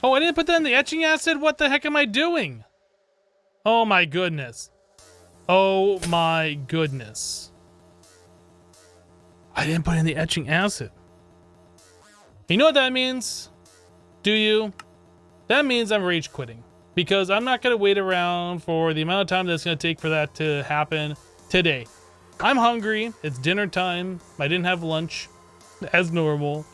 Oh, I didn't put that in the etching acid? What the heck am I doing? Oh my goodness. Oh my goodness. I didn't put in the etching acid. You know what that means? Do you? That means I'm rage quitting. Because I'm not going to wait around for the amount of time that's going to take for that to happen today. I'm hungry. It's dinner time. I didn't have lunch as normal.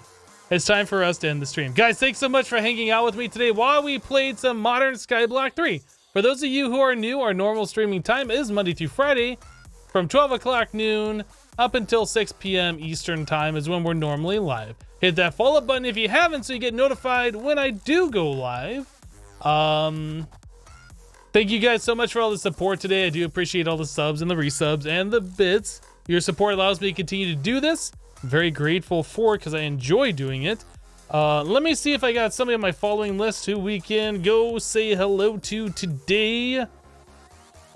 It's time for us to end the stream. Guys, thanks so much for hanging out with me today while we played some Modern Skyblock 3. For those of you who are new, our normal streaming time is Monday through Friday from 12 o'clock noon up until 6 p.m. Eastern time is when we're normally live. Hit that follow button if you haven't so you get notified when I do go live. Thank you guys so much for all the support today. I do appreciate all the subs and the resubs and the bits. Your support allows me to continue to do this. Very grateful for it because I enjoy doing it. Let me see if I got somebody on my following list who we can go say hello to today.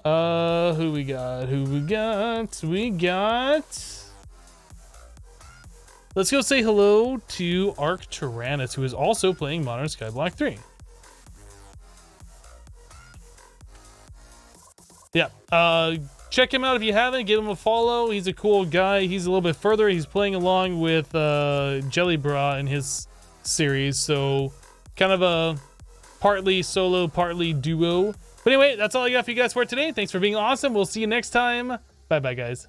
Who we got? Let's go say hello to Arc Tyrannus, who is also playing Modern Skyblock 3. Yeah, check him out if you haven't. Give him a follow. He's a cool guy. He's a little bit further. He's playing along with Jelly Bra in his series, so kind of a partly solo, partly duo. But anyway, that's all I got for you guys for today. Thanks for being awesome. We'll see you next time. Bye-bye, guys.